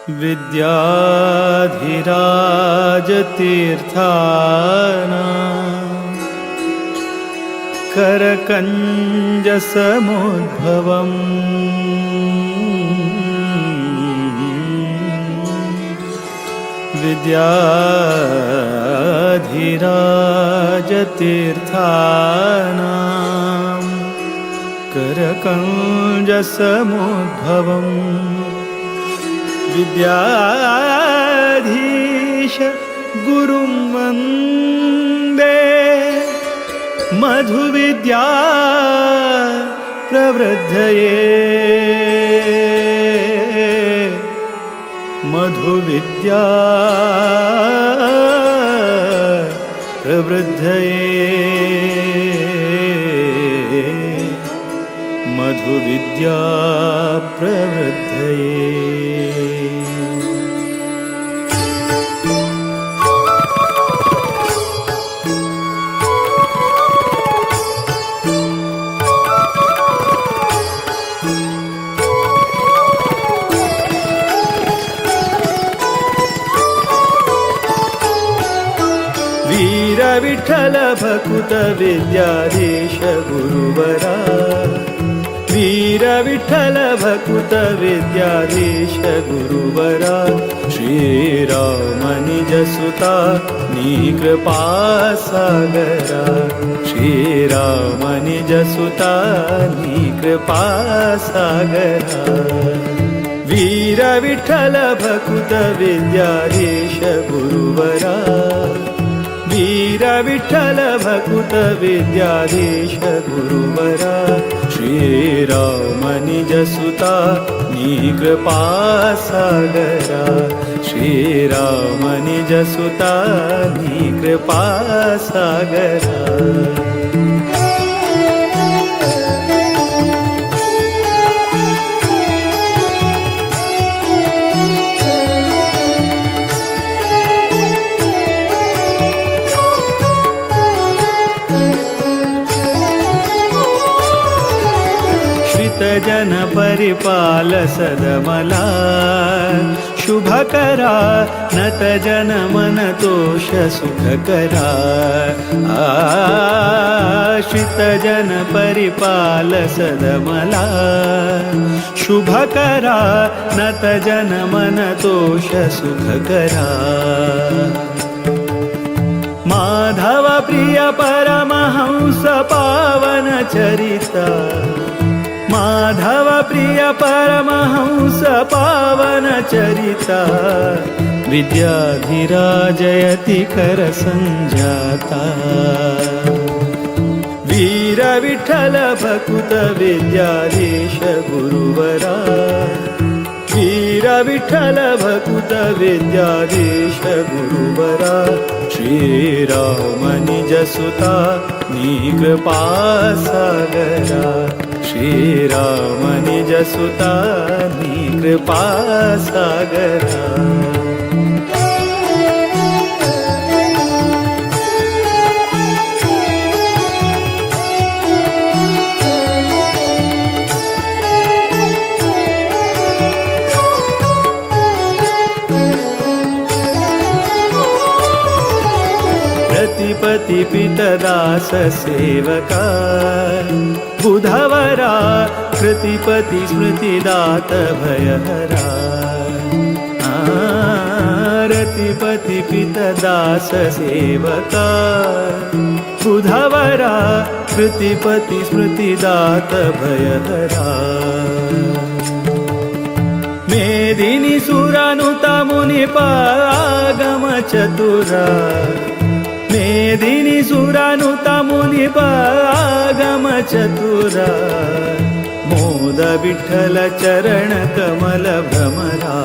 विद्याधिराजतीर्थानां करकञ्जसमुद्भवम् विद्याधिराजतीर्थानां करकञ्जसमुद्भवम् विद्याधीश गुरुं वन्दे मधुविद्या प्रवृद्धये मधुविद्या प्रवृद्धये मधुविद्या प्रवृद्धये। वीर विठ्ठल भकुत विद्याधीश गुरुवरा वीर विठ्ठल भकुत विद्याधीश गुरुवरा श्रीराम निज सुता नी कृपा सागरा श्रीराम निज सुता नी कृपा सागरा वीर विठ्ठल भकुत विद्याधीश गुरुवरा वीर विठ्ठल भकुत विद्याधीश गुरुवरा श्रीराम निज सुता नी कृपा सागरा श्रीराम निज सुता नी कृपा सागरा। जन परिपाल सदमला शुभकरा नत जन मन तोष सुखकरा आश्रित जन परिपाल सदमला शुभकरा नत जन मन तोष सुखकरा माधव प्रिय परमहंस पावन चरिता माधव प्रिय परमहंस पावन चरिता विद्याधिराजयति कर संजाता वीर विठ्ठल भकुत विद्याधीश गुरुवरा वीर विठ्ठल भकुत विद्याधीश गुरुवरा श्रीराम निज सुता नी कृपा सागरा श्रीराम निज सुता नी कृपा सागरा। प्रतिपति पितदास सेवका बुधवरा कृतिपति स्मृतिदात भयहरा रतिपति पितदास सेवका बुधवरा कृतिपति स्मृतिदात भयहरा मेदिनी सुरानुता मुनिपागम चतुरा मेदिनी सुरानुता मुनिपागम चतुरा मोद विठ्ठल चरण कमल भ्रमरा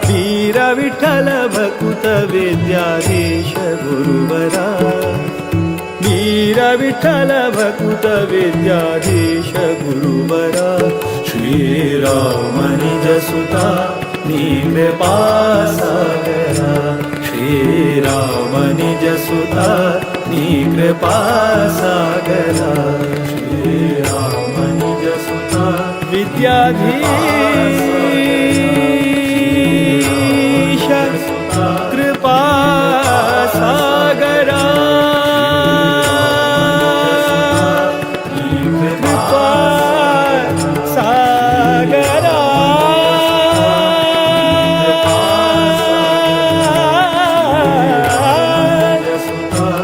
वीर विठ्ठल भकुत विद्याधीश गुरुवरा वीर विठ्ठल भकुत विद्याधीश गुरुवरा श्रीराम निज सुता नी कृपा सागरा श्रीराम निज सुता नी कृपा सागरा श्रीराम निज सुता विद्याधीश कृपा सागरा कृपा सागरा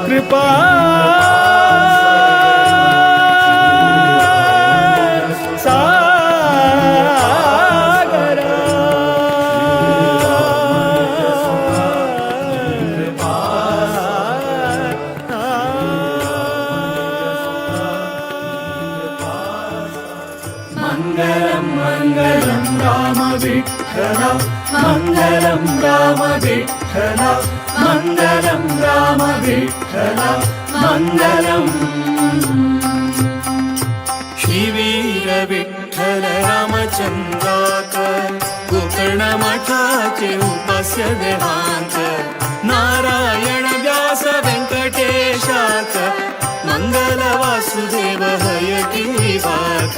कृपा मङ्गलं मङ्गलं राम विठ्ठल मङ्गलं राम विठ्ठल मङ्गलं राम विठ्ठल मङ्गलम् श्रीवीर विठ्ठल रामचंद्राकर गोकर्ण मठाचे उपास्य देहांत नारायण व्यास व्यंकटेशाक मंगल वासुदेव हयग्रीवाक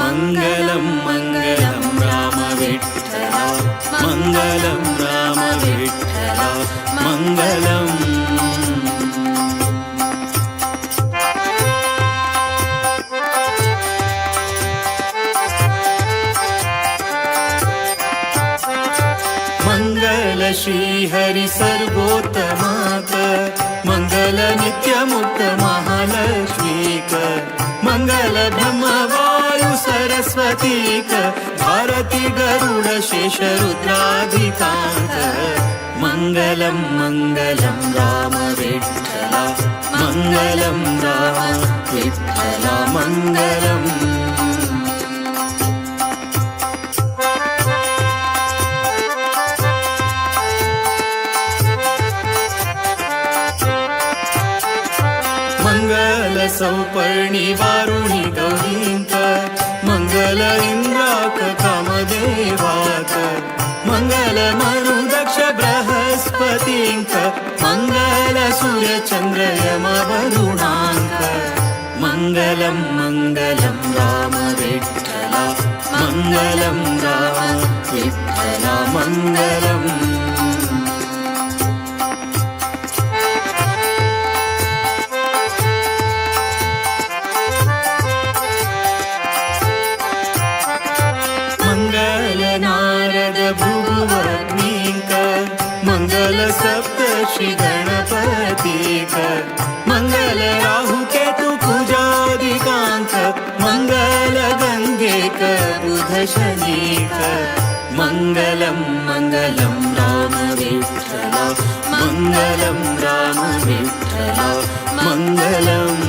मङ्गलं मङ्गलं राम विठ्ठल मङ्गलं राम विठ्ठल मङ्गलम् मंगल श्री हरि सर्वोत्तमाक मंगल नित्य मुक्त महालक्ष्मीक मंगल ब्रह्म वायु सरस्वतीक भारती गरुड शेष रुद्राधिकांत मंगलं मंगलं राम विठ्ठल मंगलं राम विठ्ठल मंगलम् मंगल सौपर्णी वारुणी गौरींक मंगल इंद्राक कामदेवाक मंगल मरु दक्ष बृहस्पतींक मंगल सूर्य चंद्र यम वरुणांक मंगलं मंगलं राम विठ्ठल मंगलं राम विठ्ठल मंगलम् मंगल नारद भृगुवग्नीक मंगल सप्तर्षि गणपतीक मंगल राहु केतु कुजादिकांक मंगल गंगेक बुध शनीक मंगलं मंगलं राम विठ्ठल मंगलं राम विठ्ठल मंगलम्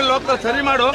ಲೋಕ ಸರಿ ಮಾಡು.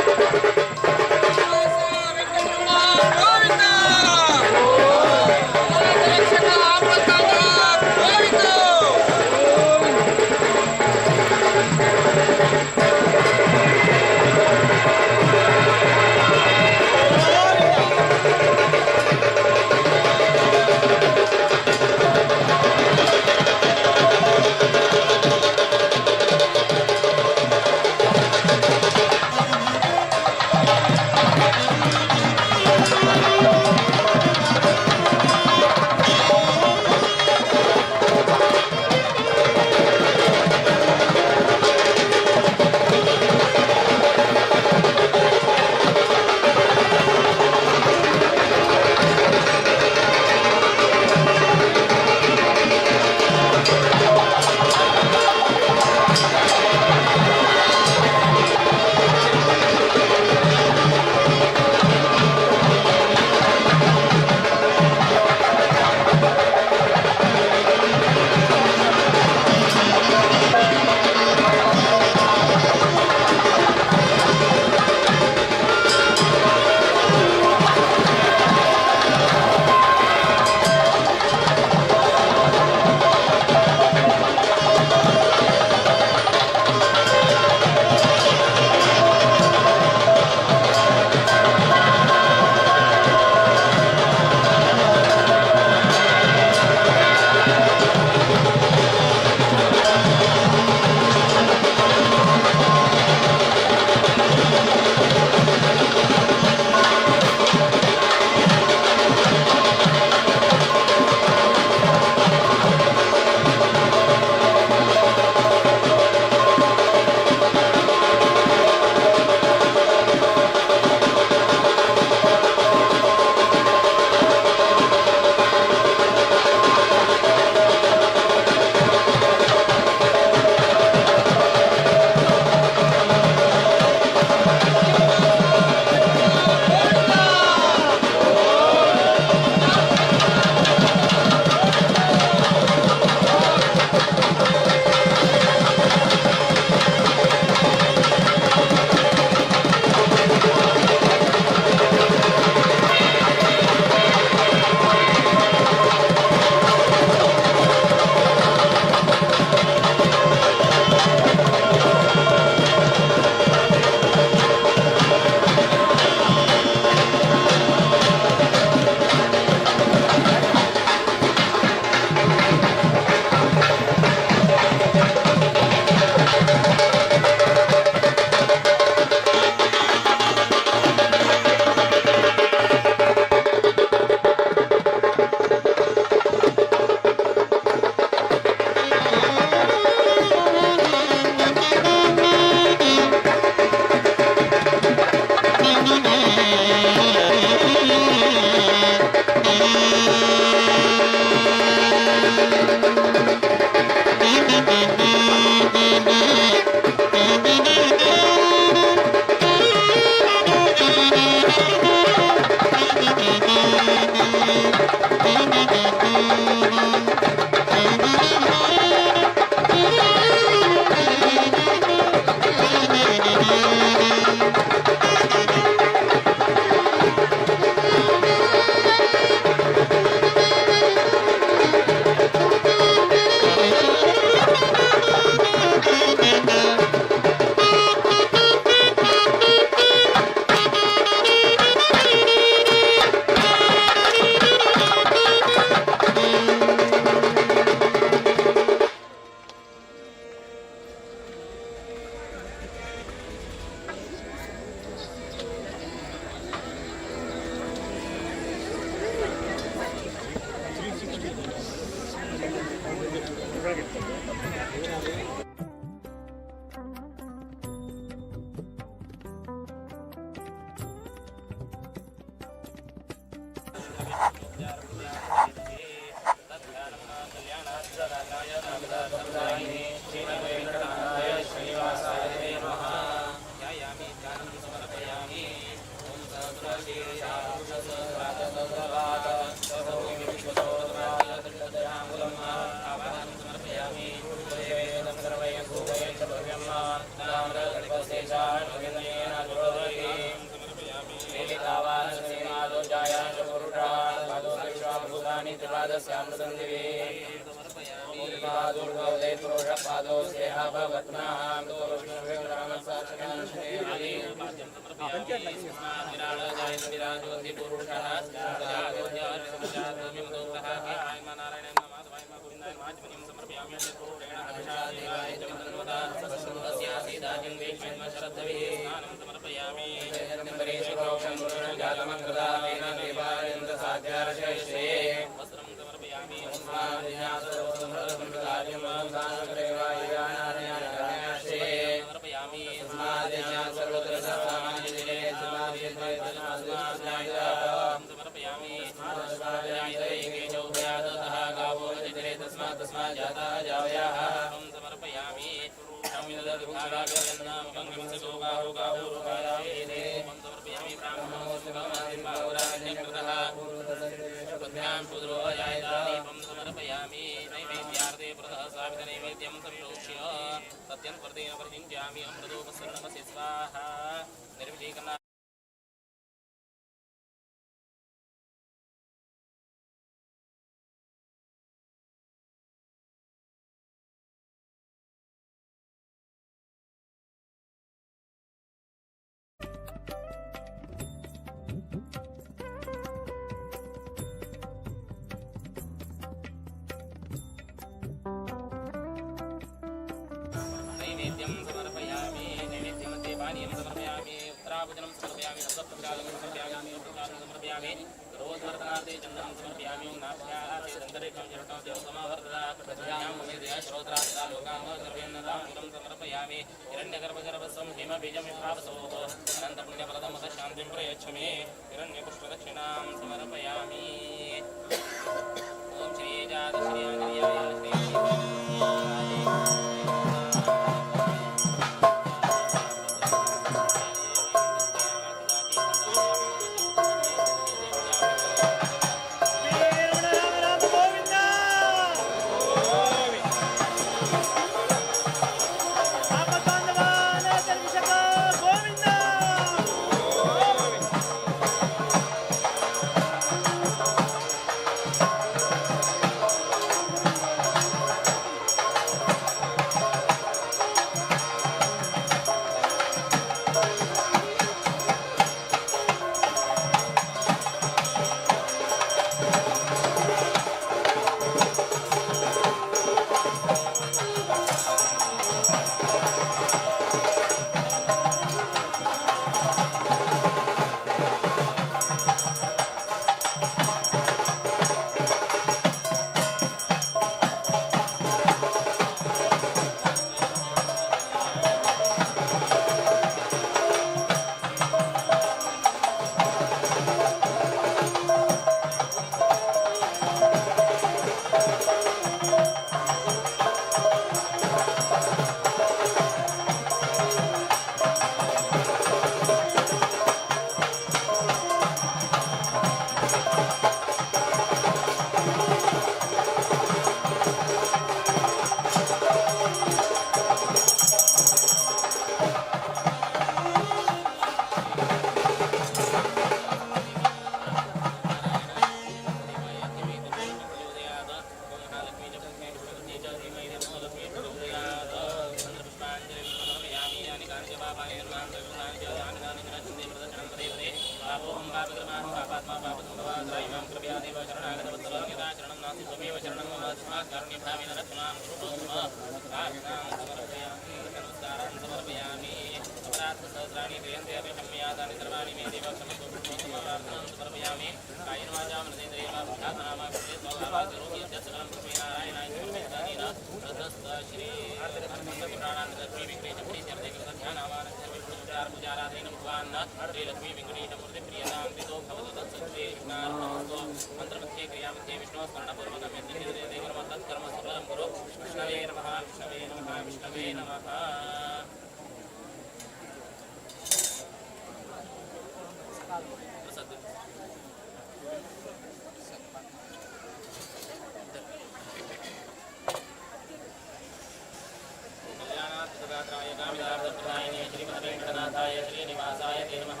नाथाय श्रीनिवासाय ते नमः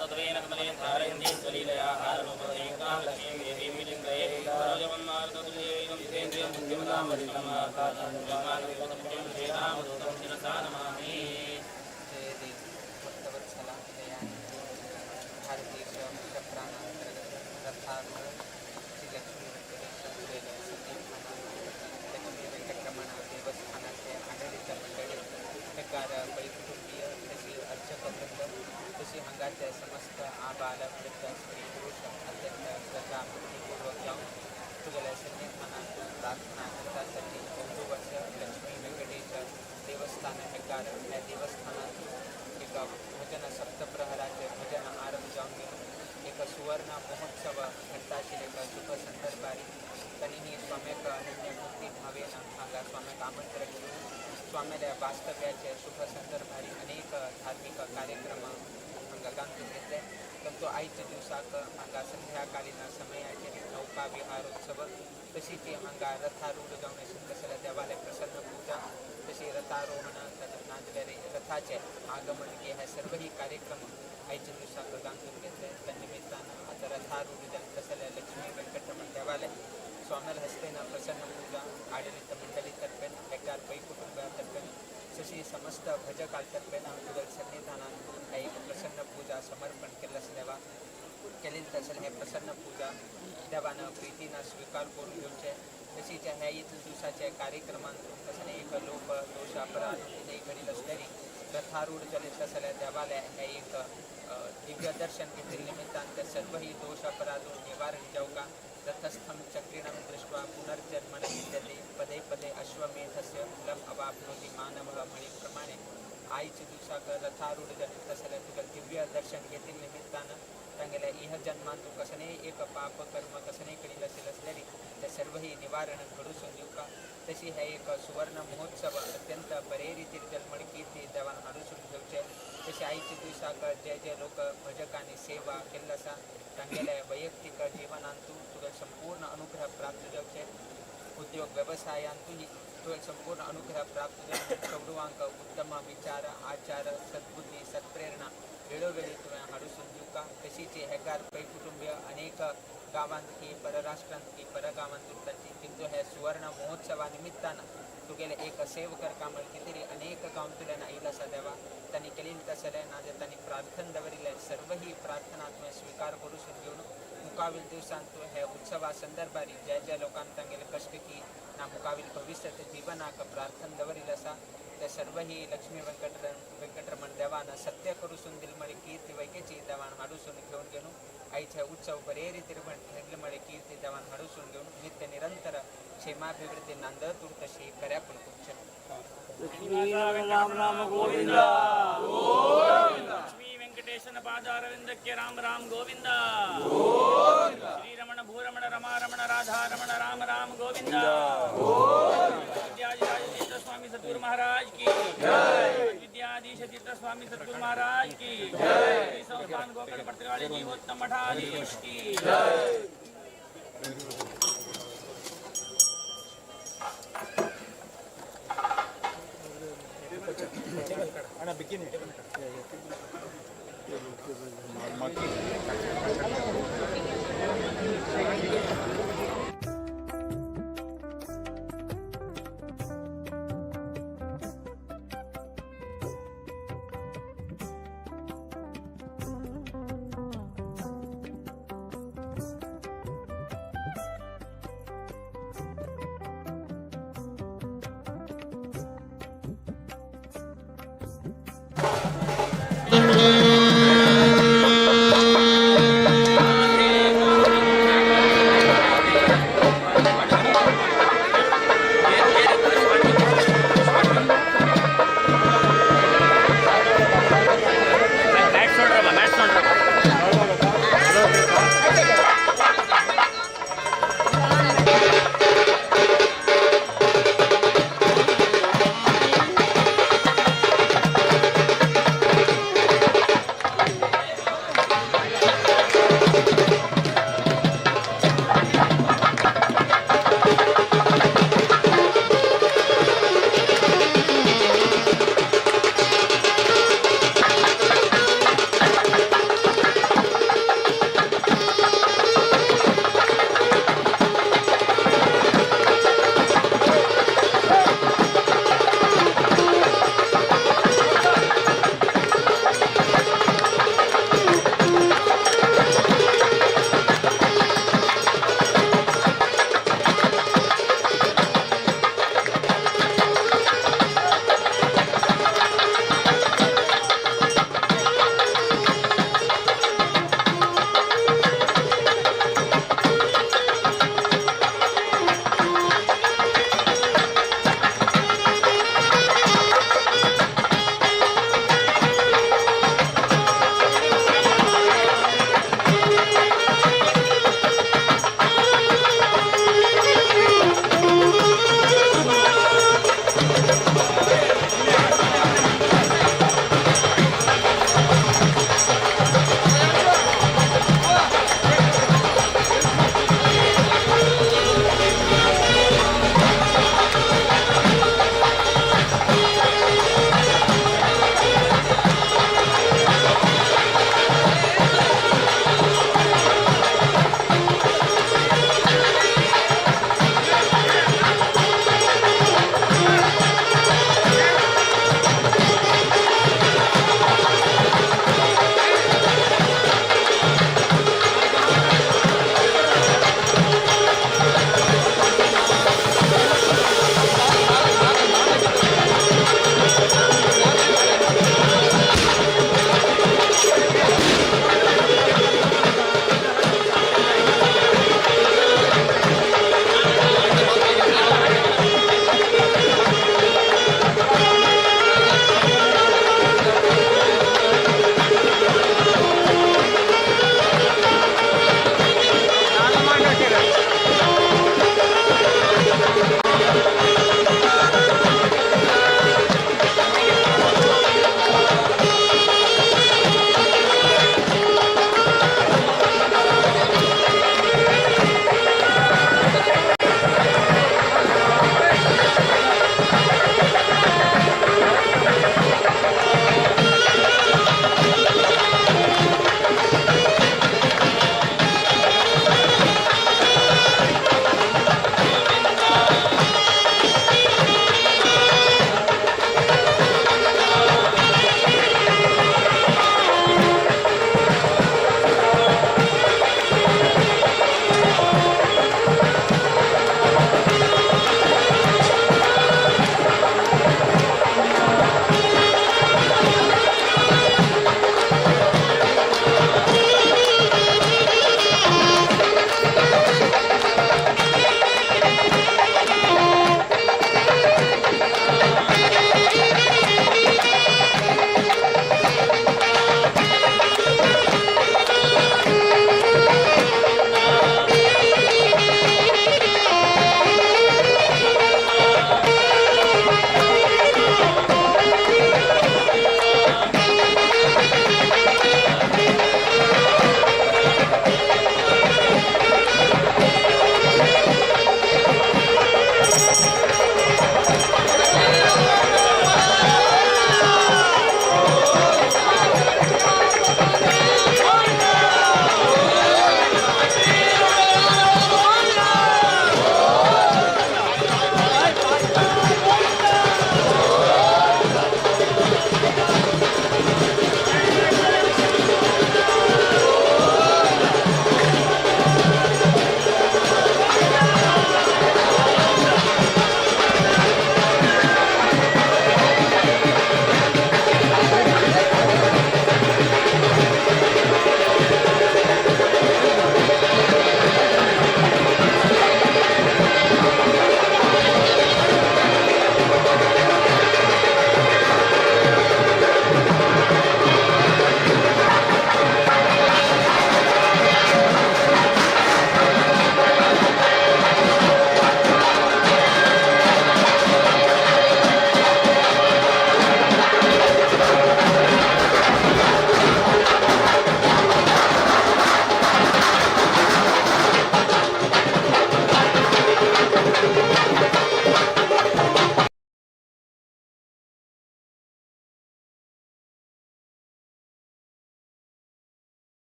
तत्त्वेन कमले धारयन्ति स्वलीलया हाररूपदेकां लक्ष्मीं देवीं विलिङ्गये सरोजमन्मारुततुल्येनं जितेन्द्रियं बुद्धिमतां वरिष्ठं कालमानवतमुख्यं श्रीरामदूतं शिरसा नमामि भक्तवत्सला दयानि भारतीय प्राणांतर्गत रथारूढ श्री लक्ष्मी वेंकटेश्वर लक्ष्मी वेंकटरमण देवस्थानाचे आढळीत मंडळी प्रकार परिकुटुंबीय तशी अर्चकवृंद तशी हंगाचे समस्त आबाल वृद्ध स्त्री पुरुष अत्यंत श्रद्धा भक्तिपूर्वक जाऊन तुझ्या सन्निधानात प्रार्थना करण्यासाठी 14 वर्ष लक्ष्मी वेंकटेश्वर देवस्थान हेकार या देवस्थानात एक भजन सप्तप्रहराचे भजन आरंभ जाऊन गेलो एक सुवर्ण महोत्सव घंटाशील एक शुभ संदर्भारी तरीही स्वाम्यक अनन्य भक्ती भावेन हांगा स्वाम्यक आमंत्रण घेऊन स्वाम्याला वास्तव्याचे शुभ संदर्भारी अनेक धार्मिक कार्यक्रम हांगा गांथून घेतले परंतु आयच्या दिवसाक हांगा संध्याकालीन समयाचे नौका विहारोत्सव तशी ती हांगा रथारूढ जावन सुंदर देवालय प्रसन्न पूजा तशी रथारोहण नांदलेले रथाचे आगमन के हे सर्वही कार्यक्रम आयच्या दिवसाक गांथून घेतले त्या निमित्तानं आता रथारूढ जावन तसले लक्ष्मी वेंकटरमण देवालय स्वाम्याल हस्तेन प्रसन्न पूजा आडಳಿತ मंडळी तर्फे हेकार पै कुटुंबातर्फे तशी समस्त भजकालतर्फे तुझ्या सन्निधानात एक प्रसन्न पूजा समर्पण केलं देवा केलेली तसं हे प्रसन्न पूजा देवानं प्रीतीनं स्वीकार करून घेऊचे तशीच ह्या दिवसाच्या कार्यक्रमांतून तसं एक लोक दोष अपराध हे घडील असलेली रथारूढ चलित असलेल्या देवालय हे एक दिव्य दर्शन घेतलेल्या निमित्तानं सर्वही दोष अपराधो निवारण जाऊका रथस्थं चक्रिणं दृष्ट्वा पुनर्जन्मन विद्यते पदे पदे अश्वमेधस्य फलम अवाप्नोति मानवः मणिप्रमाणे आईच्या दिवसाक रथारूढ जनित असलेल्या तुझं दिव्य दर्शन घेतील निमित्तानं तांगेल्या इह जन्मांतू कसने एक पाप कर्म कसने करील असेल असलेली त्या सर्वही निवारण घडूसून देऊ का तशी हे एक सुवर्ण महोत्सव अत्यंत बरे रीतीत जन्मड कीर्ती देवान हाडूसून घेवचे तशी आईच्या दिवसाक जे लोक भजकांनी सेवा केल्ली आसा तांगेल्या वैयक्तिक जीवनांतू तुझं संपूर्ण अनुग्रह प्राप्त जावचे उद्योग व्यवसायांतून तुझं संपूर्ण अनुग्रह प्राप्त जावचे चौडवांक उत्तम विचार आचार सद्बुद्धी सत्प्रेरणा वेळोवेळी तुवें हाडूसून दिवका तशीची हेकार पै कुटुंबीय अनेक गावांतली परराष्ट्रांतली परगावांतून तांची किंतु हे सुवर्ण महोत्सवा निमित्तानं तुगेले एक सेवकर कामळ कितरी अनेक गांवतल्यान आयिल्लो आसा देवा तांणी केलेली तसले नाजे तांणी प्रार्थना दवरिल्ले सर्वही प्रार्थना तुवें स्वीकार करूसून घेवन मुकावील दिवसांत तूं हे उत्सवा संदर्भारी ज्या लोकांक तांगेले कश्ट की ना मुकावील भविष्य जीवनाक प्रार्थना दवरिल्ली आसा ते सर्वही लक्ष्मी वेंकटरमण देवान सत्य करूसून दिलमळे कीर्ती वैकेची देवान हाडूसून घेऊन गेलो आईचे उत्सव बरे रीतीर दिलमळे कीर्ती देवान हाडूसून घेऊन नित्य निरंतर क्षेमाभिवृद्धी नांदत तशी कर्या पुरकुचे राम राम गोविंदा लक्ष्मी वेंकटेशन पादारविंदक्य राम राम गोविंदा श्री रमण भूरमण रमा रमण राधा रमण राम राम गोविंदा विद्याधीश स्वामी सद्गुरु महाराज की जय विद्याधीश तीर्थ स्वामी सद्गुरु महाराज की जय संस्थान गोकर्ण पत्रवाड़ी जीवोत्तम मठाधीश की जय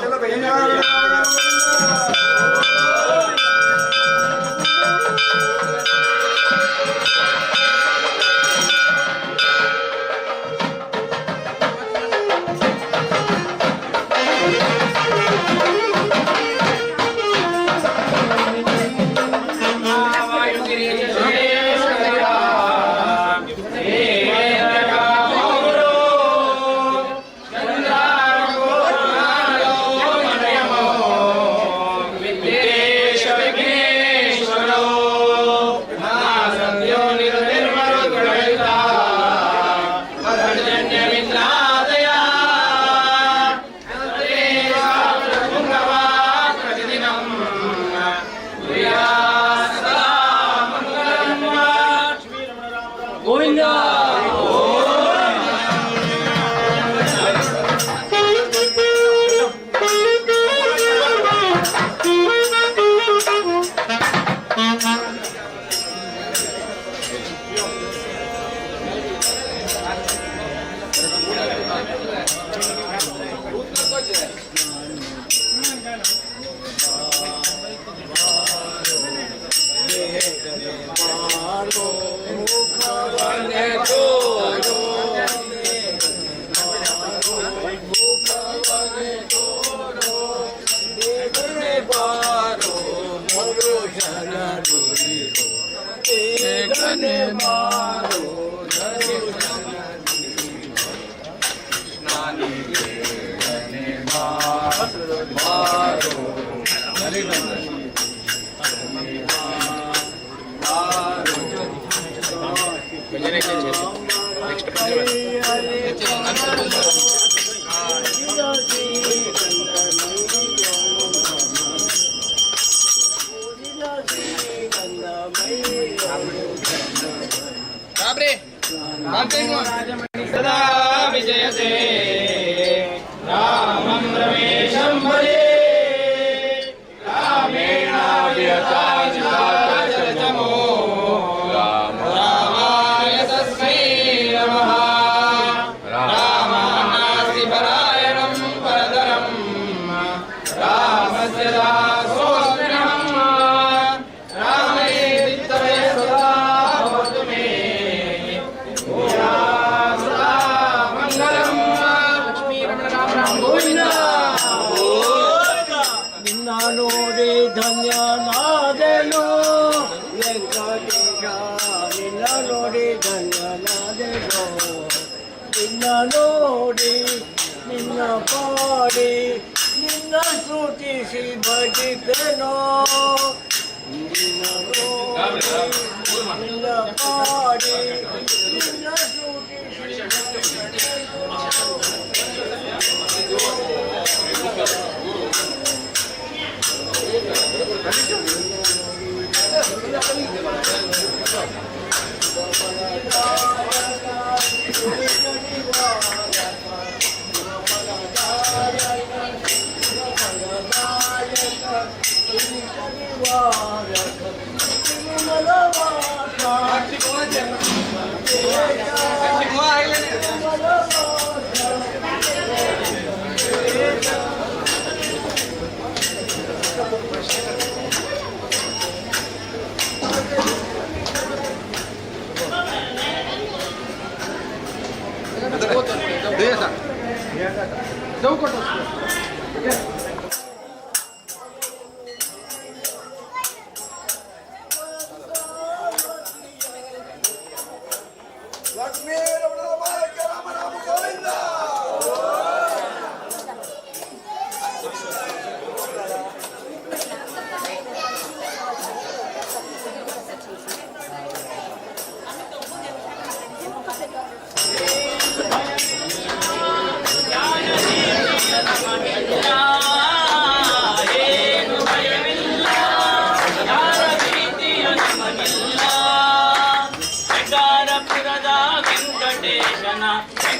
चलो भैया ಗೋವಿಂದ सदा विजयते रामं रमेशं भजे रामेणाभिहताजिताचरतमो रामाय तस्मै नमः रामानास्ति परायणं परतरं रामस्य दासोऽस्म्यहं रामे चित्तये सदा भवतु मे ನಿನ್ನ ನೋಡಿ ಧನ್ಯನಾದೆನು ವೆಂಕಟೇಶ ನಿನ್ನ ನೋಡಿ ಧನ್ಯನಾದೆನು ನಿನ್ನ ನೋಡಿ ನಿನ್ನ ಪಾಡಿ ನಿನ್ನ ಸ್ತುತಿಸಿ ಭಜಿಪೆನೋ ನಿನ್ನ ನೋಡಿ ನಿನ್ನ ಪಾಡಿ ನಿನ್ನ ಸ್ತುತಿಸಿ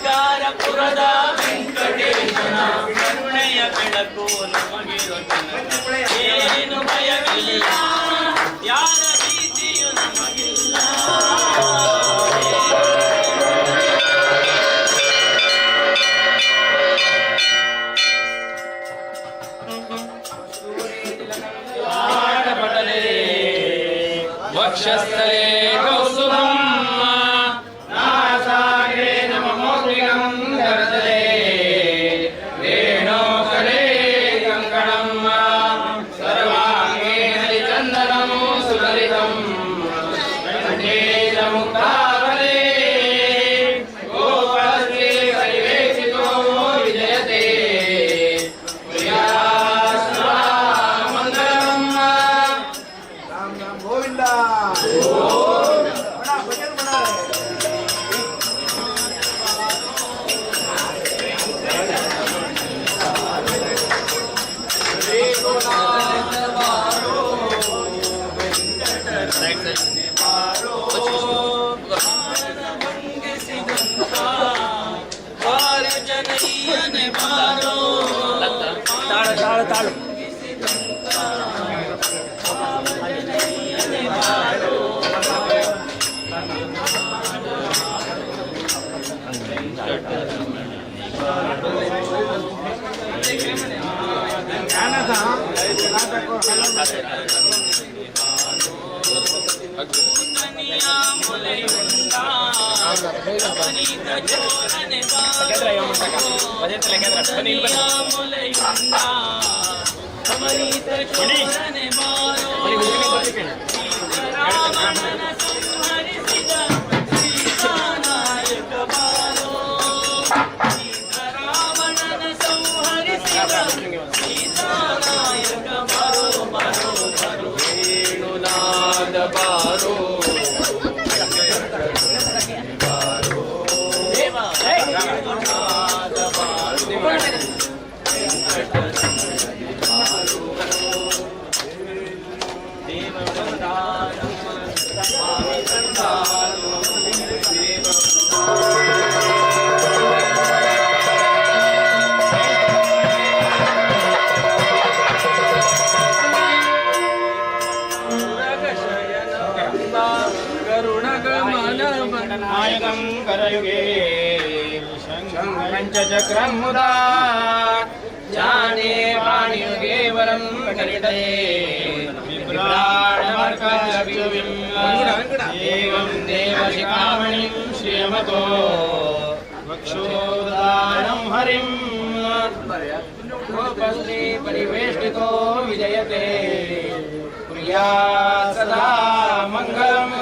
ಶೃಂಗಾರಪುರದ ವೆಂಕಟೇಶನ ಕರುಣೆಯ ಬೆಳಕು ನಮಗಿರೋ ಏನು ಭಯವಿಲ್ಲ ಯಾರ ಭೀತಿಯು ನಮಗಿಲ್ಲ ವಕ್ಷಸ್ಥಲೇ ಕೌಸ್ತುಭಂ ನಾಸಾಗ್ರೆ ನಮಮೌಕ್ತಿಕಂ ಧರತಲೇ ರೇಣೋಕಲೇ ಕಂಕಣಂ ಸರ್ವಾಂಗೇ ಹರಿಚಂದನಂ ಸುಲಲಿತಂ ಕಂಠೇ ಚ ಮುಕ್ತಾವಲೇ ಗೋಪಸ್ತೆ ಪರಿವೇಶಿತೋ ವಿಜಯತೆ ಮಂಗಲಂ ಗೋವಿಂದ ತಾಳು ತಾಳು ತಾಳು नायकं करयुगे पञ्चचक्रं मुदा जाने वाणियुगे वरं कलितये विभ्राणमर्कलवियुं एवं देवशिखामणिं श्रियमतो वक्षोदानं हरिं गोपस्त्री परिवेष्टितो विजयते कुर्यात् सदा मङ्गलम्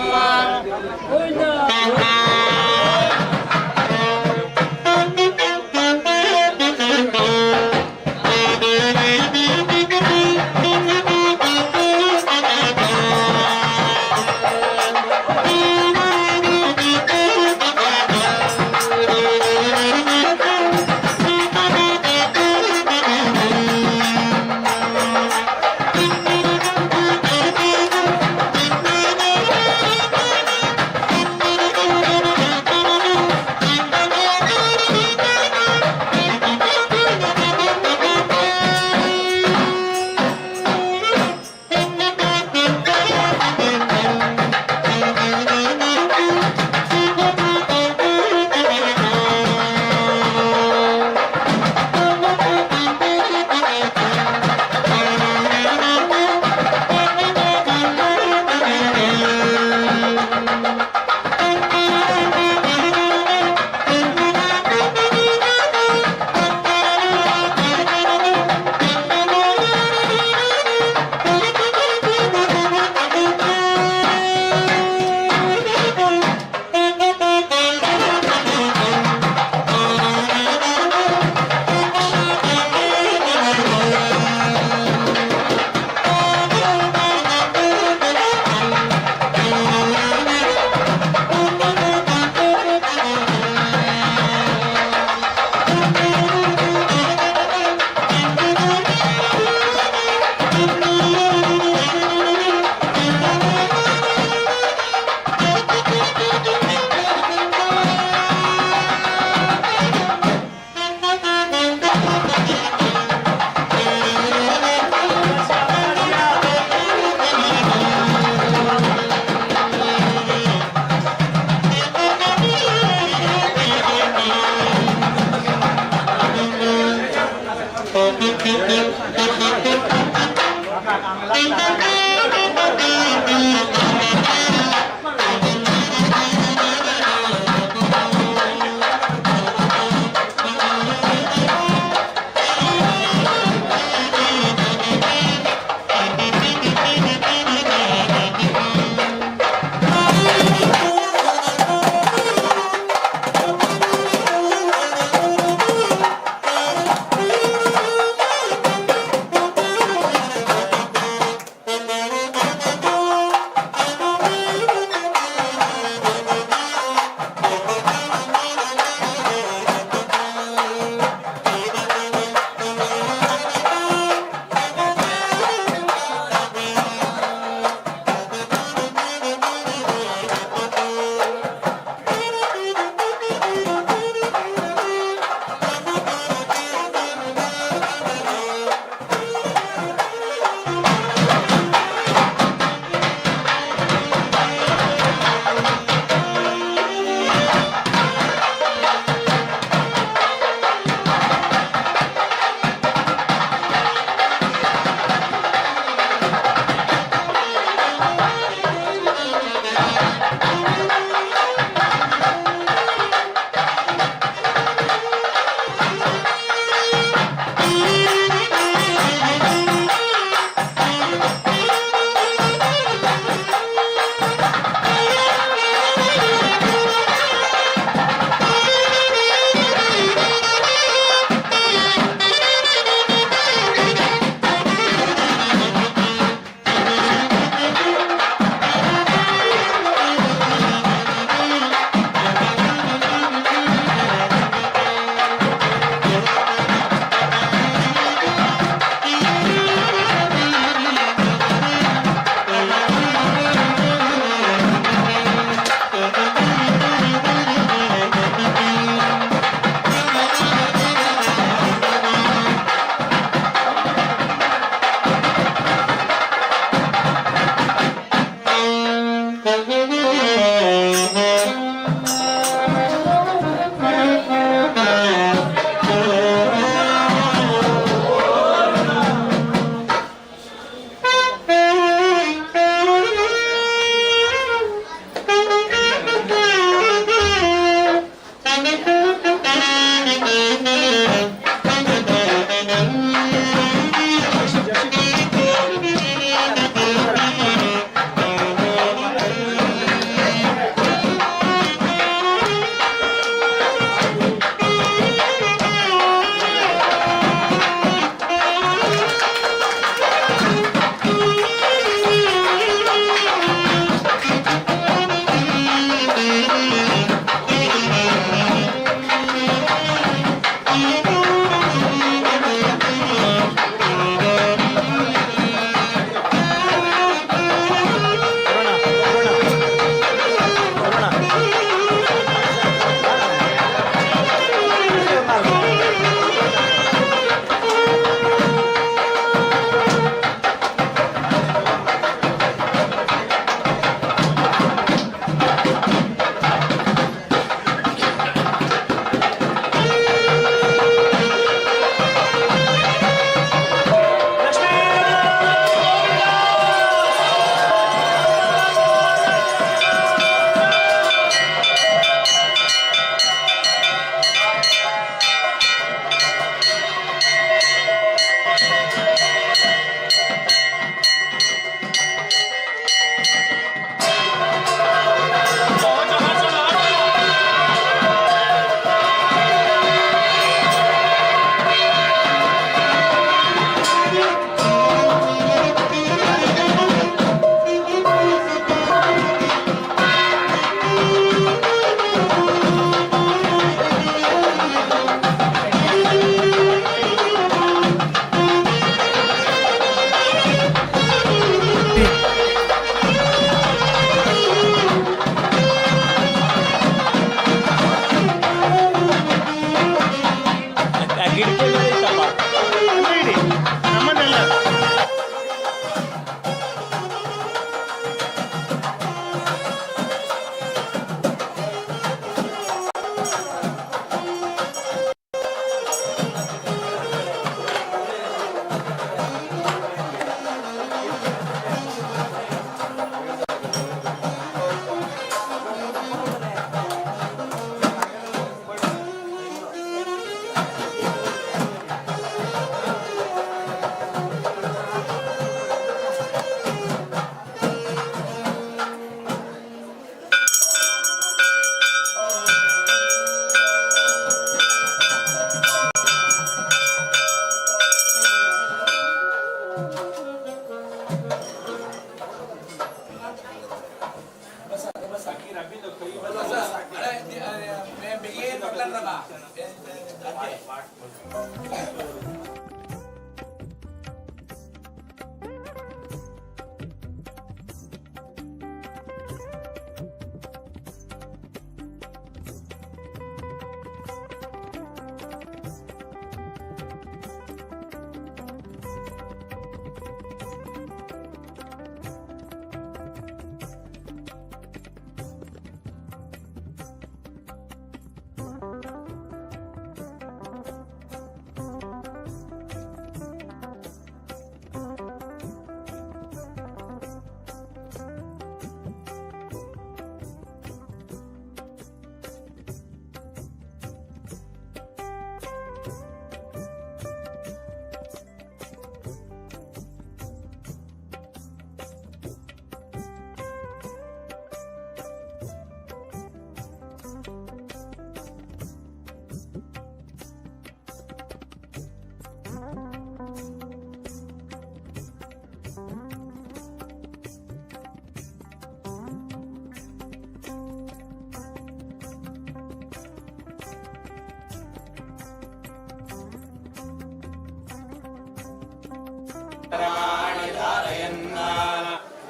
कर्माणि धारयन्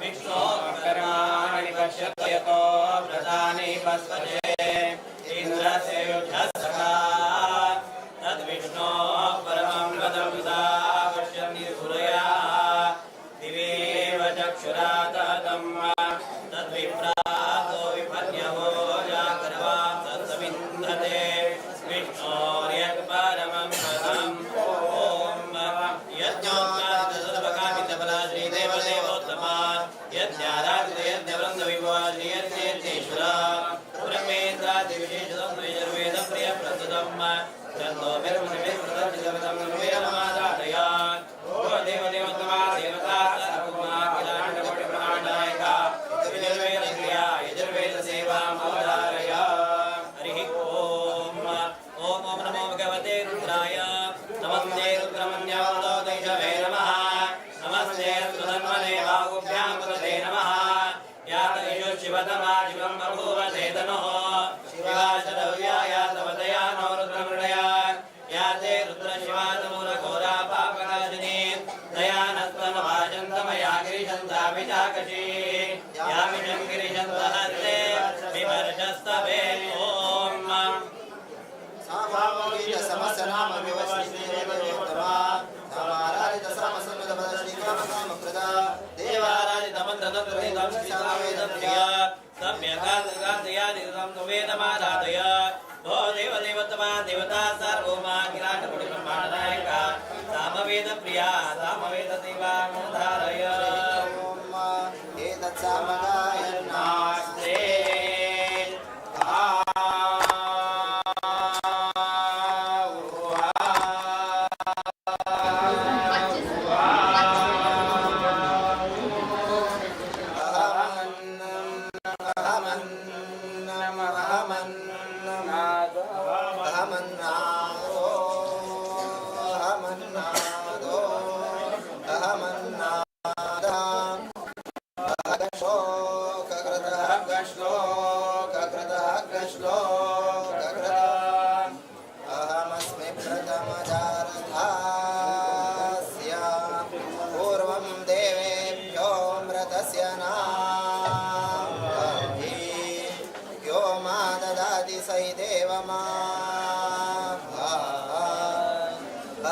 विष्णोर्कर्माणि पश्यतो यतो व्रतानि पश्यते इन्द्रस्य युद्धसखा तद्विष्णोः परमं पदं सा पश्यन्ति सूरया दिवेव चक्षुरा ततं तद्विप्रातो चंदो विरमणिमेतम वेदमादारय ओ देव देवतमा देवता सर्वमा किलांड कोटि ब्रह्मांडायका यजुर्वेद क्रिया यजुर्वेद सेवा अवधारय हरि ओम ओम ओम नमो भगवते रुद्राय नमस्ते रुद्रमन्योदयवे नमः नमस्ते रुद्रधन्वने वागुभ्यां कृते नमः यातयो शिवतमा शिवं बभूव चेतनः शिवाशरव्याय तवदया नो रुद्रमृडया याते रुद्रशिवातमूलघोरा पापनाशिनी दयानस्तनभाजन्तमया गिरिशन्ताभिजाकशी यामिषं गिरिशन्तहस्ते विमर्शस्तवे ॐ समस्तनाम विवशिष्टे देवयोत्तमा समारारित समसन्नतपदश्रीकामकामप्रदा देवाराजितमन्त्रतन्त्रवेदं श्रीसामवेदप्रिया सम्यगादिगादियादितं वेदमादादय भो देवदेवतमा देवता सार्वभौमा किराटकोटिब्रह्माण्डनायका सामवेदप्रिया सामवेदसेवा मोधारय एतत्सामगायन्नास्ते अहमस्मि प्रथमजारथास्य पूर्वं देवेभ्यो मृतस्य नाम्भि यो मा ददाति सैदेव मा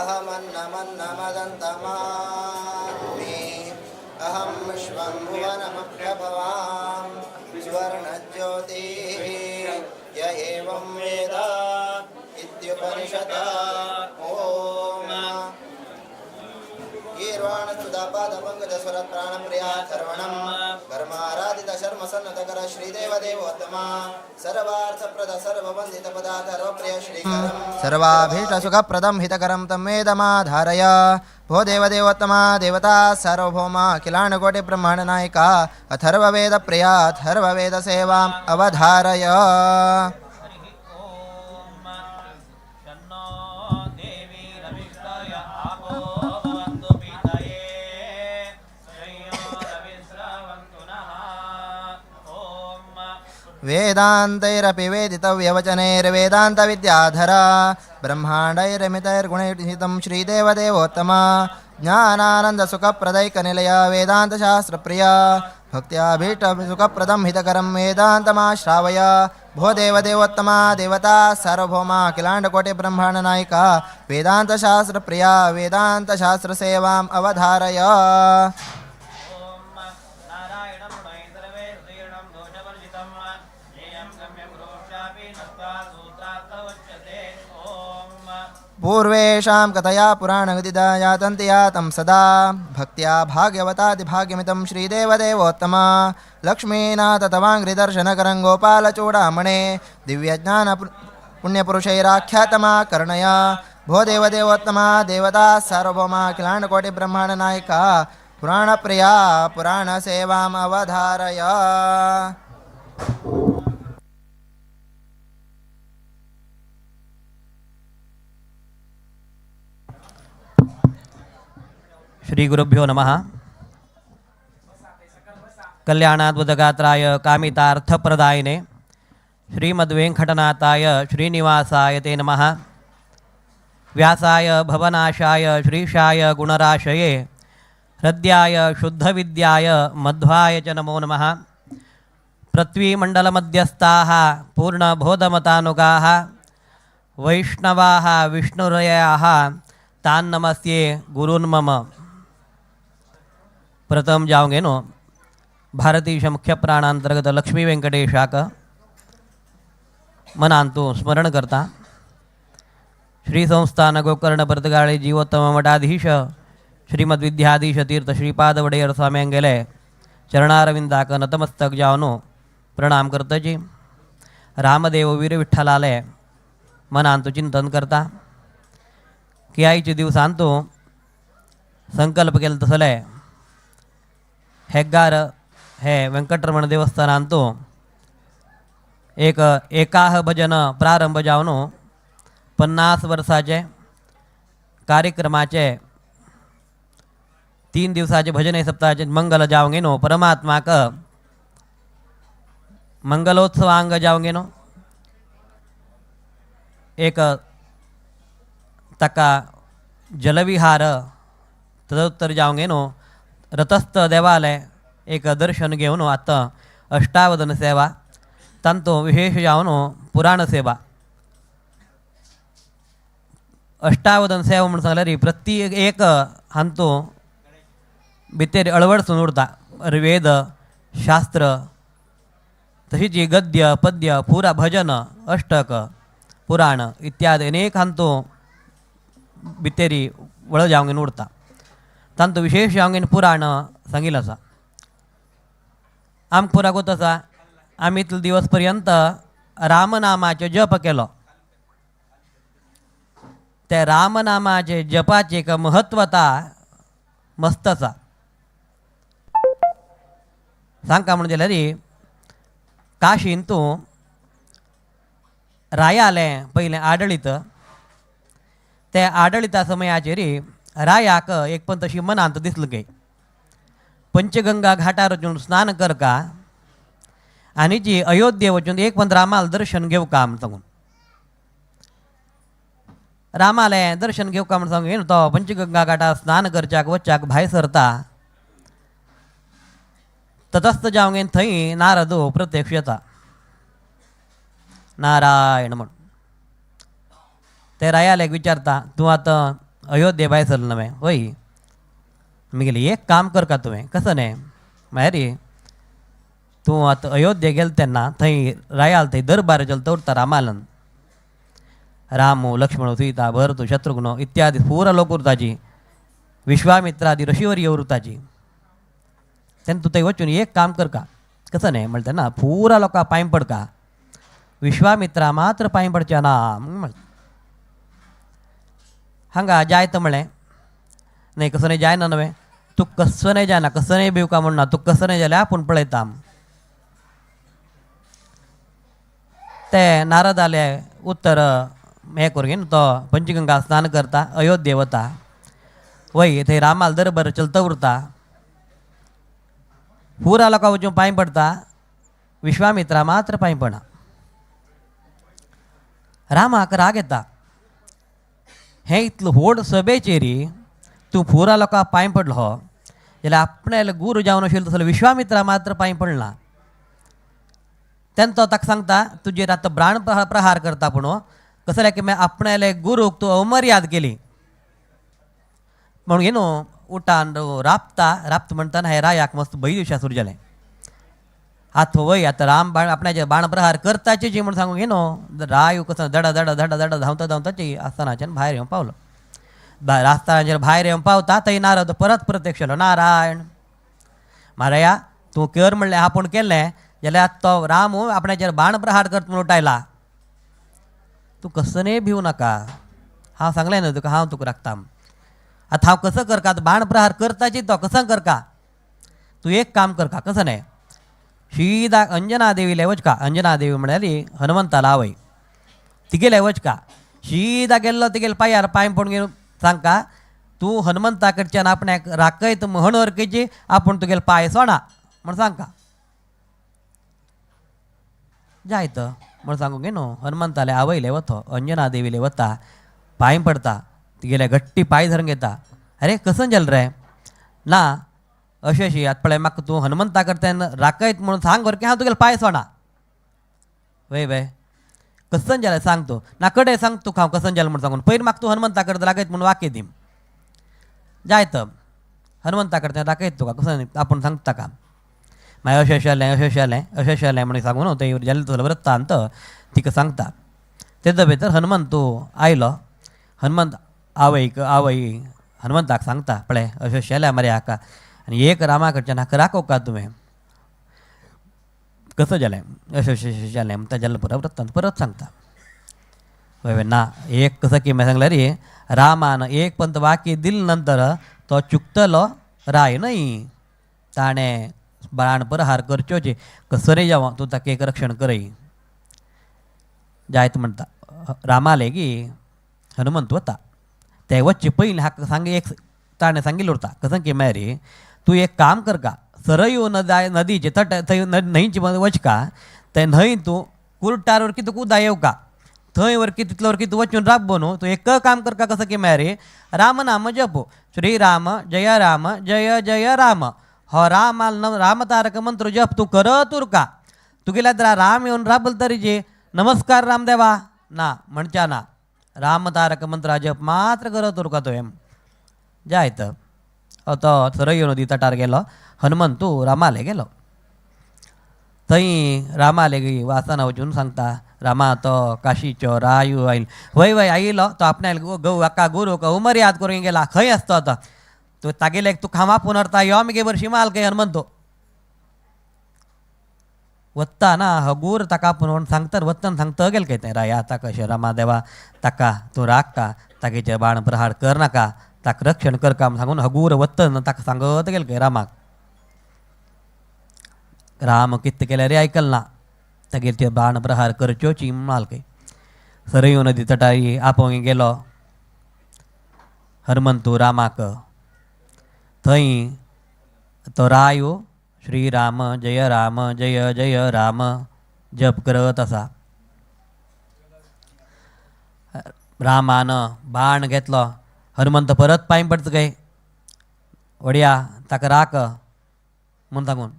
अहमन्नमन्नमदन्तमास्मि अहं विश्वं भुवनमभ्यभवां स्वर्णज्योतिः य एवं वेद इत्युपनिषत् ॐ गीर्वाणस्तुदापादपङ्कजस्वरप्राणप्रियाथर्वणं कर्माराधितशर्मसन्नतकर श्रीदेवदेवोत्तमा सर्वार्थप्रद सर्ववन्दितपदाधरोप्रिय श्रीकरं सर्वाभीष्टसुखप्रदं हितकरं तं वेदमाधारय भो देवदेवोत्तमा देवता सार्वभौमा किलाण्डकोटिब्रह्माण्डनायिका अथर्ववेदप्रिया अथर्ववेदसेवाम् अवधारय वेदान्तैरपि वेदितव्यवचनैर्वेदान्तविद्याधरा ब्रह्माण्डैरमितैर्गुणैर्हितं श्रीदेवदेवोत्तमा ज्ञानानन्दसुखप्रदैकनिलय वेदान्तशास्त्रप्रिया भक्त्याभीष्टसुखप्रदं हितकरं वेदान्तमाश्रावय भो देवदेवोत्तमा देवता सार्वभौमा किलाण्डकोटिब्रह्माण्डनायिका वेदान्तशास्त्रप्रिया वेदान्तशास्त्रसेवाम् अवधारय पूर्वेषां कथया पुराणविदिता यातन्ति यातं सदा भक्त्या भाग्यवतादिभाग्यमितं श्रीदेवदेवोत्तमा लक्ष्मीनाथ तवाङ्घ्रिदर्शनकरं गोपालचूडामणे दिव्यज्ञानपुण्यपुरुषैराख्यातमा कर्णया भो देवदेवोत्तमा देवता सार्वभौमा किलाण्डकोटिब्रह्माण्डनायिका पुराणप्रिया पुराणसेवाम् अवधारय श्री गुरुभ्यो नमः। कल्याणाद्भुतगात्राय कामितार्थप्रदायिने श्रीमद्वेङ्कटनाथाय श्रीनिवासाय ते नमः। व्यासाय भवनाशाय श्रीशाय गुणराशये हृद्याय शुद्धविद्याय मध्वाय च नमो नमः। पृथ्वीमण्डलमध्यस्थाः पूर्णबोधमतानुगाः वैष्णवाः विष्णुरयाः तान् नमस्ये गुरून् मम। प्रथम जाऊंगेनो भारतीय मुख्य प्राणांतर्गत लक्ष्मी वेंकटेशाक मनांतो स्मरण करता श्री संस्थान गोकर्ण परतगाळे जीवोत्तम मठाधीश श्रीमद्विद्याधीश तीर्थ श्रीपाद वडेयर स्वाम्यांगेले चरणारविंदाक नतमस्तक जावनो प्रणाम करतजी। रामदेव वीर विठ्ठलाले मनांतू चिंतन करता की आईचे दिवसांतू संकल्प केला तसले हेग्गार हे व्यंकटरमण देवस्थानांतू एक एकाह भजन प्रारंभ जावन 50 वर्साचे कार्यक्रमाचे 3 दिवसाचे भजन सप्ताहाचे मंगल जावंक गेनो परमात्माक मंगलोत्सवांग जावंक गेनो एक तका जलविहार तदुत्तर जावंक गेनो रथस्थ देवालय एक दर्शन घेवन आता अष्टावधन सेवा तंतो विशेष जावन पुराण सेवा अष्टावधन सेवा म्हणून सांगल्यार प्रत्येक एक हांतू भितर अळवडसून उरता वेद शास्त्र तशीच गद्य पद्य पुरा भजन अष्टक पुराण इत्यादी अनेक हांतू भितरी वळ जावंक उरता तांतू विशेष जावंक पुराण सांगिल्लो आसा आमकां पुरा गोत आसा आमी इतले दिवस पर्यंत रामनामाचे जप केलो ते रामनामाचे जपाची एक महत्वता मस्त आसा सांगता म्हणजे जाल्यार काशींतू रायालें पयलें आडळीत ते आडळिता समयाचेर रायाक एक पण तशी मनांत दिसली की पंचगंगा घाटार वचून स्नान करका आनी जी अयोध्ये वचून एक पण रामाल दर्शन घेवका म्हण सांगून रामाले दर्शन घेवका म्हण सांगून तो पंचगंगा घाटार स्नान करच्याक वच्चाक भायर सरता ततस्त जावंक थंय नारद प्रत्यक्ष येता नारायण म्हण ते रायालेक विचारता तूं आतां अयोध्ये भायर सरलो न्हय वय मी गेली एक काम कर का तुवें कसं न्हय म्हळ्यार तूं आतां अयोध्ये गेल तेन्ना थंय रायाल थंय दरबार चलता उरता रामालन रामू लक्ष्मण सीता भरत शत्रुघ्न इत्यादी पूरा लोक उरताची विश्वामित्रादी ऋषीवर्य उरताची तेन्ना तूं थंय वचून एक काम कर का कसं न्हय म्हणटा ना पुरा लोकां पांय पडका विश्वामित्रा मात्र पांय पडचे ना म्हण हांगा जायत म्हळें नाही कसं नाही जायना न्हय तूं कसं नाही जायना कसं नाही भिवका म्हणना तूं कसं नाही जाल्यार आपूण पळयता ते नारदाले उत्तर हें करून तो पंचगंगा स्नान करता अयोध्ये वता वय थंय रामाल दरबार चलता उरता पुरा लोकां वचून पांय पडता विश्वामित्रा मात्र पांय पडना रामाक राग येता हें इतलो व्हड सभेचेरी तूं पुरा लोकां पांय पडलो जाल्यार आपणाले गुरू जावन आशिल्लो तसलो विश्वामित्रा मात्र पांय पडना तेन्ना तो ताका सांगता तुजेर आतां प्राण प्रहार करता पूण कसं जालें की आपणाले गुरूक तूं अमर्याद केली म्हणून न्हू उठान राबता म्हणटाना हे रायाक मस्त भंय दिवशा सुरू जालें आतां वय आतां राम बाण आपणाचे बाण प्रहार करताची जी म्हूण सांगूंक न्हू राय कसो धडा धडा धडा धडा धांवताची आसतनाच्यान भायर येवन पावलो आसतनाचेर भायर येवन पावता थंय नारद परत प्रत्यक्ष जालो नारायण म्हाराया तूं कर म्हणलें आपूण केलें जाल्यार तो राम आपणाचेर बाण प्रहार करता म्हूण उठयला तूं कसनय भिवू नाका हांव सांगलें न्हू तुका हांव तुका राखता आतां हांव कसो करता बाण प्रहार करताची तो कसो करता तूं एक काम करता कसं न्हय सीधा अंजना देवीले वचका अंजना देवी म्हळ्यार हनुमंताला आवय तिगेले वचका सीधा गेल्लो तिगेले पांयार पांय पडून घेवन सांगका तूं हनुमंता कडच्यान आपणाक राखयत म्हण हरकेची आपूण तुगेले पांय सोडा म्हण सांगका जायत म्हण सांगूंक गे न्हू हनुमंताले आवयले वतो अंजना देवीले वता पांय पडता तिगेले गट्टी पांय धरून घेता अरे कसं जालें रे ना अशी आतां पळय म्हाका तूं हनुमंता कडच्यान राखयत म्हणून सांग बरं की हांव तुगेले पांय सोडा वय वय कसं जालें सांग तूं ना कडेन सांग तुका हांव कसं जालें म्हूण सांगून पयलीं म्हाका तूं हनुमंता कडेन राखयत म्हणून वाक्य दी जायत हनुमंता कडच्यान राखयत तुका कसं आपूण सांगता ताका मागीर अशें जालें म्हणून सांगून थंय जालें तसलो वृत्तांत तिका सांगता तेजे भितर हनुमंत तूं आयलो हनुमंत आवय हनुमंताक सांगता पळय अशें जालें मरे हाका आनी एक रामा कडच्यान हाका राखोवका तुवें कसं जालें अशें जालें म्हणटा जालें पुरो वृत्तांत परत सांगता होय ना एक कसं की मी सांगलं रे रामान एक पंत बाकी दिल नंतर तो चुकतलो राय नाही ताणे बाण प्रहार करच्योचे कसं रे जावं तू ताका एक रक्षण करई जायत म्हणता रामाले गी हनुमंत होता ते वच्चे पहिले हा सांगे एक ताणे सांगितलं होता कसं की मॅरी तू एक काम कर का सरयू नदीचे तट थंय न्हंयची वच का ते न्हंय तू कुरटार की तू कुदा येऊ का थंय वरकी तितलं वरकी तू वचून राब न्हू तू एक काम कर का कसं की मॅरी राम नाम जपो श्रीराम जय जय राम हो राम तारक मंत्र जप तू कर तुरका तू गेला तर राम येऊन राबल तरी जे नमस्कार रामदेवा ना म्हणच्या ना राम तारक मंत्र जप मात्र कर तुरका तो एम जायत तो सरयू नदी तटार गेलो हनुमंतू रामाले गेलो थंय रामाले गी वासना वचून सांगता रामा तो काशीचो रायू आयल वय वय आयलो तो आपणाल गौ अक्का गुरू का उमर याद करून गेला खंय असतो आता तो तागेले तू खामा पुनरता यो आमगे वर्षी माल काही हनुमंतो वत्ता ना हगूर ताका पुनवून सांगतर वत्तन सांगता गेल काय ते राया ताका कशें रामा देवा ताका तू राख का तागेचे बाण प्रहार कर नाका ताक रक्षण कर का सांगून हगूर वत्तन ताका सांगत गेल काय रामाक राम कित्त केल्या रे ऐकल ना तागेचे बाण प्रहार करच्योची माल काय सरयू नदी तटारी आपोवंक गेलो हनुमंतू रामाक थंय तो रायो श्रीराम जय जय राम जप करत असा रामान बाण घेतलो हनुमंत परत पांय पडत काय वड्या ताका राख म्हूण सांगून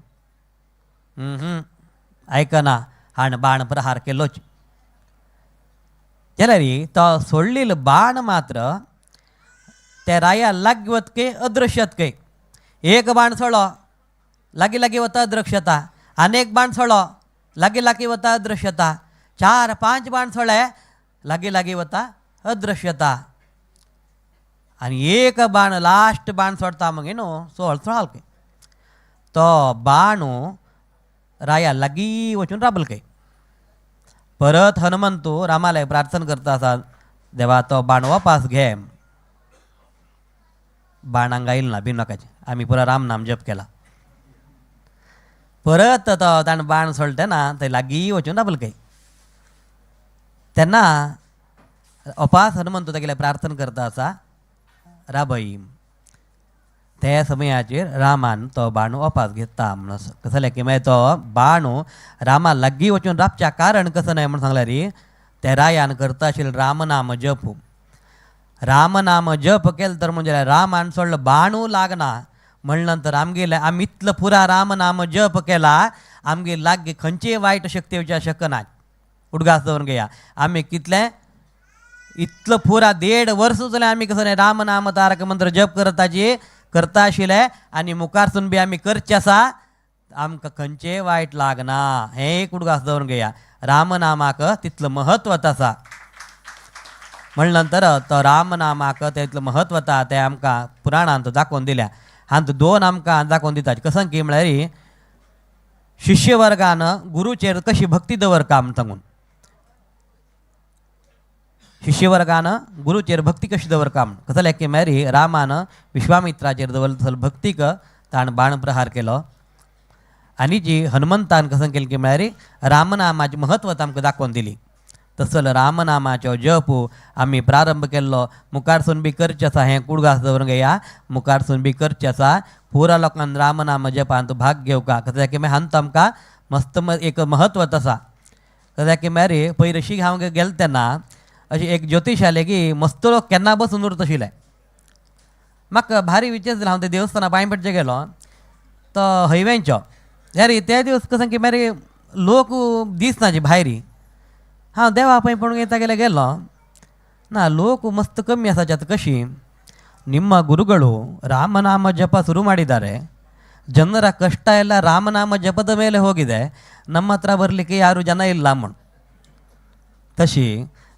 आयकना हाण बाण प्रहार केलोच जाल्यार तो सोडलेलो बाण मात्र त्या राया लागी वतके अदृश्यतके एक बाण सोडलो लागी लागी वता अदृश्यता अनेक बाण सोडलो लागी लागी वता अदृश्यता 4-5 बाण सोडले लागी लागी वता अदृश्यता आणि एक बाण लास्ट बाण सोडता मग न्हू सोळाल काय तो बाणू राया लागी वचून राबल काय परत हनुमंतू रामाला प्रार्थना करता असा देवा तो बाण वापस घे बाणांक आयिल्लो ना भिनकाचे आमी पुरा राम नाम जप केला परत तो ताणें बाण सोडले तेन्ना थंय लागीं वचून राबल काय तेन्ना अपास हनुमंत तेगेले प्रार्थना करता आसा राबई ते समयाचेर रामान तो बाणू वापस घेता म्हणून कसं जालें की मागीर तो बाणू रामा लागीं वचून राबच्या कारण कसं न्हय म्हूण सांगल्यार ते रायान करता आशिल्लो रामनाम जप रामनाम जप केलं तर म्हणजे रामान सोडलं बाणू लागना म्हणल्यानंतर आमगेले आमी इतलो पुरा रामनाम जप केला आमगे लागीं खंयचीय वायट शक्ती येवच्या शकना उडगास दवरून घेया आमी कितले इतलो पुरा 1.5 वर्स जालें आमी कसं रामनाम तारक मंत्र जप करता आशिल्ले आनी मुखारसून बी आमी करचे आसा आमकां खंयचेय वायट लागना हें एक उडगास दवरून घेया रामनामाक तितलो महत्व आसा म्हणल्यानंतर तो रामनामाक तितलो महत्व आसा तें आमकां पुराणांत दाखोवन दिल्या हांत 2 आमकां दाखोवन दितात कसं की म्हळ्यार शिष्य वर्गान गुरूचेर कशी भक्ती दवरका म्हूण सांगून शिष्य वर्गान गुरूचेर भक्ती कशी दवरका म्हूण कसं जालें की म्हळ्यार रामान विश्वामित्राचेर दवरल भक्तीक ताणें बाण प्रहार केलो आनी जी हनुमंतान कसं केलें की म्हळ्यार रामनामाची महत्व आमकां दाखोवन दिली तसलो रामनामाचो जप आमी प्रारंभ केल्लो मुखारसून बी करचें आसा हें कुडगास दवरून घेया मुखारसून बी करचें आसा पुरा लोकांक रामनाम जपांत भाग घेवका कसं की हांत आमकां मस्त एक म्हत्व आसा कसं की म्हळ्यार पयरशी हांव गेले तेन्ना अशी एक ज्योतीश आले की मस्त लोक केन्ना बसून उरत आशिल्ले म्हाका भारी विचार जालो हांव ते देवस्थाना पांयपटचे गेलो तो हैवेंचो यार ते दिवस कसं की म्हळ्यार लोक दिसनाचे भायरी हांव देवा पळय पळोवंक येता गेलो ना लोक मस्त कमी आसाचे आतां कशी ನಿಮ್ಮ ಗುರುಗಳು ರಾಮನಾಮ ಜಪ ಶುರು ಮಾಡಿದ್ದಾರೆ ಜನರ ಕಷ್ಟ ಎಲ್ಲ ರಾಮನಾಮ ಜಪದ ಮೇಲೆ ಹೋಗಿದೆ ನಮ್ಮ ಹತ್ರ ಬರಲಿಕ್ಕೆ ಯಾರು ಜನ ಇಲ್ಲ म्हणून तशी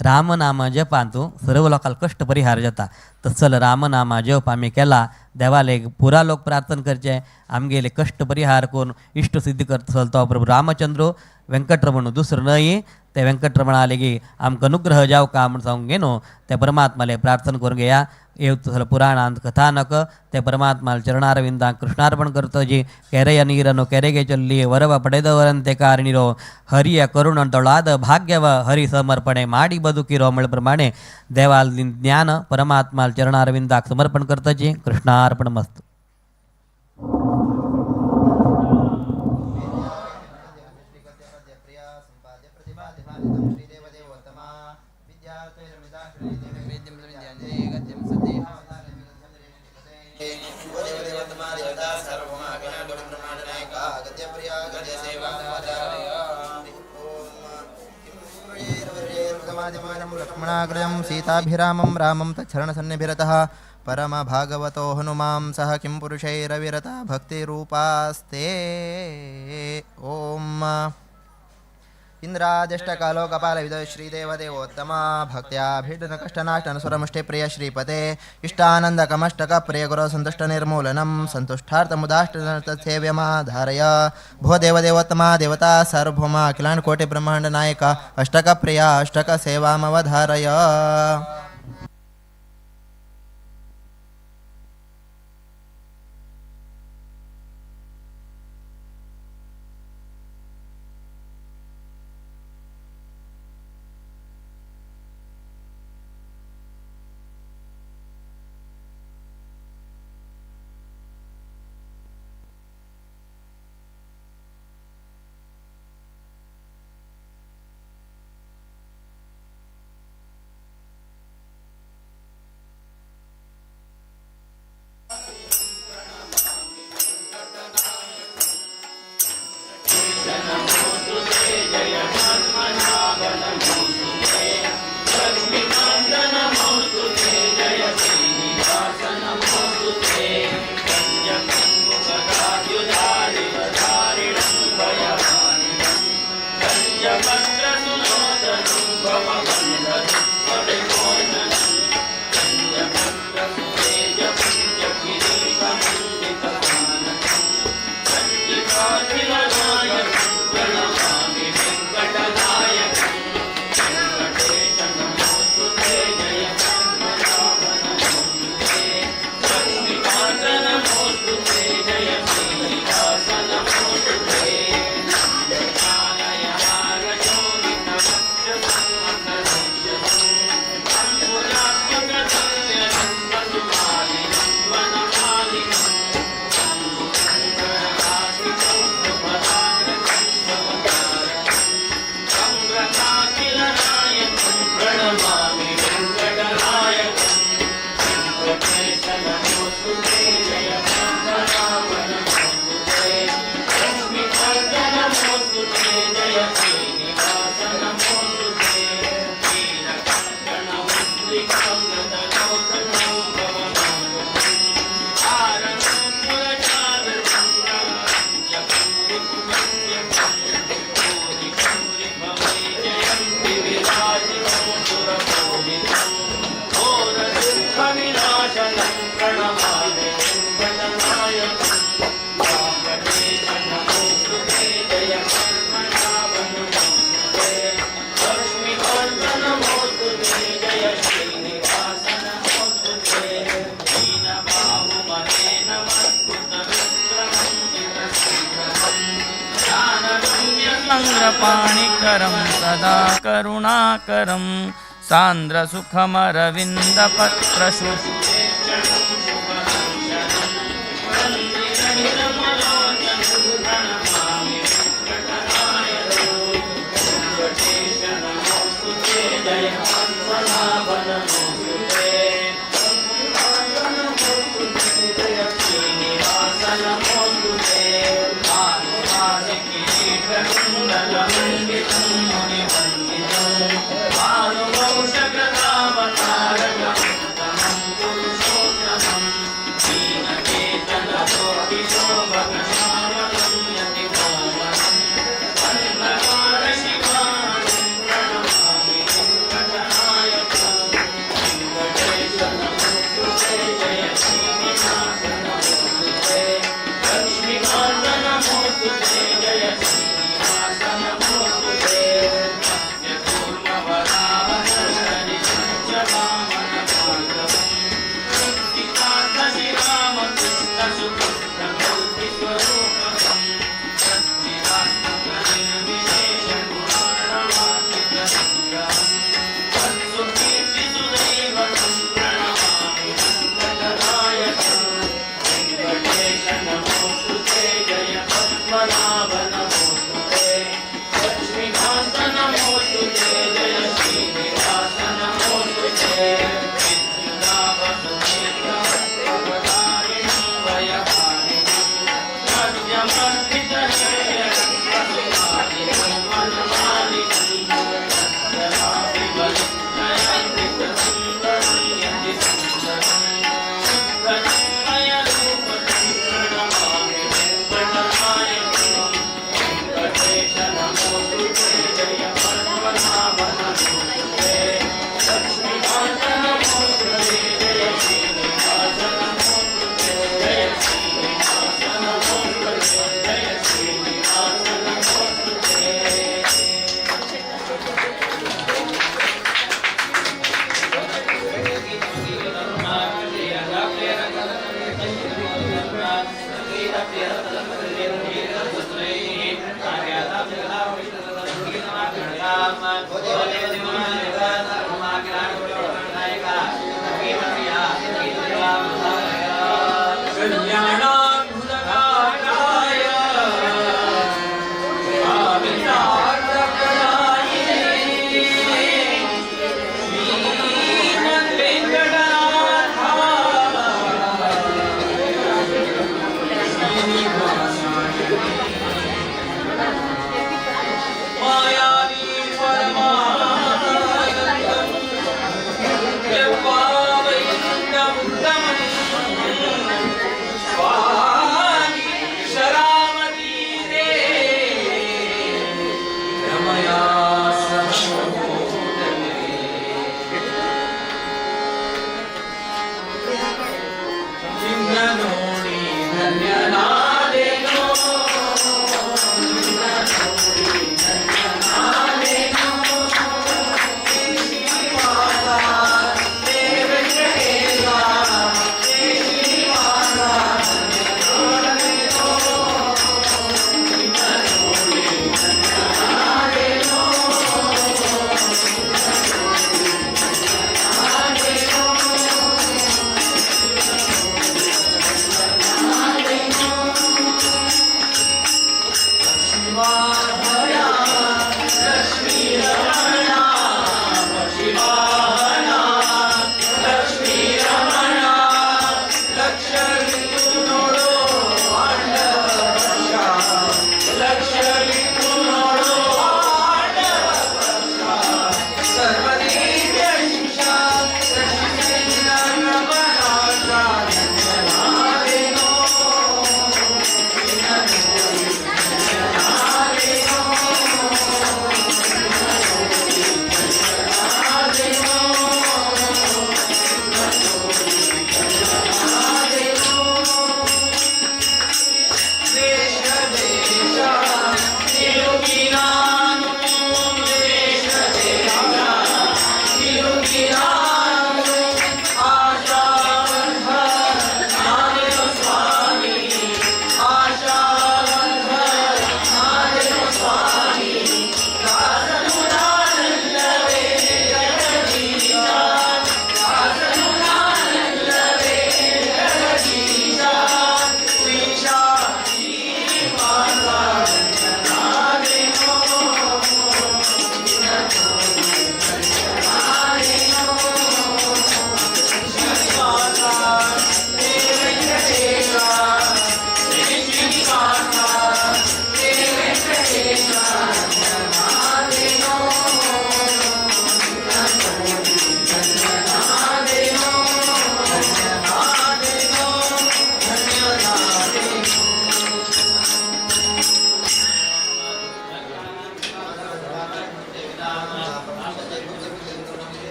रामनाम जप ಅಂತೂ सर्व लोकांक कष्ट परिहार जाता तसल रामनामा जप आमी केला देवाले पुरा लोक प्रार्थना करचे आमगेले कष्ट परिहार करून इष्ट सिद्ध करता तो प्रभू रामचंद्र व्यंकटरमण दुसरं नाही. ते व्यंकटरमण आले की आमक अनुग्रह जाव का म्हणून सांगून घेनो त्या परमात्माले प्रार्थना करून घ्या. येवतल पुराणांत कथानक ते परमात्माला चरणारविंदा कृष्णार्पण करतो जी केरय नीरनो केरेगे चल्ली वरव पडेदवरंते कारणीरो हरिय करुण दೊಳಾದ ಭಾಗ್ಯವ ಹರಿ ಸಮರ್ಪಣೆ ಮಾಡಿ ಬದುಕಿರೋ ಅಮಳ ಪ್ರಮಾणे ದೇವಾल ज्ञान परमात्मा चरणारविंदाक समर्पण करताची. कृष्णार्पण मस्त. लक्ष्मणाग्रजं सीताभिरामं रामं तच्छरणसन्निभिरतः परमभागवतो हनुमां सह किं पुरुषैरविरता भक्तिरूपास्ते. ओम इंद्रादिष्टकालोकपालविदो श्रीदेवदेवोत्तमा भक्त्याभिडनकष्टनाष्टनसुरमुष्टिप्रिय श्रीपते इष्टानन्दकमष्टकप्रिय गुरो सन्तुष्टनिर्मूलनं सन्तुष्टार्थमुदाष्टसेव्यमाधारय. भो देवदेवोत्तमा देवता सार्वभौमा अखिलाण्डकोटिब्रह्माण्डनायक अष्टकप्रिया अष्टकसेवामवधारय. पाणिकरं सदा करुणाकरं सान्द्रसुखमरविन्दपत्रशु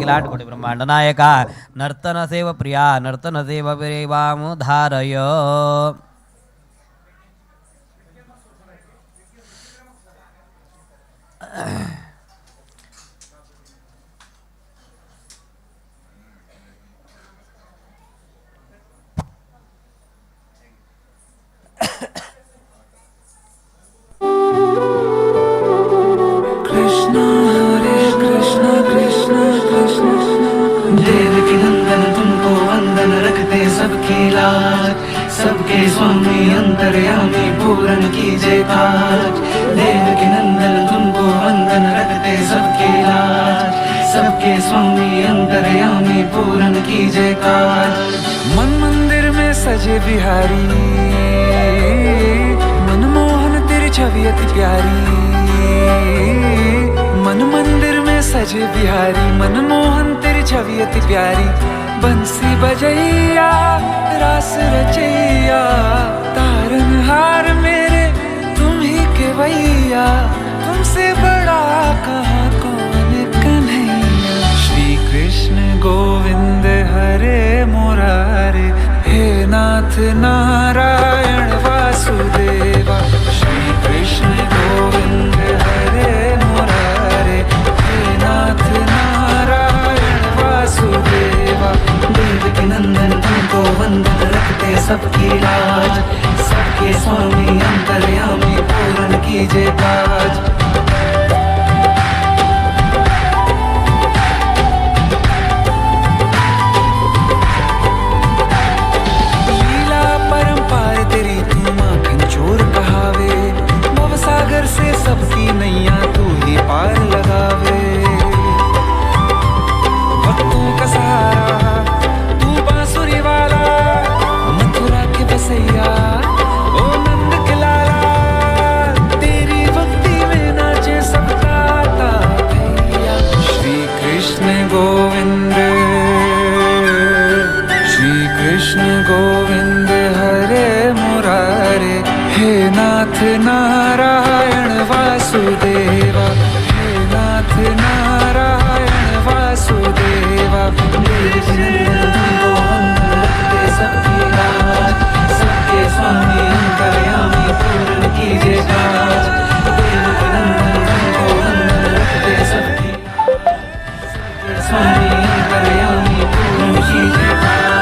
किलाट कोटि ब्रह्मांड नायका नर्तन सेव प्रिया नर्तन सेव प्रियवामुधारय देवकी नंदन तुमको वंदन रखते सबकी लाज सबके स्वामी अंतर्यामी पूरन कीजिए काज देवकी नंदन तुमको वंदन रखते सबकी लाज सबके स्वामी अंतर्यामी पूरन कीजिए काज मन मंदिर में सजे बिहारी मनमोहन तेरी छवि अति प्यारी मन मंदिर में सजे बिहारी मनमोहन तेरी छवि अति प्यारी बंसी बजैया रास रचैया तारनहार मेरे तुम ही के भैया तुमसे बड़ा कहाँ कौन कन्हैया श्री कृष्ण गोविंद हरे मुरारे हे नाथ नारायण वासुदेवा श्री कृष्ण गोविंद हरे मुरारे हे नाथ नारायण वासुदेवा देवकी नंदन तुमको वंदन रखते सबकी लाज सबके स्वामी अंतर्यामी पूरन कीजिए काज सागर से सबकी नैया तू ही पार लगावे भक्तों का सहारा तू बांसुरी वाला मथुरा के बसैया ओ नंद के लाला तेरी भक्ति में नाचे सबका भैया श्री कृष्ण गोविंद हरे मुरारे हे नाथ नारायण वासुदेवा हे नाथ नारायण वासुदेवा तुमको वंदन रखते सबकी लाज सबके स्वामी अंतर्यामी पूर्ण कीजिए काज देवकी नंदन तुमको वंदन रखते सबकी स्वामी अंतर्यामी पूर्ण कीजिए काज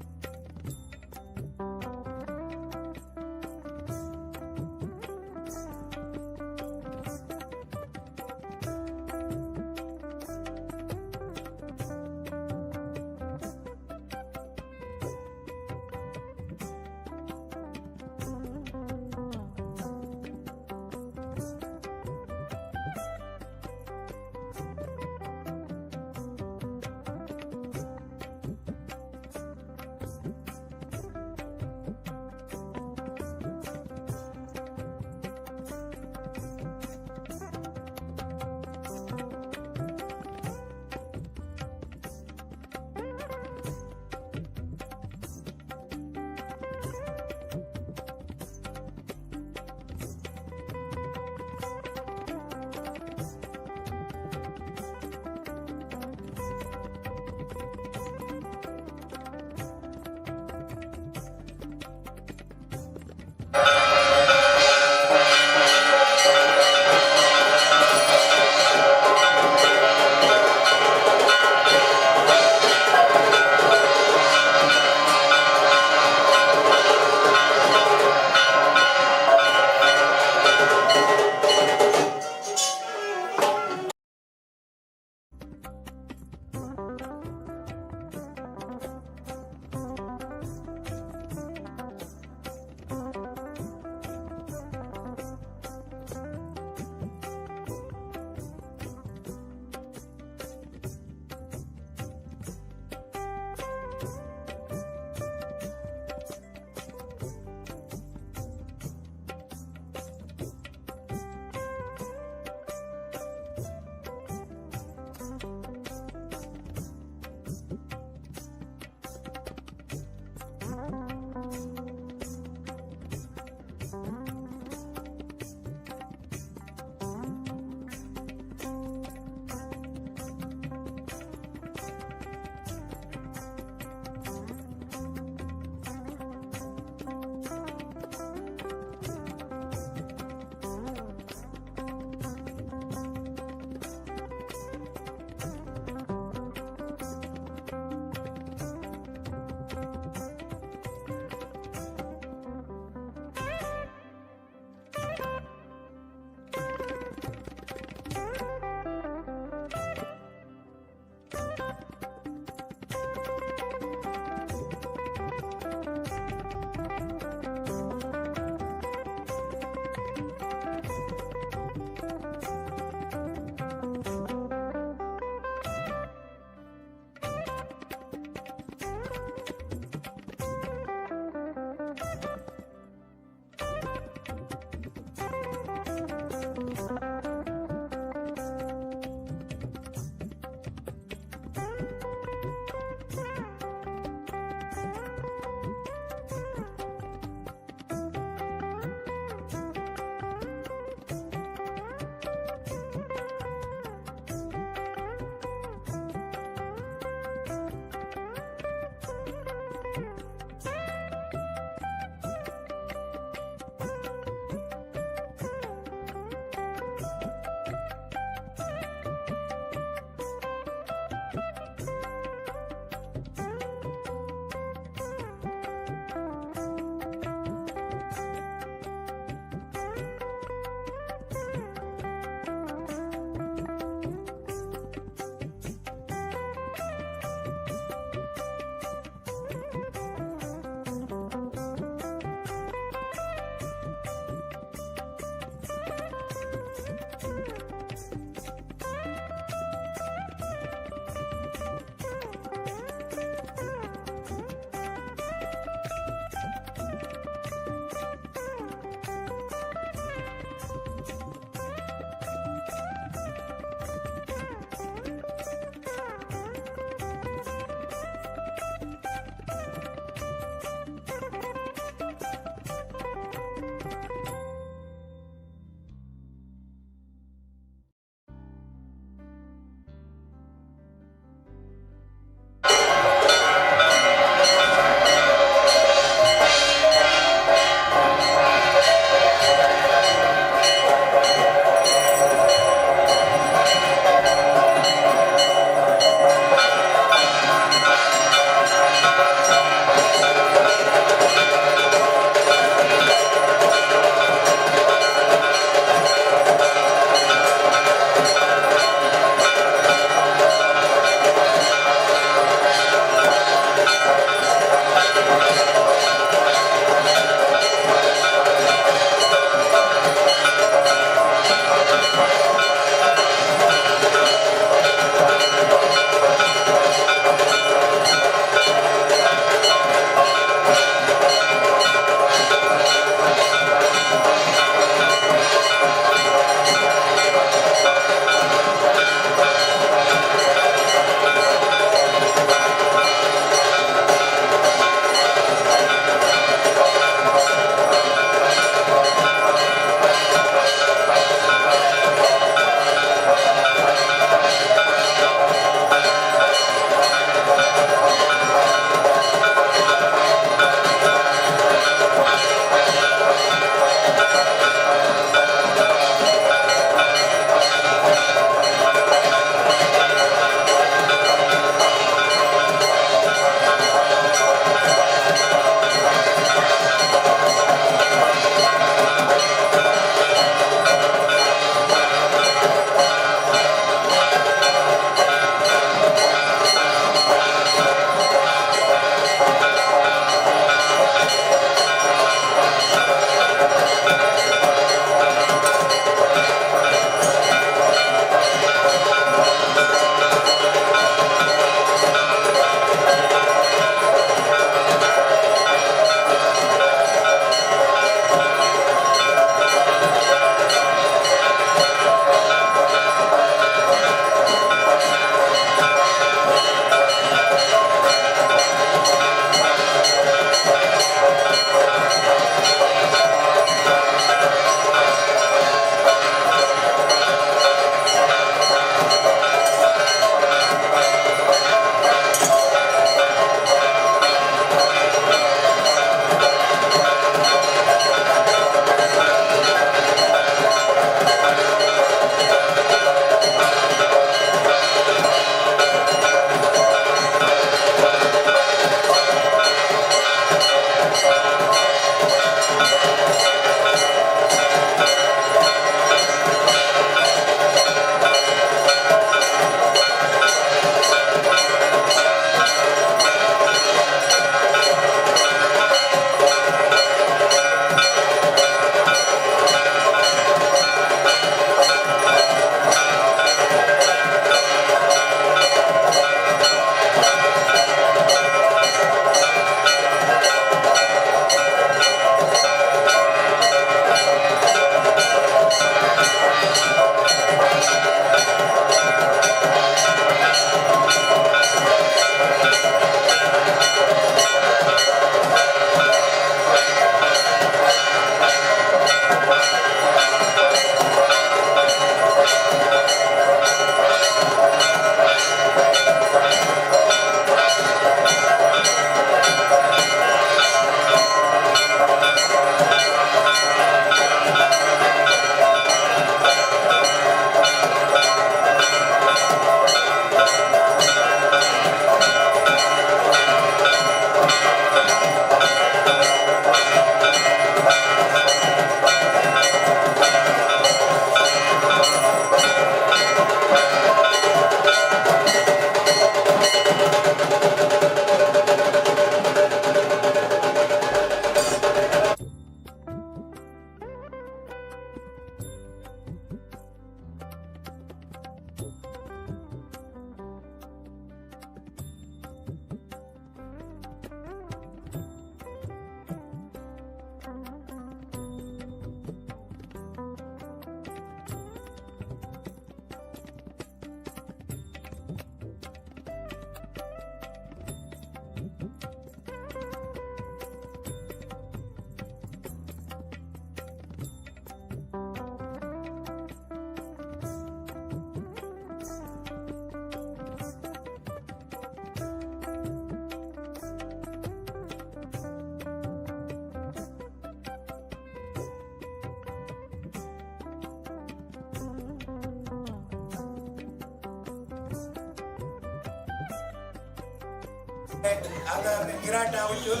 आता गिराटा वचून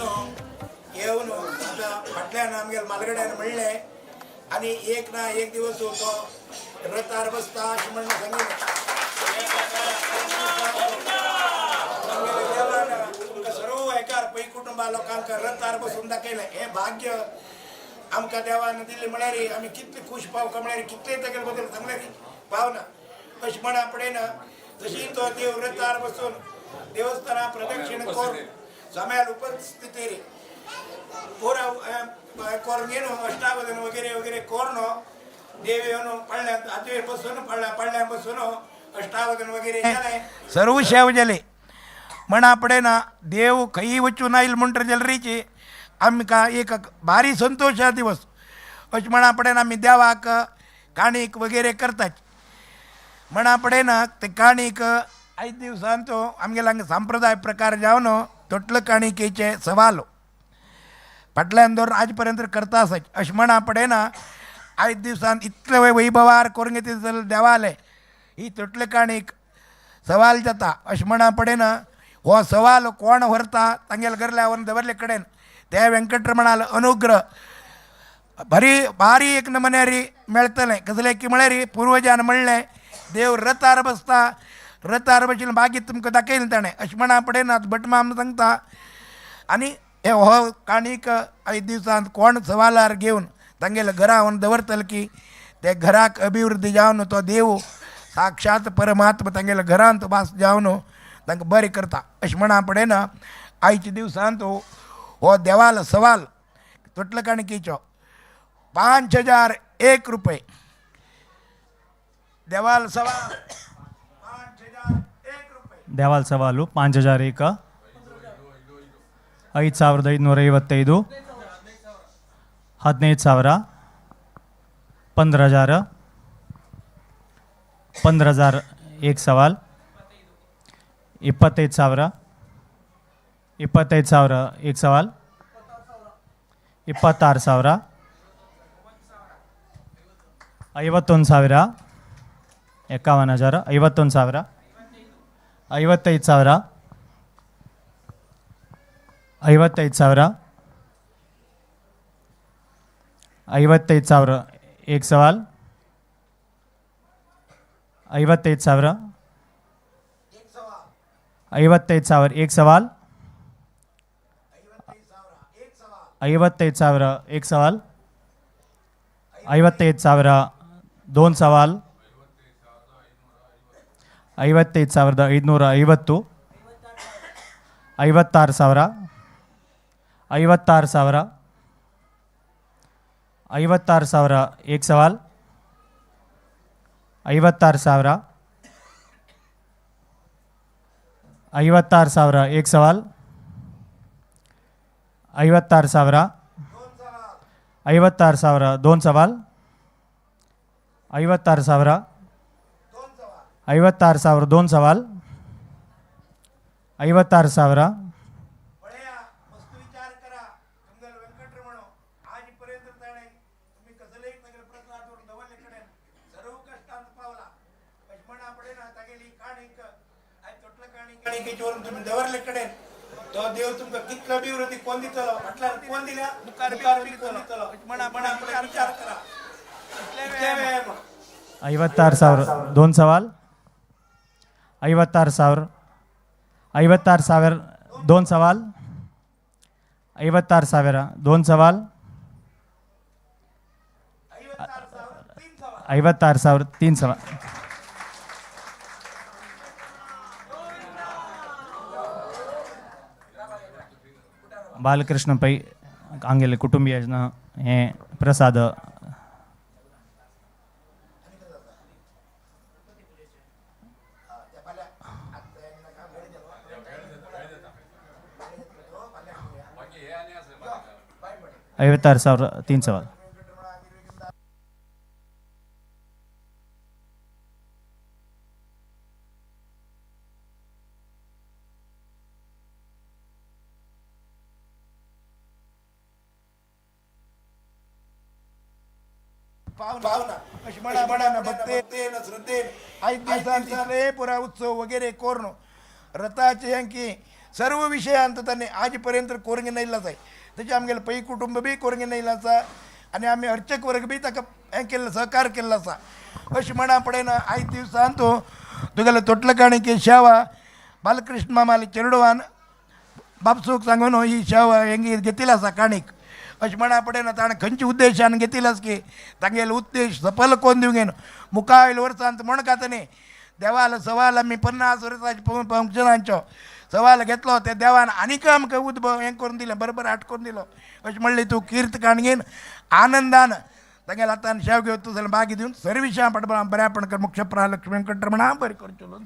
येऊन आता फाटल्यान आमगे मालगड्यान म्हणले आणि एक ना एक दिवस होतो रतार बसता अशें म्हणून सांगितलें तुमकां सर्व एकार पै कुटुंबा लोकांक रतार बसून दाखयलें हें भाग्य आमकां देवान दिल्लें म्हळ्यार आमी कितले खूश पावका म्हळ्यार कितले तेगे बद्दल सांगल्यार पावना अशें म्हणा पडयना तशी तो देव रतार बसून देवस्थाना प्रदक्षिण करून जम्याल उपस्थितीर पुरा करून येवन अष्टावधन वगैरे वगैरे करून देव येवन पडल्यान हातवेर बसून पडल्यान बसून अष्टावधन वगैरे सर्व शेव जाले म्हणा पडयना देव खंयी वचून आयल म्हणटर जाल्यारीची आमकां एक भारी संतोशा दिवस अशें म्हणा पडयना आमी देवाक काणीक वगैरे करतात म्हणा पडयना ते काणीक 5 दिवसांचो आमगेला संप्रदाय प्रकार जावन तोटल काणिकेचे सवाल फाटल्यान दर आज पर्यंत करता आसत अशें म्हणा पडयना 5 दिवसांत इतले वैभवार करून घेतले जाल्यार देवाले ही तोटले काणीक सवाल जाता अशें म्हणा पडयना हो सवाल कोण व्हरता तांगेल्या घरल्या व्हरून दवरले कडेन ते वेंकटरमणाल अनुग्रह भारी एक नमन्यारी मेळटलें कसलें की म्हळ्यार पुर्वजान म्हणलें देव रतार बसता रतार बशीन बागेत तुमकां दाखयलें ताणें अशें म्हणा पडयना भटमाम सांगता आनी हे हो काणीक 5 दिवसांत कोण सवालार घेवन तांगेल्या घरा व्हरून दवरतले की ते घराक अभिवृद्धी जावन तो देव साक्षात परमात्मा तांगेल्या घरांत वास जावन तांकां बरें करता अशें म्हणा पडयना आयच्या दिवसांत हो देवाल सवाल तोटले काणिकेचो 5001 रुपये देवाल सवाल 5001 रुपये ದೇವಾಲ ಸವಾಲು 5001 5555 15000 15000 15000 एक सवाल 25000 25000 एक सवाल 26000 51000 51000 51000 55000 55000 55000 एक सवाल 55000 55000 एक सवाल 55000 एक सवाल 55000 दोन सवाल 55550 56000 56000 56000 एक सवाल 56000 56000 एक सवाल 56000 56000 दोन सवाल 56000 56000 दोन सवाल 56000 विचार करा तुमगेलो वेंकटरमण आजपर्यंत ताणें तुम्ही कसलेय तागेले प्रश्न आतून दवरले कडेन सर्व कश्टांत पावला अशें म्हणा पडयना तागेली काणीक आयज तोटले काणिकेचे वरून तुम्ही दवरले कडेन तो देव तुमकां कितलो अभिवृद्धी कोण दितलो फाटल्यान कोण दिल्या मुखार कोण दितलो म्हणा विचार करा 56000 दोन सवाल 56000 56000 दोन सवाल 56000 दोन सवाल 56000 तीन सवाल बालकृष्ण पै आंगेले कुटुंबियांना हे प्रसाद ಐವತ್ತಾರು ಸಾವಿರ तीन सवाल भावना अशी म्हणा भक्तेन श्रद्धेन 5 दिवसांचे पुरा उत्सव वगैरे करून रथाचे यांकी सर्व विषयांत ताणें आज पर्यंत कोरगेन येयलाच आहे. तशें आमगेलें पै कुटुंब बी कोरगेन येयलें आसा आनी आमी अर्चक वर्ग बी ताका हें केल्लें सहकार केल्लो आसा. अशें म्हणा पडयना आयज दिवसान तूं तुगेले तोटलकाणीची शेवा बालकृष्ण मामाली चेडवान बापसूक सांगून ही शेवा हेंगी घेतिली आसा काणीक. अशें म्हणा पडयना ताणें खंयच्या उद्देशान घेतिली आसा की तांगेले उद्देश सफल कोन्न दिवंक मुखावेल वर्सांत म्हण न्ही देवाल सवाल आमी 50 वर्सांच्या फंक्शनांचो सवाल घेतलो त्या देवान आनीक आमकां उद्भव हें करून दिलें बरोबर आट करून दिलो. अशें म्हणलें तूं कीर्त काणगेन आनंदान तांगेले आतां शेव घेवता जाल्यार बागी दिवन सर्विशां पडपा बऱ्यापण कर मुख्य लक्ष्मी वेंकटरमणा बरें करचो.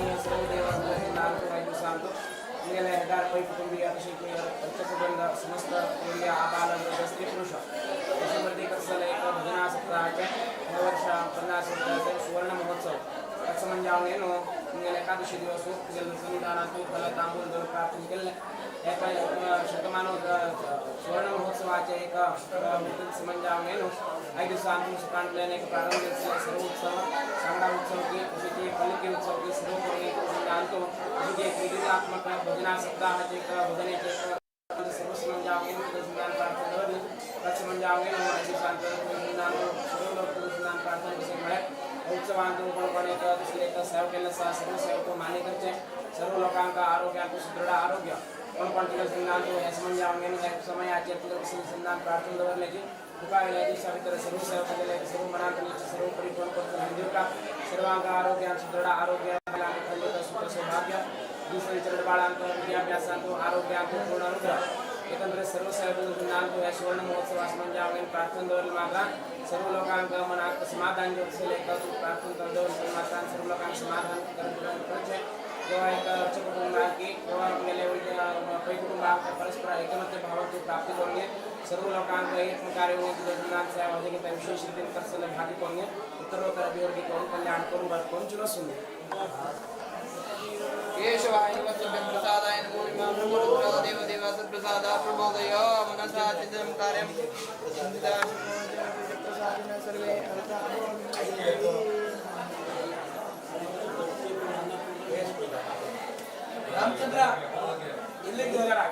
आदरणीय सर्व देवांना सांगतो गेले हजार पै कुटुंबीय अतिशय रक्तसंबंध समस्त कुटुंबीय आबालन स्त्री पुरुष त्याच्यामध्ये कसं एक भजना सप्ताहाच्या या वर्ष 50 वर्षाचे सुवर्ण महोत्सव असं म्हणजे आवडेनो गेल्या एकादशी दिवस गेलं संविधानातून फल तांबूल देऊन प्रार्थना केले एक शतमानो सुवर्ण महोत्सवाचे एक म्हणजे आवडेनो 5 दिवसांतून सकाळल्याने एक प्रारंभ सर्व उत्सव सांगडा उत्सव की पालिके उत्सव की सर्व कोणी आणतो म्हणजे क्रीडात्मक भजना सप्ताहाचे एक भजनेचे सर्व म्हणजे आवडेनो ज्ञान प्रार्थना करणे कसं म्हणजे आवडेनो 5 दिवसांतून ज्ञान सर्व लोक ज्ञान प्रार्थना कसे मिळेल उत्सवांतून पण एक दुसरे एक सेवा केलं सर्व सेवक मान्यकरचे सर्व लोकांका आरोग्यात सुदृढ आरोग्य पण ज्ञान तो याच म्हणजे आवडेनो समयाचे संधान प्रार्थना दवरल्याची उपाय दिवसाभितर सर्व सेवा केले सर्व मनात सर्व परिपूर्ण करतो हिंदू का सर्वांग आरोग्य सुदृढ आरोग्य सुख सौभाग्य दुसरे चरण बाळांक विद्याभ्यासांत आरोग्यात पूर्ण अनुग्रह एकंदरीत सर्व सेवा ज्ञान तो या सुवर्ण महोत्सवास म्हणजे आवडेन प्रार्थना दवरली मागा सर्व लोकांक मनात समाधान जो असेल एक प्रार्थना करतो समाधान सर्व लोकांना समाधान करायचे जेव्हा एक कुटुंबाकी जेव्हा गेले पै कुटुंबात परस्पर ऐकमत्य भावाची प्राप्ती करून सर्व लोकांक एक कार्य ज्ञानचा घेता विशेष रीतीने कर्सला भागी करून उत्तरोत्तर अभिवृद्धी करून कल्याण करून चुनो सुन केशवाय वत्सभ्यं प्रसादाय नमो नमः देव देव सत्प्रसादा प्रबोधय मनसा चिदं कार्यं प्रसादिन सर्वे रामचंद्र इल्ले गेला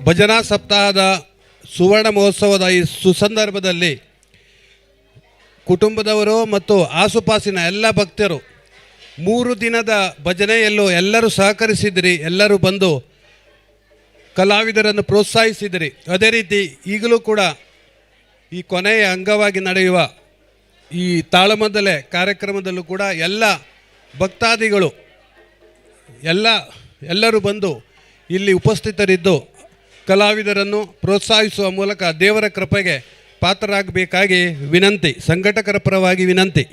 ಭಜನಾ ಸಪ್ತಾಹದ ಸುವರ್ಣ ಮಹೋತ್ಸವದ ಈ ಸುಸಂದರ್ಭದಲ್ಲಿ ಕುಟುಂಬದವರು ಮತ್ತು ಆಸುಪಾಸಿನ ಎಲ್ಲ ಭಕ್ತರು 3 ದಿನದ ಭಜನೆಯಲ್ಲೂ ಎಲ್ಲರೂ ಸಹಕರಿಸಿದಿರಿ, ಎಲ್ಲರೂ ಬಂದು ಕಲಾವಿದರನ್ನು ಪ್ರೋತ್ಸಾಹಿಸಿದಿರಿ. ಅದೇ ರೀತಿ ಈಗಲೂ ಕೂಡ ಈ ಕೊನೆಯ ಅಂಗವಾಗಿ ನಡೆಯುವ ಈ ತಾಳಮದ್ದಲೆ ಕಾರ್ಯಕ್ರಮದಲ್ಲೂ ಕೂಡ ಎಲ್ಲ ಭಕ್ತಾದಿಗಳು ಎಲ್ಲರೂ ಬಂದು ಇಲ್ಲಿ ಉಪಸ್ಥಿತರಿದ್ದು ಕಲಾವಿದರನ್ನು ಪ್ರೋತ್ಸಾಹಿಸುವ ಮೂಲಕ ದೇವರ ಕೃಪೆಗೆ ಪಾತ್ರರಾಗಬೇಕಾಗಿ ವಿನಂತಿ, ಸಂಘಟಕರ ಪರವಾಗಿ ವಿನಂತಿ.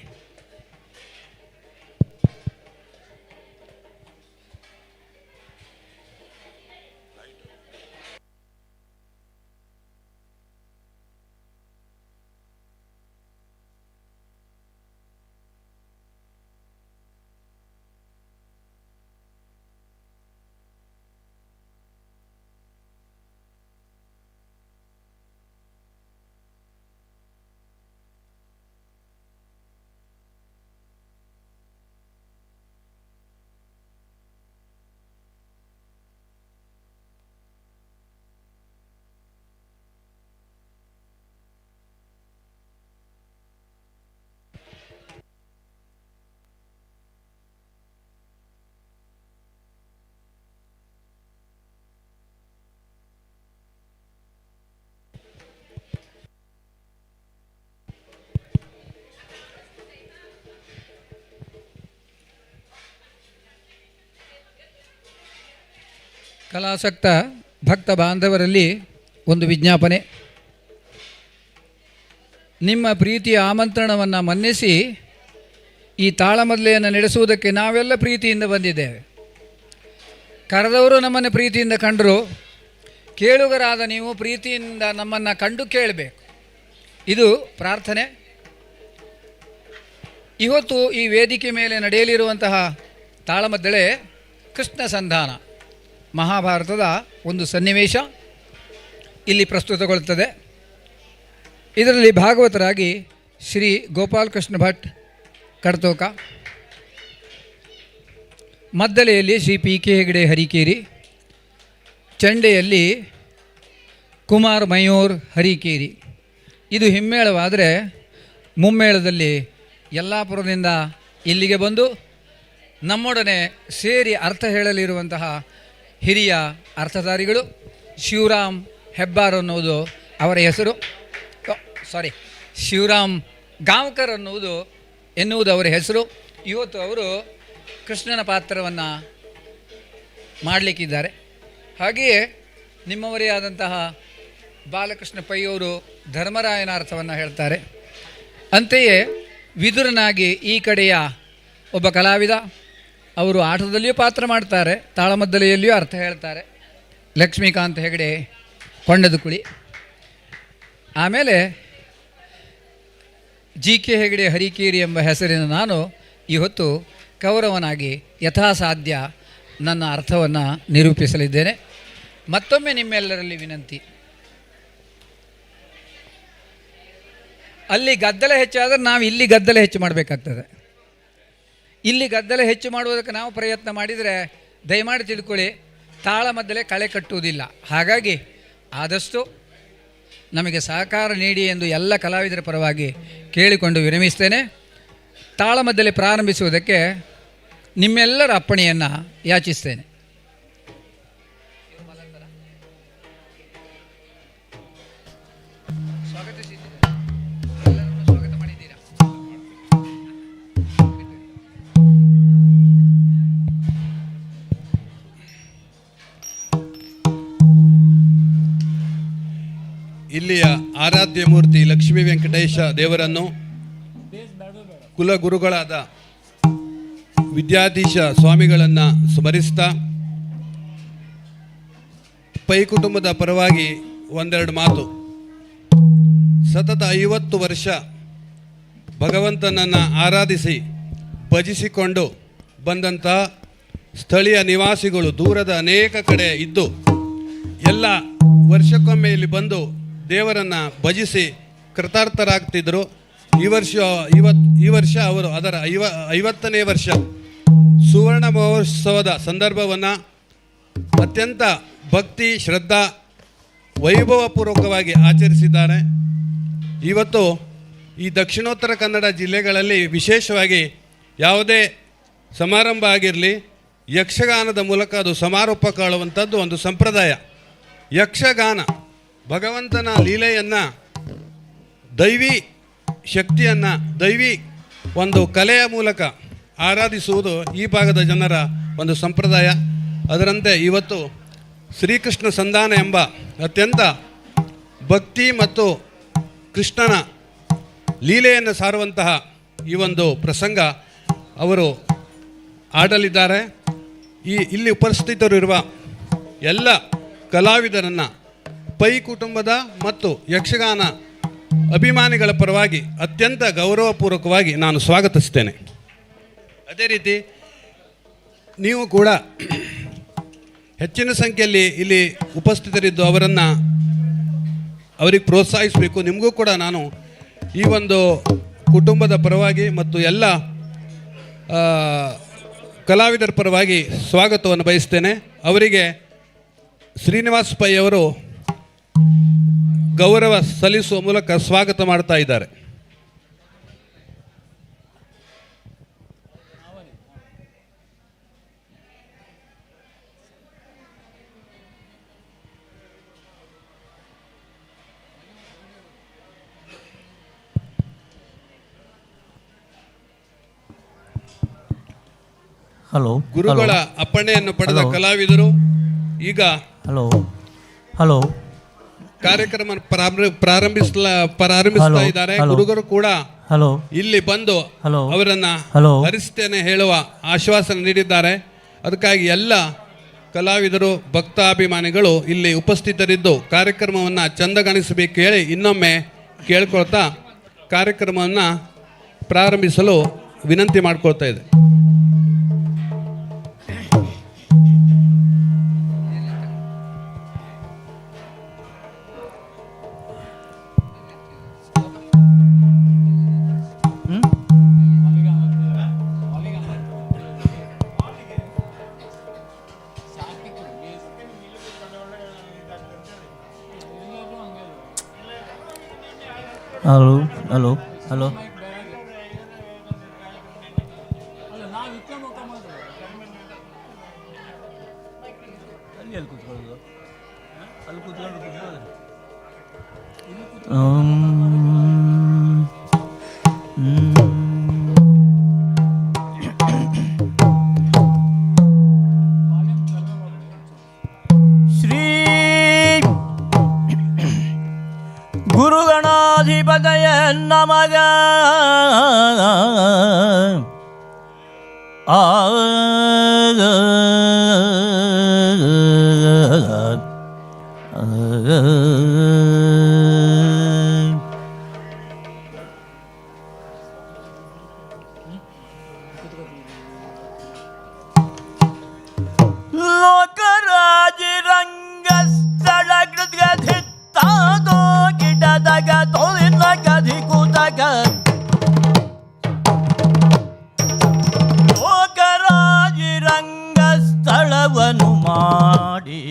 ಕಲಾಸಕ್ತ ಭಕ್ತ ಬಾಂಧವರಲ್ಲಿ ಒಂದು ವಿಜ್ಞಾಪನೆ. ನಿಮ್ಮ ಪ್ರೀತಿಯ ಆಮಂತ್ರಣವನ್ನು ಮನ್ನಿಸಿ ಈ ತಾಳಮದ್ದಲೆಯನ್ನು ನಡೆಸುವುದಕ್ಕೆ ನಾವೆಲ್ಲ ಪ್ರೀತಿಯಿಂದ ಬಂದಿದ್ದೇವೆ. ಕರೆದವರು ನಮ್ಮನ್ನು ಪ್ರೀತಿಯಿಂದ ಕಂಡರು, ಕೇಳುಗರಾದ ನೀವು ಪ್ರೀತಿಯಿಂದ ನಮ್ಮನ್ನು ಕಂಡು ಕೇಳಬೇಕು. ಇದು ಪ್ರಾರ್ಥನೆ. ಇವತ್ತು ಈ ವೇದಿಕೆ ಮೇಲೆ ನಡೆಯಲಿರುವಂತಹ ತಾಳಮದ್ದಲೆ ಕೃಷ್ಣ ಸಂಧಾನ, ಮಹಾಭಾರತದ ಒಂದು ಸನ್ನಿವೇಶ ಇಲ್ಲಿ ಪ್ರಸ್ತುತಗೊಳ್ಳುತ್ತದೆ. ಇದರಲ್ಲಿ ಭಾಗವತರಾಗಿ ಶ್ರೀ ಗೋಪಾಲಕೃಷ್ಣ ಭಟ್ ಕಡ್ತೋಕ, ಮದ್ದಲೆಯಲ್ಲಿ ಶ್ರೀ ಪಿ ಕೆ ಹೆಗಡೆ ಹರಿಕೇರಿ, ಚಂಡೆಯಲ್ಲಿ ಕುಮಾರ್ ಮಯೂರ್ ಹರಿಕೇರಿ. ಇದು ಹಿಮ್ಮೇಳವಾದರೆ ಮುಮ್ಮೇಳದಲ್ಲಿ ಯಲ್ಲಾಪುರದಿಂದ ಇಲ್ಲಿಗೆ ಬಂದು ನಮ್ಮೊಡನೆ ಸೇರಿ ಅರ್ಥ ಹೇಳಲಿರುವಂತಹ ಹಿರಿಯ ಅರ್ಥಧಾರಿಗಳು ಶಿವರಾಮ್ ಹೆಬ್ಬಾರ್ ಅನ್ನುವುದು ಅವರ ಹೆಸರು. ಶಿವರಾಮ್ ಗಾಂವ್ಕರ್ ಎನ್ನುವುದು ಅವರ ಹೆಸರು. ಇವತ್ತು ಅವರು ಕೃಷ್ಣನ ಪಾತ್ರವನ್ನು ಮಾಡಲಿಕ್ಕಿದ್ದಾರೆ. ಹಾಗೆಯೇ ನಿಮ್ಮವರೇ ಆದಂತಹ ಬಾಲಕೃಷ್ಣ ಪೈ ಅವರು ಧರ್ಮರಾಯನ ಅರ್ಥವನ್ನು ಹೇಳ್ತಾರೆ. ಅಂತೆಯೇ ವಿದುರನಾಗಿ ಈ ಕಡೆಯ ಒಬ್ಬ ಕಲಾವಿದ, ಅವರು ಆಟದಲ್ಲಿಯೂ ಪಾತ್ರ ಮಾಡ್ತಾರೆ, ತಾಳಮದ್ದಲೆಯಲ್ಲಿಯೂ ಅರ್ಥ ಹೇಳ್ತಾರೆ, ಲಕ್ಷ್ಮೀಕಾಂತ್ ಹೆಗಡೆ ಕೊಂಡದಕುಳಿ. ಆಮೇಲೆ ಜಿ ಕೆ ಹೆಗಡೆ ಹರಿಕೇರಿ ಎಂಬ ಹೆಸರಿನ ನಾನು ಇವತ್ತು ಕೌರವನಾಗಿ ಯಥಾಸಾಧ್ಯ ನನ್ನ ಅರ್ಥವನ್ನು ನಿರೂಪಿಸಲಿದ್ದೇನೆ. ಮತ್ತೊಮ್ಮೆ ನಿಮ್ಮೆಲ್ಲರಲ್ಲಿ ವಿನಂತಿ, ಅಲ್ಲಿ ಗದ್ದಲ ಹೆಚ್ಚಾದರೆ ನಾವು ಇಲ್ಲಿ ಗದ್ದಲ ಹೆಚ್ಚು ಮಾಡಬೇಕಾಗ್ತದೆ. ಇಲ್ಲಿ ಗದ್ದಲ ಹೆಚ್ಚು ಮಾಡುವುದಕ್ಕೆ ನಾವು ಪ್ರಯತ್ನ ಮಾಡಿದರೆ ದಯಮಾಡಿ ತಿಳ್ಕೊಳ್ಳಿ, ತಾಳಮದ್ದಲೆ ಕಳೆ ಕಟ್ಟುವುದಿಲ್ಲ. ಹಾಗಾಗಿ ಆದಷ್ಟು ನಮಗೆ ಸಹಕಾರ ನೀಡಿ ಎಂದು ಎಲ್ಲ ಕಲಾವಿದರ ಪರವಾಗಿ ಕೇಳಿಕೊಂಡು ವಿರಮಿಸ್ತೇನೆ. ತಾಳಮದ್ದಲೆ ಪ್ರಾರಂಭಿಸುವುದಕ್ಕೆ ನಿಮ್ಮೆಲ್ಲರ ಅಪ್ಪಣೆಯನ್ನು ಯಾಚಿಸ್ತೇನೆ. ಸ್ವಾಗತ ಮಾಡಿದ್ದೀರಾ? ಇಲ್ಲಿಯ ಆರಾಧ್ಯ ಮೂರ್ತಿ ಲಕ್ಷ್ಮೀ ವೆಂಕಟೇಶ ದೇವರನ್ನು ಕುಲಗುರುಗಳಾದ ವಿದ್ಯಾಧೀಶ ಸ್ವಾಮಿಗಳನ್ನು ಸ್ಮರಿಸ್ತಾ ಪೈ ಕುಟುಂಬದ ಪರವಾಗಿ ಒಂದೆರಡು ಮಾತು. ಸತತ 50 ವರ್ಷ ಭಗವಂತನನ್ನು ಆರಾಧಿಸಿ ಭಜಿಸಿಕೊಂಡು ಬಂದಂಥ ಸ್ಥಳೀಯ ನಿವಾಸಿಗಳು ದೂರದ ಅನೇಕ ಕಡೆ ಇದ್ದು ಎಲ್ಲ ವರ್ಷಕ್ಕೊಮ್ಮೆ ಇಲ್ಲಿ ಬಂದು ದೇವರನ್ನು ಭಜಿಸಿ ಕೃತಾರ್ಥರಾಗ್ತಿದ್ದರು. ಈ ವರ್ಷ ಅವರು ಅದರ 50ನೇ ವರ್ಷ ಸುವರ್ಣ ಮಹೋತ್ಸವದ ಸಂದರ್ಭವನ್ನು ಅತ್ಯಂತ ಭಕ್ತಿ ಶ್ರದ್ಧಾ ವೈಭವಪೂರ್ವಕವಾಗಿ ಆಚರಿಸಿದ್ದಾರೆ. ಇವತ್ತು ಈ ದಕ್ಷಿಣೋತ್ತರ ಕನ್ನಡ ಜಿಲ್ಲೆಗಳಲ್ಲಿ ವಿಶೇಷವಾಗಿ ಯಾವುದೇ ಸಮಾರಂಭ ಆಗಿರಲಿ, ಯಕ್ಷಗಾನದ ಮೂಲಕ ಅದು ಸಮಾರೋಪಗೊಳ್ಳುವಂಥದ್ದು ಒಂದು ಸಂಪ್ರದಾಯ. ಯಕ್ಷಗಾನ ಭಗವಂತನ ಲೀಲೆಯನ್ನು, ದೈವಿ ಶಕ್ತಿಯನ್ನು, ದೈವಿ ಒಂದು ಕಲೆಯ ಮೂಲಕ ಆರಾಧಿಸುವುದು ಈ ಭಾಗದ ಜನರ ಒಂದು ಸಂಪ್ರದಾಯ. ಅದರಂತೆ ಇವತ್ತು ಶ್ರೀಕೃಷ್ಣ ಸಂಧಾನ ಎಂಬ ಅತ್ಯಂತ ಭಕ್ತಿ ಮತ್ತು ಕೃಷ್ಣನ ಲೀಲೆಯನ್ನು ಸಾರುವಂತಹ ಈ ಒಂದು ಪ್ರಸಂಗ ಅವರು ಆಡಲಿದ್ದಾರೆ. ಇಲ್ಲಿ ಉಪಸ್ಥಿತರಿರುವ ಎಲ್ಲ ಕಲಾವಿದರನ್ನು ಪೈ ಕುಟುಂಬದ ಮತ್ತು ಯಕ್ಷಗಾನ ಅಭಿಮಾನಿಗಳ ಪರವಾಗಿ ಅತ್ಯಂತ ಗೌರವಪೂರ್ವಕವಾಗಿ ನಾನು ಸ್ವಾಗತಿಸ್ತೇನೆ. ಅದೇ ರೀತಿ ನೀವು ಕೂಡ ಹೆಚ್ಚಿನ ಸಂಖ್ಯೆಯಲ್ಲಿ ಇಲ್ಲಿ ಉಪಸ್ಥಿತರಿದ್ದು ಅವರಿಗೆ ಪ್ರೋತ್ಸಾಹಿಸಬೇಕು. ನಿಮಗೂ ಕೂಡ ನಾನು ಈ ಒಂದು ಕುಟುಂಬದ ಪರವಾಗಿ ಮತ್ತು ಎಲ್ಲ ಕಲಾವಿದರ ಪರವಾಗಿ ಸ್ವಾಗತವನ್ನು ಬಯಸ್ತೇನೆ. ಅವರಿಗೆ ಶ್ರೀನಿವಾಸ್ ಪೈ ಅವರು ಗೌರವ ಸಲ್ಲಿಸುವ ಮೂಲಕ ಸ್ವಾಗತ ಮಾಡ್ತಾ ಇದ್ದಾರೆ. ಹಲೋ. ಗುರುಗಳ ಅಪ್ಪಣೆಯನ್ನು ಪಡೆದ ಕಲಾವಿದರು ಈಗ ಹಲೋ ಕಾರ್ಯಕ್ರಮ ಪ್ರಾರಂಭಿಸ್ತಾ ಇದ್ದಾರೆ. ಗುರುಗಳು ಕೂಡ ಇಲ್ಲಿ ಬಂದು ಅವರನ್ನ ಹರಿಸ್ತೇನೆ ಹೇಳುವ ಆಶ್ವಾಸನೆ ನೀಡಿದ್ದಾರೆ. ಅದಕ್ಕಾಗಿ ಎಲ್ಲ ಕಲಾವಿದರು, ಭಕ್ತಾಭಿಮಾನಿಗಳು ಇಲ್ಲಿ ಉಪಸ್ಥಿತರಿದ್ದು ಕಾರ್ಯಕ್ರಮವನ್ನು ಚಂದಗಾಣಿಸಬೇಕು ಹೇಳಿ ಇನ್ನೊಮ್ಮೆ ಕೇಳ್ಕೊಳ್ತಾ ಕಾರ್ಯಕ್ರಮವನ್ನು ಪ್ರಾರಂಭಿಸಲು ವಿನಂತಿ ಮಾಡಿಕೊಳ್ತಾ ಇದೆ. ಹಲೋ ಶ್ರೀ ಗುರುಗಣಾಧಿಪತಯ ನಮಃ. ಲೋಕರಾಜಿರಂಗಸ್ಥಳ ಕೃತ್ಗಧಿತ್ತಾದೋ ಗಿಡದಗ ತೋಲಿನ ಗಧಿಕುತಗ ಲೋಕರಾಜಿರಂಗಸ್ಥಳವನ್ನು ಮಾಡಿ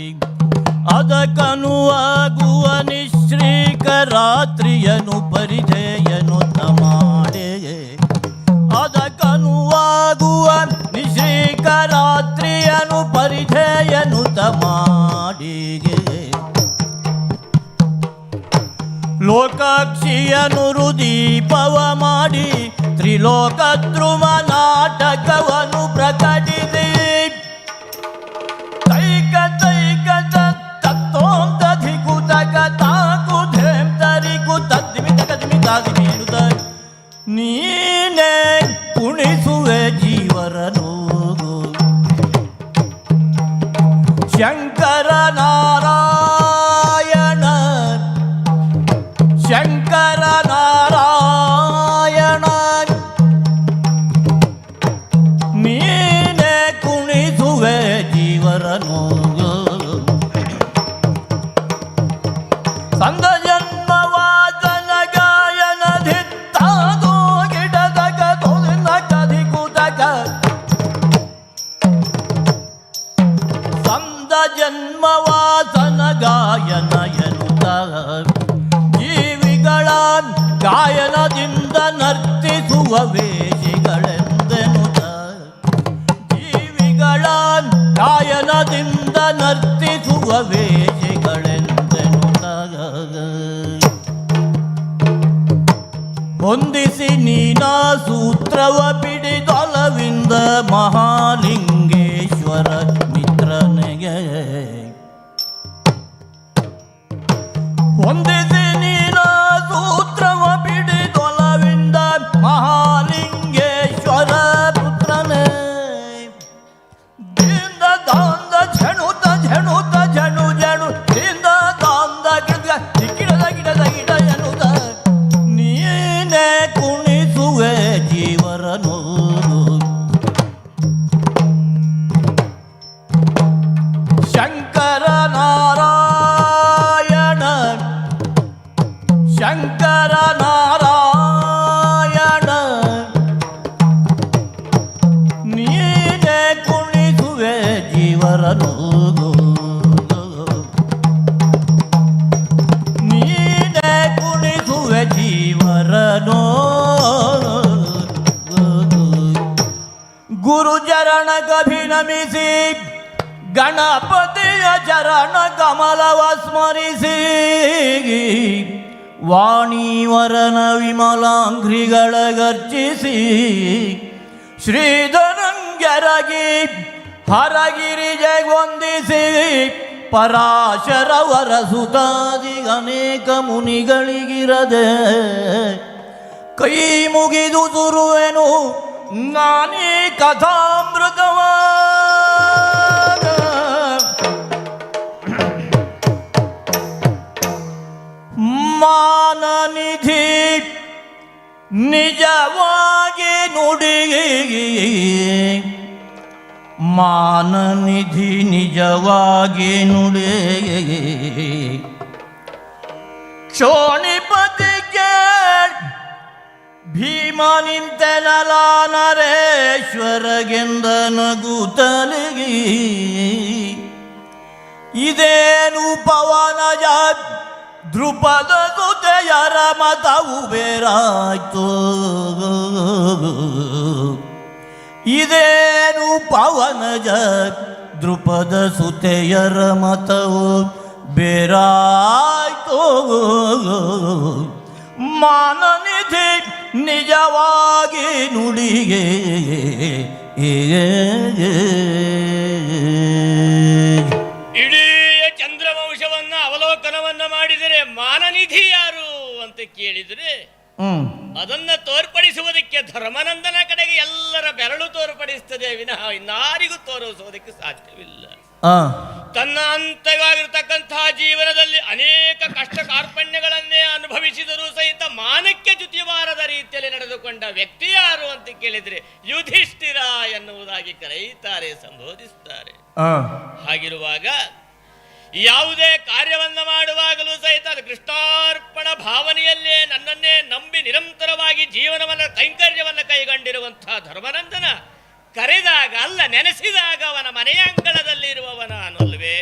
ಅದಕ್ಕನುವಾಗುವ ನಿಶ್ರೀಕ ರಾತ್ರಿಯನು ಪರಿಚಯನು ತಮಾಡೆ. ಅದಕ್ಕನುವಾಗುವ ನಿಶ್ರೀಕ ರಾತ್ರಿಯನು ಪರಿಚಯನು ತಮಾಡಿಗೆ. ಲೋಕಾಕ್ಷಿಯನು ರುದೀಪವ ಮಾಡಿ ತ್ರಿಲೋಕದ್ರುಮ ನಾಟಕವನ್ನು ಪ್ರಕಟಿಸಿ ತೈಕ ತೈಕ ತತ್ತೋಂ ತಧಿಕು ತಗ ತಾಕು ಧೇಂ ತರಿಕು ತದ್ದಿಮಿ ತಗದಿಮಿ ತಾದಿಮೇನುತ ನೀನೇ ಕುಣಿಸುವೆ ಜೀವರನು. ಶಂಕರ ನಾರಾಯಣ ಶಂಕರ ನಾರಾಯಣ ನೀನೇ ಕುಣಿಸುವೆ ಜೀವರನು. ಸಂದ ಜನ್ಮವಾದನ ಗಾಯನ ಧಿತ್ತಾದೋ ಗಿಡದಗ ತೋಲಿನ ಕಧಿಕುತಗ. ಸಂದ ಜನ್ಮವಾದನ ಗಾಯನಯನು ಜೀವಿಗಳ ಗಾಯನದಿಂದ ನರ್ತಿಸುವ ವೇಷಗಳೆಂದೆನುತ ಜೀವಿಗಳ ಗಾಯನದಿಂದ ನರ್ತಿಸುವ ವೇಷಗಳೆಂದೆನುತ ಹೊಂದಿಸಿ ನೀನ ಸೂತ್ರವ ಪಿಡಿದೊಲವಿಂದ ಮಹಾಲಿಂಗೇಶ್ವರ ಮಿತ್ರನಿಗೆ ಹೊಂದಿಸಿ ನೀನ ಸೂತ್ರವ ಪಿಡಿದೊಲವಿಂದ ಮಹಾಲಿಂಗೇಶ್ವರ ಪುತ್ರನೇ ದಿಂದ ದಾಂದ ಝಣುತ ಝಣುತ ಝಣು ಝಣು ದಿಂದ ದಾಂದ ಗಿಡ ಗಿಡದ ಗಿಡದ ಗಿಡ ಎನ್ನುತ್ತ ನೀನೇ ಕುಣಿಸುವೆ ಜೀವರನು ಶಂಕರ ನಾರಾಯಣ ಶಂಕರ ನಾರಾಯಣ ನೀನೇ ಕುಣಿಸುವೆ ಜೀವರನು ನೀನೇ ಕುಣಿಸುವೆ ಜೀವರನು ಗುರು ಚರಣಗಭಿನಮಿಸಿ ಗಣಪತಿಯ ಚರಣ ಕಮಲವ ಸ್ಮರಿಸಿ ವಾಣಿವರನ ವಿಮಲಾಂಘ್ರಿಗಳ ಗರ್ಜಿಸಿ ಶ್ರೀಧರಂಗೆರಗಿ ಹರಗಿರಿಜೆಗೊಂದಿಸಿ ಪರಾಶರವರ ಸುತಾದಿ ಅನೇಕ ಮುನಿಗಳಿಗಿರದೆ ಕೈ ಮುಗಿದು ತುರುವೆನು ನಾನೀ ಕಥಾಮೃತವ ಮಾನನಿಧಿ ನಿಜವಾಗಿ ನುಡಿ ಮಾನನಿಧಿ ನಿಜವಾಗಿ ನುಡಿ ಕ್ಷೋಣಿಪತಿಗೆ ಭೀಮ ನಿಂತೆನಲ ನರೇಶ್ವರಗೆಂದ ನಗುತ್ತಲಿಗಿ ಇದೇನು ಪವನಜ ಧ್ರುಪದ ಸುತೆಯರ ಮತವು ಬೇರಾಯ್ತು ಇದೇನು ಪವನಜ ಧ್ರುಪದ ಸುತೆಯರ ಮತವು ಬೇರಾಯ್ತು ಮಾನನಿಧಿ ನಿಜವಾಗಿ ನುಡಿಗೆ ಇಡೀ ಚಂದ್ರವಂಶವನ್ನ ಅವಲೋಕನವನ್ನ ಮಾಡಿದರೆ ಮಾನನಿಧಿ ಯಾರು ಅಂತ ಕೇಳಿದರೆ ಅದನ್ನ ತೋರ್ಪಡಿಸುವುದಕ್ಕೆ ಧರ್ಮನಂದನ ಕಡೆಗೆ ಎಲ್ಲರ ಬೆರಳು ತೋರ್ಪಡಿಸ್ತದೆ ವಿನಃ ಇನ್ನಾರಿಗೂ ತೋರಿಸುವುದಕ್ಕೆ ಸಾಧ್ಯವಿಲ್ಲ. ತನ್ನ ಅಂತವಾಗಿರತಕ್ಕಂತಹ ಜೀವನದಲ್ಲಿ ಅನೇಕ ಕಷ್ಟ ಕಾರ್ಪಣ್ಯಗಳನ್ನೇ ಅನುಭವಿಸಿದರೂ ಸಹಿತ ಮಾನಕ್ಕೆ ಚ್ಯುತಿಬಾರದ ರೀತಿಯಲ್ಲಿ ನಡೆದುಕೊಂಡ ವ್ಯಕ್ತಿ ಯಾರು ಅಂತ ಕೇಳಿದ್ರೆ ಯುಧಿಷ್ಠಿರ ಎನ್ನುವುದಾಗಿ ಕರೆಯುತ್ತಾರೆ, ಸಂಬೋಧಿಸುತ್ತಾರೆ. ಹಾಗಿರುವಾಗ ಯಾವುದೇ ಕಾರ್ಯವನ್ನ ಮಾಡುವಾಗಲೂ ಸಹಿತ ಅದು ಕೃಷ್ಣಾರ್ಪಣ ಭಾವನೆಯಲ್ಲೇ ನನ್ನನ್ನೇ ನಂಬಿ ನಿರಂತರವಾಗಿ ಜೀವನವನ್ನ ಕೈಂಕರ್ಯವನ್ನ ಕೈಗೊಂಡಿರುವಂತಹ ಧರ್ಮನಂದನ ಕರೆದಾಗ ಅಲ್ಲ ನೆನೆಸಿದಾಗ ಅವನ ಮನೆಯ ಅಂಗಳದಲ್ಲಿರುವವನ ಅನ್ನಲ್ವೇ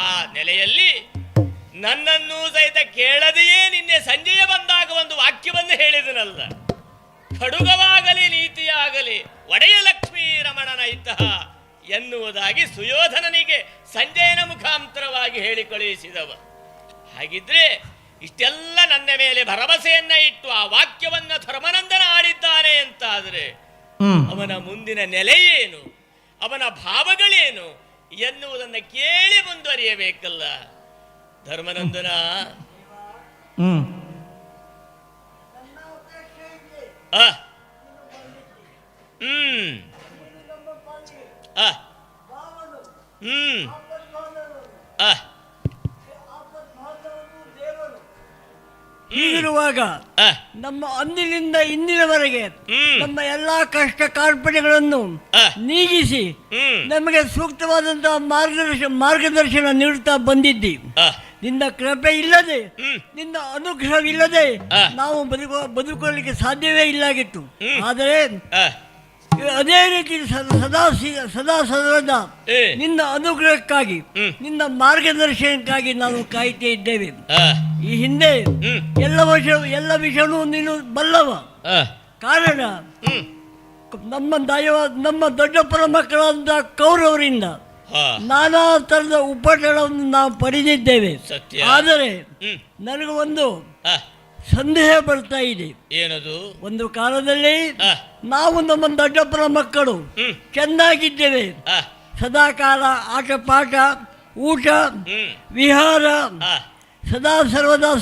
ಆ ನೆಲೆಯಲ್ಲಿ ನನ್ನನ್ನು ಸಹಿತ ಕೇಳದೆಯೇ ನಿನ್ನೆ ಸಂಜೆಯ ಬಂದಾಗ ಒಂದು ವಾಕ್ಯವನ್ನು ಹೇಳಿದನಲ್ಲ, ಖಡುಗವಾಗಲಿ ನೀತಿಯಾಗಲಿ ಒಡೆಯ ಲಕ್ಷ್ಮೀ ರಮಣನ ಇತಃ ಎನ್ನುವುದಾಗಿ ಸುಯೋಧನನಿಗೆ ಸಂಜಯನ ಮುಖಾಂತರವಾಗಿ ಹೇಳಿ ಕಳುಹಿಸಿದವ. ಹಾಗಿದ್ರೆ ಇಷ್ಟೆಲ್ಲ ನನ್ನ ಮೇಲೆ ಭರವಸೆಯನ್ನ ಇಟ್ಟು ಆ ವಾಕ್ಯವನ್ನ ಧರ್ಮನಂದನ ಆಡಿದ್ದಾನೆ ಅಂತಾದರೆ ಅವನ ಮುಂದಿನ ನೆಲೆ ಏನು, ಅವನ ಭಾವಗಳೇನು ಎನ್ನುವುದನ್ನು ಕೇಳಿ ಮುಂದುವರಿಯಬೇಕಲ್ಲ. ಧರ್ಮನಂದನ ಹೀಗಿರುವಾಗ ನಮ್ಮ ಅಂದಿನಿಂದ ಇಂದಿನವರೆಗೆ ನಮ್ಮ ಎಲ್ಲಾ ಕಷ್ಟ ಕಾರ್ಪಣ್ಯಗಳನ್ನು ನೀಗಿಸಿ ನಮಗೆ ಸೂಕ್ತವಾದಂತಹ ಮಾರ್ಗದರ್ಶನ ನೀಡುತ್ತಾ ಬಂದಿದ್ದಿ. ನಿನ್ನ ಕೃಪೆ ಇಲ್ಲದೆ, ನಿನ್ನ ಅನುಗ್ರಹವಿಲ್ಲದೆ ನಾವು ಬದುಕಲಿಕ್ಕೆ ಸಾಧ್ಯವೇ ಇಲ್ಲಾಗಿತ್ತು. ಆದರೆ ಅದೇ ರೀತಿ ಸದಾ ಸದಾ ನಿನ್ನ ಅನುಗ್ರಹಕ್ಕಾಗಿ ನಿನ್ನ ಮಾರ್ಗದರ್ಶನಕ್ಕಾಗಿ ನಾವು ಕಾಯ್ತಾ ಇದ್ದೇವೆ. ಈ ಹಿಂದೆ ಎಲ್ಲ ವಿಷಯನೂ ನೀನು ಬಲ್ಲವ. ಕಾರಣ ನಮ್ಮ ದೊಡ್ಡಪ್ಪನ ಮಕ್ಕಳಾದ ಕೌರವರಿಂದ ನಾನಾ ತರದ ಉಪಟಳವನ್ನು ನಾವು ಪಡೆದಿದ್ದೇವೆ. ಆದರೆ ನನಗೆ ಒಂದು ಸಂದೇಹ ಬರ್ತಾ ಇದೆ. ಏನದು? ಒಂದು ಕಾಲದಲ್ಲಿ ನಾವು ನಮ್ಮ ದೊಡ್ಡಪ್ಪನ ಮಕ್ಕಳು ಚೆನ್ನಾಗಿದ್ದೇವೆ. ಸದಾಕಾಲ ಆಟ ಪಾಠ ಊಟ ವಿಹಾರ ಸದಾ ಸರ್ವದಾ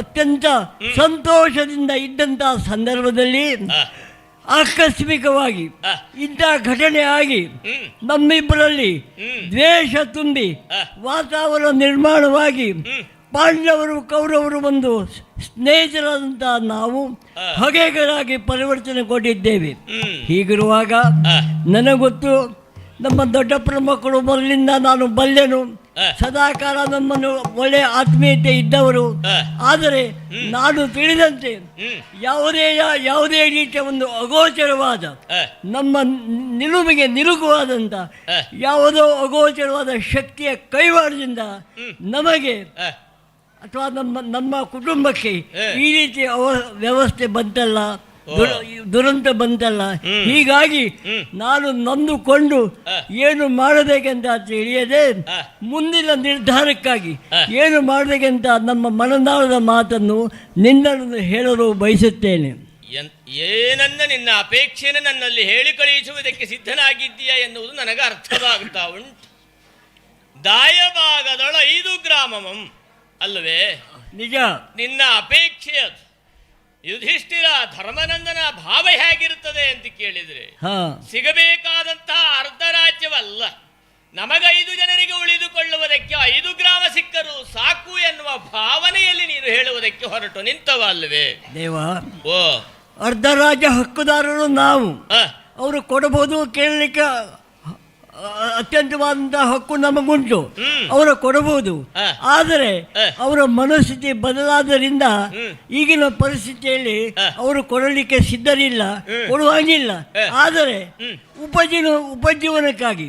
ಅತ್ಯಂತ ಸಂತೋಷದಿಂದ ಇದ್ದಂತಹ ಸಂದರ್ಭದಲ್ಲಿ ಆಕಸ್ಮಿಕವಾಗಿ ಇಂಥ ಘಟನೆ ಆಗಿ ನಮ್ಮಿಬ್ಬರಲ್ಲಿ ದ್ವೇಷ ತುಂಬಿ ವಾತಾವರಣ ನಿರ್ಮಾಣವಾಗಿ ಪಾಂಡವರು ಕೌರವರು ಒಂದು ಸ್ನೇಹಿತರಾದಂಥ ನಾವು ಹೊಗೆಗಳಾಗಿ ಪರಿವರ್ತನೆಗೊಂಡಿದ್ದೇವೆ. ಹೀಗಿರುವಾಗ ನನಗೊತ್ತು ನಮ್ಮ ದೊಡ್ಡಪ್ಪನ ಮಕ್ಕಳು ಮೊದಲಿಂದ ನಾನು ಬಲ್ಲೆನು, ಸದಾಕಾಲ ನಮ್ಮನ್ನು ಒಳ್ಳೆಯ ಆತ್ಮೀಯತೆ ಇದ್ದವರು. ಆದರೆ ನಾನು ತಿಳಿದಂತೆ ಯಾವುದೇ ರೀತಿಯ ಒಂದು ಅಗೋಚರವಾದ ನಮ್ಮ ನಿಲುವಿಗೆ ನಿಲುಗುವಾದಂಥ ಯಾವುದೋ ಅಗೋಚರವಾದ ಶಕ್ತಿಯ ಕೈವಾಡದಿಂದ ನಮಗೆ ಅಥವಾ ನಮ್ಮ ಕುಟುಂಬಕ್ಕೆ ಈ ರೀತಿ ವ್ಯವಸ್ಥೆ ಬಂತಲ್ಲ, ದುರಂತ ಬಂತಲ್ಲ. ಹೀಗಾಗಿ ನಾನು ನೊಂದುಕೊಂಡು ಏನು ಮಾಡಬೇಕಂತ ತಿಳಿಯದೆ ಮುಂದಿನ ನಿರ್ಧಾರಕ್ಕಾಗಿ ಏನು ಮಾಡಬೇಕಂತ ನಮ್ಮ ಮನದಾಳದ ಮಾತನ್ನು ನಿನ್ನನ್ನು ಹೇಳಲು ಬಯಸುತ್ತೇನೆ. ಏನನ್ನ ನಿನ್ನ ಅಪೇಕ್ಷೆಯನ್ನು ನನ್ನಲ್ಲಿ ಹೇಳಿ ಕಳುಹಿಸುವುದಕ್ಕೆ ಸಿದ್ಧನಾಗಿದ್ದೀಯಾ ಎನ್ನುವುದು ನನಗೆ ಅರ್ಥವಾಗುತ್ತಾ ಉಂಟು. ದಾಯಭಾಗದೊಳ 5 ಗ್ರಾಮಮಂ ಅಲ್ಲವೇ? ನಿಜ. ನಿನ್ನ ಅಪೇಕ್ಷೆ ಅದು. ಯುಧಿಷ್ಠಿರ ಧರ್ಮನಂದನ ಭಾವ ಹೇಗಿರುತ್ತದೆ ಅಂತ ಕೇಳಿದ್ರೆ ಸಿಗಬೇಕಾದಂತಹ ಅರ್ಧ ರಾಜ್ಯವಲ್ಲ, ನಮಗೆ 5 ಜನರಿಗೆ ಉಳಿದುಕೊಳ್ಳುವುದಕ್ಕೆ 5 ಗ್ರಾಮ ಸಿಕ್ಕರು ಸಾಕು ಎನ್ನುವ ಭಾವನೆಯಲ್ಲಿ ನೀನು ಹೇಳುವುದಕ್ಕೆ ಹೊರಟು ನಿಂತವ ಅಲ್ಲವೇ? ದೇವ, ಅರ್ಧ ರಾಜ್ಯ ಹಕ್ಕುದಾರರು ನಾವು. ಅವರು ಕೊಡಬಹುದು, ಕೇಳಲಿಕ್ಕೆ ಅತ್ಯಂತವಾದಂತಹ ಹಕ್ಕು ನಮಗುಂಟು, ಅವರು ಕೊಡಬಹುದು. ಆದರೆ ಅವರ ಮನಸ್ಥಿತಿ ಬದಲಾದ್ದರಿಂದ ಈಗಿನ ಪರಿಸ್ಥಿತಿಯಲ್ಲಿ ಅವರು ಕೊಡಲಿಕ್ಕೆ ಸಿದ್ಧರಿಲ್ಲ, ಕೊಡುವಾಗಿಲ್ಲ. ಆದರೆ ಉಪಜೀವನಕ್ಕಾಗಿ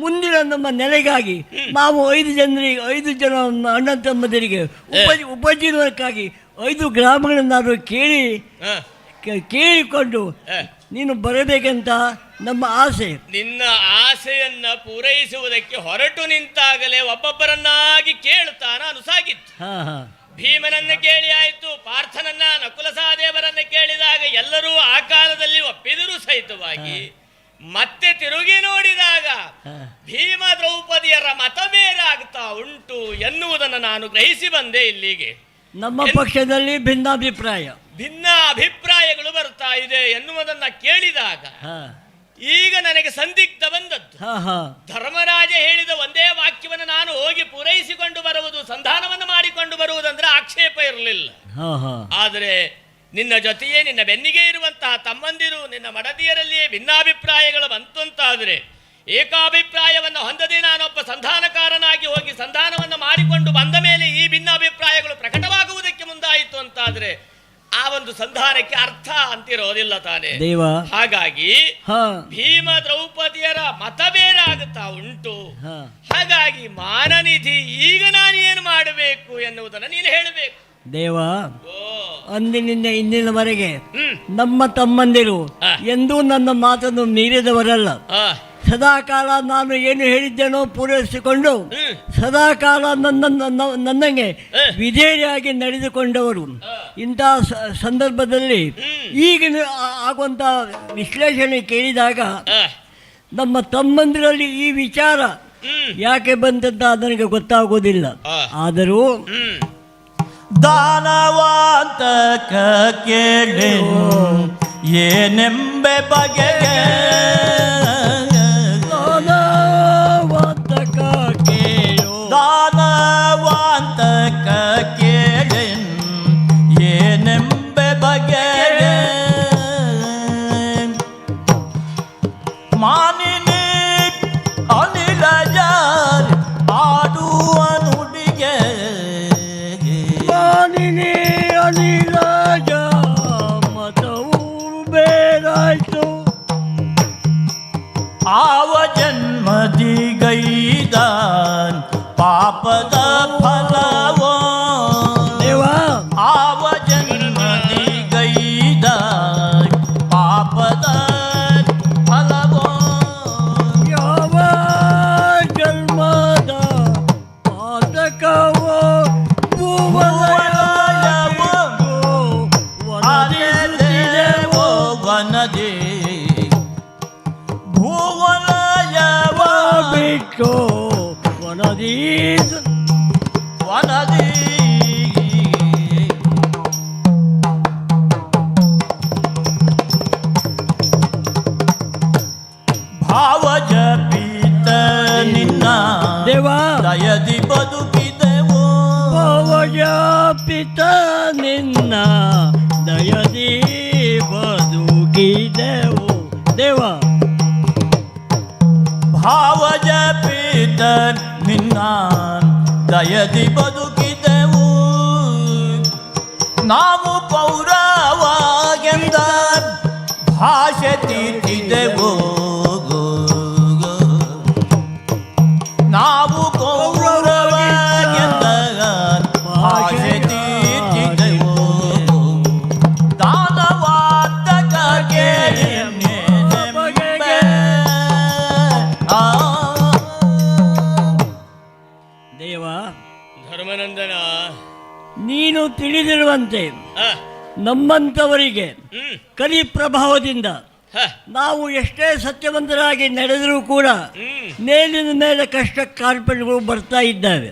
ಮುಂದಿನ ನಮ್ಮ ನೆಲೆಗಾಗಿ ನಾವು 5 ಜನ ಅಣ್ಣ ತಮ್ಮದರಿಗೆ ಉಪಜೀವನಕ್ಕಾಗಿ 5 ಗ್ರಾಮಗಳನ್ನಾದರೂ ಕೇಳಿಕೊಂಡು ನೀನು ಬರಬೇಕಂತ ನಮ್ಮ ಆಸೆ. ನಿನ್ನ ಆಸೆಯನ್ನ ಪೂರೈಸುವುದಕ್ಕೆ ಹೊರಟು ನಿಂತಾಗಲೇ ಒಬ್ಬೊಬ್ಬರನ್ನಾಗಿ ಕೇಳುತ್ತಾ ನಾನು ಸಾಗಿತ್ತು. ಭೀಮನನ್ನ ಕೇಳಿ ಆಯಿತು, ಪಾರ್ಥನನ್ನ, ನಕುಲ ಸಹದೇವರನ್ನ ಕೇಳಿದಾಗ ಎಲ್ಲರೂ ಆ ಕಾಲದಲ್ಲಿ ಒಪ್ಪಿದರೂ ಸಹಿತವಾಗಿ ಮತ್ತೆ ತಿರುಗಿ ನೋಡಿದಾಗ ಭೀಮ ದ್ರೌಪದಿಯರ ಮತ ಬೇರಾಗ್ತಾ ಉಂಟು ಎನ್ನುವುದನ್ನು ನಾನು ಗ್ರಹಿಸಿ ಬಂದೆ ಇಲ್ಲಿಗೆ. ನಮ್ಮ ಪಕ್ಷದಲ್ಲಿ ಭಿನ್ನ ಅಭಿಪ್ರಾಯಗಳು ಬರ್ತಾ ಇದೆ ಎನ್ನುವುದನ್ನ ಕೇಳಿದಾಗ ಈಗ ನನಗೆ ಸಂದಿಗ್ಧ ಬಂದದ್ದು. ಧರ್ಮರಾಜ ಹೇಳಿದ ಒಂದೇ ವಾಕ್ಯವನ್ನು ನಾನು ಹೋಗಿ ಪೂರೈಸಿಕೊಂಡು ಬರುವುದು, ಸಂಧಾನವನ್ನು ಮಾಡಿಕೊಂಡು ಬರುವುದಂದ್ರೆ ಆಕ್ಷೇಪ ಇರಲಿಲ್ಲ. ಆದರೆ ನಿನ್ನ ಜೊತೆಯೇ ನಿನ್ನ ಬೆನ್ನಿಗೆ ಇರುವಂತಹ ತಮ್ಮಂದಿರು, ನಿನ್ನ ಮಡದಿಯರಲ್ಲಿಯೇ ಭಿನ್ನಾಭಿಪ್ರಾಯಗಳು ಬಂತು ಅಂತಾದರೆ ಏಕಾಭಿಪ್ರಾಯವನ್ನು ಹೊಂದದೆ ನಾನೊಬ್ಬ ಸಂಧಾನಕಾರನಾಗಿ ಹೋಗಿ ಸಂಧಾನವನ್ನು ಮಾಡಿಕೊಂಡು ಬಂದ ಮೇಲೆ ಈ ಭಿನ್ನಾಭಿಪ್ರಾಯಗಳು ಪ್ರಕಟವಾಗುವುದಕ್ಕೆ ಮುಂದಾಯಿತು ಅಂತಾದರೆ ಆ ಒಂದು ಸಂಧಾನಕ್ಕೆ ಅರ್ಥ ಅಂತಿರೋದಿಲ್ಲ ತಾನೆ. ಹಾಗಾಗಿ ಭೀಮ ದ್ರೌಪದಿಯರ ಮತ ಬೇರಾಗುತ್ತಾ ಉಂಟು. ಹಾಗಾಗಿ ಮಾನನಿಧಿ ಈಗ ನಾನು ಏನು ಮಾಡಬೇಕು ಎನ್ನುವುದನ್ನು ನೀನು ಹೇಳಬೇಕು. ದೇವ, ಅಂದಿನಿಂದ ಇಂದಿನವರೆಗೆ ನಮ್ಮ ತಮ್ಮಂದಿರು ಎಂದೂ ನನ್ನ ಮಾತನ್ನು ಮೀರಿದವರಲ್ಲ. ಸದಾಕಾಲ ನಾನು ಏನು ಹೇಳಿದ್ದೇನೋ ಪೂರೈಸಿಕೊಂಡು ಸದಾಕಾಲ ನನ್ನಂಗೆ ವಿಧೇಯರಾಗಿ ನಡೆದುಕೊಂಡವರು. ಇಂತಹ ಸಂದರ್ಭದಲ್ಲಿ ಈಗಿನ ಆಗುವಂಥ ವಿಶ್ಲೇಷಣೆ ಕೇಳಿದಾಗ ನಮ್ಮ ತಮ್ಮಂದಿರಲ್ಲಿ ಈ ವಿಚಾರ ಯಾಕೆ ಬಂತಂತ ನನಗೆ ಗೊತ್ತಾಗೋದಿಲ್ಲ. ಆದರೂ ದಾನವಾಂತ ಕೇಳಿ ಏನೆಂಬೆ ಬಗೆಗೆ ದಾನವಾಂತಕ ಕೇಳಿ ಏನೆಂಬೆ ಬಗೆಗೆ ಮಾನಿನಿ ಅನಿಲ ಜಾರ್ ಆಡುವ ನುಡಿಗೆ ಮಾನಿನಿ ಅನಿಲ ಮತವು ಬೇರಾಯ್ತು ಪಾಪದ ಫಲವೋ ದೇವ ಆವ ಜನ್ಮದಿ ಗೈದ ಪಾಪದ ಫಲವೋ ಯಾವ ಜನ್ಮದ ಪಾತಕವೋ ಭುವನಯವೋ ಅರೆದೆವೋ ವನದಿ ಭುವನಯವ ಬಿಟ್ಟು ವನದಿ ವನದಿ ಭಾವ ಜಪಿತ ನಿನ್ನ ದೇವ ದಯದಿ ಬದುಕಿದೆವು ಭವಜ ಪಿತ ನಿನ್ನ ದಯದಿ ಬದುಕಿದೆವು ದೇವ ಭಾವ ಜಪಿತ ನಿನ್ನ ದಯದಿ ಬದುಕಿದೆವು ನಾವು ಪೌರವಾಗೆಂದ ಭಾಷೆ ತೀರ್ತಿದೆವು ನಾವು ಕೌರವಗೆಂದ ಭಾಷೆ ತೀರ್ತಿದೆವು ದಾನವಾದಕಗೆ ದೇವ ಧರ್ಮನಂದನ ನೀನು ತಿಳಿದಿರುವಂತೆ ನಮ್ಮಂಥವರಿಗೆ ಕಲಿ ಪ್ರಭಾವದಿಂದ ನಾವು ಎಷ್ಟೇ ಸತ್ಯವಂತರಾಗಿ ನಡೆದರೂ ಕೂಡ ಮೇಲಿನ ಮೇಲೆ ಕಷ್ಟ ಕಾರ್ಪಣ್ಯಗಳು ಬರ್ತಾ ಇದ್ದಾವೆ.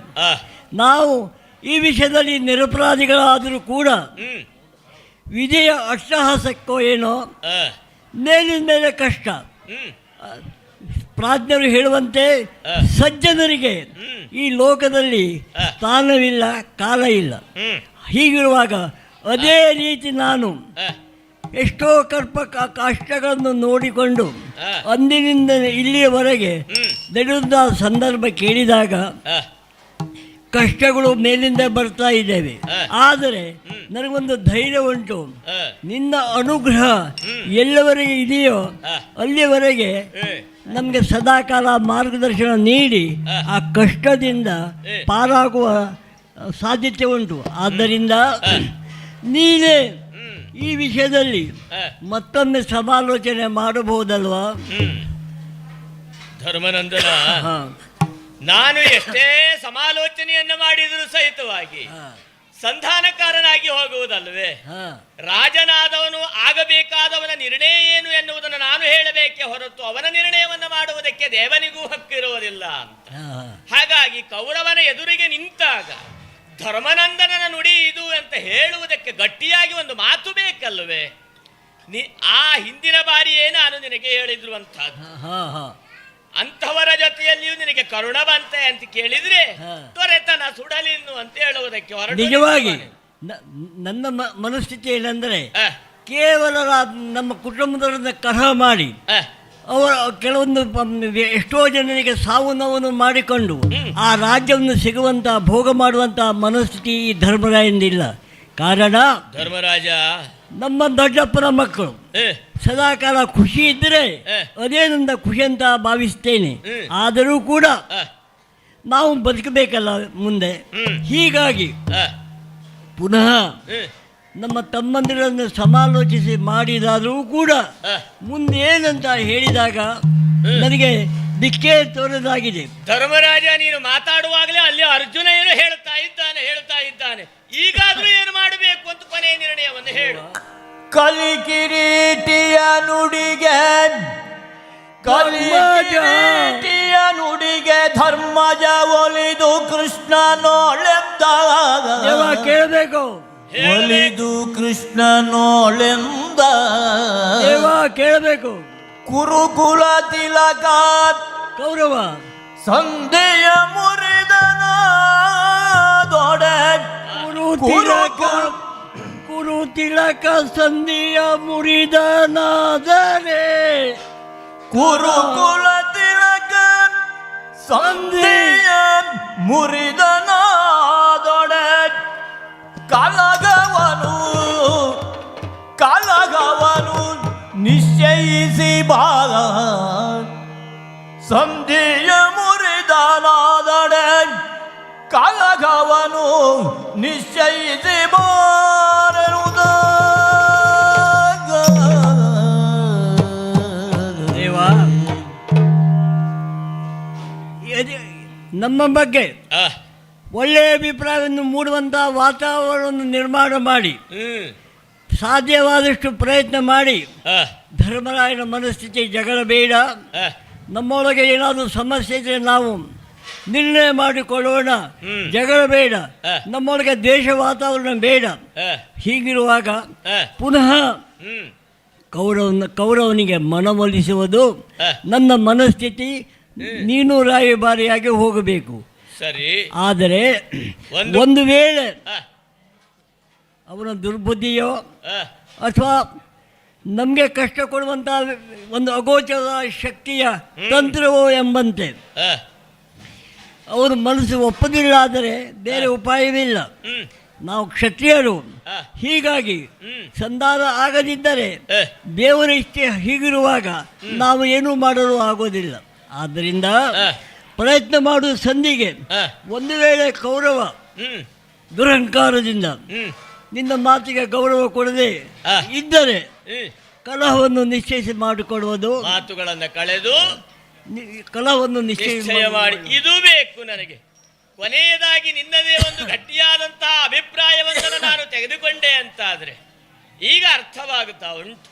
ನಾವು ಈ ವಿಷಯದಲ್ಲಿ ನಿರಪರಾಧಿಗಳಾದರೂ ಕೂಡ ವಿಧಿಯ ಅಟ್ಟಹಾಸಕ್ಕೋ ಏನೋ ಮೇಲಿನ ಮೇಲೆ ಕಷ್ಟ. ಪ್ರಾಜ್ಞರು ಹೇಳುವಂತೆ ಸಜ್ಜನರಿಗೆ ಈ ಲೋಕದಲ್ಲಿ ಸ್ಥಾನವಿಲ್ಲ, ಕಾಲ ಇಲ್ಲ. ಹೀಗಿರುವಾಗ ಅದೇ ರೀತಿ ನಾನು ಎಷ್ಟೋ ಕಷ್ಟಗಳನ್ನು ನೋಡಿಕೊಂಡು ಅಂದಿನಿಂದ ಇಲ್ಲಿಯವರೆಗೆ ನಡೆದ ಸಂದರ್ಭ ಕೇಳಿದಾಗ ಕಷ್ಟಗಳು ಮೇಲಿಂದ ಬರ್ತಾ ಇದ್ದೇವೆ. ಆದರೆ ನನಗೊಂದು ಧೈರ್ಯ ಉಂಟು, ನಿನ್ನ ಅನುಗ್ರಹ ಎಲ್ಲವರೆಗೆ ಇದೆಯೋ ಅಲ್ಲಿಯವರೆಗೆ ನಮಗೆ ಸದಾಕಾಲ ಮಾರ್ಗದರ್ಶನ ನೀಡಿ ಆ ಕಷ್ಟದಿಂದ ಪಾರಾಗುವ ಸಾಧ್ಯತೆ ಉಂಟು. ಆದ್ದರಿಂದ ನೀನೇ ಈ ವಿಷಯದಲ್ಲಿ ಮತ್ತೊಮ್ಮೆ ಸಮಾಲೋಚನೆ ಮಾಡಬಹುದಲ್ವಾ? ಧರ್ಮನಂದನ, ನಾನು ಎಷ್ಟೇ ಸಮಾಲೋಚನೆಯನ್ನು ಮಾಡಿದರೂ ಸಹಿತವಾಗಿ ಸಂಧಾನಕಾರನಾಗಿ ಹೋಗುವುದಲ್ವೇ? ರಾಜನಾದವನು ಆಗಬೇಕಾದವನ ನಿರ್ಣಯ ಏನು ಎನ್ನುವುದನ್ನು ನಾನು ಹೇಳಬೇಕೆ ಹೊರತು ಅವನ ನಿರ್ಣಯವನ್ನು ಮಾಡುವುದಕ್ಕೆ ದೇವನಿಗೂ ಹಕ್ಕಿರುವುದಿಲ್ಲ ಅಂತ. ಹಾಗಾಗಿ ಕೌರವನ ಎದುರಿಗೆ ನಿಂತಾಗ ಧರ್ಮನಂದನನ ನುಡಿ ಇದು ಅಂತ ಹೇಳುವುದಕ್ಕೆ ಗಟ್ಟಿಯಾಗಿ ಒಂದು ಮಾತು ಬೇಕಲ್ವೇ? ಆ ಹಿಂದಿನ ಬಾರಿಯೇ ನಾನು ನಿನಗೆ ಹೇಳಿದ್ರುವಂತಹದ್ದು, ಅಂಥವರ ಜೊತೆಯಲ್ಲಿಯೂ ನಿನಗೆ ಕರುಣ ಬಂತೆ ಅಂತ ಕೇಳಿದ್ರೆ ದೊರೆತನ ಸುಡಲಿನ್ನು ಅಂತ ಹೇಳುವುದಕ್ಕೆ ಹೊರಟು. ನಿಜವಾಗಿ ನನ್ನ ಮನಸ್ಥಿತಿ ಏನಂದ್ರೆ, ಕೇವಲ ನಮ್ಮ ಕುಟುಂಬದವರನ್ನ ಕಲಹ ಮಾಡಿ ಅವರ ಕೆಲವೊಂದು ಎಷ್ಟೋ ಜನರಿಗೆ ಸಾವು ನೋವನ್ನು ಮಾಡಿಕೊಂಡು ಆ ರಾಜ್ಯವನ್ನು ಸಿಗುವಂತಹ ಭೋಗ ಮಾಡುವಂತಹ ಮನಸ್ಥಿತಿ ಈ ಧರ್ಮರಾಯಂದಿಲ್ಲ. ಕಾರಣ ಧರ್ಮರಾಜ ನಮ್ಮ ದೊಡ್ಡಪ್ಪನ ಮಕ್ಕಳು ಸದಾಕಾಲ ಖುಷಿ ಇದ್ದರೆ ಅದೇ ನನ್ನ ಖುಷಿ ಅಂತ ಭಾವಿಸ್ತೇನೆ. ಆದರೂ ಕೂಡ ನಾವು ಬದುಕಬೇಕಲ್ಲ ಮುಂದೆ. ಹೀಗಾಗಿ ಪುನಃ ನಮ್ಮ ತಮ್ಮಂದಿರನ್ನು ಸಮಾಲೋಚಿಸಿ ಮಾಡಿದಾದರೂ ಕೂಡ ಮುಂದೇನಂತ ಹೇಳಿದಾಗ ನನಗೆ ದಿಕ್ಕೇ ತೋರದಾಗಿದೆ. ಧರ್ಮರಾಜ, ನೀನು ಮಾತಾಡುವಾಗಲೇ ಅಲ್ಲಿ ಅರ್ಜುನ ಏನು ಹೇಳ್ತಾ ಇದ್ದಾನೆ. ಈಗಾದ್ರೂ ಏನು ಮಾಡಬೇಕು ಅಂತ ಕೊನೆಯ ನಿರ್ಣಯವನ್ನು ಹೇಳು. ಕಲಿಕಿರೀಟಿಯ ನುಡಿಗೆ ಧರ್ಮಜ ಒಲಿದು ಕೃಷ್ಣನೋಳೆಂದ ಕೇಳಬೇಕು. ಒಲಿದು ಕೃಷ್ಣನೋಳೆಂದ ಕೇಳಬೇಕು. ಕುರುಕುಲ ತಿಲಕ ಕೌರವ ಸಂಧೆಯ ಮುರಿದನ ದೊಡೆ ಕುರು ತಿಲಕ ಸಂಧಿಯ ಮುರಿದನಾದರೆ ಕುರುಕುಲ ತಿಲಕ ಸಂಧಿಯ ಮುರಿದನಾದೊಡೆ ಕಲಗವನು ನಿಶ್ಚಯಿಸಿ ಬಾಗ ಸಂಧಿಯ ಮುರಿದನಾದೊಡೆ ನಿಶ್ಚಯಿಸಿ ಬಾರರುದ ದೇವ, ನಮ್ಮ ಬಗ್ಗೆ ಒಳ್ಳೆಯ ಅಭಿಪ್ರಾಯವನ್ನು ಮೂಡುವಂತಹ ವಾತಾವರಣವನ್ನು ನಿರ್ಮಾಣ ಮಾಡಿ ಸಾಧ್ಯವಾದಷ್ಟು ಪ್ರಯತ್ನ ಮಾಡಿ ಧರ್ಮರಾಯನ ಮನಸ್ಥಿತಿ ಜಗಳ ಬೇಡ. ನಮ್ಮೊಳಗೆ ಏನಾದರೂ ಸಮಸ್ಯೆ ಇದ್ರೆ ನಾವು ನಿರ್ಣಯ ಮಾಡಿಕೊಳ್ಳೋಣ, ಜಗಳ ಬೇಡ. ನಮ್ಮೊಳಗೆ ದ್ವೇಷ ವಾತಾವರಣ ಬೇಡ. ಹೀಗಿರುವಾಗ ಪುನಃ ಕೌರವನಿಗೆ ಮನವೊಲಿಸುವುದು ನನ್ನ ಮನಸ್ಥಿತಿ. ನೀನು ರಾಯಭಾರಿಯಾಗಿ ಹೋಗಬೇಕು. ಸರಿ. ಆದರೆ ಒಂದು ವೇಳೆ ಅವನ ದುರ್ಬುದ್ಧಿಯೋ ಅಥವಾ ನಮಗೆ ಕಷ್ಟ ಕೊಡುವಂತಹ ಒಂದು ಅಗೋಚರ ಶಕ್ತಿಯ ತಂತ್ರವೋ ಎಂಬಂತೆ ಅವರ ಮನಸ್ಸು ಒಪ್ಪದಿಲ್ಲ. ಆದರೆ ಬೇರೆ ಉಪಾಯವಿಲ್ಲ. ನಾವು ಕ್ಷತ್ರಿಯರು, ಹೀಗಾಗಿ ಸಂಧಾನ ಆಗದಿದ್ದರೆ ದೇವರ ಇಚ್ಛೆ ಹೀಗಿರುವಾಗ ನಾವು ಏನೂ ಮಾಡಲು ಆಗೋದಿಲ್ಲ. ಆದ್ದರಿಂದ ಪ್ರಯತ್ನ ಮಾಡುವ ಸಂಧಿಗೆ ಒಂದು ವೇಳೆ ಕೌರವ ದುರಹಂಕಾರದಿಂದ ನಿನ್ನ ಮಾತಿಗೆ ಗೌರವ ಕೊಡದೆ ಇದ್ದರೆ ಕಲಹವನ್ನು ನಿಶ್ಚಯಿಸಿ ಮಾಡಿಕೊಡುವುದು, ಮಾತುಗಳನ್ನು ಕಳೆದು ಕಲಹವನ್ನು ನಿಶ್ಚಯ ಮಾಡಿ. ಇದು ಬೇಕು ನನಗೆ. ಕೊನೆಯದಾಗಿ ನಿನ್ನದೇ ಒಂದು ಗಟ್ಟಿಯಾದಂತಹ ಅಭಿಪ್ರಾಯವನ್ನು ನಾನು ತೆಗೆದುಕೊಂಡೆ ಅಂತಾದ್ರೆ ಈಗ ಅರ್ಥವಾಗುತ್ತಾ ಉಂಟು.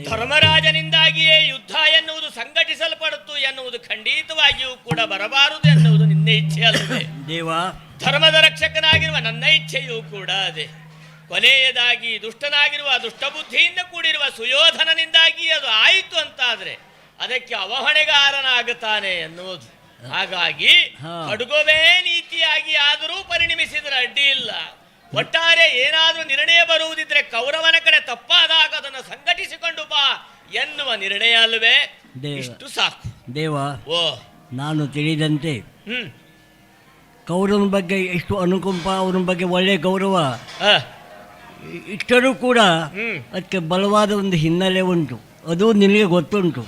ಧರ್ಮರಾಜನಿಂದಾಗಿಯೇ ಯುದ್ಧ ಎನ್ನುವುದು ಸಂಘಟಿಸಲ್ಪಡುತ್ತು ಎನ್ನುವುದು ಖಂಡಿತವಾಗಿಯೂ ಕೂಡ ಬರಬಾರದು ಎನ್ನುವುದು ನಿನ್ನ ಇಚ್ಛೆ ಅಲ್ಲವೇ ದೇವ? ಧರ್ಮದ ರಕ್ಷಕನಾಗಿರುವ ನನ್ನ ಇಚ್ಛೆಯೂ ಕೂಡ ಅದೇ. ಕೊನೆಯದಾಗಿ ದುಷ್ಟನಾಗಿರುವ ದುಷ್ಟಬುದ್ಧಿಯಿಂದ ಕೂಡಿರುವ ಸುಯೋಧನನಿಂದಾಗಿ ಅದು ಆಯಿತು ಅಂತಾದ್ರೆ ಅದಕ್ಕೆ ಅವಹಣೆಗಾರನಾಗುತ್ತಾನೆ ಎನ್ನುವುದು. ಹಾಗಾಗಿ ಅಡುಗೊವೇ ನೀತಿಯಾಗಿ ಆದರೂ ಪರಿಣಮಿಸಿದರೆ ಅಡ್ಡಿ ಇಲ್ಲ. ಒಟ್ಟಾರೆ ಏನಾದರೂ ನಿರ್ಣಯ ಬರುವುದಿದ್ರೆ ಕೌರವನ ಕಡೆ ತಪ್ಪಾದಾಗ ಅದನ್ನು ಸಂಘಟಿಸಿಕೊಂಡು ಬಾ ಎನ್ನುವ ನಿರ್ಣಯ ಅಲ್ವೇ? ಇಷ್ಟು ಸಾಕು ದೇವ. ಓ, ನಾನು ತಿಳಿದಂತೆ ಕೌರವನ ಬಗ್ಗೆ ಎಷ್ಟು ಅನುಕಂಪ, ಅವನ ಬಗ್ಗೆ ಒಳ್ಳೆಯ ಗೌರವ ಇಷ್ಟರೂ ಕೂಡ ಅದಕ್ಕೆ ಬಲವಾದ ಒಂದು ಹಿನ್ನೆಲೆ ಉಂಟು. ಅದು ನಿನಗೆ ಗೊತ್ತುಂಟು.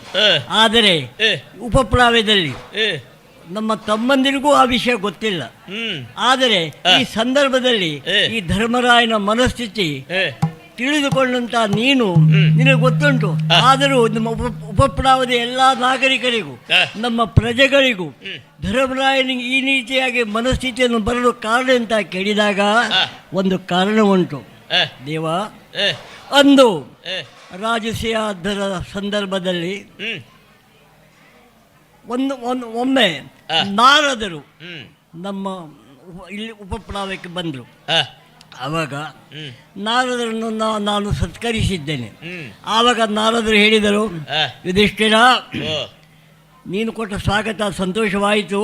ಆದರೆ ಉಪಪ್ಲಾವ್ಯದಲ್ಲಿ ನಮ್ಮ ತಮ್ಮಂದಿರಿಗೂ ಆ ವಿಷಯ ಗೊತ್ತಿಲ್ಲ. ಆದರೆ ಈ ಸಂದರ್ಭದಲ್ಲಿ ಈ ಧರ್ಮರಾಯನ ಮನಸ್ಥಿತಿ ತಿಳಿದುಕೊಂಡಂತ ನಿನಗೆ ಗೊತ್ತುಂಟು. ಆದರೂ ನಮ್ಮ ಉಪಪ್ಲಾವದ ಎಲ್ಲ ನಾಗರಿಕರಿಗೂ ನಮ್ಮ ಪ್ರಜೆಗಳಿಗೂ ಧರ್ಮರಾಯನಿಗೆ ಈ ರೀತಿಯಾಗಿ ಮನಸ್ಥಿತಿಯನ್ನು ಬರಲು ಕಾರಣ ಅಂತ ಕೇಳಿದಾಗ ಒಂದು ಕಾರಣ ಉಂಟು ದೇವ. ಅಂದು ರಾಜಸೀಯಾಧರ ಸಂದರ್ಭದಲ್ಲಿ ಒಮ್ಮೆ ನಾರದರು ನಮ್ಮ ಇಲ್ಲಿ ಉಪಪ್ಲಾವಕ್ಕೆ ಬಂದರು. ಆವಾಗ ನಾರದರನ್ನು ನಾನು ಸತ್ಕರಿಸಿದ್ದೇನೆ. ಆವಾಗ ನಾರದರು ಹೇಳಿದರು, ಯುಧಿಷ್ಠಿರ, ನೀನು ಕೊಟ್ಟ ಸ್ವಾಗತ ಸಂತೋಷವಾಯಿತು,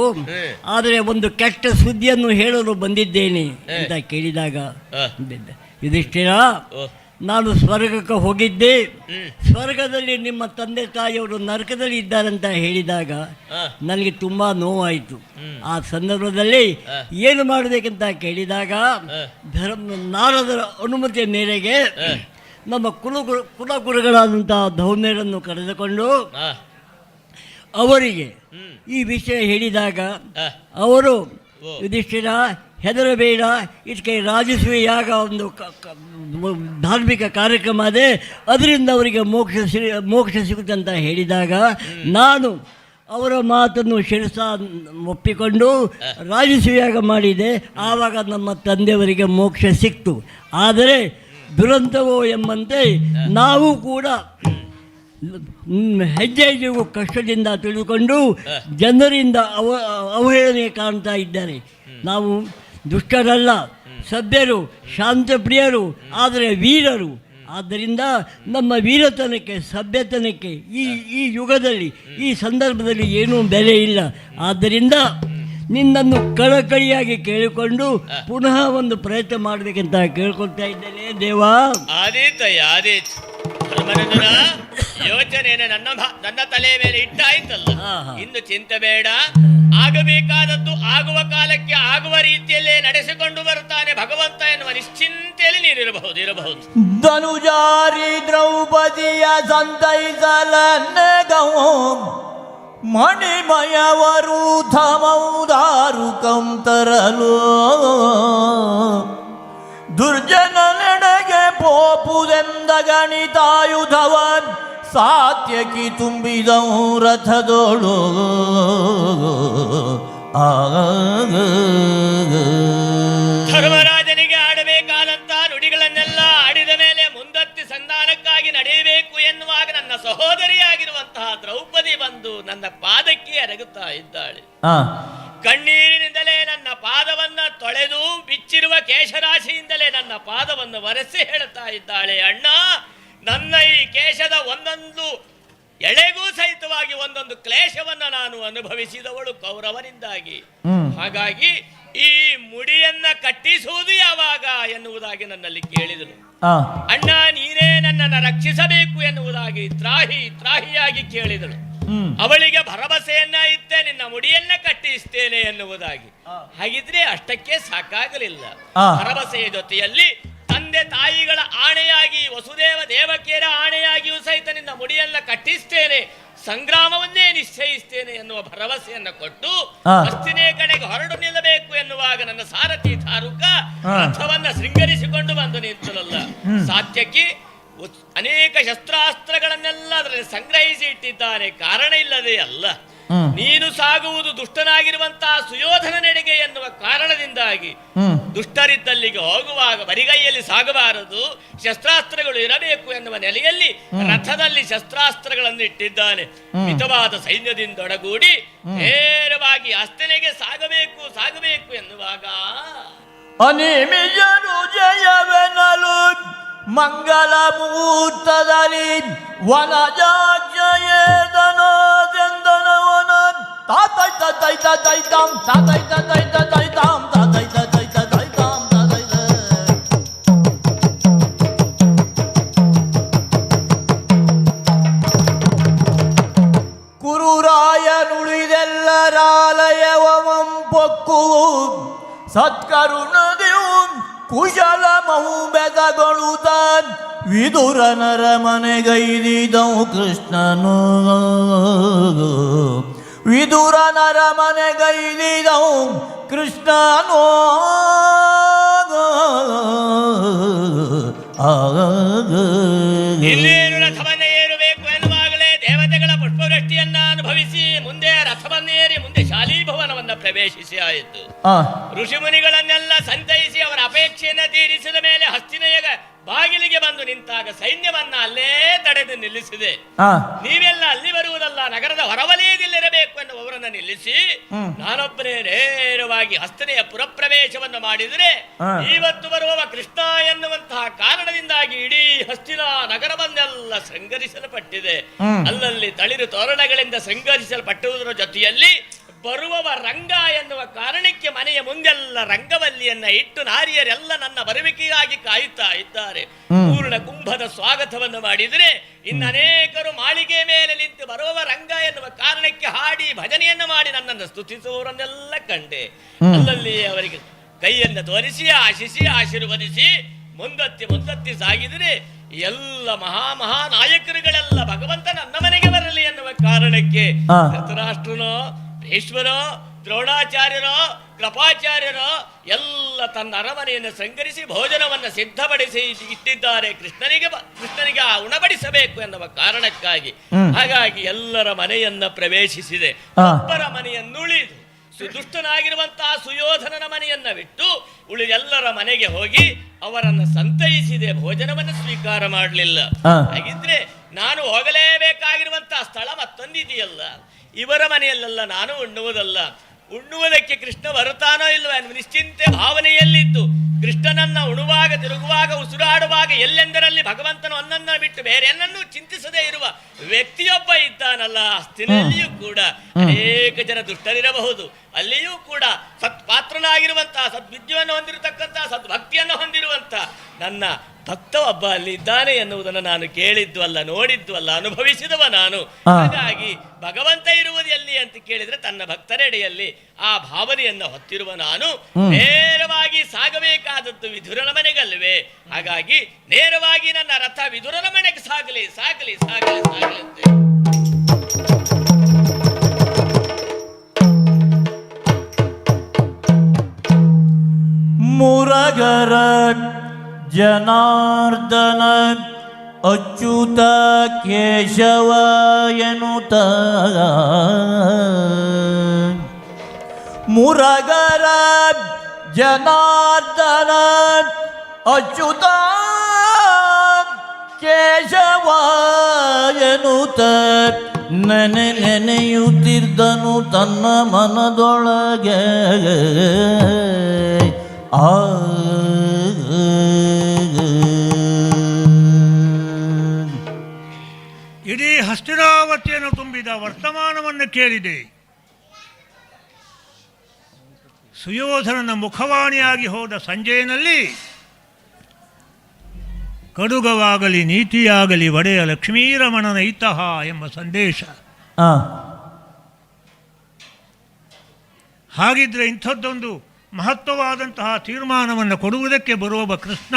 ಆದರೆ ಒಂದು ಕೆಟ್ಟ ಸುದ್ದಿಯನ್ನು ಹೇಳಲು ಬಂದಿದ್ದೇನೆ ಅಂತ ಕೇಳಿದಾಗ, ಯುಧಿಷ್ಠಿರ, ನಾನು ಸ್ವರ್ಗಕ್ಕೆ ಹೋಗಿದ್ದೆ, ಸ್ವರ್ಗದಲ್ಲಿ ನಿಮ್ಮ ತಂದೆ ತಾಯಿಯವರು ನರಕದಲ್ಲಿ ಇದ್ದಾರಂತ ಹೇಳಿದಾಗ ನನಗೆ ತುಂಬಾ ನೋವಾಯಿತು. ಆ ಸಂದರ್ಭದಲ್ಲಿ ಏನು ಮಾಡಬೇಕಂತ ಕೇಳಿದಾಗ ನಾರದರ ಅನುಮತಿಯ ಮೇರೆಗೆ ನಮ್ಮ ಕುಲಗುರುಗಳಾದಂತಹ ಧೌಮ್ಯರನ್ನು ಕರೆದುಕೊಂಡು ಅವರಿಗೆ ಈ ವಿಷಯ ಹೇಳಿದಾಗ ಅವರು, ಯುಧಿಷ್ಠಿರ, ಹೆದರಬೇಡ, ಇದಕ್ಕೆ ರಾಜಸೂಯ ಯಾಗ ಒಂದು ಧಾರ್ಮಿಕ ಕಾರ್ಯಕ್ರಮ ಅದೇ, ಅದರಿಂದ ಅವರಿಗೆ ಮೋಕ್ಷ ಸಿಗುತ್ತೆ ಅಂತ ಹೇಳಿದಾಗ ನಾನು ಅವರ ಮಾತನ್ನು ಶಿರಸ ಒಪ್ಪಿಕೊಂಡು ರಾಜಸೂಯ ಯಾಗ ಮಾಡಿದೆ. ಆವಾಗ ನಮ್ಮ ತಂದೆಯವರಿಗೆ ಮೋಕ್ಷ ಸಿಕ್ತು. ಆದರೆ ದುರಂತವೋ ಎಂಬಂತೆ ನಾವು ಕೂಡ ಹೆಜ್ಜೆ ಹೆಜ್ಜೆಗೂ ಕಷ್ಟದಿಂದ ತಿಳಿದುಕೊಂಡು ಜನರಿಂದ ಅವಹೇಳನೆ ಕಾಣ್ತಾ ಇದ್ದಾರೆ. ನಾವು ದುಷ್ಟರಲ್ಲ, ಸಭ್ಯರು, ಶಾಂತಪ್ರಿಯರು, ಆದರೆ ವೀರರು. ಆದ್ದರಿಂದ ನಮ್ಮ ವೀರತನಕ್ಕೆ, ಸಭ್ಯತನಕ್ಕೆ ಈ ಯುಗದಲ್ಲಿ, ಈ ಸಂದರ್ಭದಲ್ಲಿ ಏನೂ ಬೆಲೆ ಇಲ್ಲ. ಆದ್ದರಿಂದ ನಿನ್ನನ್ನು ಕಳಕಳಿಯಾಗಿ ಕೇಳಿಕೊಂಡು ಪುನಃ ಒಂದು ಪ್ರಯತ್ನ ಮಾಡಬೇಕಂತ ಕೇಳ್ಕೊಳ್ತಾ ಇದ್ದೇನೆ ದೇವಾ. ಧರ್ಮನಂದನ ಯೋಚನೆಯನ್ನು ನನ್ನ ತಲೆ ಮೇಲೆ ಇಟ್ಟಾಯ್ತಲ್ಲ, ಇನ್ನು ಚಿಂತೆ ಬೇಡ. ಆಗಬೇಕಾದದ್ದು ಆಗುವ ಕಾಲಕ್ಕೆ ಆಗುವ ರೀತಿಯಲ್ಲೇ ನಡೆಸಿಕೊಂಡು ಬರುತ್ತಾನೆ ಭಗವಂತ ಎನ್ನುವ ನಿಶ್ಚಿಂತೆಯಲ್ಲಿ ನೀನಿರಬಹುದು. ಧನುಜಾರಿ ದ್ರೌಪದಿಯ ಸಂತೈಸಲನ್ನಗೋ ಮಣಿಮಯವರೂಥಮೌದಾರುಕಂ ತರಲು ದುರ್ಜನ ನೆಡೆಗೆ ಪೋಪುದೆಂದ ಗಣಿತಾಯುಧವನ್ ಸಾತ್ಯಕಿ ತುಂಬಿದವು ರಥದೋಳು ಧರ್ಮರಾಜನಿಗೆ ಆಡಬೇಕಾದಂತ ನುಡಿಗಳನ್ನೆಲ್ಲ ಆಡಿದ ಮೇಲೆ ಮುಂದತ್ತಿ ಸಂಧಾನಕ್ಕಾಗಿ ನಡೆಯಬೇಕು ಎನ್ನುವಾಗ ನನ್ನ ಸಹೋದರಿಯಾಗಿರುವಂತಹ ದ್ರೌಪದಿ ಬಂದು ನನ್ನ ಪಾದಕ್ಕೆ ಎರಗುತ್ತಾ ಇದ್ದಾಳೆ. ಕಣ್ಣೀರಿನಿಂದಲೇ ನನ್ನ ಪಾದವನ್ನ ತೊಳೆದು ಬಿಚ್ಚಿರುವ ಕೇಶರಾಶಿಯಿಂದಲೇ ನನ್ನ ಪಾದವನ್ನು ಒರೆಸಿ ಹೇಳುತ್ತಾ ಇದ್ದಾಳೆ, ಅಣ್ಣ ನನ್ನ ಈ ಕೇಶದ ಒಂದೊಂದು ಎಳೆಗೂ ಸಹಿತವಾಗಿ ಒಂದೊಂದು ಕ್ಲೇಶವನ್ನ ನಾನು ಅನುಭವಿಸಿದವಳು ಕೌರವನಿಂದಾಗಿ. ಹಾಗಾಗಿ ಈ ಮುಡಿಯನ್ನ ಕಟ್ಟಿಸುವುದು ಯಾವಾಗ ಎನ್ನುವುದಾಗಿ ನನ್ನಲ್ಲಿ ಕೇಳಿದಳು. ಅಣ್ಣ ನೀನೇ ನನ್ನನ್ನು ರಕ್ಷಿಸಬೇಕು ಎನ್ನುವುದಾಗಿ ತ್ರಾಹಿಯಾಗಿ ಕೇಳಿದಳು. ಅವಳಿಗೆ ಭರವಸೆಯನ್ನ ಇತ್ತೆ, ನಿನ್ನ ಮುಡಿಯನ್ನ ಕಟ್ಟಿಸ್ತೇನೆ ಎನ್ನುವುದಾಗಿ. ಹಾಗಿದ್ರೆ ಅಷ್ಟಕ್ಕೆ ಸಾಕಾಗಲಿಲ್ಲ. ಭರವಸೆಯ ಜೊತೆಯಲ್ಲಿ ತಂದೆ ತಾಯಿಗಳ ಆಣೆಯಾಗಿ, ವಸುದೇವ ದೇವಕಿಯರ ಆಣೆಯಾಗಿಯೂ ಸಹಿತ ನಿನ್ನ ಮುಡಿಯನ್ನ ಕಟ್ಟಿಸ್ತೇನೆ, ಸಂಗ್ರಾಮವನ್ನೇ ನಿಶ್ಚಯಿಸ್ತೇನೆ ಎನ್ನುವ ಭರವಸೆಯನ್ನ ಕೊಟ್ಟು ಹಸ್ತಿನೇ ಕಡೆಗೆ ಹೊರಡು ನಿಲ್ಲಬೇಕು ಎನ್ನುವಾಗ ನನ್ನ ಸಾರಥಿ ಧಾರುಕ ರಥವನ್ನ ಶೃಂಗರಿಸಿಕೊಂಡು ಬಂದು ನಿಂತಲಲ್ಲ. ಸಾತ್ಯಕಿ ಅನೇಕ ಶಸ್ತ್ರಾಸ್ತ್ರಗಳನ್ನೆಲ್ಲ ಅದರಲ್ಲಿ ಸಂಗ್ರಹಿಸಿ ಇಟ್ಟಿದ್ದಾನೆ, ಕಾರಣ ಇಲ್ಲದೆ ಅಲ್ಲ. ನೀನು ಸಾಗುವುದು ದುಷ್ಟನಾಗಿರುವಂತಹ ಸುಯೋಧನ ನೆಡೆಗೆ ಎನ್ನುವ ಕಾರಣದಿಂದಾಗಿ ದುಷ್ಟರಿದ್ದಲ್ಲಿಗೆ ಹೋಗುವಾಗ ಬರಿಗೈಯಲ್ಲಿ ಸಾಗಬಾರದು, ಶಸ್ತ್ರಾಸ್ತ್ರಗಳು ಇರಬೇಕು ಎನ್ನುವ ನೆಲೆಯಲ್ಲಿ ರಥದಲ್ಲಿ ಶಸ್ತ್ರಾಸ್ತ್ರಗಳನ್ನು ಇಟ್ಟಿದ್ದಾನೆ. ಮಿತವಾದ ಸೈನ್ಯದಿಂದೊಡಗೂಡಿ ನೇರವಾಗಿ ಹಸ್ತನೆಗೆ ಸಾಗಬೇಕು ಎನ್ನುವಾಗ ಅನಿಮಿಜನು ಜಯವೆನಲು ಮಂಗಲ ಮುಹೂರ್ತದಲ್ಲಿ ವನಜಾಕ್ಷಯೇದನೋದೆಂದನವನ ತಾತೈತ ತೈತ ತೈತಾಂ ತಾತೈತ ತೈತ ತೈತಾಂ ತಾತೈತ ತೈತ ತೈತಾಂ ತಾತೈತ. ಕುರುರಾಯನುಳಿದೆಲ್ಲರಾಲಯವಂ ಪೊಕ್ಕುವು ಸತ್ಕರುಣದಿವು ಕುಶಲ ಮಹು ಬೆದಗೊಳುತ್ತಾನ್ ವಿದುರನರ ಮನೆಗೈದಿದವು ಕೃಷ್ಣನು. ವಿದುರನರ ಮನೆಗೈದಿದವು ಕೃಷ್ಣನು. ಇನ್ನೇನು ರಥವನ್ನ ಏರಬೇಕು ಎನ್ನುವಾಗಲೇ ದೇವತೆಗಳ ಪುಷ್ಪವೃಷ್ಟಿಯನ್ನ ಅನುಭವಿಸಿ ಮುಂದೆ ರಥವನ್ನೇರಿ ಮುಂದೆ ಶಾಲೀಭವನವನ್ನ ಪ್ರವೇಶಿಸಿ ಆಯಿತು. ಋಷಿಮುನಿಗಳನ್ನೆಲ್ಲ ಸಂತೈಸಿ ಅವರ ಅಪೇಕ್ಷೆಯನ್ನ ತೀರಿಸಿದ ಮೇಲೆ ಹಸ್ತಿನೆಯ ಬಾಗಿಲಿಗೆ ಬಂದು ನಿಂತಾಗ ಸೈನ್ಯವನ್ನ ಅಲ್ಲೇ ತಡೆದು ನಿಲ್ಲಿಸಿದೆ. ನೀವೆಲ್ಲ ಅಲ್ಲಿ ಬರುವುದಲ್ಲ, ನಗರದ ಹೊರವಲಯದಲ್ಲಿರಬೇಕು ಎನ್ನುವವರನ್ನು ನಿಲ್ಲಿಸಿ ನಾನೊಬ್ಬನೇ ನೇರವಾಗಿ ಹಸ್ತನೆಯ ಪುರಪ್ರವೇಶವನ್ನು ಮಾಡಿದರೆ ಇವತ್ತು ಬರುವವ ಕೃಷ್ಣ ಎನ್ನುವಂತಹ ಕಾರಣದಿಂದಾಗಿ ಇಡೀ ಹಸ್ತಿನ ನಗರವನ್ನೆಲ್ಲ ಶೃಂಗರಿಸಲ್ಪಟ್ಟಿದೆ. ಅಲ್ಲಲ್ಲಿ ತಳಿರು ತೋರಣಗಳಿಂದ ಶೃಂಗರಿಸಲ್ಪಟ್ಟುವುದರ ಜೊತೆಯಲ್ಲಿ ಬರುವವ ರಂಗ ಎನ್ನುವ ಕಾರಣಕ್ಕೆ ಮನೆಯ ಮುಂದೆಲ್ಲ ರಂಗವಲ್ಲಿಯನ್ನ ಇಟ್ಟು ನಾರಿಯರೆಲ್ಲ ನನ್ನ ಬರುವಿಕೆಗಾಗಿ ಕಾಯುತ್ತಾ ಇದ್ದಾರೆ. ಪೂರ್ಣ ಕುಂಭದ ಸ್ವಾಗತವನ್ನು ಮಾಡಿದರೆ ಇನ್ನು ಅನೇಕರು ಮಾಳಿಗೆ ಮೇಲೆ ನಿಂತು ಬರುವವ ರಂಗ ಎನ್ನುವ ಕಾರಣಕ್ಕೆ ಹಾಡಿ ಭಜನೆಯನ್ನು ಮಾಡಿ ನನ್ನನ್ನು ಸ್ತುತಿಸುವವರನ್ನೆಲ್ಲ ಕಂಡೆ. ಅಲ್ಲಲ್ಲಿ ಅವರಿಗೆ ಕೈಯನ್ನು ತೋರಿಸಿ ಆಶೀರ್ವದಿಸಿ ಮುಂದತ್ತಿ ಸಾಗಿದರೆ ಎಲ್ಲ ಮಹಾ ನಾಯಕರುಗಳೆಲ್ಲ ಭಗವಂತ ನನ್ನ ಮನೆಗೆ ಬರಲಿ ಎನ್ನುವ ಕಾರಣಕ್ಕೆ ಧೃತರಾಷ್ಟ್ರನೋ, ಭೀಷ್ಮನೋ, ದ್ರೋಣಾಚಾರ್ಯರೋ, ಕೃಪಾಚಾರ್ಯರೋ ಎಲ್ಲ ತನ್ನ ಅರಮನೆಯನ್ನು ಶೃಂಗರಿಸಿ ಭೋಜನವನ್ನು ಸಿದ್ಧಪಡಿಸಿ ಇಟ್ಟಿದ್ದಾರೆ ಕೃಷ್ಣನಿಗೆ ಉಣಬಡಿಸಬೇಕು ಎನ್ನುವ ಕಾರಣಕ್ಕಾಗಿ. ಹಾಗಾಗಿ ಎಲ್ಲರ ಮನೆಯನ್ನ ಪ್ರವೇಶಿಸಿದೆ. ಒಬ್ಬರ ಮನೆಯನ್ನುಳಿದು ದುಷ್ಟನಾಗಿರುವಂತಹ ಸುಯೋಧನನ ಮನೆಯನ್ನ ಬಿಟ್ಟು ಉಳಿದೆಲ್ಲರ ಮನೆಗೆ ಹೋಗಿ ಅವರನ್ನು ಸಂತೈಸಿದೆ, ಭೋಜನವನ್ನು ಸ್ವೀಕಾರ ಮಾಡಲಿಲ್ಲ. ಹಾಗಿದ್ರೆ ನಾನು ಹೋಗಲೇಬೇಕಾಗಿರುವಂತಹ ಸ್ಥಳ ಮತ್ತೊಂದಿದೆಯಲ್ಲ, ಇವರ ಮನೆಯಲ್ಲೆಲ್ಲ ನಾನು ಉಣ್ಣುವುದಕ್ಕೆ ಕೃಷ್ಣ ಬರುತ್ತಾನೋ ಇಲ್ವೋ ಎನ್ನುವ ನಿಶ್ಚಿಂತೆ ಭಾವನೆಯಲ್ಲಿದ್ದು ಕೃಷ್ಣನನ್ನ ಉಣುವಾಗ, ತಿರುಗುವಾಗ, ಉಸಿರಾಡುವಾಗ ಎಲ್ಲೆಂದರಲ್ಲಿ ಭಗವಂತನ ಅನ್ನನ್ನ ಬಿಟ್ಟು ಬೇರೆ ಏನನ್ನೂ ಚಿಂತಿಸದೇ ಇರುವ ವ್ಯಕ್ತಿಯೊಬ್ಬ ಇದ್ದಾನಲ್ಲ. ಹಸ್ತಿನಲ್ಲಿಯೂ ಕೂಡ ಅನೇಕ ಜನ ದುಷ್ಟರಿರಬಹುದು, ಅಲ್ಲಿಯೂ ಕೂಡ ಸತ್ಪಾತ್ರನಾಗಿರುವಂತಹ, ಸದ್ವಿದ್ಯೆಯನ್ನು ಹೊಂದಿರತಕ್ಕಂತಹ, ಸದ್ಭಕ್ತಿಯನ್ನು ಹೊಂದಿರುವಂತಹ ನನ್ನ ಭಕ್ತ ಒಬ್ಬ ಅಲ್ಲಿ ಇದ್ದಾನೆ ಎನ್ನುವುದನ್ನು ನಾನು ಕೇಳಿದ್ದು ಅಲ್ಲ, ನೋಡಿದ್ದು ಅಲ್ಲ, ಅನುಭವಿಸಿದವ ನಾನು. ಹಾಗಾಗಿ ಭಗವಂತ ಇರುವುದು ಎಲ್ಲಿ ಅಂತ ಕೇಳಿದ್ರೆ ತನ್ನ ಭಕ್ತರೆಡೆಯಲ್ಲಿ ಆ ಭಾವನೆಯನ್ನ ಹೊತ್ತಿರುವ ನಾನು ನೇರವಾಗಿ ಸಾಗಬೇಕಾದದ್ದು ವಿದುರನ ಮನೆಗಲ್ವೇ. ಹಾಗಾಗಿ ನೇರವಾಗಿ ನನ್ನ ರಥ ವಿದುರನ ಮನೆಗೆ ಸಾಗಲಿ ಅಂತ ಮುರಗರ ಜನಾರ್ದನ ಅಚ್ಯುತ ಕೇಶವ ಎನ್ನುತ್ತ ಮುರಗರ ಜನಾರ್ದನ ಅಚ್ಯುತ ಕೇಶವ ಎನ್ನುತ್ತ ನೆನೆಯುತ್ತಿದ್ದನು ತನ್ನ ಮನದೊಳಗೆ ಇಡೀ ಹಸ್ತಿನಾವತಿಯನ್ನು ತುಂಬಿದ ವರ್ತಮಾನವನ್ನು ಕೇಳಿದೆ. ಸುಯೋಧನನ ಮುಖವಾಣಿಯಾಗಿ ಹೋದ ಸಂಜೆಯಲ್ಲಿ ಕಡುಗವಾಗಲಿ ನೀತಿಯಾಗಲಿ ಒಡೆಯ ಲಕ್ಷ್ಮೀರಮಣನ ಇತಃ ಎಂಬ ಸಂದೇಶ. ಹಾಗಿದ್ರೆ ಇಂಥದ್ದೊಂದು ಮಹತ್ವವಾದಂತಹ ತೀರ್ಮಾನವನ್ನು ಕೊಡುವುದಕ್ಕೆ ಬರುವ ಕೃಷ್ಣ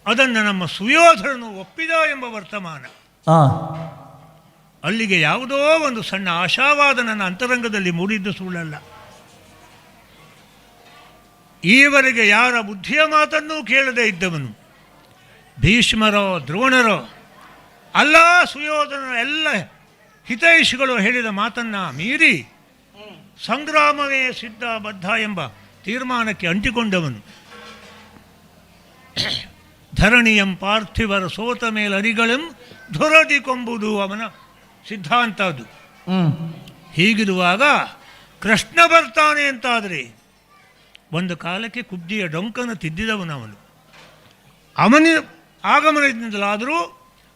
ಅದನ್ನು ನಮ್ಮ ಸುಯೋಧನನು ಒಪ್ಪಿದ ಎಂಬ ವರ್ತಮಾನ. ಅಲ್ಲಿಗೆ ಯಾವುದೋ ಒಂದು ಸಣ್ಣ ಆಶಾವಾದ ನನ್ನ ಅಂತರಂಗದಲ್ಲಿ ಮೂಡಿದ್ದು ಸುಳ್ಳಲ್ಲ. ಈವರೆಗೆ ಯಾರ ಬುದ್ಧಿಯ ಮಾತನ್ನೂ ಕೇಳದೇ ಇದ್ದವನು, ಭೀಷ್ಮರೋ ದ್ರೋಣರೋ ಅಲ್ಲ, ಸುಯೋಧನನ ಎಲ್ಲ ಹಿತೈಷಿಗಳು ಹೇಳಿದ ಮಾತನ್ನು ಮೀರಿ ಸಂಗ್ರಾಮವೇ ಸಿದ್ಧ ಬದ್ಧ ಎಂಬ ತೀರ್ಮಾನಕ್ಕೆ ಅಂಟಿಕೊಂಡವನು. ಧರಣಿಯಂ ಪಾರ್ಥಿವರ ಸೋತ ಮೇಲರಿಗಳಂ ಧುರದಿ ಕೊಂಬುದು ಅವನ ಸಿದ್ಧಾಂತ. ಅದು ಹೀಗಿರುವಾಗ ಕೃಷ್ಣ ಬರ್ತಾನೆ ಅಂತಾದರೆ ಒಂದು ಕಾಲಕ್ಕೆ ಕುಬ್ಜಿಯ ಡೊಂಕನ್ನು ತಿದ್ದಿದವನು ಅವನು. ಅವನ ಆಗಮನದಿಂದಲಾದರೂ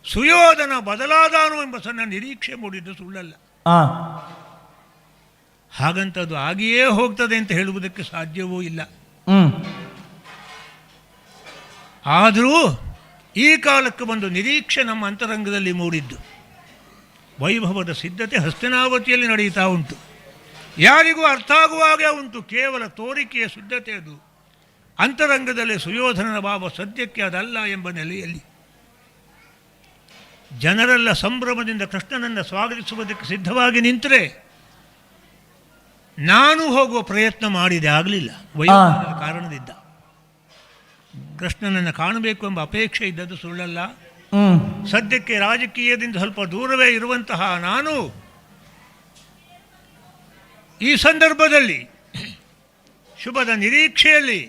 ಸುಯೋಧನ ಬದಲಾದಾನು ಎಂಬ ಸಣ್ಣ ನಿರೀಕ್ಷೆ ಮೂಡಿದ್ದು ಸುಳ್ಳಲ್ಲ. ಹಾಗಂತದ್ದು ಆಗಿಯೇ ಹೋಗ್ತದೆ ಅಂತ ಹೇಳುವುದಕ್ಕೆ ಸಾಧ್ಯವೂ ಇಲ್ಲ. ಆದರೂ ಈ ಕಾಲಕ್ಕೆ ಒಂದು ನಿರೀಕ್ಷೆ ನಮ್ಮ ಅಂತರಂಗದಲ್ಲಿ ಮೂಡಿದ್ದು. ವೈಭವದ ಸಿದ್ಧತೆ ಹಸ್ತಿನಾವತಿಯಲ್ಲಿ ನಡೆಯುತ್ತಾ ಉಂಟು. ಯಾರಿಗೂ ಅರ್ಥ ಆಗುವಾಗೇ ಉಂಟು, ಕೇವಲ ತೋರಿಕೆಯ ಸಿದ್ಧತೆ ಅದು. ಅಂತರಂಗದಲ್ಲಿ ಸುಯೋಧನನ ಭಾವ ಸದ್ಯಕ್ಕೆ ಅದಲ್ಲ ಎಂಬ ನೆಲೆಯಲ್ಲಿ ಜನರೆಲ್ಲ ಸಂಭ್ರಮದಿಂದ ಕೃಷ್ಣನನ್ನು ಸ್ವಾಗತಿಸುವುದಕ್ಕೆ ಸಿದ್ಧವಾಗಿ ನಿಂತರೆ ನಾನು ಹೋಗುವ ಪ್ರಯತ್ನ ಮಾಡಿದೆ, ಆಗಲಿಲ್ಲ. ವೈಭವದ ಕಾರಣದಿಂದ ಕೃಷ್ಣನನ್ನು ಕಾಣಬೇಕು ಎಂಬ ಅಪೇಕ್ಷೆ ಇದ್ದದ್ದು ಸುಳ್ಳಲ್ಲ. ಸದ್ಯಕ್ಕೆ ರಾಜಕೀಯದಿಂದ ಸ್ವಲ್ಪ ದೂರವೇ ಇರುವಂತಹ ನಾನು ಈ ಸಂದರ್ಭದಲ್ಲಿ ಶುಭದ ನಿರೀಕ್ಷೆಯಲ್ಲಿ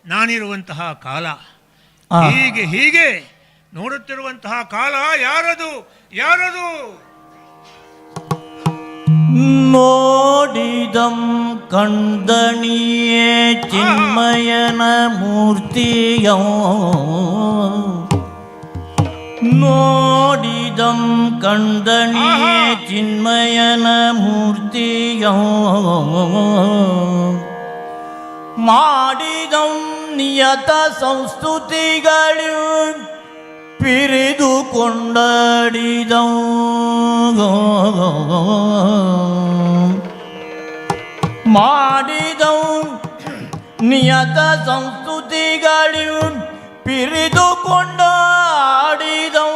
ನಾನಿರುವಂತಹ ಕಾಲ, ಹೀಗೆ ನೋಡುತ್ತಿರುವಂತಹ ಕಾಲ ಯಾರದು ಯಾರದು? ನೋಡಿದಂ ಕಂದಣಿಯೇ ಚಿನ್ಮಯನ ಮೂರ್ತಿಯೋ, ನೋಡಿದಂ ಕಂದಣಿಯೇ ಚಿನ್ಮಯನ ಮೂರ್ತಿಯೋ, ಮಾಡಿದಂ ನಿಯತ ಸಂಸ್ತುತಿಗಳು ಪಿರಿದು ಕೊಂಡಾಡಿದಂ, ಮಾಡಿದಂ ನಿಯತ ಸಂಸ್ತುತಿಗಳು ಪಿರಿದು ಕೊಂಡಾಡಿದಂ,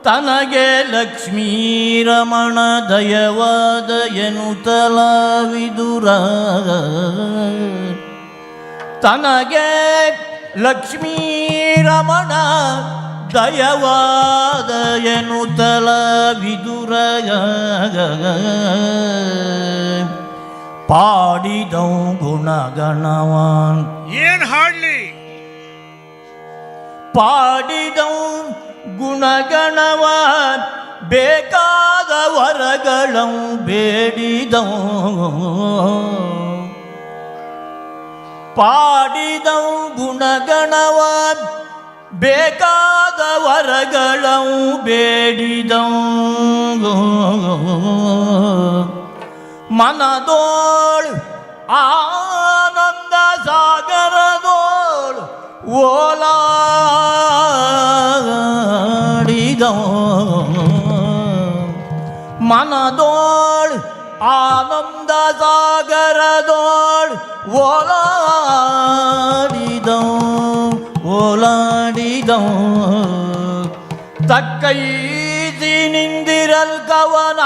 ತನಗೆ ಲಕ್ಷ್ಮೀರಮಣ ದಯವಾದ ಎನ್ನುತ್ತಲ ವಿದುರ, ತನಗೆ ಲಕ್ಷ್ಮೀರಮಣ ದಯವಾದ ಎನ್ನುತ್ತಲ ವಿದುರ, ಪಾಡಿದೌ ಗುಣಗಣವಾನ್ ಏನ್ ಹಾಡ್ಲಿ, ಪಾಡಿದೌ ಗುಣಗಣವ ಬೇಕಾದ ವರಗಳಂ ಬೇಡಿದೌ, ಪಾಡಿದೌ ಗುಣಗಣವ ಬೇಕಾದ ವರಗಳಂ ಬೇಡಿದೌ, ಮನದೋಳ್ ಆನಂದ ಸಾಗರದೋಳ್ ಓಲಾಡಿದೌ, ಮನದೋಳ್ ಆನಂದ ಸಾಗರದೋಳ್ ಓಲಾಡಿದೌ, ಓಲಾಡಿದೌ, ತಕ್ಕೈದಿ ನಿಂದಿರಲ್ ಕವನ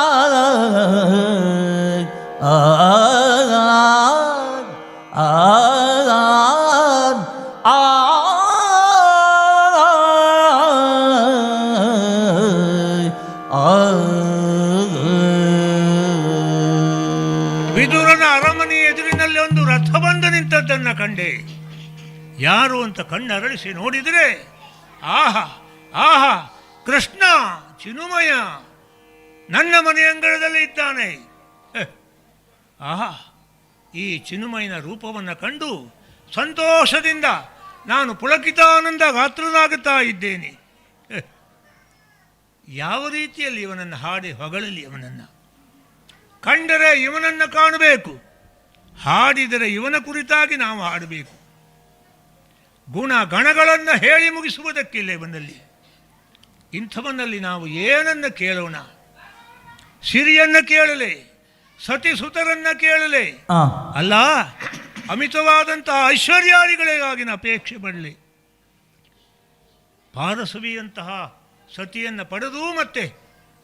ರಥ ಬಂದು ನಿಂತದ್ದನ್ನು ಕಂಡೆ. ಯಾರು ಅಂತ ಕಣ್ಣರಳಿಸಿ ನೋಡಿದರೆ ಆಹಾ ಆಹಾ, ಕೃಷ್ಣ ಚಿನುಮಯ ನನ್ನ ಮನೆ ಅಂಗಳದಲ್ಲಿ ಇದ್ದಾನೆ. ಆಹಾ, ಈ ಚಿನುಮಯನ ರೂಪವನ್ನು ಕಂಡು ಸಂತೋಷದಿಂದ ನಾನು ಪುಳಕಿತಾನಂದ ಗಾತ್ರನಾಗುತ್ತಾ ಇದ್ದೇನೆ. ಯಾವ ರೀತಿಯಲ್ಲಿ ಇವನನ್ನು ಹಾಡಿ ಹೊಗಳಲಿ? ಅವನನ್ನು ಕಂಡರೆ ಇವನನ್ನು ಕಾಣಬೇಕು, ಹಾಡಿದರೆ ಇವನ ಕುರಿತಾಗಿ ನಾವು ಹಾಡಬೇಕು. ಗುಣ ಗಣಗಳನ್ನು ಹೇಳಿ ಮುಗಿಸುವುದಕ್ಕಿಲ್ಲ ಇವನಲ್ಲಿ. ಇಂಥವನಲ್ಲಿ ನಾವು ಏನನ್ನು ಕೇಳೋಣ? ಸಿರಿಯನ್ನು ಕೇಳಲೆ, ಸತಿಸುತರನ್ನು ಕೇಳಲೆ, ಅಲ್ಲ ಅಮಿತವಾದಂತಹ ಐಶ್ವರ್ಯಾದಿಗಳಿಗಾಗಿನ ಅಪೇಕ್ಷೆ ಪಡಲಿ. ಪಾರಸವಿಯಂತಹ ಸತಿಯನ್ನು ಪಡೆದು ಮತ್ತೆ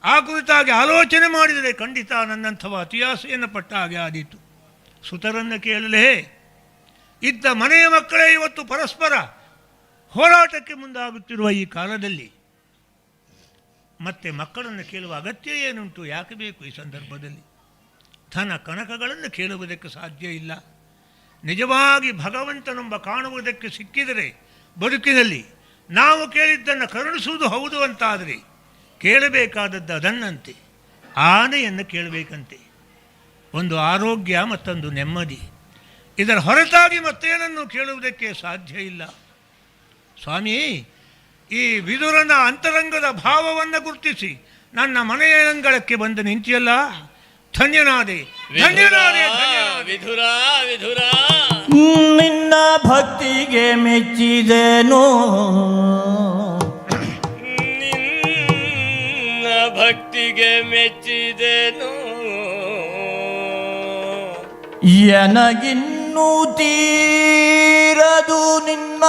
ಆ ಕುರಿತಾಗಿ ಆಲೋಚನೆ ಮಾಡಿದರೆ ಖಂಡಿತ ನನ್ನಂಥವ ಅತಿಯಾಸೆಯನ್ನು ಪಟ್ಟ ಹಾಗೆ ಆದೀತು. ಸುತರನ್ನು ಕೇಳಲೇ, ಇದ್ದ ಮನೆಯ ಮಕ್ಕಳೇ ಇವತ್ತು ಪರಸ್ಪರ ಹೋರಾಟಕ್ಕೆ ಮುಂದಾಗುತ್ತಿರುವ ಈ ಕಾಲದಲ್ಲಿ ಮತ್ತೆ ಮಕ್ಕಳನ್ನು ಕೇಳುವ ಅಗತ್ಯ ಏನುಂಟು? ಯಾಕೆ ಬೇಕು ಈ ಸಂದರ್ಭದಲ್ಲಿ? ಧನ ಕನಕಗಳನ್ನು ಕೇಳುವುದಕ್ಕೆ ಸಾಧ್ಯ ಇಲ್ಲ. ನಿಜವಾಗಿ ಭಗವಂತನೆಂಬ ಕಾಣುವುದಕ್ಕೆ ಸಿಕ್ಕಿದರೆ ಬದುಕಿನಲ್ಲಿ ನಾವು ಕೇಳಿದ್ದನ್ನು ಕರುಣಿಸುವುದು ಹೌದು ಅಂತಾದರೆ ಕೇಳಬೇಕಾದದ್ದು ಅದನ್ನಂತೆ, ಆನೆಯನ್ನು ಕೇಳಬೇಕಂತೆ. ಒಂದು ಆರೋಗ್ಯ, ಮತ್ತೊಂದು ನೆಮ್ಮದಿ. ಇದರ ಹೊರತಾಗಿ ಮತ್ತೇನನ್ನು ಕೇಳುವುದಕ್ಕೆ ಸಾಧ್ಯ ಇಲ್ಲ. ಸ್ವಾಮಿ, ಈ ವಿದುರನ ಅಂತರಂಗದ ಭಾವವನ್ನು ಗುರುತಿಸಿ ನನ್ನ ಮನೆಯ ಅಂಗಳಕ್ಕೆ ಬಂದು ನಿಂತಿಯಲ್ಲ, ಧನ್ಯನಾದೆ ಧನ್ಯನಾದೆ ವಿಧುರ ವಿಧುರ. ನಿನ್ನ ಭಕ್ತಿಗೆ ಮೆಚ್ಚಿದೆನೋ, ನಿನ್ನ ಭಕ್ತಿಗೆ ಮೆಚ್ಚಿದೆನೋ, ಎನಗಿನ್ನೂ ತೀರದು ನಿನ್ನ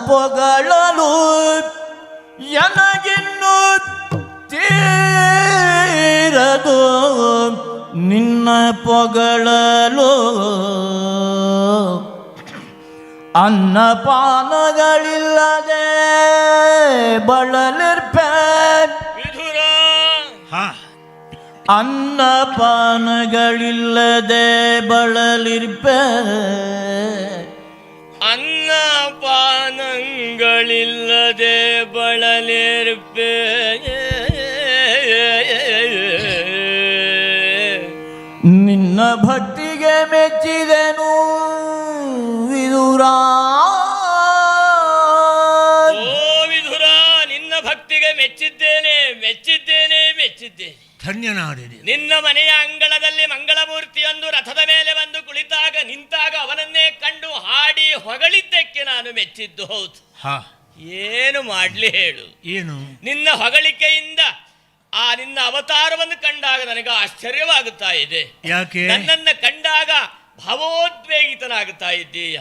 ಪೊಗಳಲು, ಎನಗಿನ್ನೂ ತೀರದು ನಿನ್ನ ಪೊಗಳಲು. ಅನ್ನಪಾನಗಳಿಲ್ಲದೆ ಬಳಲಿರ್ಪೆ, ಅನ್ನಪಾನಗಳಿಲ್ಲದೆ ಬಳಲಿರ್ಪೆ, ಅನ್ನಪಾನಗಳಿಲ್ಲದೆ ಬಳಲಿರ್ಪೆ. ನಿನ್ನ ಭಕ್ತಿಗೆ ಮೆಚ್ಚಿದೆನು ವಿದುರ. ಓ ವಿದುರ, ನಿನ್ನ ಭಕ್ತಿಗೆ ಮೆಚ್ಚಿದ್ದೇನೆ ಮೆಚ್ಚಿದ್ದೇನೆ ಮೆಚ್ಚಿದ್ದೇನೆ. ಧನ್ಯನಾದೆ. ನಿನ್ನ ಮನೆಯ ಅಂಗಳದಲ್ಲಿ ಮಂಗಳಮೂರ್ತಿಯೊಂದು ರಥದ ಮೇಲೆ ಬಂದು ಕುಳಿತಾಗ ನಿಂತಾಗ ಅವನನ್ನೇ ಕಂಡು ಹಾಡಿ ಹೊಗಳಿದ್ದಕ್ಕೆ ನಾನು ಮೆಚ್ಚಿದ್ದು ಹೌದು. ಏನು ಮಾಡ್ಲಿ ಹೇಳು? ಏನು? ನಿನ್ನ ಹೊಗಳಿಕೆಯಿಂದ ಆ ನಿನ್ನ ಅವತಾರವನ್ನು ಕಂಡಾಗ ನನಗೆ ಆಶ್ಚರ್ಯವಾಗುತ್ತಾ ಇದೆ. ಯಾಕೆ? ನನ್ನನ್ನು ಕಂಡಾಗ ಭಾವೋದ್ವೇಗಿತನಾಗುತ್ತಾ ಇದ್ದೀಯ.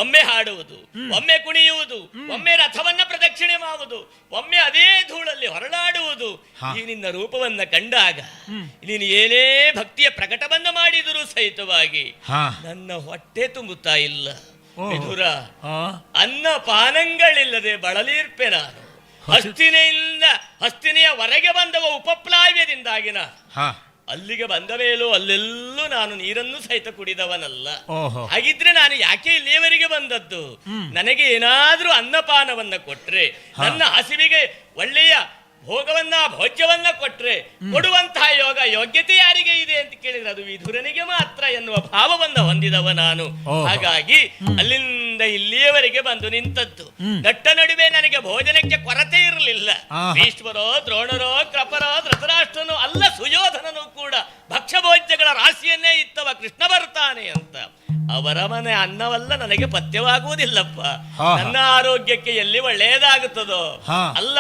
ಒಮ್ಮೆ ಹಾಡುವುದು, ಒಮ್ಮೆ ಕುಣಿಯುವುದು, ಒಮ್ಮೆ ರಥವನ್ನ ಪ್ರದಕ್ಷಿಣೆ ಮಾಡುವುದು, ಒಮ್ಮೆ ಅದೇ ಧೂಳಲ್ಲಿ ಹೊರಳಾಡುವುದು. ಈ ನಿನ್ನ ರೂಪವನ್ನ ಕಂಡಾಗ ನೀನು ಏನೇ ಭಕ್ತಿಯ ಪ್ರಕಟವನ್ನ ಮಾಡಿದರೂ ಸಹಿತವಾಗಿ ನನ್ನ ಹೊಟ್ಟೆ ತುಂಬುತ್ತಾ ಇಲ್ಲ ವಿಧುರ. ಅನ್ನ ಪಾನಗಳಿಲ್ಲದೆ ಬಳಲಿರ್ಪೆ ನಾನು. ಹಸ್ತಿನೆಯ ಹೊರಗೆ ಬಂದವ ಉಪಪ್ಲಾವ್ಯದಿಂದಾಗಿನ ಅಲ್ಲಿಗೆ ಬಂದ ಮೇಲೂ ಅಲ್ಲೆಲ್ಲೂ ನಾನು ನೀರನ್ನು ಸಹಿತ ಕುಡಿದವನಲ್ಲ. ಹಾಗಿದ್ರೆ ನಾನು ಯಾಕೆ ಇಲ್ಲಿಯವರೆಗೆ ಬಂದದ್ದು? ನನಗೆ ಏನಾದ್ರೂ ಅನ್ನಪಾನವನ್ನ ಕೊಟ್ರೆ, ನನ್ನ ಹಸಿವಿಗೆ ಒಳ್ಳೆಯ ಭೋಜ್ಯವನ್ನ ಕೊಟ್ರೆ ಕೊಡುವಂತಹ ಯೋಗ್ಯತೆ ಯಾರಿಗೆ ಇದೆ ಅಂತ ಕೇಳಿದ್ರೆ ಅದು ವಿಧುರನಿಗೆ ಮಾತ್ರ ಎನ್ನುವ ಭಾವವನ್ನ ಹೊಂದಿದವ ನಾನು. ಹಾಗಾಗಿ ಅಲ್ಲಿಂದ ಇಲ್ಲಿಯವರೆಗೆ ಬಂದು ನಿಂತದ್ದು. ದಟ್ಟ ನಡುವೆ ನನಗೆ ಭೋಜನಕ್ಕೆ ಕೊರತೆ ಇರಲಿಲ್ಲ. ಭೀಷ್ಮರೋ, ದ್ರೋಣರೋ, ಕೃಪರೋ, ಧೃತರಾಷ್ಟ್ರನೋ ಅಲ್ಲ, ಸುಯೋಧನನು ಕೂಡ ಭಕ್ಷ್ಯಭೋಜ್ಯಗಳ ರಾಶಿಯನ್ನೇ ಇತ್ತವ ಕೃಷ್ಣ ಬರ್ತಾನೆ ಅಂತ. ಅವರ ಮನೆ ಅನ್ನವಲ್ಲ ನನಗೆ ಪಥ್ಯವಾಗುವುದಿಲ್ಲಪ್ಪ. ನನ್ನ ಆರೋಗ್ಯಕ್ಕೆ ಎಲ್ಲಿ ಒಳ್ಳೆಯದಾಗುತ್ತದೋ ಅಲ್ಲ,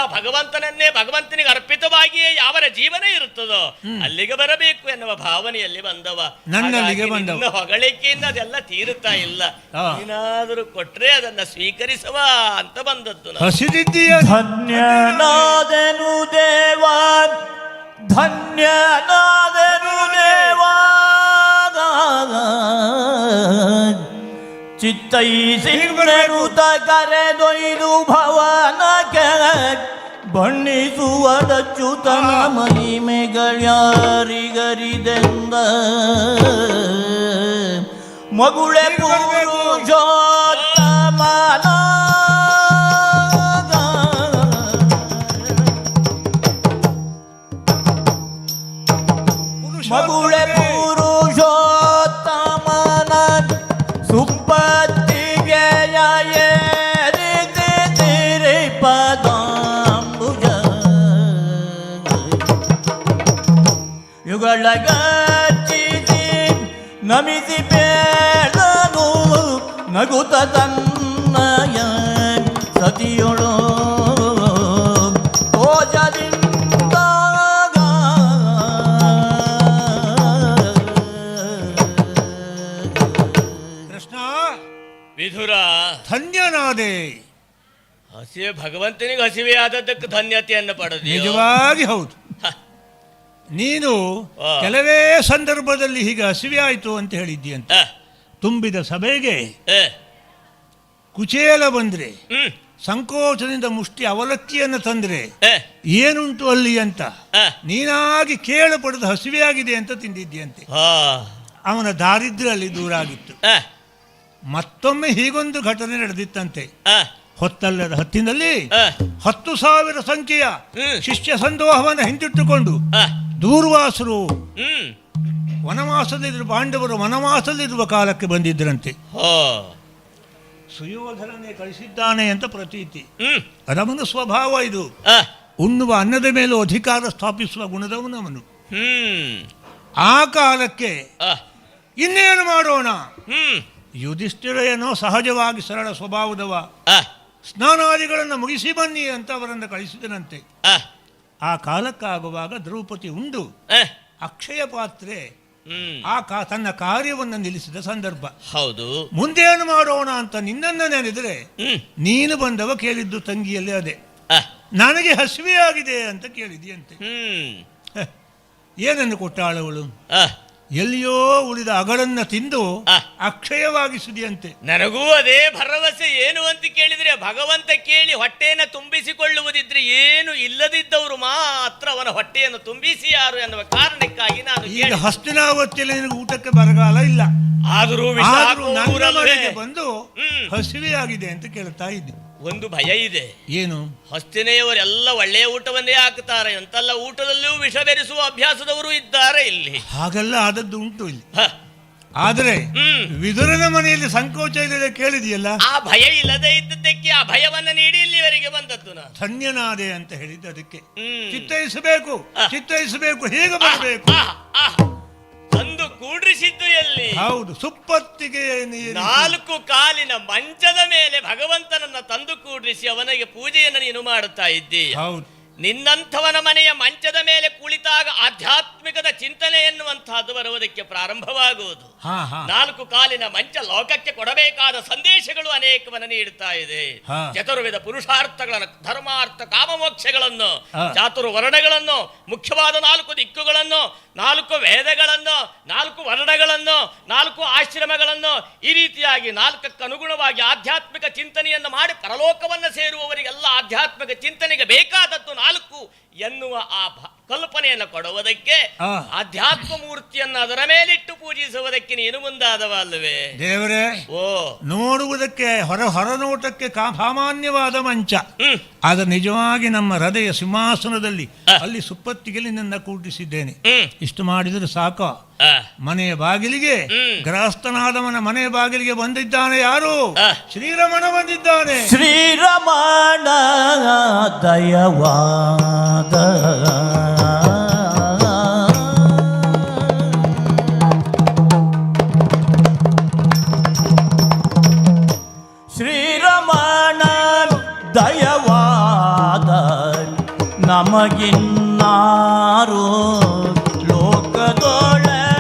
ಭಗವಂತನಿಗೆ ಅರ್ಪಿತವಾಗಿಯೇ ಯಾವರ ಜೀವನ ಇರುತ್ತದೋ ಅಲ್ಲಿಗೆ ಬರಬೇಕು ಎನ್ನುವ ಭಾವನೆಯಲ್ಲಿ ಬಂದವ. ನಿನ್ನ ಹೊಗಳಿಕೆಯಿಂದ ಅದೆಲ್ಲ ತೀರುತ್ತಾ ಇಲ್ಲ. ಏನಾದರೂ ಕೊಟ್ರೆ ಅದನ್ನ ಸ್ವೀಕರಿಸುವ ಅಂತ ಬಂದದ್ದು. ಧನ್ಯನಾದನು ದೇವ, ಧನ್ಯನಾದನು ದೇವ, ಚಿತ್ತೈಸಿರುತ ಕರೆದೊಯ್ದು ಭವನಕ್ಕೆ ಬಣ್ಣಿಸುವಡಚ್ಯುತನ ಮಹಿಮೆಗಳ್ಯಾರಿಗರಿದೆಂದ ಮಗುಳೆ ಪುರುಷೋತ್ತಮನ ಮಗುಳೆ ಪುರುಷೋತ್ತಮನ ಸುಪ್ಪತ್ತಿಗೆ ಪದಾಂಬುಜ ಯುಗಳಗಚ್ಚಿಸಿ ನಮಿಸಿ ಬೇಡನು ನಗುತ ತನ್ನಯ ಸತಿಯೊಳು ವಿಧುರ ಧನ್ಯನಾದೆ. ಹಸಿವೆ ಭಗವಂತನಿಗೆ ಹಸಿವೆ ಆದದ್ದಕ್ಕೆ ಧನ್ಯತೆಯನ್ನು ಪಡೆದ ನಿಜವಾಗಿ ಹೌದು. ನೀನು ಕೆಲವೇ ಸಂದರ್ಭದಲ್ಲಿ ಹೀಗೆ ಹಸಿವೆ ಆಯಿತು ಅಂತ ಹೇಳಿದ್ದೀಯಂತ. ತುಂಬಿದ ಸಭೆಗೆ ಕುಚೇಲ ಬಂದ್ರೆ, ಸಂಕೋಚದಿಂದ ಮುಷ್ಟಿ ಅವಲಕ್ಕಿಯನ್ನು ತಂದ್ರೆ ಏನುಂಟು ಅಲ್ಲಿ ಅಂತ ನೀನಾಗಿ ಕೇಳ ಪಡೆದು ಹಸಿವೆ ಆಗಿದೆ ಅಂತ ತಿಂದಿದ್ದೀಯಂತೆ. ಅವನ ದಾರಿದ್ರ್ಯ ಅಲ್ಲಿ ದೂರ ಆಗಿತ್ತು. ಮತ್ತೊಮ್ಮೆ ಹೀಗೊಂದು ಘಟನೆ ನಡೆದಿತ್ತಂತೆ. ಹೊತ್ತಲ್ಲದ ಹೊತ್ತಿನಲ್ಲಿ 10,000 ಸಂಖ್ಯೆಯ ಶಿಷ್ಯ ಸಂದೋಹವನ್ನು ಹಿಂದಿಟ್ಟುಕೊಂಡು ದೂರ್ವಾಸರು ವನವಾಸದಲ್ಲಿರುವ ಪಾಂಡವರು ವನವಾಸದಲ್ಲಿರುವ ಕಾಲಕ್ಕೆ ಬಂದಿದ್ದರಂತೆ. ಸುಯೋಧನನೇ ಕಳಿಸಿದ್ದಾನೆ ಅಂತ ಪ್ರತೀತಿ. ಅದವನ ಸ್ವಭಾವ ಇದು. ಉಣ್ಣುವ ಅನ್ನದ ಮೇಲೂ ಅಧಿಕಾರ ಸ್ಥಾಪಿಸುವ ಗುಣದವನವನು. ಆ ಕಾಲಕ್ಕೆ ಇನ್ನೇನು ಮಾಡೋಣ, ಯುಧಿಷ್ಠಿರ ಏನೋ ಸಹಜವಾಗಿ ಸರಳ ಸ್ವಭಾವದವ, ಸ್ನಾನಾದಿಗಳನ್ನು ಮುಗಿಸಿ ಬನ್ನಿ ಅಂತ ಅವರನ್ನು ಕಳಿಸಿದನಂತೆ. ಆ ಕಾಲಕ್ಕಾಗುವಾಗ ದ್ರೌಪದಿ ಉಂಡು ಅಕ್ಷಯ ಪಾತ್ರೆ ತನ್ನ ಕಾರ್ಯವನ್ನು ನಿಲ್ಲಿಸಿದ ಸಂದರ್ಭ. ಹೌದು. ಮುಂದೇನು ಮಾಡೋಣ ಅಂತ ನಿನ್ನನ್ನು ನೆನೆದರೆ ನೀನು ಬಂದವ ಕೇಳಿದ್ದು ತಂಗಿಯಲ್ಲಿ ಅದೇ, ನನಗೆ ಹಸಿವೆಯಾಗಿದೆ ಅಂತ ಕೇಳಿದೆಯಂತೆ. ಏನನ್ನು ಕೊಟ್ಟಾಳವಳು? ಎಲ್ಲಿಯೋ ಉಳಿದ ಅಗಳನ್ನು ತಿಂದು ಅಕ್ಷಯವಾಗಿಸಿದೆಯಂತೆ. ನನಗೂ ಅದೇ ಭರವಸೆ. ಏನು ಅಂತ ಕೇಳಿದ್ರೆ, ಭಗವಂತ ಕೇಳಿ ಹೊಟ್ಟೆಯನ್ನು ತುಂಬಿಸಿಕೊಳ್ಳುವುದಿದ್ರೆ ಏನು ಇಲ್ಲದಿದ್ದವರು ಮಾತ್ರ ಅವನ ಹೊಟ್ಟೆಯನ್ನು ತುಂಬಿಸಿ ಯಾರು ಎನ್ನುವ ಕಾರಣಕ್ಕಾಗಿ ನಾನು ಈಗ ಹಸ್ತಿನಾವತಿಯಲ್ಲಿ ನಿನಗೆ ಊಟಕ್ಕೆ ಬರಗಾಲ ಇಲ್ಲ, ಆದರೂ ಬಂದು ಹಸಿವೆಯಾಗಿದೆ ಅಂತ ಕೇಳ್ತಾ ಇದ್ದೆ. ಒಂದು ಭಯ ಇದೆ. ಏನು? ಹಸ್ತಿನೆಯವರೆಲ್ಲ ಒಳ್ಳೆಯ ಊಟವನ್ನೇ ಹಾಕುತ್ತಾರೆ ಅಂತಲ್ಲ, ಊಟದಲ್ಲೂ ವಿಷ ಬೆರೆಸುವ ಅಭ್ಯಾಸದವರು ಇದ್ದಾರೆ ಇಲ್ಲಿ. ಹಾಗೆಲ್ಲ ಆದದ್ದು ಉಂಟು ಇಲ್ಲಿ. ಆದರೆ ವಿದುರನ ಮನೆಯಲ್ಲಿ ಸಂಕೋಚ ಇಲ್ಲದೆ ಕೇಳಿದೆಯಲ್ಲ, ಆ ಭಯ ಇಲ್ಲದೆ ಇದ್ದದ್ದಕ್ಕೆ ಆ ಭಯವನ್ನ ನೀಡಿ ಇಲ್ಲಿವರೆಗೆ ಬಂದದ್ದು ನಾನು. ಧನ್ಯನಾದೆ ಅಂತ ಹೇಳಿದ್ದು ಅದಕ್ಕೆ. ಚಿತ್ತೈಸಬೇಕು ಚಿತ್ತೈಸಬೇಕು, ಹೇಗೆ ಬರಬೇಕು ತಂದು ಕೂಡ್ರಿಸಿದ್ದು ಎಲ್ಲಿ? ಹೌದು, ಸುಪ್ಪತ್ತಿಗೆ 4 ಕಾಲಿನ ಮಂಚದ ಮೇಲೆ ಭಗವಂತನನ್ನ ತಂದು ಕೂಡ್ರಿಸಿ ಅವನಿಗೆ ಪೂಜೆಯನ್ನು ನೀನು ಮಾಡುತ್ತಾ ಇದ್ದೀ. ಹೌದು. ನಿನ್ನಂಥವನ ಮನೆಯ ಮಂಚದ ಮೇಲೆ ಕುಳಿತಾಗ ಆಧ್ಯಾತ್ಮಿಕದ ಚಿಂತನೆ ಎನ್ನುವಂತಹದ್ದು ಬರುವುದಕ್ಕೆ ಪ್ರಾರಂಭವಾಗುವುದು. 4 ಕಾಲಿನ ಮಂಚ ಲೋಕಕ್ಕೆ ಕೊಡಬೇಕಾದ ಸಂದೇಶಗಳು ಅನೇಕವನ್ನು ನೀಡುತ್ತಾ ಇದೆ. ಚತುರ್ವಿಧ ಪುರುಷಾರ್ಥಗಳನ್ನು, ಧರ್ಮಾರ್ಥ ಕಾಮಮೋಕ್ಷಗಳನ್ನು, ಚಾತುರ್ವರ್ಣಗಳನ್ನು, ಮುಖ್ಯವಾದ 4 ದಿಕ್ಕುಗಳನ್ನು, 4 ವೇದಗಳನ್ನು, 4 ವರ್ಣಗಳನ್ನು, 4 ಆಶ್ರಮಗಳನ್ನು, ಈ ರೀತಿಯಾಗಿ 4ಕ್ಕೆ ಅನುಗುಣವಾಗಿ ಆಧ್ಯಾತ್ಮಿಕ ಚಿಂತನೆಯನ್ನು ಮಾಡಿ ಪರಲೋಕವನ್ನು ಸೇರುವವರಿಗೆಲ್ಲ ಆಧ್ಯಾತ್ಮಿಕ ಚಿಂತನೆಗೆ ಬೇಕಾದದ್ದು 4 ಎನ್ನುವ ಆ ಕಲ್ಪನೆಯನ್ನು ಕೊಡುವುದಕ್ಕೆ ಆಧ್ಯಾತ್ಮ ಮೂರ್ತಿಯನ್ನು ಅದರ ಮೇಲಿಟ್ಟು ಪೂಜಿಸುವುದಕ್ಕೆ ನೀನು ಮುಂದಾದವ ಅಲ್ಲವೇ ದೇವರೇ? ನೋಡುವುದಕ್ಕೆ ಹೊರನೋಟಕ್ಕೆ ಸಾಮಾನ್ಯವಾದ ಮಂಚ, ಆದರೆ ನಿಜವಾಗಿ ನಮ್ಮ ಹೃದಯ ಸಿಂಹಾಸನದಲ್ಲಿ ಅಲ್ಲಿ ಸುಪ್ಪತ್ತಿಗೆ ನಿನ್ನ ಕೂಡಿಸಿದ್ದೇನೆ. ಇಷ್ಟು ಮಾಡಿದರೆ ಸಾಕು. ಮನೆಯ ಬಾಗಿಲಿಗೆ ಗೃಹಸ್ಥನಾದವನ ಮನೆಯ ಬಾಗಿಲಿಗೆ ಬಂದಿದ್ದಾನೆ. ಯಾರು? ಶ್ರೀರಮಣ ಬಂದಿದ್ದಾನೆ. ಶ್ರೀರಮಣ ದಯವಾದ ಶ್ರೀರಮಣ ದಯವಾದ ನಮಗಿನ್ನಾರು ಲೋಕದೊಳನೆಯೋ.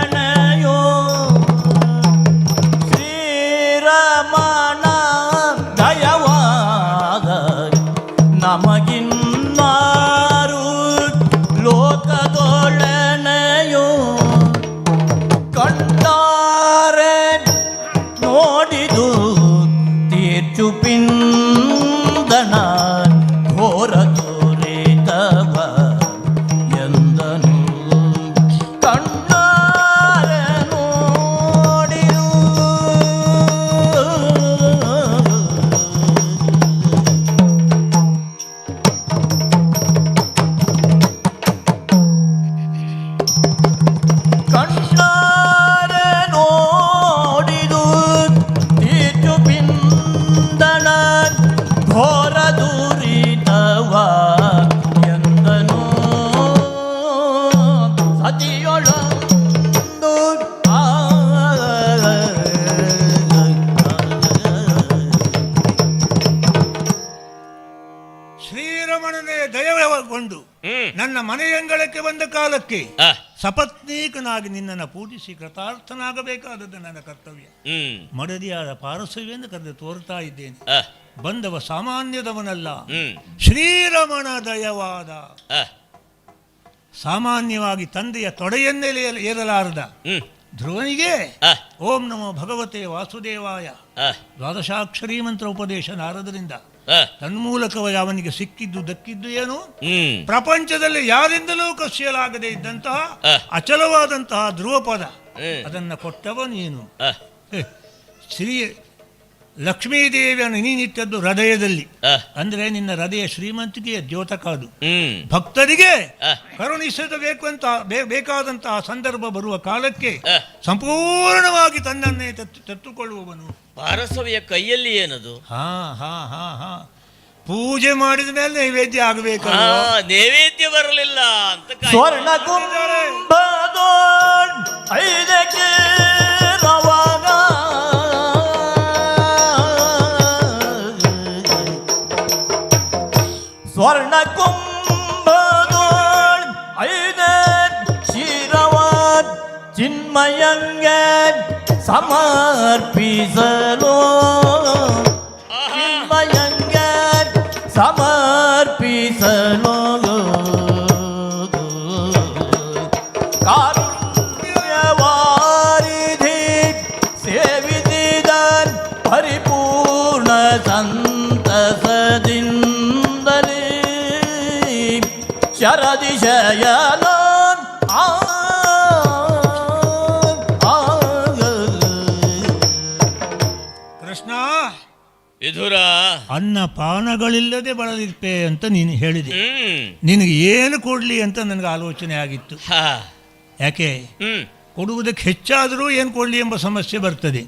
ಶ್ರೀರಮಣ ದಯವಾದ ನಮಗಿನ್ನಾರು ಲೋಕದೊಳನೆಯೋ. ಕಂಡಾರೆ ನೋಡಿದು ತೀರ್ಚು ಪಿಂದಣ ಘೋರ ತೋರಿತವ ಕಣ್ಣಾರೆ ನೋಡಿದು ತೀರ್ಚು ಪಿಂದಣ ಘೋರ ದುರಿತವ ಎಂದನು ಸತಿಯೊಳಂದು ಶ್ರೀರಮಣನೇ ದಯಗೊಂಡು ನನ್ನ ಮನೆಯಂಗಳಕ್ಕೆ ಬಂದ ಕಾಲಕ್ಕೆ ಸಪತ್ನೀಕನಾಗಿ ನಿನ್ನನ್ನು ಪೂಜಿಸಿ ಕೃತಾರ್ಥನಾಗಬೇಕಾದದ್ದು ನನ್ನ ಕರ್ತವ್ಯ. ಮಡದಿಯಾದ ಪಾರಸವ್ಯೆಂದು ಕರೆದು ತೋರ್ತಾ ಇದ್ದೇನೆ. ಬಂದವ ಸಾಮಾನ್ಯದವನಲ್ಲ, ಶ್ರೀರಮಣ ದಯವಾದ. ಸಾಮಾನ್ಯವಾಗಿ ತಂದೆಯ ತೊಡೆಯನ್ನೇ ಏರಲಾರದ ಧ್ರುವನಿಗೆ ಓಂ ನಮೋ ಭಗವತೆ ವಾಸುದೇವಾಯ ದ್ವಾದಶಾಕ್ಷರೀ ಮಂತ್ರ ಉಪದೇಶ ನಾರದರಿಂದ ತನ್ಮೂಲಕವಾಗಿ ಅವನಿಗೆ ಸಿಕ್ಕಿದ್ದು ದಕ್ಕಿದ್ದು ಏನು? ಪ್ರಪಂಚದಲ್ಲಿ ಯಾರಿಂದಲೂ ಕಸಿಯಲಾಗದೇ ಇದ್ದಂತಹ ಅಚಲವಾದಂತಹ ಧ್ರುವಪದ ಅದನ್ನು ಕೊಟ್ಟವ ನೀನು. ಶ್ರೀ ಲಕ್ಷ್ಮೀದೇವಿಯನ್ನು ನೀನಿಟ್ಟದ್ದು ಹೃದಯದಲ್ಲಿ, ಅಂದ್ರೆ ನಿನ್ನ ಹೃದಯ ಶ್ರೀಮಂತಿಕೆಯ ದ್ಯೋತಕ ಅದು. ಭಕ್ತರಿಗೆ ಕರುಣಿಸಬೇಕು ಅಂತ ಬೇಕಾದಂತಹ ಸಂದರ್ಭ ಬರುವ ಕಾಲಕ್ಕೆ ಸಂಪೂರ್ಣವಾಗಿ ತನ್ನನ್ನೇ ತೆತ್ತುಕೊಳ್ಳುವವನು. ಪಾರಸವ್ಯ ಕೈಯಲ್ಲಿ ಏನದು? ಪೂಜೆ ಮಾಡಿದ ಮೇಲೆ ನೈವೇದ್ಯ ಆಗಬೇಕು. ನೈವೇದ್ಯ ಬರಲಿಲ್ಲ ಅಂತ ಸ್ವರ್ಣ ಕುಂಭದೋ ಐದಕ್ಕೆ ರವಾಗ ಸ್ವರ್ಣ ಕುಂಭದೋ ಐದೇ ಶಿರವ ಚಿನ್ಮಯಂಗ ಸಮರ್ಪಿಸಲು ಚಿನ್ಮಯಂಗ ಸಮರ್ಪಿಸಲು ಕಾರುಣ್ಯವಾರಿಧಿ ಸೇವಿಸಿದ ಪರಿಪೂರ್ಣ ಸಂತಸದಿಂದಲೇ ಶರದಿಶಯನ ಕೃಷ್ಣ ವಿಧುರ ಅನ್ನ ಪಾನಗಳಿಲ್ಲದೆ ಬಳಲಿರ್ಪೆ ಅಂತ ನೀನು ಹೇಳಿದೆ. ನಿನಗೆ ಏನು ಕೊಡ್ಲಿ ಅಂತ ನನಗೆ ಆಲೋಚನೆ ಆಗಿತ್ತು. ಯಾಕೆ ಕೊಡುವುದಕ್ಕೆ ಹೆಚ್ಚಾದರೂ ಏನು ಕೊಡ್ಲಿ ಎಂಬ ಸಮಸ್ಯೆ ಬರ್ತದೆ,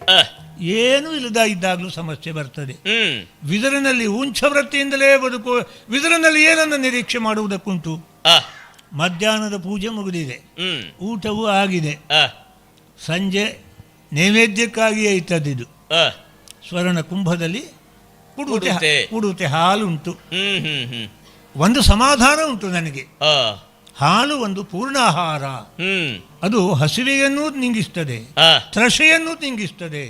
ಏನು ಇಲ್ಲದ ಇದ್ದಾಗಲೂ ಸಮಸ್ಯೆ ಬರ್ತದೆ. ವಿದುರನಲ್ಲಿ ಉಂಚವೃತ್ತಿಯಿಂದಲೇ ಬದುಕು. ವಿದುರನಲ್ಲಿ ಏನನ್ನು ನಿರೀಕ್ಷೆ ಮಾಡುವುದಕ್ಕುಂಟು? ಮಧ್ಯಾಹ್ನದ ಪೂಜೆ ಮುಗಿದಿದೆ, ಊಟವೂ ಆಗಿದೆ, ಸಂಜೆ ನೈವೇದ್ಯಕ್ಕಾಗಿಯೇ ಇಟ್ಟದ್ದು. ಸ್ವರ್ಣ ಕುಂಭದಲ್ಲಿ ಕುಡುತೆ ಹಾಲುಂಟು. ಒಂದು ಸಮಾಧಾನ ಉಂಟು ನನಗೆ. ಹಾಲು ಒಂದು ಪೂರ್ಣಾಹಾರ, ಅದು ಹಸಿವೆಯನ್ನೂ ನಿಂಗಿಸ್ತದೆ, ತ್ರಷೆಯನ್ನೂ ನಿಂಗಿಸ್ತದೆ.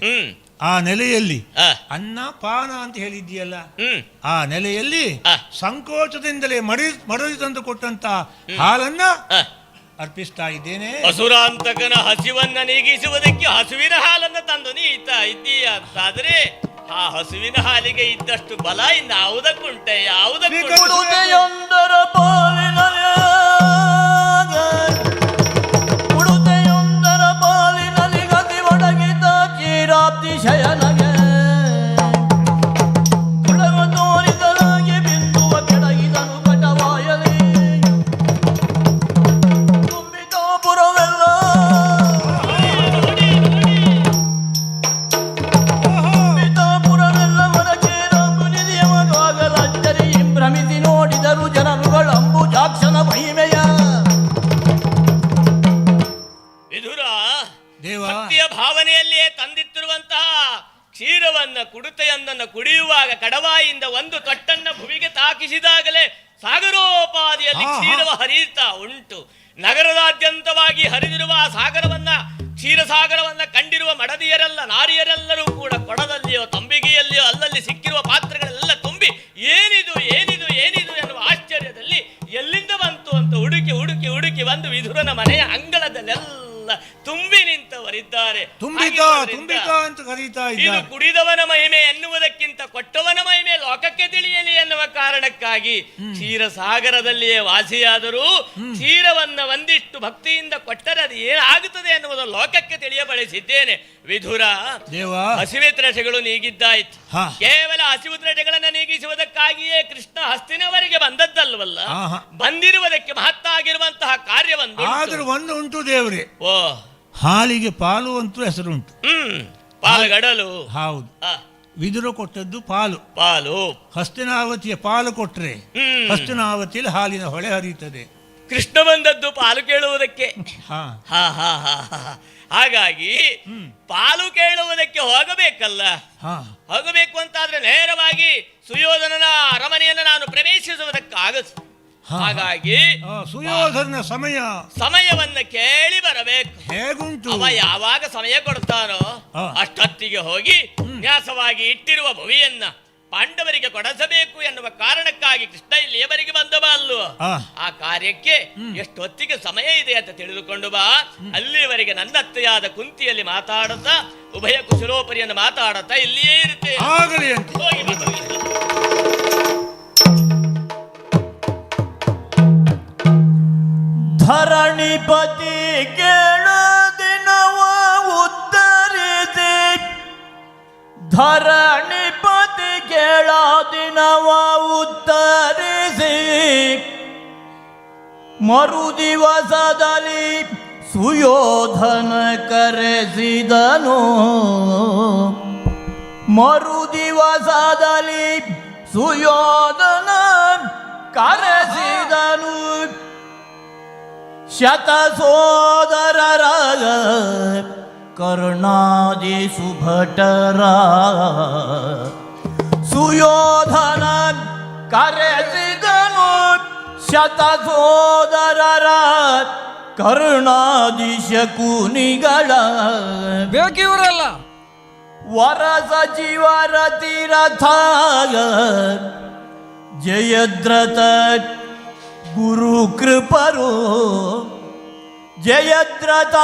ಆ ನೆಲೆಯಲ್ಲಿ ಅನ್ನ ಪಾನ ಅಂತ ಹೇಳಿದ್ಯಲ್ಲ, ಆ ನೆಲೆಯಲ್ಲಿ ಸಂಕೋಚದಿಂದಲೇ ಮಡದಿ ತಂದು ಕೊಟ್ಟಂತ ಹಾಲನ್ನ ಅರ್ಪಿಸ್ತಾ ಇದ್ದೇನೆ. ಅಸುರಾಂತಕನ ಹಸಿವನ್ನ ನೀಗಿಸುವುದಕ್ಕೆ ಹಸುವಿನ ಹಾಲನ್ನು ತಂದು ನೀತಾ ಇದ್ದೀಯ ಅಂತಾದ್ರೆ ಆ ಹಸುವಿನ ಹಾಲಿಗೆ ಇದ್ದಷ್ಟು ಬಲ ಇನ್ನಾವುದಕ್ಕುಂಟೆ? ಯಾವುದಕ್ಕೊಂದರ ಪಾಲಿನಲ್ಲಿ ಗತಿ ಒಡಗಿದ ಕ್ಷೀರಾಬ್ದಿಶಯನಗೆ ಕುಳವ ತೋರಿದಲಾಗಿ ಬಿಂದುವ ಕೆಳಗಿದನು ಕಟವಾಯಲಿ ತುಂಬಿತಾಪುರವೆಲ್ಲ ಭ್ರಮಿಸಿ ನೋಡಿದರು ಜನರುಗಳು ಅಂಬುಜಾಕ್ಷನ ಮಹಿಮೆಯ. ವಿಧುರ ಭಕ್ತಿಯ ಭಾವನೆಯಲ್ಲಿಯೇ ತಂದಿಟ್ಟಿರುವಂತಹ ಕ್ಷೀರವನ್ನ ಕುಡುತೆಯೊಂದನ್ನು ಕುಡಿಯುವಾಗ ಕಡವಾಯಿಂದ ಒಂದು ತೊಟ್ಟನ್ನ ಭುವಿಗೆ ತಾಕಿಸಿದಾಗಲೇ ಸಾಗರೋಪಾದಿಯಲ್ಲಿ ಕ್ಷೀರವ ಹರಿಯುತ್ತಾ ಉಂಟು. ನಗರದಾದ್ಯಂತವಾಗಿ ಹರಿದಿರುವ ಆ ಸಾಗರವನ್ನ, ಕ್ಷೀರಸಾಗರವನ್ನ ಕಂಡಿರುವ ಮಡದಿಯರೆಲ್ಲ, ನಾರಿಯರೆಲ್ಲರೂ ಕೂಡ ಕೊಡದಲ್ಲಿಯೋ ತಂಬಿಗೆಯಲ್ಲಿಯೋ ಅಲ್ಲಲ್ಲಿ ಸಿಕ್ಕಿರುವ ಪಾತ್ರೆಗಳೆಲ್ಲ ತುಂಬಿ ಏನಿದು ಏನಿದು ಏನಿದು ಎನ್ನುವ ಆಶ್ಚರ್ಯದಲ್ಲಿ ಎಲ್ಲಿಂದ ಬಂತು ಅಂತ ಹುಡುಕಿ ಹುಡುಕಿ ಹುಡುಕಿ ಬಂದು ವಿಧುರನ ಮನೆಯ ಅಂಗಳದಲ್ಲೆಲ್ಲ ತುಂಬಿ ನಿಂತವರಿದ್ದಾರೆ. ಇದು ಕುಡಿದವನ ಮಹಿಮೆ ಎನ್ನುವುದಕ್ಕಿಂತ ಕೊಟ್ಟವನ ಮಹಿಮೆ ಲೋಕಕ್ಕೆ ತಿಳಿಯಲಿ ಎನ್ನುವ ಕಾರಣಕ್ಕಾಗಿ ಕ್ಷೀರಸಾಗರದಲ್ಲಿಯೇ ವಾಸಿಯಾದರೂ ಕ್ಷೀರವನ್ನ ಒಂದಿಷ್ಟು ಭಕ್ತಿಯಿಂದ ಕೊಟ್ಟರೆ ಅದು ಏನಾಗುತ್ತದೆ ಎನ್ನುವುದು ಲೋಕಕ್ಕೆ ತಿಳಿಯಬಡಿಸಿದ್ದೇನೆ. ವಿಧುರ ಹಸಿವೆ ತ್ರಷೆಗಳು ನೀಗಿದ್ದಾಯ್ತು. ಕೇವಲ ಹಸಿವು ತ್ರಷೆಗಳನ್ನ ನೀಗಿಸುವುದಕ್ಕಾಗಿಯೇ ಕೃಷ್ಣ ಹಸ್ತಿನವರೆಗೆ ಬಂದದ್ದಲ್ವಲ್ಲ, ಬಂದಿರುವುದಕ್ಕೆ ಮಹತ್ತಾಗಿರುವಂತಹ ಕಾರ್ಯವೊಂದು ಉಂಟು ದೇವರೇ. ಹಾಲಿಗೆ ಪಾಲು ಅಂತೂ ಹೆಸರುಂಟು. ಪಾಲುಗಡಲು. ಹೌದು. ವಿದುರ ಕೊಟ್ಟದ್ದು ಪಾಲು. ಪಾಲು. ಹಸ್ತಿನಾವತಿಯ ಪಾಲು ಕೊಟ್ಟರೆ ಹಸ್ತಿನಾವತಿಯಲ್ಲಿ ಹಾಲಿನ ಹೊಳೆ ಹರಿಯುತ್ತದೆ. ಕೃಷ್ಣ ಬಂದದ್ದು ಪಾಲು ಕೇಳುವುದಕ್ಕೆ. ಹಾಗಾಗಿ ಪಾಲು ಕೇಳುವುದಕ್ಕೆ ಹೋಗಬೇಕಲ್ಲ. ಹೋಗಬೇಕು ಅಂತಾದ್ರೆ ನೇರವಾಗಿ ಸುಯೋಧನನ ಅರಮನೆಯನ್ನು ನಾನು ಪ್ರವೇಶಿಸುವುದಕ್ಕಾಗದು. ಹಾಗಾಗಿ ಸುಯೋಧನ ಸಮಯವನ್ನ ಕೇಳಿ ಬರಬೇಕು. ಹೇಗುಂಟು? ಅವ ಯಾವಾಗ ಸಮಯ ಕೊಡ್ತಾನೋ ಅಷ್ಟೊತ್ತಿಗೆ ಹೋಗಿ ನ್ಯಾಸವಾಗಿ ಇಟ್ಟಿರುವ ಭುವಿಯನ್ನ ಪಾಂಡವರಿಗೆ ಕೊಡಿಸಬೇಕು ಎನ್ನುವ ಕಾರಣಕ್ಕಾಗಿ ಕೃಷ್ಣ ಇಲ್ಲಿಯವರೆಗೆ ಬಂದವ ಅಲ್ವ. ಆ ಕಾರ್ಯಕ್ಕೆ ಎಷ್ಟೊತ್ತಿಗೆ ಸಮಯ ಇದೆ ಅಂತ ತಿಳಿದುಕೊಂಡು ಬಾ. ಅಲ್ಲಿಯವರೆಗೆ ನನ್ನ ಅತ್ತೆಯಾದ ಕುಂತಿಯಲ್ಲಿ ಮಾತಾಡುತ್ತಾ ಉಭಯ ಕುಶಲೋಪರಿಯನ್ನು ಮಾತಾಡುತ್ತಾ ಇಲ್ಲಿಯೇ ಇರುತ್ತೆ. ಹೋಗಿ ಧರಣಿಪತಿ ಕೇಳು ದಿನವ ಉತ್ತರಿಸಿ, ಧರಣಿಪತಿ ಕೇಳ ದಿನವ ಉತ್ತರಿಸಿ, ಮರುದಿವಸದಲ್ಲಿ ಸುಯೋಧನ ಕರೆಸಿದನು, ಮರುದಿವಸದಲ್ಲಿ ಸುಯೋಧನ ಕರೆಸಿದನು. ಶತಸೋದರರ ಕರ್ಣಾದಿ ಸುಭಟರ ಸುಯೋಧನ ಕರೆಸಿದನು. ಶತಸೋದರರ ಕರ್ಣಾದಿ ಶಕುನಿಗಳ ಬೇಕಿವರಲ್ಲ ವರ ಸಚಿವರ ತೀರಥ ಜಯದ್ರಥ ಗುರು ಕೃಪರು, ಜಯದ್ರಥ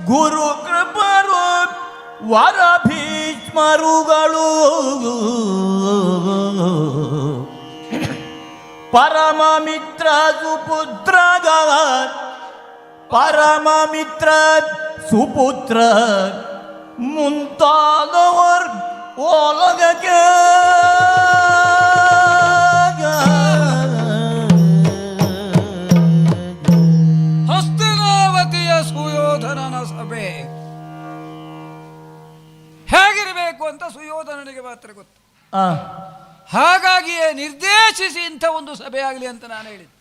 ಗುರು ಕೃಪರು ವರ ಭೀಷ್ಮರುಗಳು, ಪರಮ ಮಿತ್ರ ಸುಪುತ್ರಗ, ಪರಮ ಮಿತ್ರ ಸುಪುತ್ರ ಮುಂತಾದವರು ಒಳಗಕ್ಕೆ ಹಸ್ತಿನಾವತಿಯ ಸುಯೋಧನನ ಸಭೆ ಹೇಗಿರಬೇಕು ಅಂತ ಸುಯೋಧನನಿಗೆ ಮಾತ್ರ ಗೊತ್ತು. ಹಾಗಾಗಿಯೇ ನಿರ್ದೇಶಿಸಿ ಇಂಥ ಒಂದು ಸಭೆ ಆಗಲಿ ಅಂತ ನಾನು ಹೇಳಿದ್ದೆ.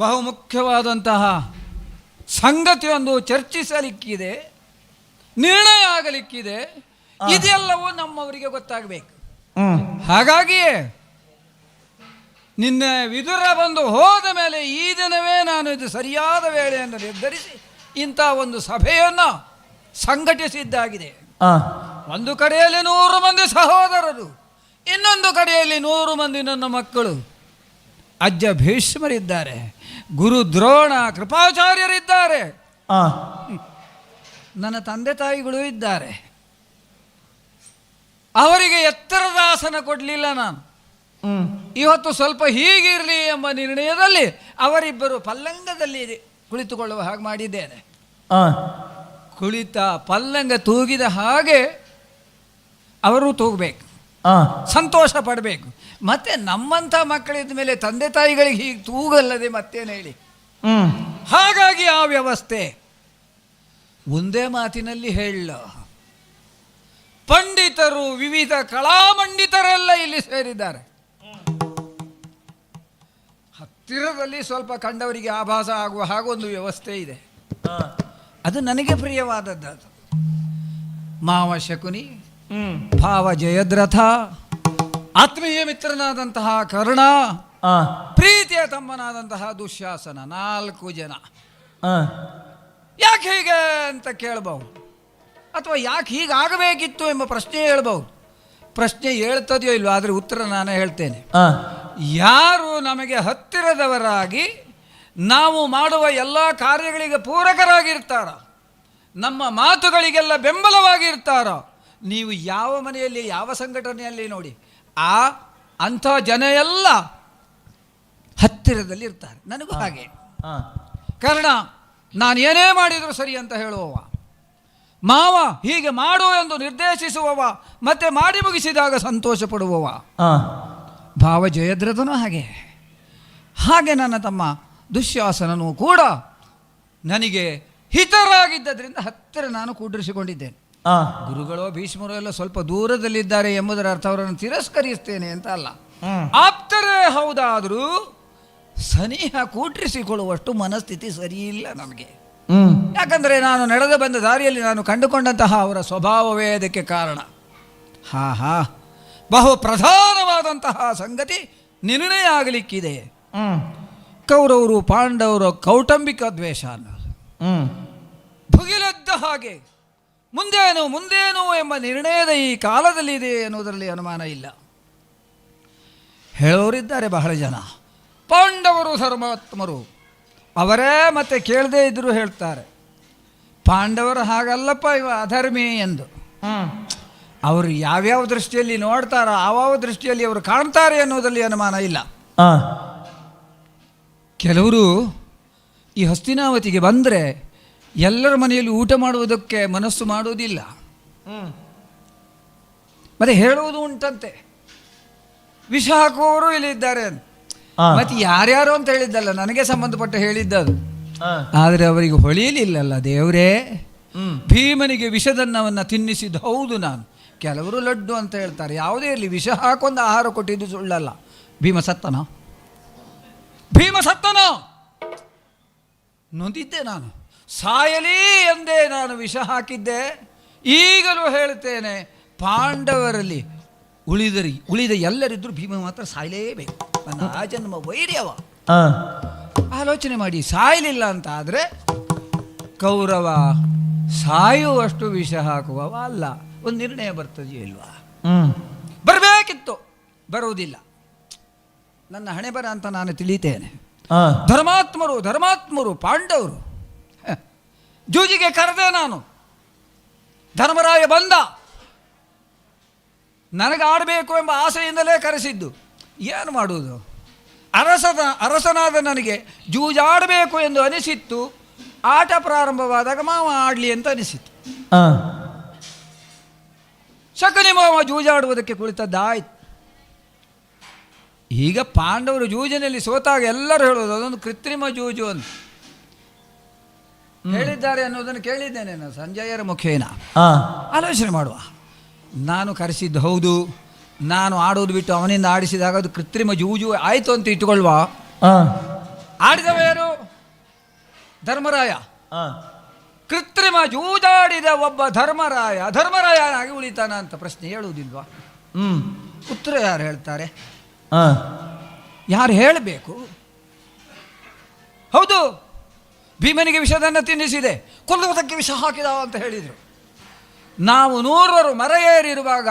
ಬಹುಮುಖ್ಯವಾದಂತಹ ಸಂಗತಿಯೊಂದು ಚರ್ಚಿಸಲಿಕ್ಕಿದೆ, ನಿರ್ಣಯ ಆಗಲಿಕ್ಕಿದೆ. ಇದೆಲ್ಲವೂ ನಮ್ಮವರಿಗೆ ಗೊತ್ತಾಗಬೇಕು. ಹಾಗಾಗಿಯೇ ನಿನ್ನೆ ವಿದುರ ಬಂದು ಹೋದ ಮೇಲೆ ಈ ದಿನವೇ ನಾನು ಇದು ಸರಿಯಾದ ವೇಳೆಯನ್ನು ನಿರ್ಧರಿಸಿ ಇಂಥ ಒಂದು ಸಭೆಯನ್ನು ಸಂಘಟಿಸಿದ್ದಾಗಿದೆ. ಒಂದು ಕಡೆಯಲ್ಲಿ 100 ಮಂದಿ ಸಹೋದರರು, ಇನ್ನೊಂದು ಕಡೆಯಲ್ಲಿ 100 ಮಂದಿ ನನ್ನ ಮಕ್ಕಳು. ಅಜ್ಜ ಭೀಷ್ಮರಿದ್ದಾರೆ, ಗುರು ದ್ರೋಣ ಕೃಪಾಚಾರ್ಯರಿದ್ದಾರೆ, ನನ್ನ ತಂದೆ ತಾಯಿಗಳು ಇದ್ದಾರೆ. ಅವರಿಗೆ ಎತ್ತರದ ಆಸನ ಕೊಡಲಿಲ್ಲ ನಾನು. ಇವತ್ತು ಸ್ವಲ್ಪ ಹೀಗಿರಲಿ ಎಂಬ ನಿರ್ಣಯದಲ್ಲಿ ಅವರಿಬ್ಬರು ಪಲ್ಲಂಗದಲ್ಲಿ ಕುಳಿತುಕೊಳ್ಳುವ ಹಾಗೆ ಮಾಡಿದ್ದೇನೆ. ಕುಳಿತ ಪಲ್ಲಂಗ ತೂಗಿದ ಹಾಗೆ ಅವರು ತೂಗಬೇಕು, ಸಂತೋಷ ಪಡಬೇಕು. ಮತ್ತೆ ನಮ್ಮಂಥ ಮಕ್ಕಳಿದ್ದ ಮೇಲೆ ತಂದೆ ತಾಯಿಗಳಿಗೆ ಹೀಗೆ ತೂಗಲ್ಲದೆ ಮತ್ತೇನು ಹೇಳಿ. ಹಾಗಾಗಿ ಆ ವ್ಯವಸ್ಥೆ ಒಂದೇ ಮಾತಿನಲ್ಲಿ ಹೇಳ. ಪಂಡಿತರು, ವಿವಿಧ ಕಲಾಮಂಡಿತರೆಲ್ಲ ಇಲ್ಲಿ ಸೇರಿದ್ದಾರೆ. ಹತ್ತಿರದಲ್ಲಿ ಸ್ವಲ್ಪ ಕಂಡವರಿಗೆ ಆಭಾಸ ಆಗುವ ಹಾಗೊಂದು ವ್ಯವಸ್ಥೆ ಇದೆ. ಅದು ನನಗೆ ಪ್ರಿಯವಾದದ್ದು. ಅದು ಮಾವ ಶಕುನಿ, ಭಾವ ಜಯದ್ರಥ, ಆತ್ಮೀಯ ಮಿತ್ರನಾದಂತಹ ಕರ್ಣ, ಪ್ರೀತಿಯ ತಮ್ಮನಾದಂತಹ ದುಶ್ಯಾಸನ, 4 ಜನ. ಯಾಕೆ ಹೀಗೆ ಅಂತ ಕೇಳಬಹುದು, ಅಥವಾ ಯಾಕೆ ಹೀಗಾಗಬೇಕಿತ್ತು ಎಂಬ ಪ್ರಶ್ನೆ ಹೇಳ್ಬಹುದು. ಪ್ರಶ್ನೆ ಹೇಳ್ತದೆಯೋ ಇಲ್ವೋ, ಆದರೆ ಉತ್ತರ ನಾನೇ ಹೇಳ್ತೇನೆ. ಯಾರು ನಮಗೆ ಹತ್ತಿರದವರಾಗಿ ನಾವು ಮಾಡುವ ಎಲ್ಲ ಕಾರ್ಯಗಳಿಗೆ ಪೂರಕರಾಗಿರ್ತಾರೋ, ನಮ್ಮ ಮಾತುಗಳಿಗೆಲ್ಲ ಬೆಂಬಲವಾಗಿರ್ತಾರೋ, ನೀವು ಯಾವ ಮನೆಯಲ್ಲಿ ಯಾವ ಸಂಘಟನೆಯಲ್ಲಿ ನೋಡಿ ಅಂಥ ಜನ ಎಲ್ಲ ಹತ್ತಿರದಲ್ಲಿ ಇರ್ತಾರೆ. ನನಗೂ ಹಾಗೆ. ಕಾರಣ ನಾನು ಏನೇ ಮಾಡಿದರೂ ಸರಿ ಅಂತ ಹೇಳುವವ, ಮಾವ ಹೀಗೆ ಮಾಡು ಎಂದು ನಿರ್ದೇಶಿಸುವವ, ಮತ್ತೆ ಮಾಡಿ ಮುಗಿಸಿದಾಗ ಸಂತೋಷ ಪಡುವವ. ಭಾವ ಜಯದ್ರಥನೂ ಹಾಗೆ. ಹಾಗೆ ನನ್ನ ತಮ್ಮ ದುಶ್ಯಾಸನನು ಕೂಡ ನನಗೆ ಹಿತರಾಗಿದ್ದರಿಂದ ಹತ್ತಿರ ನಾನು ಕೂಡಿರಿಸಿಕೊಂಡಿದ್ದೇನೆ. ಗುರುಗಳು ಭೀಷ್ಮರು ಎಲ್ಲ ಸ್ವಲ್ಪ ದೂರದಲ್ಲಿದ್ದಾರೆ ಎಂಬುದರ ಅರ್ಥ ಅವರನ್ನು ತಿರಸ್ಕರಿಸ್ತೇನೆ ಅಂತ ಅಲ್ಲ. ಆಪ್ತರೇ ಹೌದಾದರೂ ಸನಿಹ ಕೂಟ್ರಿಸಿಕೊಳ್ಳುವಷ್ಟು ಮನಸ್ಥಿತಿ ಸರಿಯಿಲ್ಲ ನಮಗೆ. ಯಾಕಂದರೆ ನಾನು ನಡೆದು ಬಂದ ದಾರಿಯಲ್ಲಿ ನಾನು ಕಂಡುಕೊಂಡಂತಹ ಅವರ ಸ್ವಭಾವವೇ ಅದಕ್ಕೆ ಕಾರಣ. ಬಹು ಪ್ರಧಾನವಾದಂತಹ ಸಂಗತಿ ನಿರ್ಣಯ ಆಗಲಿಕ್ಕಿದೆ. ಕೌರವರು ಪಾಂಡವರ ಕೌಟುಂಬಿಕ ದ್ವೇಷ ಭುಗಿಲೆದ್ದ ಹಾಗೆ ಮುಂದೇನು ಎಂಬ ನಿರ್ಣಯದ ಈ ಕಾಲದಲ್ಲಿದೆ ಎನ್ನುವುದರಲ್ಲಿ ಅನುಮಾನ ಇಲ್ಲ. ಹೇಳೋರಿದ್ದಾರೆ ಬಹಳ ಜನ, ಪಾಂಡವರು ಧರ್ಮಾತ್ಮರು, ಅವರೇ ಮತ್ತೆ ಕೇಳದೇ ಇದ್ದರೂ ಹೇಳ್ತಾರೆ ಪಾಂಡವರು ಹಾಗಲ್ಲಪ್ಪ ಇವ ಅಧರ್ಮಿ ಎಂದು. ಅವರು ಯಾವ್ಯಾವ ದೃಷ್ಟಿಯಲ್ಲಿ ನೋಡ್ತಾರೋ ಆವಾವ ದೃಷ್ಟಿಯಲ್ಲಿ ಅವರು ಕಾಣ್ತಾರೆ ಅನ್ನೋದರಲ್ಲಿ ಅನುಮಾನ ಇಲ್ಲ. ಕೆಲವರು ಈ ಹಸ್ತಿನಾವತಿಗೆ ಬಂದರೆ ಎಲ್ಲರ ಮನೆಯಲ್ಲಿ ಊಟ ಮಾಡುವುದಕ್ಕೆ ಮನಸ್ಸು ಮಾಡುವುದಿಲ್ಲ, ಮತ್ತೆ ಹೇಳುವುದು ಉಂಟಂತೆ ವಿಷ ಹಾಕುವವರು ಇಲ್ಲಿದ್ದಾರೆ ಅಂತ. ಮತ್ತೆ ಯಾರ್ಯಾರು ಅಂತ ಹೇಳಿದ್ದಲ್ಲ, ನನಗೆ ಸಂಬಂಧಪಟ್ಟ ಹೇಳಿದ್ದದು. ಆದರೆ ಅವರಿಗೆ ಹೊಳೆಯಲಿಲ್ಲಲ್ಲ. ದೇವರೇ, ಭೀಮನಿಗೆ ವಿಷದನ್ನವನ್ನು ತಿನ್ನಿಸಿದ್ದು ಹೌದು ನಾನು. ಕೆಲವರು ಲಡ್ಡು ಅಂತ ಹೇಳ್ತಾರೆ. ಯಾವುದೇ ಇರಲಿ, ವಿಷ ಹಾಕೊಂದು ಆಹಾರ ಕೊಟ್ಟಿದ್ದು ಸುಳ್ಳಲ್ಲ. ಭೀಮ ಸತ್ತನೋ ನೊಂದಿದ್ದೆ ನಾನು. ಸಾಯಲಿ ಎಂದೇ ನಾನು ವಿಷ ಹಾಕಿದ್ದೆ. ಈಗಲೂ ಹೇಳ್ತೇನೆ, ಪಾಂಡವರಲ್ಲಿ ಉಳಿದ ಎಲ್ಲರಿದ್ದರೂ ಭೀಮ ಮಾತ್ರ ಸಾಯಲೇಬೇಕು. ನನ್ನ ಆ ಜನ್ಮ ವೈರ್ಯವ. ಆಲೋಚನೆ ಮಾಡಿ, ಸಾಯಲಿಲ್ಲ ಅಂತ ಆದರೆ ಕೌರವ ಸಾಯುವಷ್ಟು ವಿಷ ಹಾಕುವವ ಅಲ್ಲ. ಒಂದು ನಿರ್ಣಯ ಬರ್ತದೆಯೋ ಇಲ್ವಾ? ಬರಬೇಕಿತ್ತು, ಬರುವುದಿಲ್ಲ. ನನ್ನ ಹಣೆ ಬರ ಅಂತ ನಾನು ತಿಳಿತೇನೆ. ಧರ್ಮಾತ್ಮರು ಪಾಂಡವರು ಜೂಜಿಗೆ ಕರೆದೆ ನಾನು. ಧರ್ಮರಾಯ ಬಂದ, ನನಗೆ ಆಡಬೇಕು ಎಂಬ ಆಸೆಯಿಂದಲೇ ಕರೆಸಿದ್ದು. ಏನು ಮಾಡುವುದು? ಅರಸನಾದ ನನಗೆ ಜೂಜಾಡಬೇಕು ಎಂದು ಅನಿಸಿತ್ತು. ಆಟ ಪ್ರಾರಂಭವಾದಾಗ ಮಾವ ಆಡಲಿ ಅಂತ ಅನಿಸಿತು. ಶಕುನಿ ಮಾವ ಜೂಜಾಡುವುದಕ್ಕೆ ಕುಳಿತದ್ದಾಯ್ತು. ಈಗ ಪಾಂಡವರು ಜೂಜಿನಲ್ಲಿ ಸೋತಾಗ ಎಲ್ಲರೂ ಹೇಳೋದು ಅದೊಂದು ಕೃತ್ರಿಮ ಜೂಜು ಅಂತ ಹೇಳಿದ್ದಾರೆ ಅನ್ನೋದನ್ನು ಕೇಳಿದ್ದೇನೆ ನಾನು ಸಂಜಯರ ಮುಖೇನ. ಆಲೋಚನೆ ಮಾಡುವ. ನಾನು ಕರೆಸಿದ್ದು ಹೌದು, ನಾನು ಆಡೋದು ಬಿಟ್ಟು ಅವನಿಂದ ಆಡಿಸಿದಾಗ ಅದು ಕೃತ್ರಿಮ ಜೂಜು ಆಯಿತು ಅಂತ ಇಟ್ಟುಕೊಳ್ಳುವ. ಆಡಿದವ ಯಾರು? ಧರ್ಮರಾಯ. ಕೃತ್ರಿಮ ಜೂಜಾಡಿದ ಒಬ್ಬ ಧರ್ಮರಾಯನಾಗಿ ಉಳಿತಾನ ಅಂತ ಪ್ರಶ್ನೆ ಹೇಳುವುದಿಲ್ವಾ? ಉತ್ತರ ಯಾರು ಹೇಳ್ತಾರೆ? ಯಾರು ಹೇಳಬೇಕು? ಹೌದು, ಭೀಮನಿಗೆ ವಿಷದನ್ನು ತಿನ್ನಿಸಿದೆ, ಕೊಲ್ಲುವುದಕ್ಕೆ ವಿಷ ಹಾಕಿದ ಅಂತ ಹೇಳಿದರು. ನಾವು 100 ಮರ ಏರಿರುವಾಗ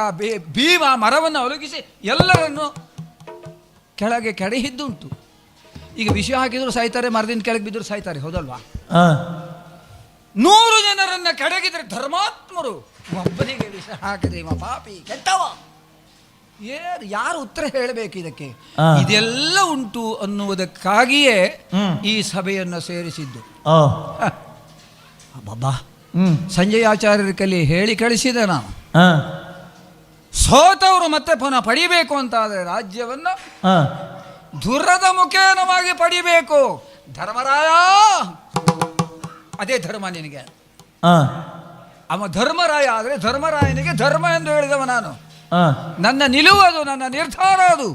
ಭೀಮ ಮರವನ್ನು ಒಲಗಿಸಿ ಎಲ್ಲರನ್ನು ಕೆಳಗೆ ಕೆಡಹಿದ್ದುಂಟು. ಈಗ ವಿಷ ಹಾಕಿದ್ರು ಸಾಯ್ತಾರೆ, ಮರದಿಂದ ಕೆಳಗೆ ಬಿದ್ದರೂ ಸಾಯ್ತಾರೆ, ಹೌದಲ್ವಾ? 100 ಜನರನ್ನ ಕೆಡಗಿದ್ರೆ ಧರ್ಮಾತ್ಮರು, ಒಬ್ಬನಿಗೆ ವಿಷ ಹಾಕಿದೆ ಇವ ಪಾಪಿ ಕೆಟ್ಟವ. ಯಾರು ಉತ್ತರ ಹೇಳಬೇಕು ಇದಕ್ಕೆ? ಇದೆಲ್ಲ ಉಂಟು ಅನ್ನುವುದಕ್ಕಾಗಿಯೇ ಈ ಸಭೆಯನ್ನು ಸೇರಿಸಿದ್ದು. ಬಾಬಾ, ಸಂಜಯಾಚಾರ್ಯರ ಕಲಿ ಹೇಳಿ ಕಳಿಸಿದೆ ನಾನು. ಸೋತವರು ಮತ್ತೆ ಪುನಃ ಪಡಿಬೇಕು ಅಂತ ಆದರೆ ರಾಜ್ಯವನ್ನು ದುರದ ಮುಖೇನವಾಗಿ ಪಡಿಬೇಕು. ಧರ್ಮರಾಯ, ಅದೇ ಧರ್ಮ ನಿನಗೆ. ಅವ ಧರ್ಮರಾಯ ಆದರೆ ಧರ್ಮರಾಯನಿಗೆ ಧರ್ಮ ಎಂದು ಹೇಳಿದವ ನಾನು. ನನ್ನ ನಿಲುವುದು, ನನ್ನ ನಿರ್ಧಾರ ಅದು.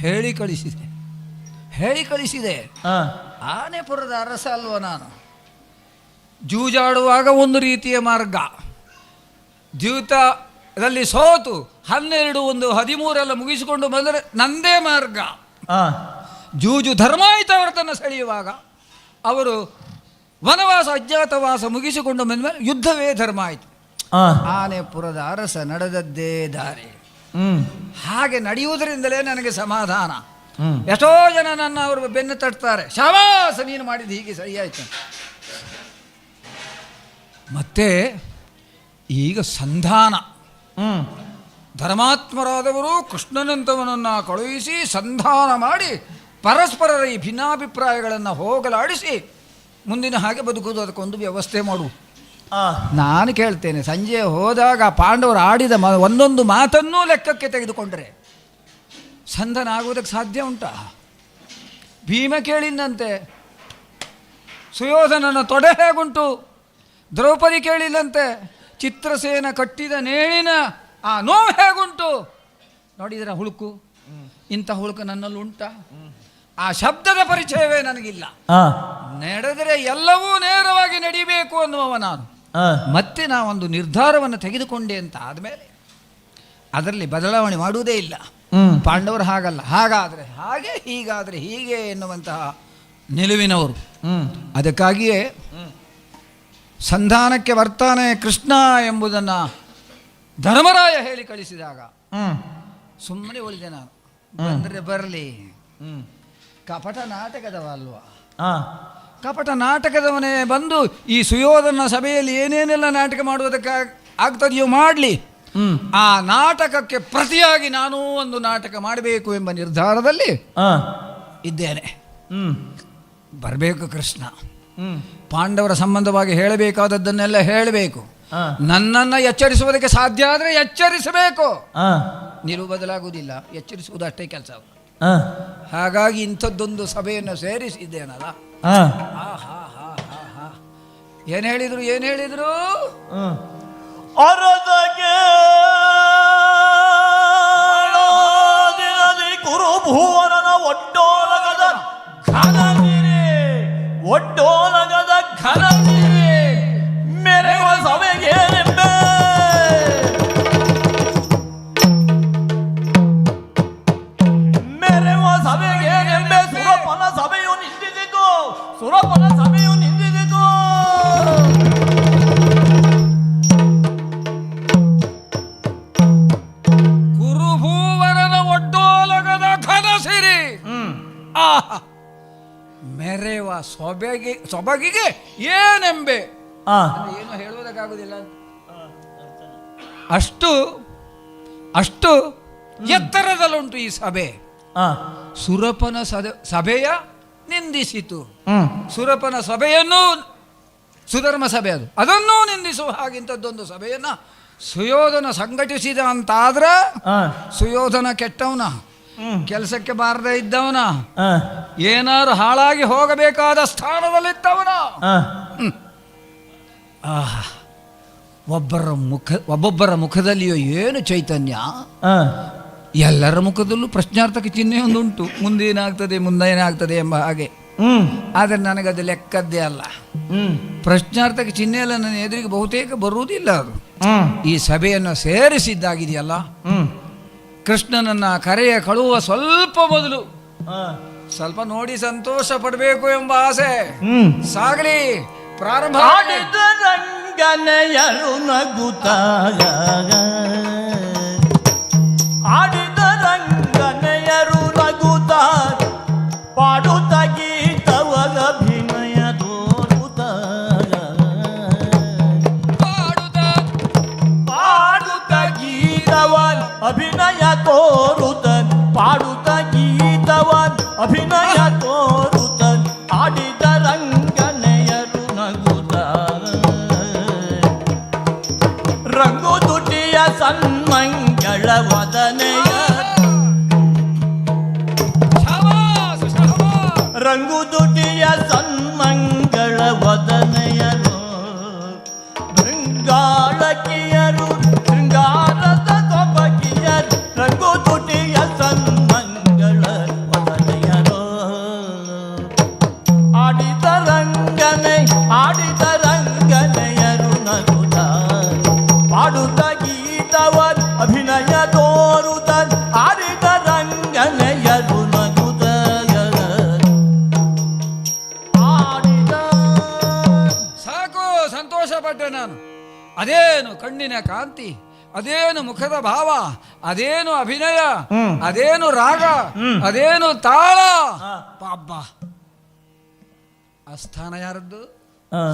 ಹೇಳಿ ಕಳಿಸಿದೆ. ಆನೆಪುರದ ಅರಸ ಅಲ್ವ ನಾನು. ಜೂಜಾಡುವಾಗ ಒಂದು ರೀತಿಯ ಮಾರ್ಗ, ದ್ಯೂತದಲ್ಲಿ ಸೋತು 12, 13 ಮುಗಿಸಿಕೊಂಡು ಬಂದರೆ ನಂದೇ ಮಾರ್ಗ. ಜೂಜು ಧರ್ಮಾಯಿತವರ್ತನ ಸೆಳೆಯುವಾಗ ಅವರು ವನವಾಸ ಅಜ್ಞಾತವಾಸ ಮುಗಿಸಿಕೊಂಡು ಬಂದ ಮೇಲೆ ಯುದ್ಧವೇ ಧರ್ಮ ಆಯಿತು. ಆನೆಪುರದ ಅರಸ ನಡೆದದ್ದೇ ದಾರಿ. ಹಾಗೆ ನಡೆಯುವುದರಿಂದಲೇ ನನಗೆ ಸಮಾಧಾನ. ಎಷ್ಟೋ ಜನ ನನ್ನ ಅವರು ಬೆನ್ನು ತಟ್ತಾರೆ, ಶಾಬಾಸ ನೀನು ಮಾಡಿದ್ದು ಹೀಗೆ ಸರಿಯಾಯ್ತು. ಮತ್ತೆ ಈಗ ಸಂಧಾನ, ಧರ್ಮಾತ್ಮರಾದವರು ಕೃಷ್ಣನಂತವನನ್ನು ಕಳುಹಿಸಿ ಸಂಧಾನ ಮಾಡಿ ಪರಸ್ಪರರ ಈ ಭಿನ್ನಾಭಿಪ್ರಾಯಗಳನ್ನು ಹೋಗಲಾಡಿಸಿ ಮುಂದಿನ ಹಾಗೆ ಬದುಕುವುದು, ಅದಕ್ಕೊಂದು ವ್ಯವಸ್ಥೆ ಮಾಡು. ನಾನು ಕೇಳ್ತೇನೆ, ಸಂಜೆ ಹೋದಾಗ ಪಾಂಡವರು ಆಡಿದ ಒಂದೊಂದು ಮಾತನ್ನೂ ಲೆಕ್ಕಕ್ಕೆ ತೆಗೆದುಕೊಂಡ್ರೆ ಸಂಧಾನ ಆಗುವುದಕ್ಕೆ ಸಾಧ್ಯ ಉಂಟಾ? ಭೀಮ ಕೇಳಿದಂತೆ ಸುಯೋಧನನ ತೊಡೆ ಹೇಗುಂಟು? ದ್ರೌಪದಿ ಕೇಳಿದಂತೆ ಚಿತ್ರಸೇನ ಕಟ್ಟಿದ ನೇಣಿನ ಆ ನೋವು ಹೇಗುಂಟು? ನೋಡಿದ್ರ ಹುಳುಕು, ಇಂಥ ಹುಳುಕು ನನ್ನಲ್ಲಿ ಉಂಟ? ಆ ಶಬ್ದದ ಪರಿಚಯವೇ ನನಗಿಲ್ಲ. ನಡೆದರೆ ಎಲ್ಲವೂ ನೇರವಾಗಿ ನಡಿಬೇಕು ಅನ್ನುವ ನಾನು. ಮತ್ತೆ ನಾವೊಂದು ನಿರ್ಧಾರವನ್ನು ತೆಗೆದುಕೊಂಡೆ ಅಂತ ಆದಮೇಲೆ ಅದರಲ್ಲಿ ಬದಲಾವಣೆ ಮಾಡುವುದೇ ಇಲ್ಲ. ಪಾಂಡವರು ಹಾಗಲ್ಲ, ಹಾಗಾದರೆ ಹಾಗೆ, ಹೀಗಾದರೆ ಹೀಗೆ ಎನ್ನುವಂತಹ ನಿಲುವಿನವರು. ಅದಕ್ಕಾಗಿಯೇ ಸಂಧಾನಕ್ಕೆ ಬರ್ತಾನೆ ಕೃಷ್ಣ ಎಂಬುದನ್ನು ಧರ್ಮರಾಯ ಹೇಳಿ ಕಳಿಸಿದಾಗ ಸುಮ್ಮನೆ ಉಳಿದೆ ನಾನು. ಬಂದರೆ ಬರಲಿ, ಕಪಟ ನಾಟಕದವ ಅಲ್ವಾ? ಕಪಟ ನಾಟಕದವನೇ ಬಂದು ಈ ಸುಯೋಧನ ಸಭೆಯಲ್ಲಿ ಏನೇನೆಲ್ಲ ನಾಟಕ ಮಾಡುವುದಕ್ಕೆ ಆಗ್ತದೆಯೋ ಮಾಡಲಿ, ಆ ನಾಟಕಕ್ಕೆ ಪ್ರತಿಯಾಗಿ ನಾನೂ ಒಂದು ನಾಟಕ ಮಾಡಬೇಕು ಎಂಬ ನಿರ್ಧಾರದಲ್ಲಿ ಇದ್ದೇನೆ. ಬರಬೇಕು ಕೃಷ್ಣ, ಪಾಂಡವರ ಸಂಬಂಧವಾಗಿ ಹೇಳಬೇಕಾದದ್ದನ್ನೆಲ್ಲ ಹೇಳಬೇಕು, ನನ್ನನ್ನು ಎಚ್ಚರಿಸುವುದಕ್ಕೆ ಸಾಧ್ಯ ಆದರೆ ಎಚ್ಚರಿಸಬೇಕು. ನಿಲುವು ಬದಲಾಗುವುದಿಲ್ಲ, ಎಚ್ಚರಿಸುವುದು ಅಷ್ಟೇ ಕೆಲಸ. ಹಾಗಾಗಿ ಇಂಥದ್ದೊಂದು ಸಭೆಯನ್ನು ಸೇರಿಸಿದ್ದೇನಲ್ಲ. ಏನ್ ಹೇಳಿದ್ರು, ಏನ್ ಹೇಳಿದ್ರು? ಅರದಗೆ ಕುರುಭುವನನ ಒಡ್ಡೋಲಗದ ಘನಗಿರಿ, ಒಡ್ಡೋಲಗದ ಘನಗಿರಿ ಮೆರೆವ ಸಭೆಗೆ ಮೆರೆವ ಸಭೆಗೆ ನೆಂಬೆ ಸುರಪನ ಸಭೆಯು ನಿಂದಿದಿತು, ಸುರಪನ ಸಭೆಯು ನಿಂದಿದಿತು. ಕುರುಭೂವನನ ಒಡ್ಡೋಲಗದ ಘನಸಿರಿ ಮೆರೆವ ಸೊಬಗಿಗೆ ಏನೆಂಬೆ ಏನು ಹೇಳುವುದಕ್ಕಾಗುವುದಿಲ್ಲ. ಅಷ್ಟು ಎತ್ತರದಲ್ಲುಂಟು ಈ ಸಭೆ. ಸುರಪನ ಸಭೆಯ ನಿಂದಿಸಿತು. ಸುರಪನ ಸಭೆಯನ್ನು ಸುಧರ್ಮ ಸಭೆ ಅದನ್ನೂ ನಿಂದಿಸುವ ಹಾಗಿಂಥದ್ದೊಂದು ಸಭೆಯನ್ನ ಸುಯೋಧನ ಸಂಘಟಿಸಿದ ಅಂತಾದ್ರೆ ಸುಯೋಧನ ಕೆಟ್ಟವನ, ಕೆಲಸಕ್ಕೆ ಬಾರದೇ ಇದ್ದವನ, ಏನಾರು ಹಾಳಾಗಿ ಹೋಗಬೇಕಾದ ಸ್ಥಾನದಲ್ಲಿದ್ದವನ. ಒಬ್ಬೊಬ್ಬರ ಮುಖದಲ್ಲಿಯೋ ಏನು ಚೈತನ್ಯ, ಎಲ್ಲರ ಮುಖದಲ್ಲೂ ಪ್ರಶ್ನಾರ್ಥಕ ಚಿಹ್ನೆ ಒಂದುಂಟು, ಮುಂದೇನಾಗ್ತದೆ ಎಂಬ ಹಾಗೆ. ಆದರೆ ನನಗದು ಲೆಕ್ಕದ್ದೇ ಅಲ್ಲ. ಪ್ರಶ್ನಾರ್ಥಕ ಚಿಹ್ನೆ ಎಲ್ಲ ನನ್ನ ಎದುರಿಗೆ ಬಹುತೇಕ ಬರುವುದಿಲ್ಲ. ಅದು ಈ ಸಭೆಯನ್ನು ಸೇರಿಸಿದ್ದಾಗಿದೆಯಲ್ಲ, ಕೃಷ್ಣನನ್ನ ಕರೆಯ ಕಳುವ ಸ್ವಲ್ಪ ಮೊದಲು ಸ್ವಲ್ಪ ನೋಡಿ ಸಂತೋಷ ಪಡಬೇಕು ಎಂಬ ಆಸೆ ಸಾಗಲಿ. ಪ್ರಾರಂಭ ರಂಗನೆಯರು ನಗುತ್ತಾಗ, ಆಡಿದ ರಂಗನೆಯರು ನಗುತ್ತಾಗ, ಪಾಡುತ್ತ ಗೀತವದ ಅಭಿನಯ ತೋರುತ್ತಾಗ, ಪಾಡುತ್ತ ಗೀತವನ್ ಅಭಿನಯ ತೋರುತ್ತನ್, ಪಾಡುತ್ತ ಗೀತವನ್ ಅಭಿನಯ ತೋರುತ್ತನ್, ಆಡಿದ ರಂಗನೆಯರು ನಗುತ್ತಾಗ, ರಂಗು ದುಟಿಯ ಸನ್ಮಂಗಳ ವದನೆಯ, ರಂಗು ದುಟಿಯ ಸನ್ಮಂಗಳ ವದನೆಯರು, ಶೃಂಗಾಳಕಿಯರು ಶೃಂಗಾರದ ಸೊಬಗಿಯರು, ರಂಗು ದುಟಿಯ ಸನ್ಮಂಗಳ ವದನೆಯರು, ಆಡಿದ ರಂಗನೆಯರು ನಗುತ್ತ, ಪಾಡುತ್ತ ಗೀತವನ್ ಅಭಿನಯ ತೋರುತ್ತನ್, ಆಡಿದ ರಂಗನೆಯರು ನಗುತ್ತ, ಸಾಕು, ಸಂತೋಷ ಪಟ್ಟೆ ನಾನು. ಅದೇನು ಕಣ್ಣಿನ ಕಾಂತಿ, ಅದೇನು ಮುಖದ ಭಾವ, ಅದೇನು ಅಭಿನಯ, ಅದೇನು ರಾಗ, ಅದೇನು ತಾಳ. ಪಾಪ, ಆ ಸ್ಥಾನ ಯಾರದ್ದು,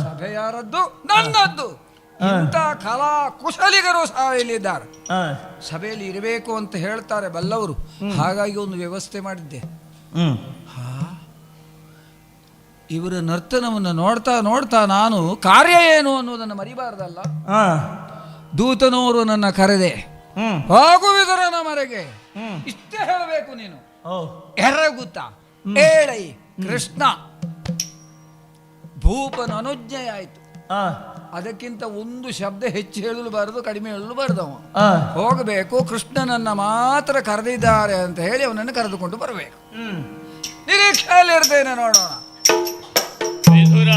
ಸಭೆ ಯಾರದ್ದು? ನನ್ನದ್ದು. ಇಂಥ ಕಲಾ ಕುಶಲಿಗರು ಸಹ ಇಲ್ಲಿದ್ದಾರೆ. ಸಭೆಯಲ್ಲಿ ಇರಬೇಕು ಅಂತ ಹೇಳ್ತಾರೆ ಬಲ್ಲವರು. ಹಾಗಾಗಿ ಒಂದು ವ್ಯವಸ್ಥೆ ಮಾಡಿದ್ದೆ. ಇವರ ನರ್ತನವನ್ನು ನೋಡ್ತಾ ನೋಡ್ತಾ ನಾನು ಕಾರ್ಯ ಏನು ಅನ್ನೋದನ್ನು ಮರಿಬಾರ್ದಲ್ಲ. ದೂತನವರು ನನ್ನ ಕರೆದೆ, ಹೋಗುವಿದರನ ಮರೆಗೆ, ಇಷ್ಟೇ ಹೇಳಬೇಕು ನೀನು. ಎರಗುತ್ತ ಏಳೈ ಕೃಷ್ಣ ಭೂಪನ ಅನುಜ್ಞೆ ಆಯಿತು. ಅದಕ್ಕಿಂತ ಒಂದು ಶಬ್ದ ಹೆಚ್ಚು ಹೇಳಲುಬಾರದು, ಕಡಿಮೆ ಹೇಳಲುಬಾರದು. ಅವ ಹೋಗಬೇಕು, ಕೃಷ್ಣನನ್ನ ಮಾತ್ರ ಕರೆದಿದ್ದಾರೆ ಅಂತ ಹೇಳಿ ಅವನನ್ನು ಕರೆದುಕೊಂಡು ಬರಬೇಕು. ನಿರೀಕ್ಷೆಯಲ್ಲಿರ್ತೇನೆ, ನೋಡೋಣ. ವಿಧುರ,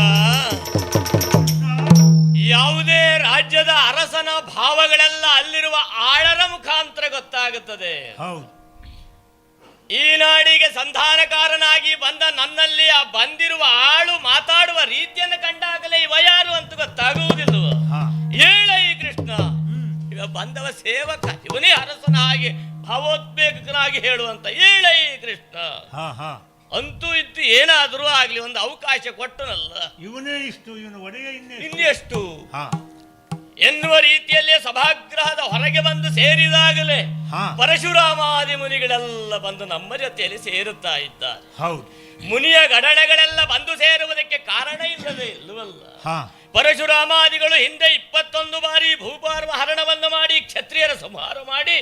ಯಾವುದೇ ರಾಜ್ಯದ ಅರಸನ ಭಾವಗಳೆಲ್ಲ ಅಲ್ಲಿರುವ ಆಳರ ಮುಖಾಂತರ ಗೊತ್ತಾಗುತ್ತದೆ. ಈ ನಾಡಿಗೆ ಸಂಧಾನಕಾರನಾಗಿ ಬಂದ ನನ್ನಲ್ಲಿ ಆ ಬಂದಿರುವ ಆಳು ಮಾತಾಡುವ ರೀತಿಯನ್ನು ಕಂಡಾಗಲೇ ಇವ ಯಾರು ಅಂತ ಗೊತ್ತಾಗುವುದಿಲ್ಲವ. ಏಳೈ ಕೃಷ್ಣ, ಇವ ಬಂದವ ಸೇವಕ, ಇವನೇ ಅರಸನ ಹಾಗೆ ಭಾವೋದ್ವೇಗನಾಗಿ ಹೇಳುವಂತ ಏಳೈ ಕೃಷ್ಣ. ಅಂತೂ ಇತ್ತು ಏನಾದರೂ ಆಗ್ಲಿ, ಒಂದು ಅವಕಾಶ ಕೊಟ್ಟನಲ್ಲ. ಇವನೇ ಇಷ್ಟು, ಇವನು ಒಡೆಯ ಇನ್ನೆಷ್ಟು ಎನ್ನುವ ರೀತಿಯಲ್ಲೇ ಸಭಾಗೃಹದ ಹೊರಗೆ ಬಂದು ಸೇರಿದಾಗಲೇ ಪರಶುರಾಮಾದಿ ಮುನಿಗಳೆಲ್ಲ ಬಂದು ನಮ್ಮ ಜೊತೆಯಲ್ಲಿ ಸೇರುತ್ತಾ ಇದ್ದಾರೆ. ಮುನಿಯ ಗಡಣಗಳೆಲ್ಲ ಬಂದು ಸೇರುವುದಕ್ಕೆ ಕಾರಣ ಇಲ್ಲದೆ ಇಲ್ಲವಲ್ಲ. ಪರಶುರಾಮಾದಿಗಳು ಹಿಂದೆ 21 ಬಾರಿ ಭೂಪಾರ್ವ ಹರಣವನ್ನು ಮಾಡಿ ಕ್ಷತ್ರಿಯರ ಸಂಹಾರ ಮಾಡಿ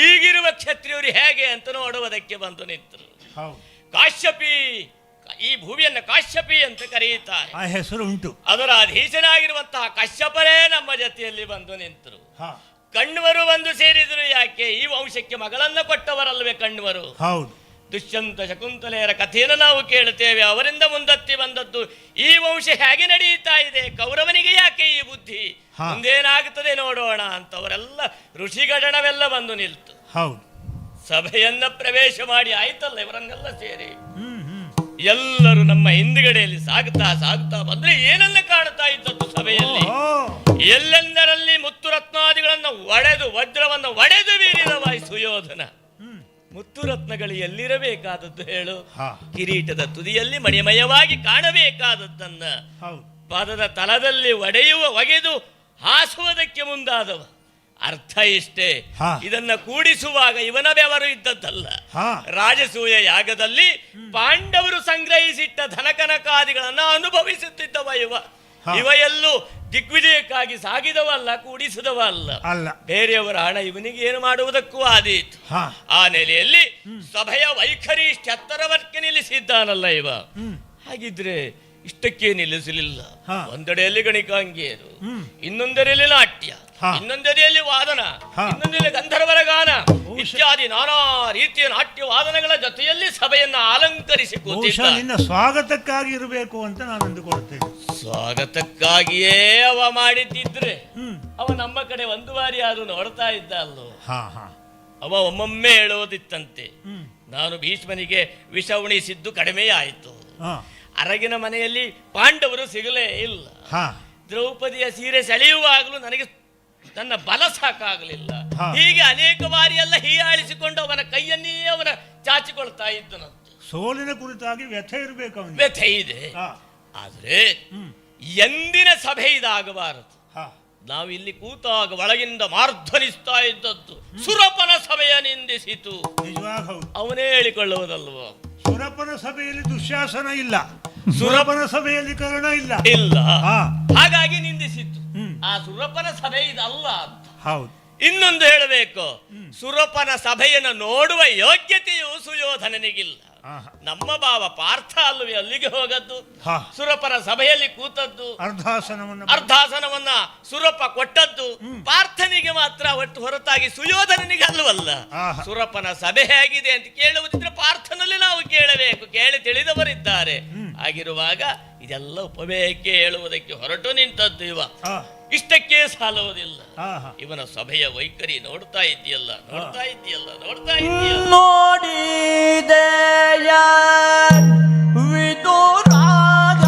ಈಗಿರುವ ಕ್ಷತ್ರಿಯರು ಹೇಗೆ ಅಂತ ನೋಡುವುದಕ್ಕೆ ಬಂದು ನಿಂತರು. ಕಾಶ್ಯಪಿ, ಈ ಭೂಮಿಯನ್ನು ಕಾಶ್ಯಪಿ ಅಂತ ಕರೆಯುತ್ತಾರೆ, ಆ ಹೆಸರು ಉಂಟು. ಅದರ ಅಧೀಶನಾಗಿರುವಂತಹ ಕಶ್ಯಪರೇ ನಮ್ಮ ಜೊತೆಯಲ್ಲಿ ಬಂದು ನಿಂತರು. ಕಣ್ವರು ಬಂದು ಸೇರಿದರು. ಯಾಕೆ? ಈ ವಂಶಕ್ಕೆ ಮಗಳನ್ನ ಕೊಟ್ಟವರಲ್ವೇ ಕಣ್ವರು. ದುಷ್ಯಂತ ಶಕುಂತಲೆಯರ ಕಥೆಯನ್ನು ನಾವು ಕೇಳುತ್ತೇವೆ. ಅವರಿಂದ ಮುಂದತ್ತಿ ಬಂದದ್ದು ಈ ವಂಶ ಹೇಗೆ ನಡೆಯುತ್ತಾ ಇದೆ, ಕೌರವನಿಗೆ ಯಾಕೆ ಈ ಬುದ್ಧಿ, ಮುಂದೇನಾಗುತ್ತದೆ ನೋಡೋಣ ಅಂತವರೆಲ್ಲ ಋಷಿಗಣವೆಲ್ಲ ಬಂದು ನಿಲ್ತು. ಸಭೆಯನ್ನ ಪ್ರವೇಶ ಮಾಡಿ ಆಯ್ತಲ್ಲ, ಇವರನ್ನೆಲ್ಲ ಸೇರಿ ಎಲ್ಲರೂ ನಮ್ಮ ಹಿಂದುಗಡೆಯಲ್ಲಿ ಸಾಗುತ್ತಾ ಸಾಗುತ್ತಾ ಬಂದ್ರೆ ಏನನ್ನ ಕಾಣುತ್ತಾ ಇದ್ದದ್ದು ಸಭೆಯಲ್ಲಿ? ಎಲ್ಲೆಂದರಲ್ಲಿ ಮುತ್ತು ರತ್ನಾದಿಗಳನ್ನು ಒಡೆದು, ವಜ್ರವನ್ನು ಒಡೆದು ಬೀರಿದವ ಸುಯೋಧನ. ಮುತ್ತು ರತ್ನಗಳು ಎಲ್ಲಿರಬೇಕಾದದ್ದು ಹೇಳು? ಕಿರೀಟದ ತುದಿಯಲ್ಲಿ ಮಣಿಮಯವಾಗಿ ಕಾಣಬೇಕಾದದ್ದನ್ನ ಪಾದದ ತಲದಲ್ಲಿ ಒಗೆದು ಹಾಸುವುದಕ್ಕೆ ಮುಂದಾದವ. ಅರ್ಥ ಇಷ್ಟೇ, ಇದನ್ನ ಕೂಡಿಸುವಾಗ ಇವನ ಬೆವರು ಇದ್ದದ್ದಲ್ಲ. ರಾಜಸೂಯ ಯಾಗದಲ್ಲಿ ಪಾಂಡವರು ಸಂಗ್ರಹಿಸಿಟ್ಟ ಧನಕನಕಾದಿಗಳನ್ನ ಅನುಭವಿಸುತ್ತಿದ್ದವ ಇವ ಎಲ್ಲೂ ದಿಗ್ವಿಜಯಕ್ಕಾಗಿ ಸಾಗಿದವಲ್ಲ, ಕೂಡಿಸಿದವ ಅಲ್ಲ. ಬೇರೆಯವರ ಹಣ ಇವನಿಗೆ ಏನು ಮಾಡುವುದಕ್ಕೂ ಆದೀತು. ಆ ನೆಲೆಯಲ್ಲಿ ಸಭೆಯ ವೈಖರಿ ಎತ್ತರವರ್ಗೆ ನಿಲ್ಲಿಸಿದ್ದಾನಲ್ಲ ಇವ. ಹಾಗಿದ್ರೆ ಇಷ್ಟಕ್ಕೆ ನಿಲ್ಲಿಸಲಿಲ್ಲ. ಒಂದೆಡೆಯಲ್ಲಿ ಗಣಿಕಾಂಗಿಯರು, ಇನ್ನೊಂದೆಡೆಯಲ್ಲಿ ನಾಟ್ಯ, ಇನ್ನೊಂದೆಡೆಯಲ್ಲಿ ವಾದನ, ಇನ್ನೊಂದೆಡೆ ಗಂಧರ್ವರ ಗಾನ ಇತ್ಯಾದಿ ನಾನಾ ರೀತಿಯ ನಾಟ್ಯ ವಾದನಗಳ ಜೊತೆಯಲ್ಲಿ ಸಭೆಯನ್ನು ಅಲಂಕರಿಸಿ ಕೂತಿದ್ದ. ಸ್ವಾಗತಕ್ಕಾಗಿ ಇರಬೇಕು ಅಂತ ನಾನು ಅಂದುಕೊಳ್ಳುತ್ತೇನೆ. ಸ್ವಾಗತಕ್ಕಾಗಿಯೇ ಅವ ಮಾಡಿದ್ದಿದ್ರೆ ಅವ ನಮ್ಮ ಕಡೆ ಒಂದು ಬಾರಿ ಆದ್ರೂ ನೋಡ್ತಾ ಇದ್ದ ಅಲ್ಲೋ. ಅವ ಒಮ್ಮೊಮ್ಮೆ ಹೇಳೋದಿತ್ತಂತೆ, ನಾನು ಭೀಷ್ಮನಿಗೆ ವಿಷ ಉಣಿಸಿದ್ದು ಕಡಿಮೆ ಆಯಿತು, ಅರಗಿನ ಮನೆಯಲ್ಲಿ ಪಾಂಡವರು ಸಿಗಲೇ ಇಲ್ಲ, ದ್ರೌಪದಿಯ ಸೀರೆ ಸೆಳೆಯುವಾಗಲೂ ನನಗೆ ನನ್ನ ಬಲ ಸಾಕಾಗಲಿಲ್ಲ, ಹೀಗೆ ಅನೇಕ ಬಾರಿ ಎಲ್ಲ ಹೀಯಾಳಿಸಿಕೊಂಡು ಅವನ ಕೈಯನ್ನೇ ಅವನ ಚಾಚಿಕೊಳ್ತಾ ಇದ್ದನಂತೆ. ಸೋಲಿನ ಕುರಿತಾಗಿ ವ್ಯಥೆ ಇರಬೇಕು, ವ್ಯಥೆ ಇದೆ. ಆದ್ರೆ ಎಂದಿನ ಸಭೆ ಇದಾಗಬಾರದು. ನಾವು ಇಲ್ಲಿ ಕೂತಾಗ ಒಳಗಿಂದ ಮಾರ್ಧನಿಸ್ತಾ ಇದ್ದದ್ದು ಸುರಪನ ಸಭೆಯ ನಿಂದಿಸಿತು. ಅವನೇ ಹೇಳಿಕೊಳ್ಳುವುದಲ್ವ, ಸುರಪನ ಸಭೆಯಲ್ಲಿ ದುಶ್ಯಾಸನ ಇಲ್ಲ, ಸುರಪನ ಸಭೆಯಲ್ಲಿ ಕರ್ಣ ಇಲ್ಲ, ಹಾಗಾಗಿ ನಿಂದಿಸಿತ್ತು. ಆ ಸುರಪನ ಸಭೆ ಇದಲ್ಲ ಅಂತ. ಇನ್ನೊಂದು ಹೇಳಬೇಕು, ಸುರಪನ ಸಭೆಯನ್ನು ನೋಡುವ ಯೋಗ್ಯತೆಯು ಸುಯೋಧನನಿಗಿಲ್ಲ. ನಮ್ಮ ಭಾವ ಪಾರ್ಥ ಅಲ್ವೇ ಅಲ್ಲಿಗೆ ಹೋಗದ್ದು, ಸುರಪನ ಸಭೆಯಲ್ಲಿ ಕೂತದ್ದು, ಅರ್ಧಾಸನವನ್ನ ಸುರಪ ಕೊಟ್ಟದ್ದು ಪಾರ್ಥನಿಗೆ ಮಾತ್ರ, ಒಟ್ಟು ಹೊರತಾಗಿ ಸುಯೋಧನನಿಗೆ ಅಲ್ವಲ್ಲ. ಸುರಪನ ಸಭೆ ಹೇಗಿದೆ ಅಂತ ಕೇಳುವುದಿದ್ರೆ ಪಾರ್ಥನಲ್ಲಿ ನಾವು ಕೇಳಬೇಕು, ಕೇಳಿ ತಿಳಿದವರಿದ್ದಾರೆ. ಆಗಿರುವಾಗ ಇದೆಲ್ಲ ಉಪವೇಯಕ್ಕೆ ಹೇಳುವುದಕ್ಕೆ ಹೊರಟು ನಿಂತದ್ದು ಇವ. ಇಷ್ಟಕ್ಕೆ ಸಾಲುವುದಿಲ್ಲ. ಇವನ ಸಭೆಯ ವೈಖರಿ ನೋಡ್ತಾ ಇದೆಯಲ್ಲ, ನೋಡ್ತಾ ಇದೆಯಲ್ಲ, ನೋಡ್ತಾ ಇದೆಯಲ್ಲ. ನೋಡಿದೆಯ ವಿದುರಾಗ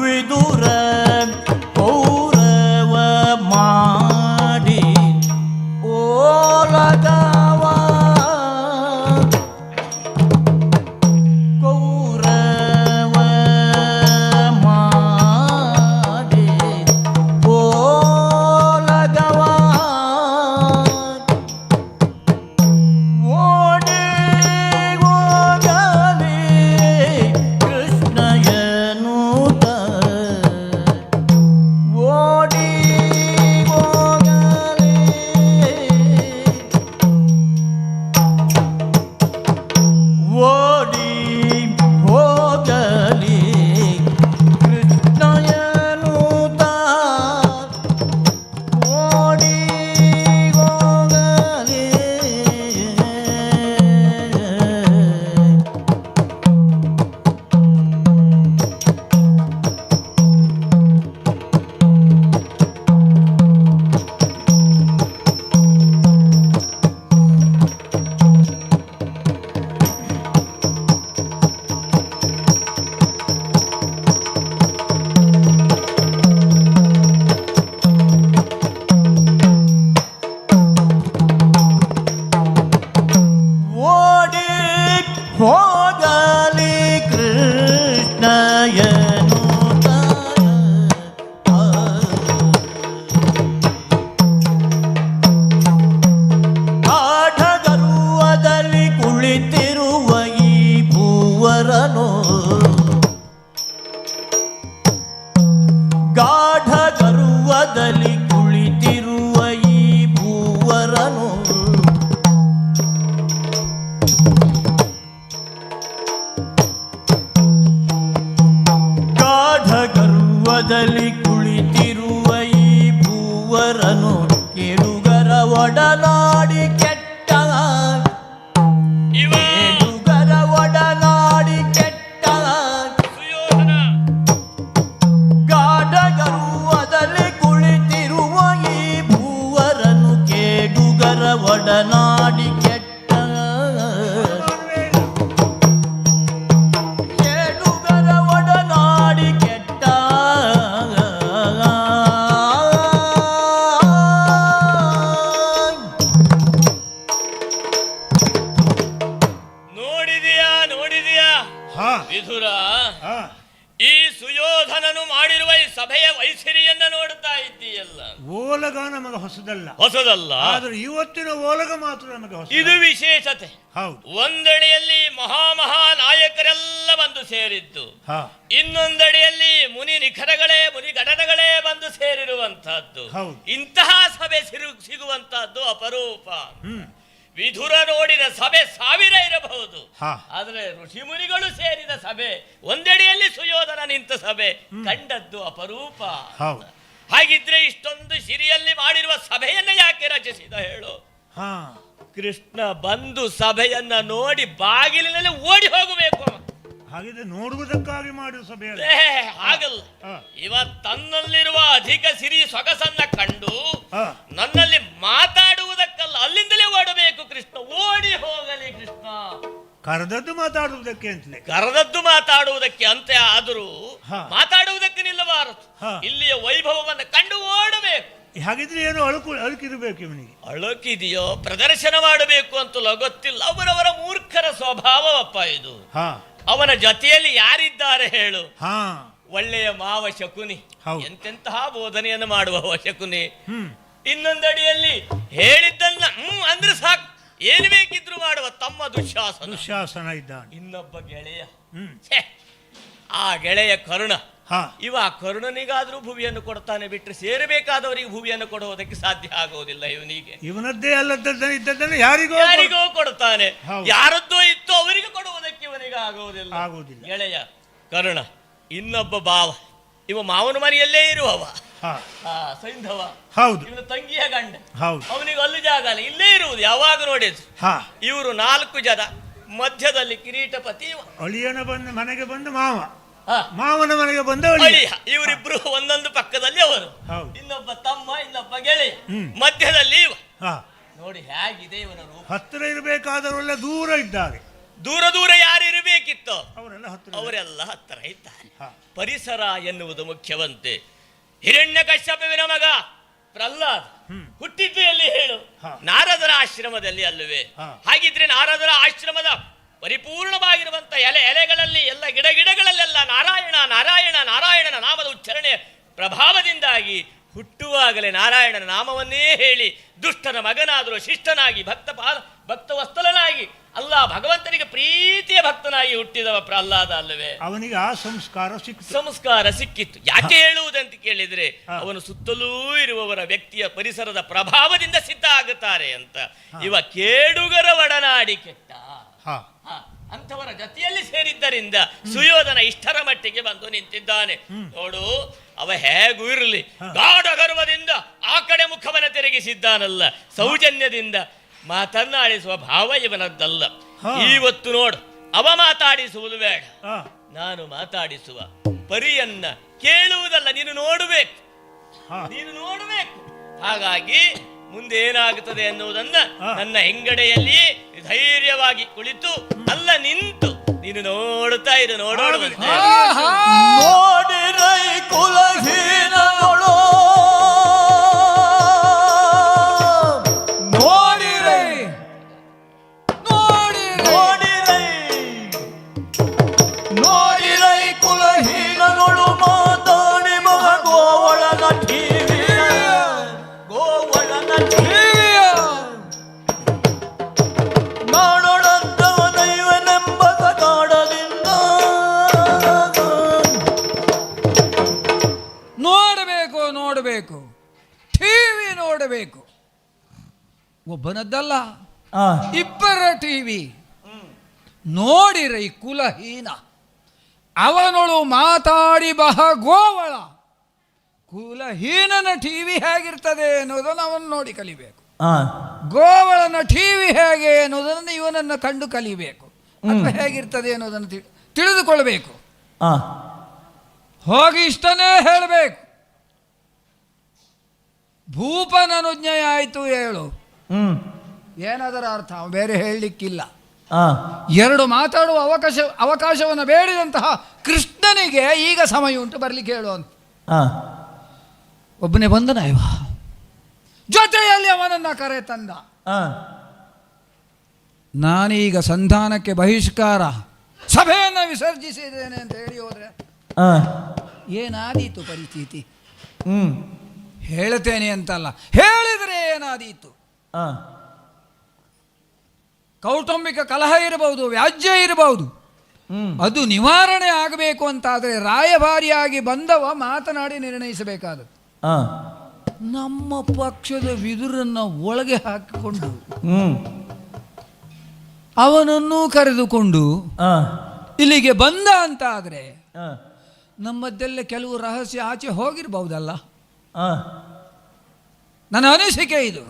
ವಿದುರ ಗರ್ವದಲ್ಲಿ ಕುಳಿತಿರುವ ಈ ಭೂವರನು ಗಾಢ ಗರ್ವದಲ್ಲಿ ಕುಳಿತಿರುವ ಈ ಭೂವರನು ಕೇಳುಗರ ಒಡನಾಡಿ ಕೆಟ್ಟ ಕೇಳುಗರ ಒಡನಾಡಿ ಕೆಟ್ಟ ಗಾಢ ಗರ್ವದಲ್ಲಿ ಕುಳಿತಿರುವ ಈ ಭೂವರನು ಕೇಳುಗರ ಒಡನಾಡಿ ಕೆಟ್ಟ ಕೇಳುಗರ ಒಡನಾಡಿ ಕೆಟ್ಟ ನೋಡಿದೆಯಾ ವಿಧುರ, ಈ ಸುಯೋಧನನು ಮಾಡಿರುವ ಈ ಸಭೆಯ ವೈಖರಿಯನ್ನ ನೋಡ್ತಾ ಇದ್ದೀಯಲ್ಲ. ಓಲಗ ನಮಗೆ ಹೊಸದಲ್ಲ, ಆದ್ರೆ ಇವತ್ತಿನ ಓಲಗ ಮಾತ್ರ ನಮಗೆ ಹೊಸ. ಇದು ವಿಶೇಷತೆ. ಹೌದು. ಒಂದೆಡೆಯಲ್ಲಿ ಮಹಾ ನಾಯಕರೆಲ್ಲ ಬಂದು ಸೇರಿದ್ದು, ಇನ್ನೊಂದೆಡೆಯಲ್ಲಿ ಮುನಿ ನಿಖರಗಳೇ ಮುನಿ ಗಣಗಳೇ ಬಂದು ಸೇರಿರುವಂತಹದ್ದು. ಇಂತಹ ಸಭೆ ಸಿಗುವಂತಹದ್ದು ಅಪರೂಪ. ವಿಧುರ ನೋಡಿದ ಸಭೆ 1000 ಇರಬಹುದು, ಆದರೆ ಋಷಿ ಮುನಿಗಳು ಸೇರಿದ ಸಭೆ, ಒಂದೆಡೆಯಲ್ಲಿ ಸುಯೋಧನ ನಿಂತ ಸಭೆ ಕಂಡದ್ದು ಅಪರೂಪ. ಹಾಗಿದ್ರೆ ಇಷ್ಟೊಂದು ಸಿರಿಯಲ್ಲಿ ಮಾಡಿರುವ ಸಭೆಯನ್ನ ಯಾಕೆ ರಚಿಸಿದ ಹೇಳು? ಕೃಷ್ಣ ಬಂದು ಸಭೆಯನ್ನ ನೋಡಿ ಬಾಗಿಲಿನಲ್ಲಿ ಓಡಿ ಹೋಗಬೇಕು. ಹಾಗಿದ್ರೆ ನೋಡುವುದಕ್ಕಾಗಿ ಮಾಡಿದ ಸಭೆ ಹಾಗಲ್ಲ. ತನ್ನಲ್ಲಿರುವ ಅಧಿಕ ಸಿರಿ ಸೊಗಸನ್ನ ಕಂಡು ನನ್ನಲ್ಲಿ ಮಾತಾಡುವುದಕ್ಕಲ್ಲ, ಅಲ್ಲಿಂದಲೇ ಓಡಬೇಕು ಕೃಷ್ಣ. ಓಡಿ ಹೋಗಲಿ ಕೃಷ್ಣ. ಕರೆದದ್ದು ಮಾತಾಡುವುದಕ್ಕೆ ಅಂತಲೇ. ಕರೆದದ್ದು ಮಾತಾಡುವುದಕ್ಕೆ ಅಂತೆ, ಆದರೂ ಮಾತಾಡುವುದಕ್ಕೆ ನಿಲ್ಲಬಾರದು. ಇಲ್ಲಿಯ ವೈಭವವನ್ನು ಕಂಡು ಓಡಬೇಕು. ಹಾಗಿದ್ರೆ ಏನು ಅಳುಕಿರಬೇಕು ಇವನಿಗೆ. ಅಳುಕಿದೆಯೋ ಪ್ರದರ್ಶನ ಮಾಡಬೇಕು ಅಂತಲೋ ಗೊತ್ತಿಲ್ಲ. ಅವರವರ ಮೂರ್ಖರ ಸ್ವಭಾವವಪ್ಪ ಇದು. ಅವನ ಜೊತೆಯಲ್ಲಿ ಯಾರಿದ್ದಾರೆ ಹೇಳು? ಒಳ್ಳೆಯ ಮಾವ ಶಕುನಿ, ಎಂತೆಂತಹ ಬೋಧನೆಯನ್ನು ಮಾಡುವ ಶಕುನಿ. ಇನ್ನೊಂದಡಿಯಲ್ಲಿ ಹೇಳಿದ್ದನ್ನ ಅಂದ್ರೆ ಸಾಕು, ಏನು ಬೇಕಿದ್ರು ಮಾಡುವ ತಮ್ಮ ದುಶ್ಯಾಸನ ಇದ್ದಾನೆ. ಇನ್ನೊಬ್ಬ ಗೆಳೆಯ, ಆ ಗೆಳೆಯ ಕರುಣ. ಇವ ಕರುಣನಿಗಾದ್ರೂ ಭೂಮಿಯನ್ನು ಕೊಡ್ತಾನೆ ಬಿಟ್ಟರೆ ಸೇರಬೇಕಾದವರಿಗೆ ಭೂಮಿಯನ್ನು ಕೊಡುವುದಕ್ಕೆ ಸಾಧ್ಯ ಆಗುವುದಿಲ್ಲ. ಇವನಿಗೆ ಇವನದ್ದೇ ಅಲ್ಲದದ್ದನ್ನು ಯಾರಿಗೋ ಕೊಡ್ತಾನೆ. ಯಾರದ್ದೋ ಇತ್ತು ಅವರಿಗೆ ಕೊಡುವುದಕ್ಕೆ ಇವನಿಗೆ ಆಗುವುದಿಲ್ಲ. ಗೆಳೆಯ ಕರುಣ. ಇನ್ನೊಬ್ಬ ಭಾವ, ಇವ ಮಾವನ ಮನೆಯಲ್ಲೇ ಇರುವವ ಸೈಂಧವ, ಇವನ ತಂಗಿಯ ಗಂಡ. ಅವನಿಗೆ ಅಲ್ಲೂ ಜಾಗ ಅಲ್ಲ, ಇಲ್ಲೇ ಇರುವುದು ಯಾವಾಗ ನೋಡಿದ್ರು. ಇವರು 4 ಜನ, ಮಧ್ಯದಲ್ಲಿ ಕಿರೀಟಪತಿ. ಅಳಿಯನ ಮನೆಗೆ ಬಂದು ಮಾವನ ಮನೆಗೆ ಬಂದ ಅಳಿಯ. ಇವರಿಬ್ರು ಒಂದೊಂದು ಪಕ್ಕದಲ್ಲಿ ಅವರು, ಇನ್ನೊಬ್ಬ ತಮ್ಮ, ಇನ್ನೊಬ್ಬ ಗೆಳೆಯ, ಮಧ್ಯದಲ್ಲಿ ಇವ. ನೋಡಿ ಹೇಗಿದೆ ಇವನ ರೂಪ. ಹತ್ತಿರ ಇರಬೇಕಾದವರೆಲ್ಲ ದೂರ ಇದ್ದಾರೆ. ದೂರ ಯಾರು ಇರಬೇಕಿತ್ತು ಅವರೆಲ್ಲ ಹತ್ತಿರ ಇದ್ದಾರೆ. ಪರಿಸರ ಎನ್ನುವುದು ಮುಖ್ಯವಂತೆ. ಹಿರಣ್ಯಕಶ್ಯಪನ ಮಗ ಪ್ರಹ್ಲಾದ್ ಹುಟ್ಟಿದ್ದು ಎಲ್ಲಿ ಹೇಳು? ನಾರದರ ಆಶ್ರಮದಲ್ಲಿ ಅಲ್ಲವೇ? ಹಾಗಿದ್ರೆ ನಾರದರ ಆಶ್ರಮದ ಪರಿಪೂರ್ಣವಾಗಿರುವಂತ ಎಲೆಗಳಲ್ಲಿ ಎಲ್ಲ ಗಿಡಗಳಲ್ಲೆಲ್ಲ ನಾರಾಯಣ ನಾರಾಯಣ ನಾರಾಯಣನ ನಾಮದ ಉಚ್ಚಾರಣೆ ಪ್ರಭಾವದಿಂದಾಗಿ ಹುಟ್ಟುವಾಗಲೇ ನಾರಾಯಣನ ನಾಮವನ್ನೇ ಹೇಳಿ ದುಷ್ಟನ ಮಗನಾದರೂ ಶಿಷ್ಟನಾಗಿ ಭಕ್ತವತ್ಸಲನಾಗಿ ಅಲ್ಲ ಭಗವಂತನಿಗೆ ಪ್ರೀತಿಯ ಭಕ್ತನಾಗಿ ಹುಟ್ಟಿದವ ಪ್ರಹ್ಲಾದ ಅಲ್ಲವೇ? ಅವನಿಗೆ ಆ ಸಂಸ್ಕಾರ ಸಿಕ್ಕಿತ್ತು. ಯಾಕೆ ಹೇಳುವುದಂತ ಕೇಳಿದ್ರೆ, ಅವನು ಸುತ್ತಲೂ ಇರುವವರ ವ್ಯಕ್ತಿಯ ಪರಿಸರದ ಪ್ರಭಾವದಿಂದ ಸಿದ್ಧ ಆಗುತ್ತಾರೆ ಅಂತ. ಇವ ಕೇಡುಗರ ಒಡನಾಡಿ ಕೆಟ್ಟ ಅಂಥವರ ಜೊತೆಯಲ್ಲಿ ಸೇರಿದ್ದರಿಂದ ಸುಯೋಧನ ಇಷ್ಟರ ಮಟ್ಟಿಗೆ ಬಂದು ನಿಂತಿದ್ದಾನೆ. ನೋಡು, ಅವ ಹೇಗೂ ಇರಲಿ, ಗಾಢ ಗರ್ವದಿಂದ ಆ ಕಡೆ ಮುಖವನ್ನು ತಿರುಗಿಸಿದ್ದಾನಲ್ಲ, ಸೌಜನ್ಯದಿಂದ ಮಾತನಾಡಿಸುವ ಭಾವ ಇವನದ್ದಲ್ಲ. ಇವತ್ತು ನೋಡು, ಅವ ಮಾತಾಡಿಸುವುದು ಬೇಡ, ನಾನು ಮಾತಾಡಿಸುವ ಪರಿಯನ್ನ ಕೇಳುವುದಲ್ಲ, ನೀನು ನೋಡಬೇಕು. ಹಾಗಾಗಿ ಮುಂದೆ ಏನಾಗುತ್ತದೆ ಎನ್ನುವುದನ್ನ ನನ್ನ ಹೆಂಗಡೆಯಲ್ಲಿ ಧೈರ್ಯವಾಗಿ ಕುಳಿತು ಅಲ್ಲ ನಿಂತು ನೀನು ನೋಡುತ್ತಾ ಇರು. ನೋಡಿರೈ ಕುಲಹೀನಗಳು, ನೋಡಿರೈ ಕುಲಹೀನಗಳು ಮಾತಾಡಿ ಮಗ ಗೋವಳನ ನಾಡೊಳಂತವ ದೈವನೆಂಬ ಕಾಡದಿಂದ ನೋಡಬೇಕು. ಒಬ್ಬನದ್ದಲ್ಲ, ಇಬ್ಬರ ಟಿವಿ ನೋಡಿರೈ ಕುಲಹೀನ. ಅವನೊಳು ಮಾತಾಡಿ ಗೋವಳ. ಕುಲಹೀನನ ಟಿವಿ ಹೇಗಿರ್ತದೆ ಅನ್ನೋದನ್ನು ಅವನು ನೋಡಿ ಕಲಿಬೇಕು. ಗೋವಳನ ಟಿವಿ ಹೇಗೆ ಅನ್ನೋದನ್ನು ಇವನನ್ನು ಕಂಡು ಕಲಿಬೇಕು. ಅಥವಾ ಹೇಗಿರ್ತದೆ ಅನ್ನೋದನ್ನು ತಿಳಿದುಕೊಳ್ಬೇಕು. ಹೋಗಿ ಇಷ್ಟನ್ನೇ ಹೇಳಬೇಕು. ಭೂಪನನುಜ್ಞೆ ಆಯಿತು ಹೇಳು. ಏನದರ ಅರ್ಥ ಬೇರೆ ಹೇಳಲಿಕ್ಕಿಲ್ಲ. ಎರಡು ಮಾತಾಡುವ ಅವಕಾಶವನ್ನು ಬೇಡಿದಂತಹ ಕೃಷ್ಣನಿಗೆ ಈಗ ಸಮಯ ಉಂಟು ಬರಲಿಕ್ಕೆ ಹೇಳು ಅಂತ. ಒಬ್ಬನೇ ಬಂದನ ಇವ, ಜೊತೆಯಲ್ಲಿ ಅವನನ್ನ ಕರೆ ತಂದ. ನಾನೀಗ ಸಂಧಾನಕ್ಕೆ ಬಹಿಷ್ಕಾರ, ಸಭೆಯನ್ನು ವಿಸರ್ಜಿಸಿದ್ದೇನೆ ಅಂತ ಹೇಳಿ ಹೋದ್ರೆ ಏನಾದೀತು ಪರಿಸ್ಥಿತಿ? ಹೇಳ್ತೇನೆ ಅಂತಲ್ಲ, ಹೇಳಿದರೆ ಏನಾದೀತು? ಕೌಟುಂಬಿಕ ಕಲಹ ಇರಬಹುದು, ವ್ಯಾಜ್ಯ ಇರಬಹುದು. ಅದು ನಿವಾರಣೆ ಆಗಬೇಕು ಅಂತಾದರೆ ರಾಯಭಾರಿಯಾಗಿ ಬಂದವ ಮಾತನಾಡಿ ನಿರ್ಣಯಿಸಬೇಕಾದದ್ದು. ನಮ್ಮ ಪಕ್ಷದ ವಿದುರನ್ನ ಒಳಗೆ ಹಾಕಿಕೊಂಡು ಅವನನ್ನು ಕರೆದುಕೊಂಡು ಇಲ್ಲಿಗೆ ಬಂದ ಅಂತ ಆದರೆ ನಮ್ಮದ್ದೆಲ್ಲ ಕೆಲವು ರಹಸ್ಯ ಆಚೆ ಹೋಗಿರ್ಬಹುದಲ್ಲ. ನನ್ನ ಅನಿಸಿಕೆ ಇದು.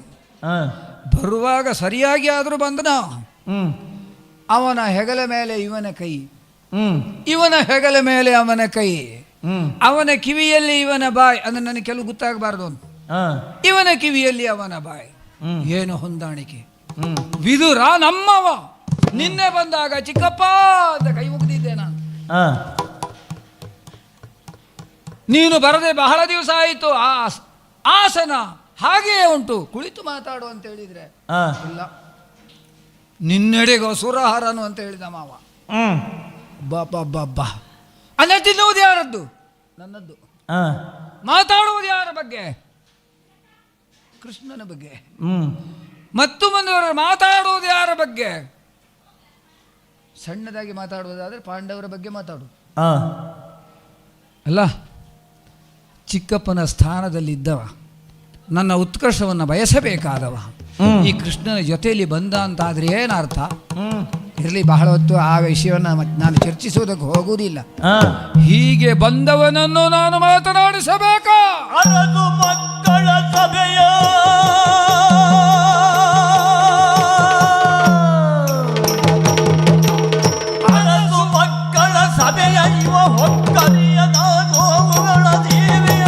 ಬರುವಾಗ ಸರಿಯಾಗಿ ಆದರೂ ಬಂದನ, ಅವನ ಹೆಗಲ ಮೇಲೆ ಇವನ ಕೈ, ಇವನ ಹೆಗಲ ಮೇಲೆ ಅವನ ಕೈ, ಅವನ ಕಿವಿಯಲ್ಲಿ ಇವನ ಬಾಯಿ. ಅಂದ್ರೆ ನನಗೆ ಕೆಲವು ಗೊತ್ತಾಗಬಾರ್ದು ಅಂತ. ಇವನ ಕಿವಿಯಲ್ಲಿ ಅವನ ಬಾಯಿ. ಏನು ಹೊಂದಾಣಿಕೆ! ವಿದುರ ನಮ್ಮವ. ನಿನ್ನೆ ಬಂದಾಗ ಚಿಕ್ಕಪ್ಪ ಅಂತ ಕೈ ಮುಗಿದಿದ್ದೆ ನಾನು. ನೀನು ಬರದೆ ಬಹಳ ದಿವಸ ಆಯಿತು, ಆಸನ ಹಾಗೆಯೇ ಉಂಟು, ಕುಳಿತು ಮಾತಾಡು ಅಂತ ಹೇಳಿದ್ರೆ ಇಲ್ಲ, ನಿನ್ನೆಡೆಗೆ ಸುರಹರನು ಅಂತ ಹೇಳಿದ ಮಾವ. ಬಬ್ಬ ಅನ್ನ ತಿನ್ನುವುದು ಯಾರದ್ದು? ನನ್ನದ್ದು. ಮಾತಾಡುವುದು ಯಾರ ಬಗ್ಗೆ? ಕೃಷ್ಣನ ಬಗ್ಗೆ. ಮತ್ತು ಮುಂದುವರೆ ಮಾತಾಡುವುದು ಯಾರ ಬಗ್ಗೆ? ಸಣ್ಣದಾಗಿ ಮಾತಾಡುವುದಾದ್ರೆ ಪಾಂಡವರ ಬಗ್ಗೆ ಮಾತಾಡು ಅಲ್ಲ. ಚಿಕ್ಕಪ್ಪನ ಸ್ಥಾನದಲ್ಲಿದ್ದವ, ನನ್ನ ಉತ್ಕರ್ಷವನ್ನು ಬಯಸಬೇಕಾದವ ಈ ಕೃಷ್ಣನ ಜೊತೆಯಲ್ಲಿ ಬಂದ ಅಂತಾದ್ರೆ ಏನರ್ಥ? ಇರಲಿ, ಬಹಳ ಹೊತ್ತು ಆ ವಿಷಯವನ್ನು ನಾನು ಚರ್ಚಿಸುವುದಕ್ಕೆ ಹೋಗುವುದಿಲ್ಲ. ಹೀಗೆ ಬಂದವನನ್ನು ನಾನು ಮಾತನಾಡಿಸಬೇಕಾ? ಅರದು ಮಕ್ಕಳ ಸಭೆಯ ಅರದು ಮಕ್ಕಳ ಸಭೆಯ ಇವ ಹೊಕ್ಕರಿಯ ನೋವುಗಳ ದೇವಿಯ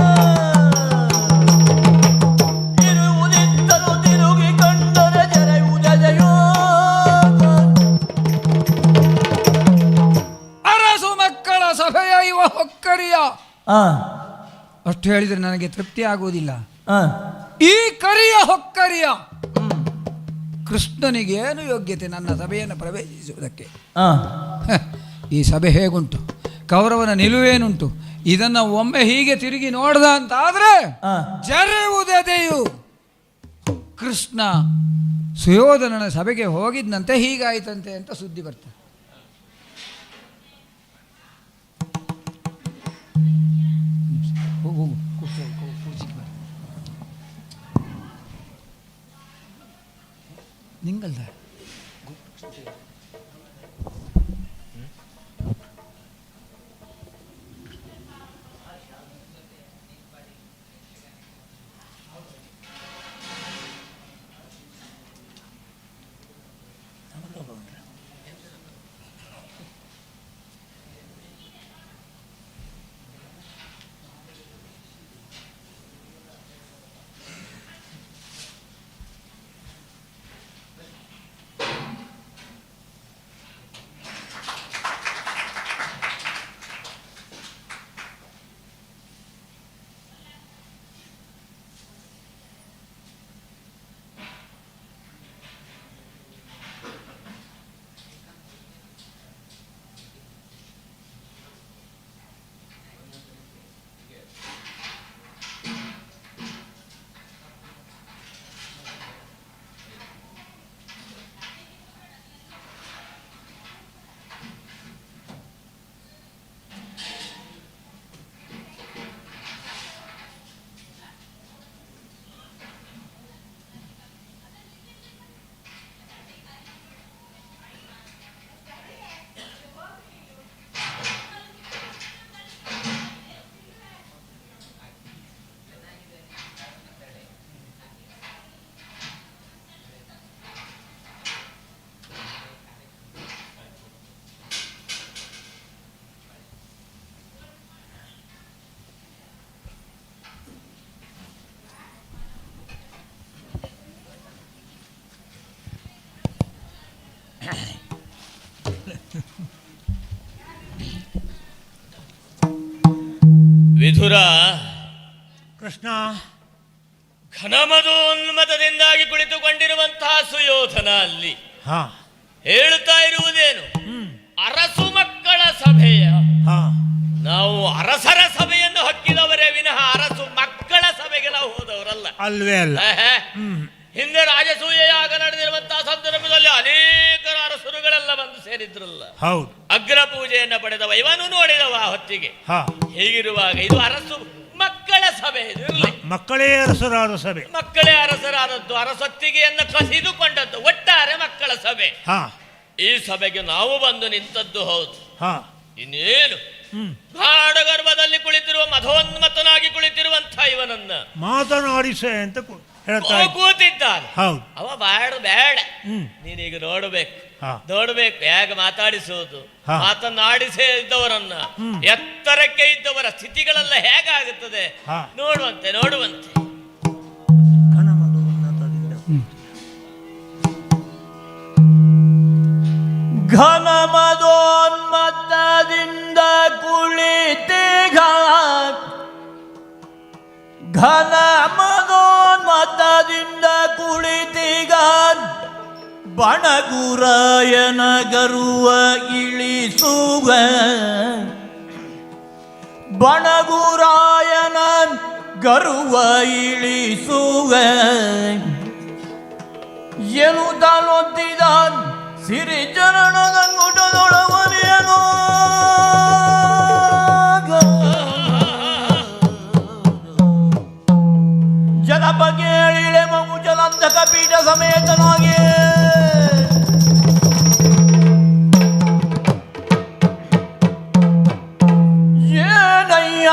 ಇರುವುದಿತ್ತಲು ತಿರುಗಿ ಕಂಡರೆ ಜರೆಯುವುದೆಯೋ. ಅರಸು ಮಕ್ಕಳ ಸಭೆಯ ಇವ ಹೊಕ್ಕರಿಯ. ಅಷ್ಟು ಹೇಳಿದರೆ ನನಗೆ ತೃಪ್ತಿ ಆಗುವುದಿಲ್ಲ. ಈ ಕರಿಯ ಹೊಕ್ಕರಿಯ ಕೃಷ್ಣನಿಗೆ ಏನು ಯೋಗ್ಯತೆ ನನ್ನ ಸಭೆಯನ್ನು ಪ್ರವೇಶಿಸುವುದಕ್ಕೆ? ಈ ಸಭೆ ಹೇಗುಂಟು, ಕೌರವನ ನಿಲುವೇನುಂಟು, ಇದನ್ನು ಒಮ್ಮೆ ಹೀಗೆ ತಿರುಗಿ ನೋಡ್ದ ಅಂತಾದ್ರೆ ಜರೆಯುವುದೆದೆಯು. ಕೃಷ್ಣ ಸುಯೋಧನನ ಸಭೆಗೆ ಹೋಗಿದ್ದಂತೆ ಹೀಗಾಯ್ತಂತೆ ಅಂತ ಸುದ್ದಿ ಬರ್ತದೆ. നിങ്ങളുടെ ಸುರ ಕೃಷ್ಣ, ಘನಮದೋನ್ಮತದಿಂದಾಗಿ ಕುಳಿತುಕೊಂಡಿರುವಂತಹ ಸುಯೋಧನ ಅಲ್ಲಿ ಹೇಳುತ್ತಾ ಇರುವುದೇನು? ಅರಸು ಮಕ್ಕಳ ಸಭೆಯ ನಾವು ಅರಸರ ಸಭೆಯನ್ನು ಹಕ್ಕಿದವರೇ ವಿನಃ ಅರಸು ಮಕ್ಕಳ ಸಭೆಗೆ ನಾವು ಹೋದವರಲ್ಲ. ಅಲ್ವೇ ಅಲ್ಲ. ಹಿಂದೆ ರಾಜಸೂಯ ಯಾಗ ನಡೆದಿರುವಂತಹ ಸಂದರ್ಭದಲ್ಲಿ ಅನೇಕ ಅರಸರುಗಳೆಲ್ಲ ಬಂದು ಸೇರಿದ್ರಲ್ಲ. ಹೌದು. ಅಗ್ರ ಪೂಜೆಯನ್ನ ಪಡೆದವ, ಇವನು ನೋಡಿದವ ಆ ಹೊತ್ತಿಗೆ. ಹೀಗಿರುವಾಗ ಇದು ಅರಸು ಮಕ್ಕಳ ಸಭೆ, ಇರಲಿ ಮಕ್ಕಳೇ ಅರಸರಾದ ಸಭೆ, ಮಕ್ಕಳೇ ಅರಸರಾದದ್ದು, ಅರಸೊತ್ತಿಗೆಯನ್ನು ಕಸಿದುಕೊಂಡದ್ದು, ಒಟ್ಟಾರೆ ಮಕ್ಕಳ ಸಭೆ. ಈ ಸಭೆಗೆ ನಾವು ಬಂದು ನಿಂತದ್ದು ಹೌದು. ಇನ್ನೇನು ಗಾಢ ಗರ್ಭದಲ್ಲಿ ಕುಳಿತಿರುವ ಮಧೋನ್ಮತನಾಗಿ ಕುಳಿತಿರುವಂತ ಇವನನ್ನ ಮಾತನಾಡಿಸೆ ಅಂತ ಕೂತಿದ್ದಾನೆ. ಅವ ಬೇಡ ನೀನೀಗ ನೋಡಬೇಕು ಹೇಗೆ ಮಾತಾಡಿಸುವುದು, ಮಾತನಾಡಿಸೇ ಇದ್ದವರನ್ನ, ಎತ್ತರಕ್ಕೆ ಇದ್ದವರ ಸ್ಥಿತಿಗಳೆಲ್ಲ ಹೇಗಾಗುತ್ತದೆ ನೋಡುವಂತೆ. ಘನಮದೋನ್ಮತ್ತದಿಂದ ಕುಳಿತೀಗ, ಘನಮದೋನ್ಮತ್ತದಿಂದ ಕುಳಿತೀಗ, ಬಣಗುರಾಯನ ಗರುವ ಇಳಿಸುವ, ಬಣಗುರಾಯನ ಗರುವ ಇಳಿಸುವ, ಎನ್ನುತ್ತಲೊತ್ತಿದ ಸಿರಿಚರಣದ ಗುಟದೊಳವನೆಯನು ಜಲಪ ಕೇಳಿಳೆ ಮಗು ಜಲಂಧಕ ಪೀಠ ಸಮೇತನಾಗಿ ಏನಯ್ಯ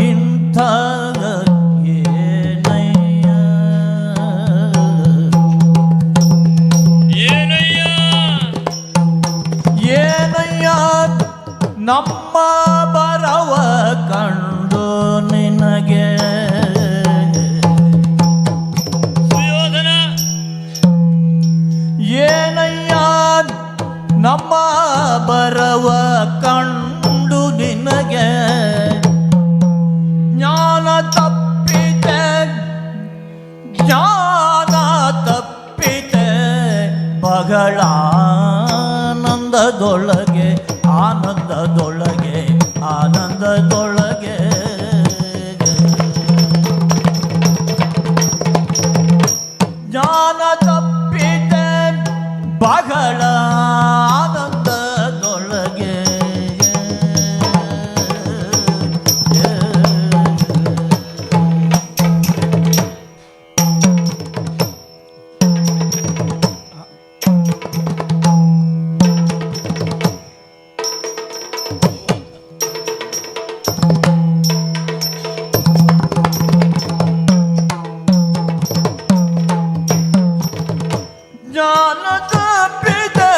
ಇಂಥ ಏನಯ್ಯ ನಮ್ಮ ಬರವ ಕಂಡು ನಿನಗೆ ಸುಯೋಧನ, ಏನಯ್ಯ ನಮ್ಮ ಬರವ ಕಂಡು ನಿನಗೆ ಜ್ಞಾನ ತಪ್ಪಿತೆ, ಜ್ಞಾನ ತಪ್ಪಿತೆ, ಬಗಳಾನಂದದೊಳಗೆ ಆನಂದದೊಳಗೆ ಆನಂದದೊಳಗೆ ಜ್ಞಾನ ತಪ್ಪಿತೆ, ಬಗಳ ಆನಂದದೊಳಗೆ ಜ್ಞಾನ ತಪ್ಪಿದೆ,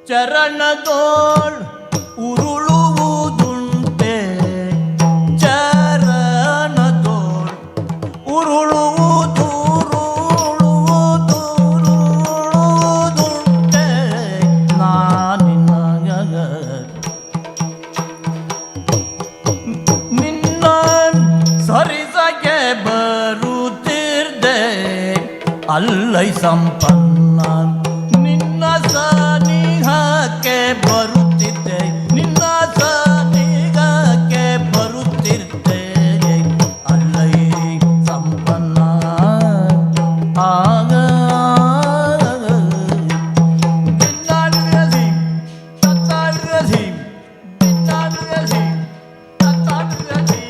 ಚರಣದೋಳ್ ಉರುಳುವುದುಂಟೆ ಚರಣದೋಳ್ ಉರುಳುವುದುರುಳುವುದುರುಳುವುದುಂಟೆ ನಾನಿನ್ನ ನಿನ್ನ ಸರಿಸಗೆ ಬರುತ್ತಿರ್ದೆ ಅಲ್ಲೈ ಸಂಪನ್ನ ನಿನ್ನ ಸನಿಹಕ್ಕೆ ಬರುತ್ತಿದ್ದೆ ನಿನ್ನ ಸನಿಹಕ್ಕೆ ಬರುತ್ತಿದ್ದೆ ಅಲ್ಲೈ ಸಂಪನ್ನ ಆಗ ಬಿನ್ನಾಡ್ರಸಿ ತತ್ತಾಡ್ರಸಿ ಬಿನ್ನಾಡ್ರಸಿ ತತ್ತಾಡ್ರಸಿ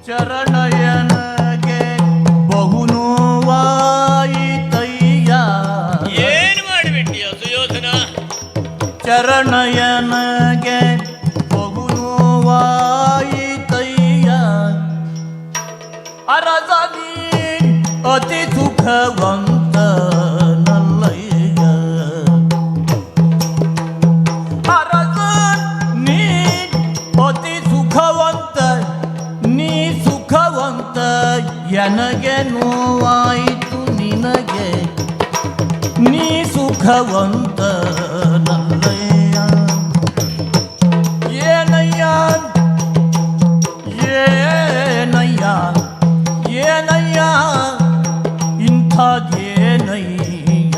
ಚರಣಯನಗೆ ಬಹು ನೋವಾಯಿತಯ್ಯ ಏನು ಮಾಡಿಬಿಟ್ಟಿಯ ಸುಯೋಧನ? ಚರಣಯನಗೆ ಬಹು ನೋವಾಯಿತಯ್ಯ ಅರಸನಿ ಅತಿ ಸುಖವಂತನಲ್ಲಯ್ಯ ಅರಸ ನೀ ಅತಿ ಸುಖವಂತ ನೀ ಸುಖವಂತ ನನಗೆ ನೋವಾಯಿತು ನಿನಗೆ ನೀ ಸುಖವಂತ ನಲ್ಲಯ್ಯ ಏನಯ್ಯ ಏನಯ್ಯ ಏನಯ್ಯ ಇಂಥದ್ದೇನಯ್ಯ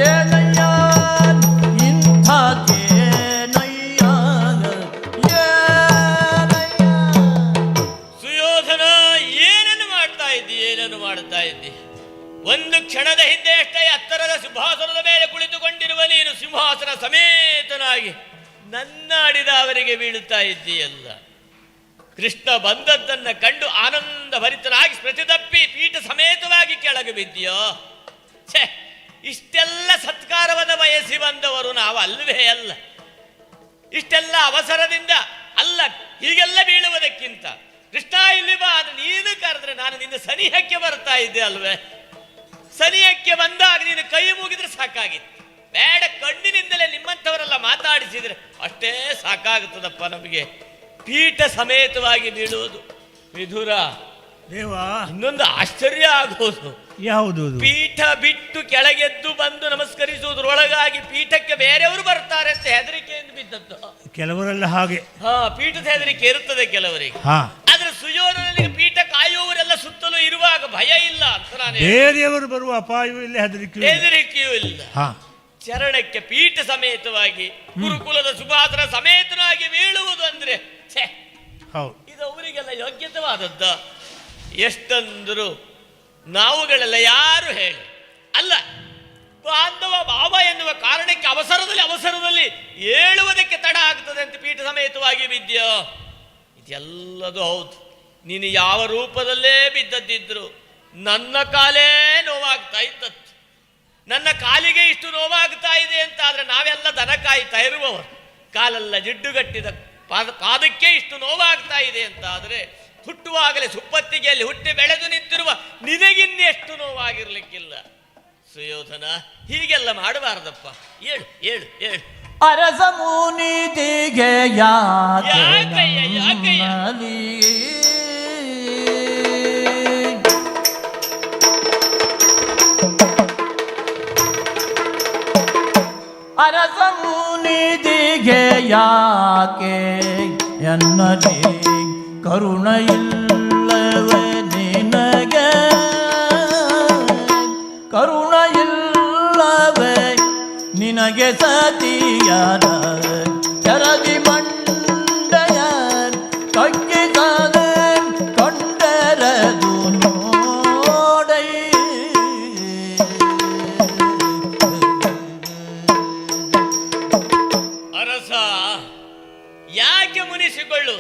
ಏನಯ್ಯ ಇಂಥದ್ದೇನಯ್ಯ ಸುಯೋಧನ, ಏನನ್ನು ಮಾಡ್ತಾ ಇದ್ದಿ? ಏನನ್ನು ಮಾಡ್ತಾ ಇದ್ದಿ? ಒಂದು ಕ್ಷಣದ ಹಿಂದೆ ಅಷ್ಟೇ ಎತ್ತರದ ಸಿಂಹಾಸನದ ಮೇಲೆ ಕುಳಿತುಕೊಂಡಿರುವ ನೀನು ಸಿಂಹಾಸನ ಸಮೇತನಾಗಿ ನನ್ನಾಡಿದ ಅವರಿಗೆ ಬೀಳುತ್ತಾ ಇದ್ದೀಯಲ್ಲ. ಕೃಷ್ಣ ಬಂದದ್ದನ್ನು ಕಂಡು ಆನಂದ ಭರಿತನಾಗಿ ಪ್ರತಿದಪ್ಪಿ ಪೀಠ ಸಮೇತವಾಗಿ ಕೆಳಗೆ ಬಿದ್ದೀಯೋ? ಛೇ, ಇಷ್ಟೆಲ್ಲ ಸತ್ಕಾರವನ್ನು ಬಯಸಿ ಬಂದವರು ನಾವು ಅಲ್ವೇ ಅಲ್ಲ. ಇಷ್ಟೆಲ್ಲ ಅವಸರದಿಂದ ಅಲ್ಲ, ಹೀಗೆಲ್ಲ ಬೀಳುವುದಕ್ಕಿಂತ ಕೃಷ್ಣ ಇಲ್ಲಿ ಬಾ ಅದು ನೀನು ಕರೆದ್ರೆ ನಾನು ನಿನ್ನ ಸನಿಹಕ್ಕೆ ಬರ್ತಾ ಇದ್ದೆ ಅಲ್ವೇ? ಸನಿಹಕ್ಕೆ ಬಂದಾಗ ನೀನು ಕೈ ಮುಗಿದ್ರೆ ಸಾಕಾಗಿತ್ತು. ಬೇಡ, ಕಣ್ಣಿನಿಂದಲೇ ನಿಮ್ಮಂಥವರೆಲ್ಲ ಮಾತಾಡಿಸಿದ್ರೆ ಅಷ್ಟೇ ಸಾಕಾಗುತ್ತದಪ್ಪ ನಮಗೆ. ಪೀಠ ಸಮೇತವಾಗಿ ಬೀಳುವುದು ವಿಧುರ ದೇವಾ, ಇನ್ನೊಂದು ಆಶ್ಚರ್ಯ ಆಗುವುದು. ಯಾವುದು? ಪೀಠ ಬಿಟ್ಟು ಕೆಳಗೆದ್ದು ಬಂದು ನಮಸ್ಕರಿಸುವುದರೊಳಗಾಗಿ ಪೀಠಕ್ಕೆ ಬೇರೆಯವರು ಬರ್ತಾರೆ ಅಂತ ಹೆದರಿಕೆಯಿಂದ ಬಿದ್ದದ್ದು. ಕೆಲವರೆಲ್ಲ ಹಾಗೆ. ಪೀಠದ ಹೆದರಿಕೆ ಇರುತ್ತದೆ ಕೆಲವರಿಗೆ. ಹಾ, ಆದ್ರೆ ಸುಯೋಧನನಿಗೆ ಪೀಠ ಕಾಯುವವರೆಲ್ಲ ಸುತ್ತಲೂ ಇರುವಾಗ ಭಯ ಇಲ್ಲ ಅಂತ ನಾನು ಬೇರೆಯವರು ಬರುವ ಅಪಾಯವೂ ಇಲ್ಲ, ಹೆದರಿಕೆಯೂ ಇಲ್ಲ. ಚರಣಕ್ಕೆ ಪೀಠ ಸಮೇತವಾಗಿ ಗುರುಕುಲದ ಸುಭಾಸನ ಸಮೇತನಾಗಿ ಬೀಳುವುದು ಅಂದ್ರೆ ಇದು ಅವರಿಗೆಲ್ಲ ಯೋಗ್ಯತವಾದದ್ದ. ಎಷ್ಟಂದ್ರು ನಾವುಗಳೆಲ್ಲ ಯಾರು ಹೇಳಿ ಅಲ್ಲ, ಬಾಂಧವ ಭಾವ ಎನ್ನುವ ಕಾರಣಕ್ಕೆ ಅವಸರದಲ್ಲಿ ಏಳುವುದಕ್ಕೆ ತಡ ಆಗ್ತದೆ ಅಂತ ಪೀಠ ಸಮೇತವಾಗಿ ಬಿದ್ಯೋ? ಇದೆಲ್ಲದು ಹೌದು. ನೀನು ಯಾವ ರೂಪದಲ್ಲೇ ಬಿದ್ದದ್ದಿದ್ರು ನನ್ನ ಕಾಲೇ ನೋವಾಗ್ತಾ ಇದ್ದದ್ದು. ನನ್ನ ಕಾಲಿಗೆ ಇಷ್ಟು ನೋವಾಗ್ತಾ ಇದೆ ಅಂತ ಆದ್ರೆ ನಾವೆಲ್ಲ ದನ ಕಾಯ್ತಾ ಇರುವವರು. ಕಾಲೆಲ್ಲ ಜಿಡ್ಡುಗಟ್ಟಿದ ಪಾದಕ್ಕೆ ಇಷ್ಟು ನೋವಾಗ್ತಾ ಇದೆ ಅಂತ ಆದರೆ ಹುಟ್ಟುವಾಗಲೇ ಸುಪ್ಪತ್ತಿಗೆಯಲ್ಲಿ ಹುಟ್ಟಿ ಬೆಳೆದು ನಿಂತಿರುವ ನಿನಗಿನ್ನೆಷ್ಟು ನೋವಾಗಿರ್ಲಿಕ್ಕಿಲ್ಲ. ಸುಯೋಧನ, ಹೀಗೆಲ್ಲ ಮಾಡಬಾರದಪ್ಪ. ಏಳು ಏಳು ಏಳು. ಅರಸ ಮುನಿದಿಗೆ ಯಾಕೆ ಎನ್ನದೆ ಕರುಣೆಯಿಲ್ಲವೇ ನಿನಗೆ ಕರುಣೆಯಿಲ್ಲವೇ ನಿನಗೆ ಸತಿಯರ ಚರದಿ ಮಂಡೆಯ ತಗ್ಗಿಸದೆ ಕೊಂಡರದು ನೋಡೈ ಅರಸ ಯಾಕೆ ಮುನಿಸಿಕೊಳ್ಳು?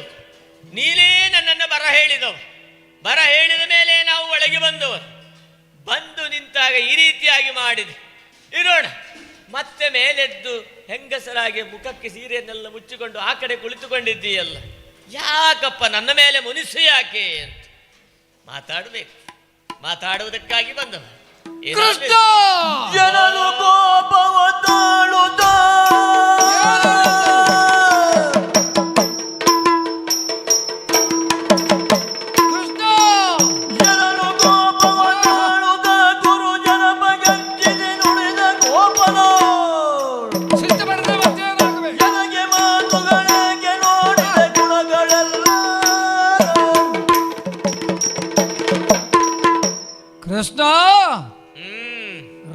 ನೀನೇ ನನ್ನನ್ನು ಬರ ಹೇಳಿದವು. ಬರ ಹೇಳಿದ ಮೇಲೆ ನಾವು ಒಳಗೆ ಬಂದವರು. ಬಂದು ನಿಂತಾಗ ಈ ರೀತಿಯಾಗಿ ಮಾಡಿದೆ. ಇರೋಣ ಮತ್ತೆ ಮೇಲೆದ್ದು ಹೆಂಗಸರಾಗಿ ಮುಖಕ್ಕೆ ಸೀರೆಯನ್ನೆಲ್ಲ ಮುಚ್ಚಿಕೊಂಡು ಆ ಕಡೆ ಕುಳಿತುಕೊಂಡಿದ್ದೀಯಲ್ಲ, ಯಾಕಪ್ಪ ನನ್ನ ಮೇಲೆ ಮುನಿಸು ಯಾಕೆ ಅಂತ ಮಾತಾಡಬೇಕು. ಮಾತಾಡುವುದಕ್ಕಾಗಿ ಬಂದವ. ಜನರು ಕೋಪವ ತಾಳುತ್ತ ಕೃಷ್ಣ,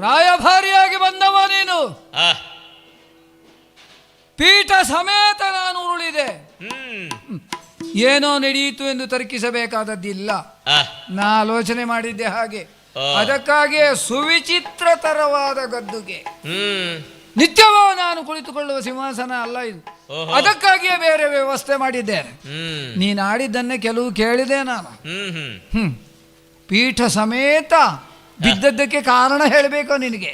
ರಾಯಭಾರಿಯಾಗಿ ಬಂದವ ನೀನು. ಪೀಠ ಸಮೇತ ನಾನು ಉರುಳಿದೆ. ಏನೋ ನಡೆಯಿತು ಎಂದು ತರ್ಕಿಸಬೇಕಾದದ್ದಿಲ್ಲ. ನಾ ಆಲೋಚನೆ ಮಾಡಿದ್ದೆ ಹಾಗೆ. ಅದಕ್ಕಾಗಿಯೇ ಸುವಿಚಿತ್ರತರವಾದ ಗದ್ದುಗೆ, ನಿತ್ಯವೂ ನಾನು ಕುಳಿತುಕೊಳ್ಳುವ ಸಿಂಹಾಸನ ಅಲ್ಲ ಇದು. ಅದಕ್ಕಾಗಿಯೇ ಬೇರೆ ವ್ಯವಸ್ಥೆ ಮಾಡಿದ್ದೇನೆ. ನೀನು ಆಡಿದ್ದನ್ನೇ ಕೆಲವು ಕೇಳಿದೆ ನಾನು. ಪೀಠ ಸಮೇತ ಬಿದ್ದದ್ದಕ್ಕೆ ಕಾರಣ ಹೇಳಬೇಕು ನಿನಗೆ.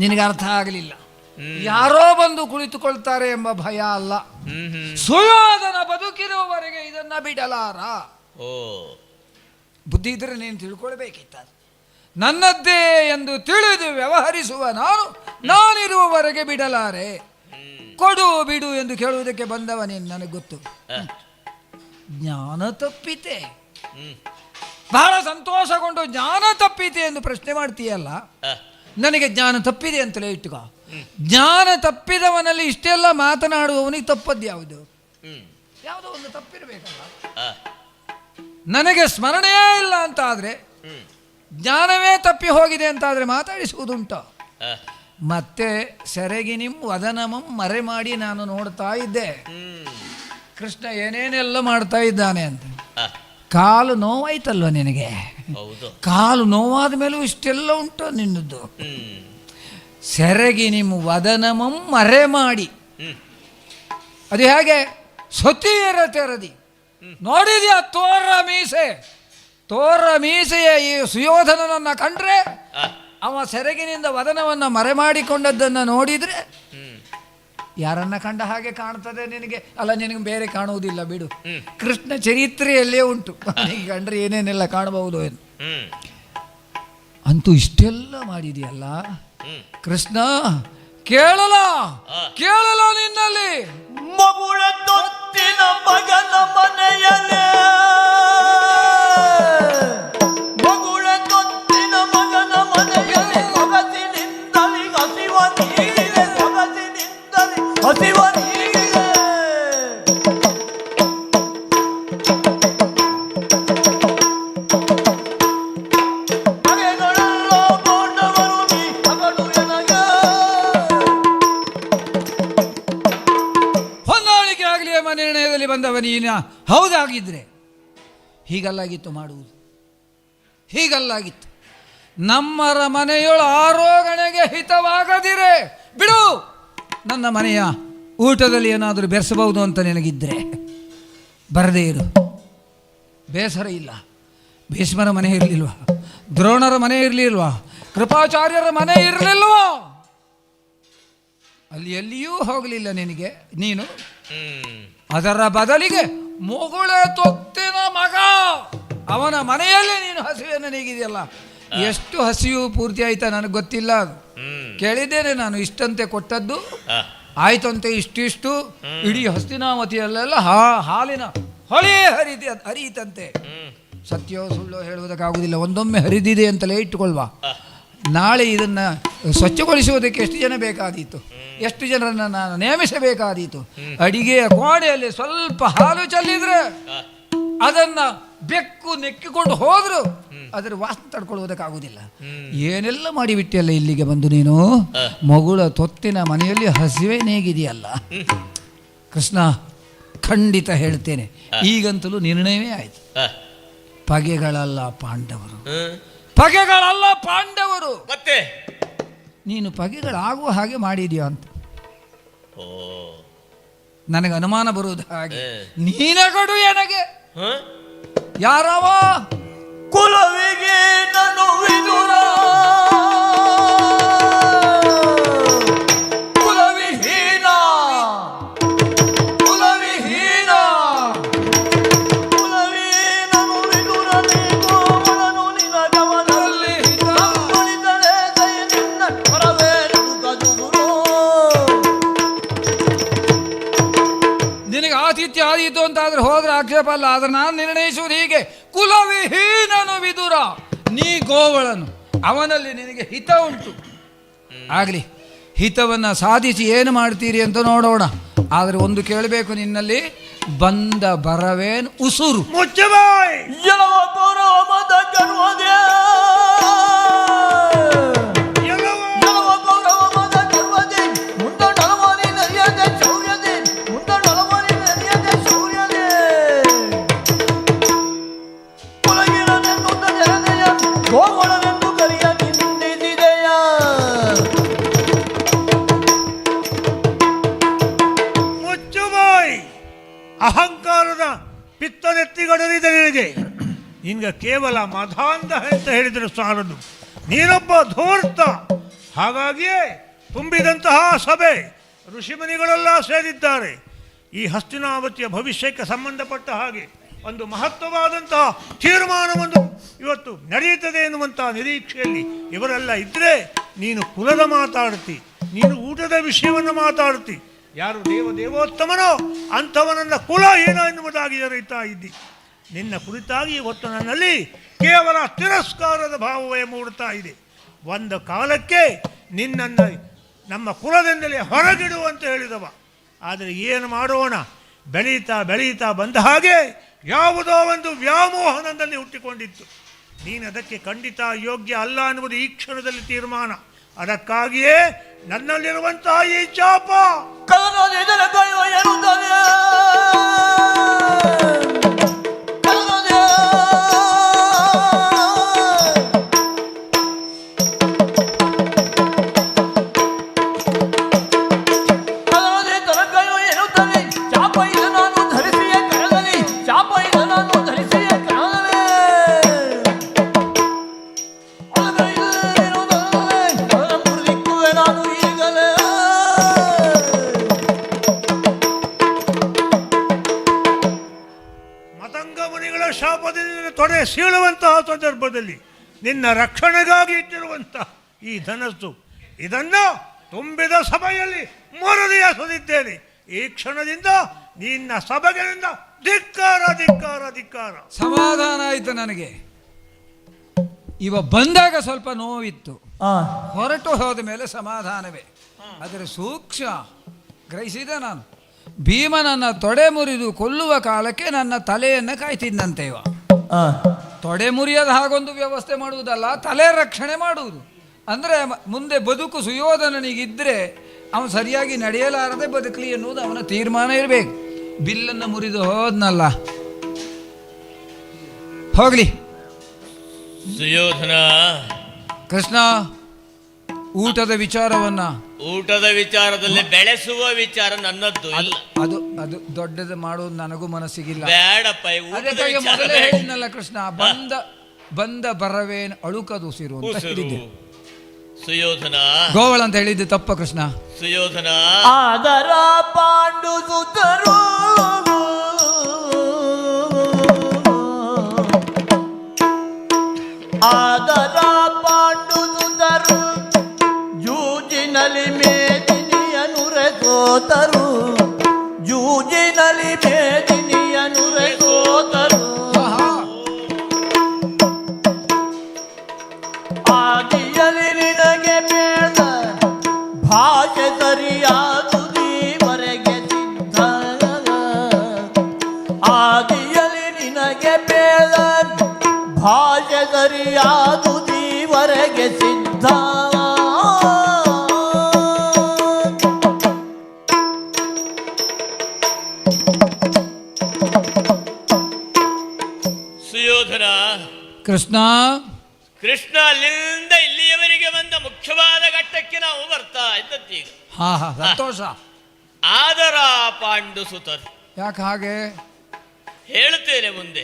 ನಿನಗೆ ಅರ್ಥ ಆಗಲಿಲ್ಲ. ಯಾರೋ ಬಂದು ಕುಳಿತುಕೊಳ್ತಾರೆ ಎಂಬ ಭಯ ಅಲ್ಲ. ಸುಯೋಧನ ಬದುಕಿರುವವರೆಗೆ ಇದನ್ನ ಬಿಡಲಾರ. ಬುದ್ಧಿ ಇದ್ರೆ ನೀನು ತಿಳ್ಕೊಳ್ಬೇಕಿತ್ತ. ನನ್ನದ್ದೇ ಎಂದು ತಿಳಿದು ವ್ಯವಹರಿಸುವ ನಾನಿರುವವರೆಗೆ ಬಿಡಲಾರೆ. ಕೊಡು ಬಿಡು ಎಂದು ಕೇಳುವುದಕ್ಕೆ ಬಂದವ ನೀನು. ನನಗೆ ಗೊತ್ತು. ಜ್ಞಾನ ತಪ್ಪಿತೆ. ಬಹಳ ಸಂತೋಷಗೊಂಡು ಜ್ಞಾನ ತಪ್ಪಿತೆ ಎಂದು ಪ್ರಶ್ನೆ ಮಾಡ್ತೀಯಲ್ಲ. ನನಗೆ ಜ್ಞಾನ ತಪ್ಪಿದೆ ಅಂತಲೇ ಇಟ್ಟುಕ. ಜ್ಞಾನ ತಪ್ಪಿದವನಲ್ಲಿ ಇಷ್ಟೆಲ್ಲ ಮಾತನಾಡುವವನಿಗೆ ತಪ್ಪದ್ದು ಯಾವುದು? ಯಾವುದೋ ಒಂದು ತಪ್ಪಿರಬೇಕಲ್ಲ. ನನಗೆ ಸ್ಮರಣೆಯೇ ಇಲ್ಲ ಅಂತ ಆದರೆ, ಜ್ಞಾನವೇ ತಪ್ಪಿ ಹೋಗಿದೆ ಅಂತಾದರೆ ಮಾತಾಡಿಸುವುದುಂಟು. ಮತ್ತೆ ಸೆರಗಿನಿಂ ವದನಮಂ ಮರೆ ಮಾಡಿ ನಾನು ನೋಡ್ತಾ ಇದ್ದೆ ಕೃಷ್ಣ ಏನೇನೆಲ್ಲ ಮಾಡ್ತಾ ಇದ್ದಾನೆ ಅಂತ. ಕಾಲು ನೋವಾಯ್ತಲ್ವ ನಿನಗೆ? ಕಾಲು ನೋವಾದ ಮೇಲೂ ಇಷ್ಟೆಲ್ಲ ಉಂಟು ನಿನ್ನದು. ಸೆರಗಿ ನಿಮ್ಮ ವದನಮಂ ಮರೆ ಮಾಡಿ, ಅದು ಹೇಗೆ? ಸೊತಿಯರ ತೆರದಿ ನೋಡಿದ್ಯಾ? ತೋರ ಮೀಸೆಯ ಈ ಸುಯೋಧನನನ್ನ ಕಂಡ್ರೆ ಅವ ಸೆರಗಿನಿಂದ ವದನವನ್ನ ಮರೆ ಮಾಡಿಕೊಂಡದ್ದನ್ನು ನೋಡಿದ್ರೆ ಯಾರನ್ನ ಕಂಡ ಹಾಗೆ ಕಾಣ್ತದೆ ನಿನಗೆ? ಅಲ್ಲ, ನಿನಗೆ ಬೇರೆ ಕಾಣುವುದಿಲ್ಲ ಬಿಡು. ಕೃಷ್ಣ ಚರಿತ್ರೆಯಲ್ಲೇ ಉಂಟು. ನಿನಗೆ ಕಂಡ್ರೆ ಏನೇನೆಲ್ಲ ಕಾಣಬಹುದು ಎಂದು. ಅಂತೂ ಇಷ್ಟೆಲ್ಲ ಮಾಡಿದೆಯಲ್ಲ ಕೃಷ್ಣ. ಕೇಳಲ ನಿನ್ನಲ್ಲಿ ಮಗುಳ ತೊತ್ತಿನ ಮಗನ ಮನೆಯಲ್ಲೇ, ಮಗುಳ ತೊತ್ತಿನ ಮಗನ ಮನೆಯಲ್ಲಿ ಸೊಗಸಿನಿಂದಲಿ ಹಸಿವ ನೀರಿದೆ, ಸೊಗಸಿನಿಂದಲಿ ಹಸಿವ ನೀರಿದೆ. ಮನೆಗಳೆಲ್ಲ ಕೊಂಡವರು ನೀ ಮಗಳು ಎನಗೆ. ಹೊಂದಾಣಿಕೆ ಆಗಲಿ ಎಂಬ ನಿರ್ಣಯದಲ್ಲಿ ಬಂದವ ನೀನ. ಹೌದಾಗಿದ್ರೆ ಹೀಗಲ್ಲಾಗಿತ್ತು ಮಾಡುವುದು, ಹೀಗಲ್ಲಾಗಿತ್ತು. ನಮ್ಮರ ಮನೆಯೊಳು ಆರೋಗಣೆಗೆ ಹಿತವಾಗದಿರೆ ಬಿಡು. ನನ್ನ ಮನೆಯ ಊಟದಲ್ಲಿ ಏನಾದರೂ ಬೆರೆಸಬಹುದು ಅಂತ ನಿನಗಿದ್ರೆ ಬರದೇ ಇರು. ಬೇಸರ ಇಲ್ಲ. ಭೀಷ್ಮರ ಮನೆ ಇರಲಿಲ್ವಾ? ದ್ರೋಣರ ಮನೆ ಇರಲಿಲ್ವಾ? ಕೃಪಾಚಾರ್ಯರ ಮನೆ ಇರಲಿಲ್ವಾ? ಅಲ್ಲಿ ಎಲ್ಲಿಯೂ ಹೋಗಲಿಲ್ಲ ನಿನಗೆ ನೀನು. ಅದರ ಬದಲಿಗೆ ಮುಗುಳೆ ತೊತ್ತಿನ ಮಗ ಅವನ ಮನೆಯಲ್ಲಿ ನೀನು ಹಸಿವೆಯನ್ನು ನೀಗಿದೆಯಲ್ಲ. ಎಷ್ಟು ಹಸಿವು ಪೂರ್ತಿ ಆಯ್ತಾ ನನಗೆ ಗೊತ್ತಿಲ್ಲ. ಅದು ಕೇಳಿದ್ದೇನೆ ನಾನು. ಇಷ್ಟಂತೆ ಕೊಟ್ಟದ್ದು ಆಯ್ತಂತೆ, ಇಷ್ಟಿಷ್ಟು ಇಡೀ ಹಸ್ತಿನಾವತಿಯಲ್ಲೆಲ್ಲ ಹಾಲಿನ ಹೊಳೆ ಹರಿಯಿತಂತೆ. ಸತ್ಯವೋ ಸುಳ್ಳೋ ಹೇಳುವುದಕ್ಕಾಗುವುದಿಲ್ಲ. ಒಂದೊಮ್ಮೆ ಹರಿದಿದೆ ಅಂತಲೇ ಇಟ್ಟುಕೊಳ್ವಾ. ನಾಳೆ ಇದನ್ನು ಸ್ವಚ್ಛಗೊಳಿಸುವುದಕ್ಕೆ ಎಷ್ಟು ಜನ ಬೇಕಾದೀತು, ಎಷ್ಟು ಜನರನ್ನು ನಾನು ನೇಮಿಸಬೇಕಾದೀತು. ಅಡಿಗೆಯ ಕೋಣೆಯಲ್ಲಿ ಸ್ವಲ್ಪ ಹಾಲು ಚೆಲ್ಲಿದ್ರೆ ಅದನ್ನು ಬೆಕ್ಕು ನೆಕ್ಕಿಕೊಂಡು ಹೋದ್ರು ಅದರ ವಾಸನೆ ತಡ್ಕೊಳ್ಳುವುದಕ್ಕಾಗುವುದಿಲ್ಲ. ಏನೆಲ್ಲ ಮಾಡಿಬಿಟ್ಟಿಯಲ್ಲ ಇಲ್ಲಿಗೆ ಬಂದು ನೀನು. ಮಗುಳ ತೊತ್ತಿನ ಮನೆಯಲ್ಲಿ ಹಸಿವೆ ನೇಗಿದೆಯಲ್ಲ ಕೃಷ್ಣ. ಖಂಡಿತ ಹೇಳ್ತೇನೆ, ಈಗಂತಲೂ ನಿರ್ಣಯವೇ ಆಯ್ತು. ಪಗೆಗಳಲ್ಲ ಪಾಂಡವರು, ಪಗೆಗಳಲ್ಲ ಪಾಂಡವರು. ಮತ್ತೆ ನೀನು ಪಗೆಗಳಾಗುವ ಹಾಗೆ ಮಾಡಿದ್ಯೋ ಅಂತ ನನಗೆ ಅನುಮಾನ ಬರುವುದು. ಹಾಗೆ ನೀನಗಡು ನನಗೆ ಯಾರವ ಕುಲವಿಗೆ ನಾನು ವಿದುರ ಕುಲವಿಹೀನ ಕುಲವಿಹೀನ ಕುಲವೀನನು ವಿದುರನೇ ಗೋವಳನು ನಿನ ಗಮನದಲ್ಲಿ ನಮ್ಮಳಿದರೆ ದಯ ನಿನ್ನ ಪರವೇನು ಗದುಗುರು. ನಿನಗೆ ಆತಿಥ್ಯ ಆದೀತು ಅಂತಾದ್ರೆ ಹೋದ್ರೆ ಆಕ್ಷೇಪ ಅಲ್ಲ. ಆದ್ರೆ ನಾನು ನಿರ್ಣಯಿಸುವುದು ಹೀಗೆ, ಕುಲವಿಹೀನನು ವಿದುರ, ನೀ ಗೋವಳನು, ಅವನಲ್ಲಿ ನಿನಗೆ ಹಿತ ಉಂಟು. ಆಗಲಿ, ಹಿತವನ್ನು ಸಾಧಿಸಿ ಏನು ಮಾಡ್ತೀರಿ ಅಂತ ನೋಡೋಣ. ಆದರೆ ಒಂದು ಕೇಳಬೇಕು ನಿನ್ನಲ್ಲಿ, ಬಂದ ಬರವೇನು ಉಸುರು? ಮುಚ್ಚಬಾಯ್ ಎಲ್ಲವ ಗೌರವದ ಗರ್ವದೇ ಎಲ್ಲವ ಗೌರವದ ಗರ್ವದೇ ಮುಂದೊಡಲವನಿ ನರಿಯದೆ ಶೌರ್ಯದೇ ಮುಂದೊಡಲವನಿ ನರಿಯದೆ ಶೌರ್ಯದೇ ಕುಲಗಿರನೆನ್ನುತ್ತ ಜನತೆಯ ಗೋವಳನೆಂದು ಕರಿಯ ನಿಂದಿದೆಯ. ಮುಚ್ಚಬಾಯ್ ಅಹಂಕಾರದ ಪಿತ್ತನೆತ್ತಿಗಡರಿದೆ ನಿನಗೆ. ನಿನಗೆ ಕೇವಲ ಮಧಾಂಧ ಅಂತ ಹೇಳಿದರೆ ಸಾಲದು, ನೀನೊಬ್ಬ ಧೂರ್ತ. ಹಾಗಾಗಿಯೇ ತುಂಬಿದಂತಹ ಸಭೆ ಋಷಿಮುನಿಗಳೆಲ್ಲ ಸೇರಿದ್ದಾರೆ. ಈ ಹಸ್ತಿನಾವತಿಯ ಭವಿಷ್ಯಕ್ಕೆ ಸಂಬಂಧಪಟ್ಟ ಹಾಗೆ ಒಂದು ಮಹತ್ವವಾದಂತಹ ತೀರ್ಮಾನವೊಂದು ಇವತ್ತು ನಡೆಯುತ್ತದೆ ಎನ್ನುವಂತಹ ನಿರೀಕ್ಷೆಯಲ್ಲಿ ಇವರೆಲ್ಲ ಇದ್ದರೆ ನೀನು ಕುಲದ ಮಾತಾಡ್ತಿ, ನೀನು ಊಟದ ವಿಷಯವನ್ನು ಮಾತಾಡ್ತಿ. ಯಾರು ದೇವೋತ್ತಮನೋ ಅಂಥವನನ್ನ ಕುಲ ಏನೋ ಎನ್ನುವುದಾಗಿ ಅರಿತಾ ಇದ್ದಿ. ನಿನ್ನ ಕುರಿತಾಗಿ ಇವತ್ತು ನನ್ನಲ್ಲಿ ಕೇವಲ ತಿರಸ್ಕಾರದ ಭಾವವೇ ಮೂಡುತ್ತಾ ಇದೆ. ಒಂದು ಕಾಲಕ್ಕೆ ನಿನ್ನನ್ನು ನಮ್ಮ ಕುಲದಿಂದಲೇ ಹೊರಗಿಡು ಅಂತ ಹೇಳಿದವ. ಆದರೆ ಏನು ಮಾಡೋಣ, ಬೆಳೀತಾ ಬೆಳೀತಾ ಬಂದ ಹಾಗೆ ಯಾವುದೋ ಒಂದು ವ್ಯಾಮೋಹನದಲ್ಲಿ ಹುಟ್ಟಿಕೊಂಡಿತ್ತು. ನೀನು ಅದಕ್ಕೆ ಖಂಡಿತ ಯೋಗ್ಯ ಅಲ್ಲ ಅನ್ನುವುದು ಈ ಕ್ಷಣದಲ್ಲಿ ತೀರ್ಮಾನ. ಅದಕ್ಕಾಗಿಯೇ ನನ್ನಲ್ಲಿರುವಂತಹ ಈ ಚಾಪ ತೊಡೆ ಸೀಳುವಂತಹ ಸಂದರ್ಭದಲ್ಲಿ ನಿನ್ನ ರಕ್ಷಣೆಗಾಗಿ ಇಟ್ಟಿರುವಂತಹ ಈ ಧನಸ್ಸು, ಇದನ್ನು ತುಂಬಿದ ಸಭೆಯಲ್ಲಿ ಮರದಿ ಎಸೆದಿದ್ದೇನೆ. ಈ ಕ್ಷಣದಿಂದ ನಿನ್ನ ಸಭೆಗಳಿಂದ ಧಿಕ್ಕಾರ ಧಿಕ್ಕಾರ ಧಿಕ್ಕಾರ. ಸಮಾಧಾನ ಆಯಿತು ನನಗೆ. ಇವ ಬಂದಾಗ ಸ್ವಲ್ಪ ನೋವಿತ್ತು, ಹೊರಟು ಹೋದ ಮೇಲೆ ಸಮಾಧಾನವೇ. ಅದರ ಸೂಕ್ಷ್ಮ ಗ್ರಹಿಸಿದ ನಾನು. ಭೀಮನನ್ನ ತೊಡೆ ಮುರಿದು ಕೊಲ್ಲುವ ಕಾಲಕ್ಕೆ ನನ್ನ ತಲೆಯನ್ನು ಕಾಯ್ತಿದ್ದಂತೆ ಇವ. ತೊಡೆ ಮುರಿಯದ ಹಾಗೊಂದು ವ್ಯವಸ್ಥೆ ಮಾಡುವುದಲ್ಲ, ತಲೆ ರಕ್ಷಣೆ ಮಾಡುವುದು. ಅಂದರೆ ಮುಂದೆ ಬದುಕು ಸುಯೋಧನನಿಗಿದ್ದರೆ ಅವನು ಸರಿಯಾಗಿ ನಡೆಯಲಾರದೆ ಬದುಕಲಿ ಎನ್ನುವುದು ಅವನ ತೀರ್ಮಾನ ಇರಬೇಕು. ಬಿಲ್ಲನ್ನು ಮುರಿದು ಹೋದ್ನಲ್ಲ, ಹೋಗ್ಲಿ. ಸುಯೋಧನ ಕೃಷ್ಣ, ಊಟದ ವಿಚಾರದಲ್ಲಿ ಬೆಳೆಸುವ ವಿಚಾರ ನನ್ನದ್ದು ಇಲ್ಲ. ಅದು ದೊಡ್ಡದು ಮಾಡುವುದು ನನಗೂ ಮನಸ್ಸಿಗಿಲ್ಲ. ಬೇಡಪ್ಪ, ಅದಕ್ಕಾಗಿ ಮೊದಲೇ ಹೇಳಿದ್ನಲ್ಲ ಕೃಷ್ಣ, ಬಂದ ಬರವೇನು ಅಳುಕದುಸಿರು ಅಂತ ಹೇಳಿದ್ದೆ. ಸುಯೋಧನ, ಗೋವಳ ಅಂತ ಹೇಳಿದ್ದು ತಪ್ಪ ಕೃಷ್ಣ. ಸುಯೋಧನ, ಆದರ ಪಾಂಡು ಸುತರು ಆದರ ಪಾಂಡು ಸುತರು ಜೂಜಿನಲ್ಲಿ ಮೇದಿನಿಯನು ರೆಸೋತರು ಜೂಜಿನಲ್ಲಿ ಮೇದಿನಿಯನು ರೆಸೋತರು ಆದಿಯಲ್ಲಿ ನಿನಗೆ ಬೇಡ ಸರಿಯಾದುದೀವರೆಗೆ ಸಿದ್ಧ ಆದಿಯಲ್ಲಿ ನಿನಗೆ ಬೇಡ ಭಾಷೆ ಸರಿಯಾದುದೀವರೆಗೆ ಸಿದ್ಧ ಸುಯೋಧನ. ಕೃಷ್ಣ ಕೃಷ್ಣ ಅಲ್ಲಿಂದ ಇಲ್ಲಿಯವರೆಗೆ ಬಂದ ಮುಖ್ಯವಾದ ಘಟ್ಟಕ್ಕೆ ನಾವು ಬರ್ತಾ ಇದ್ದದ್ದೀಗ. ಹಾ ಹಾ ಸಂತೋಷ. ಆದರ ಪಾಂಡು ಸುತರು. ಯಾಕೆ ಹಾಗೆ ಹೇಳುತ್ತೇನೆ ಮುಂದೆ.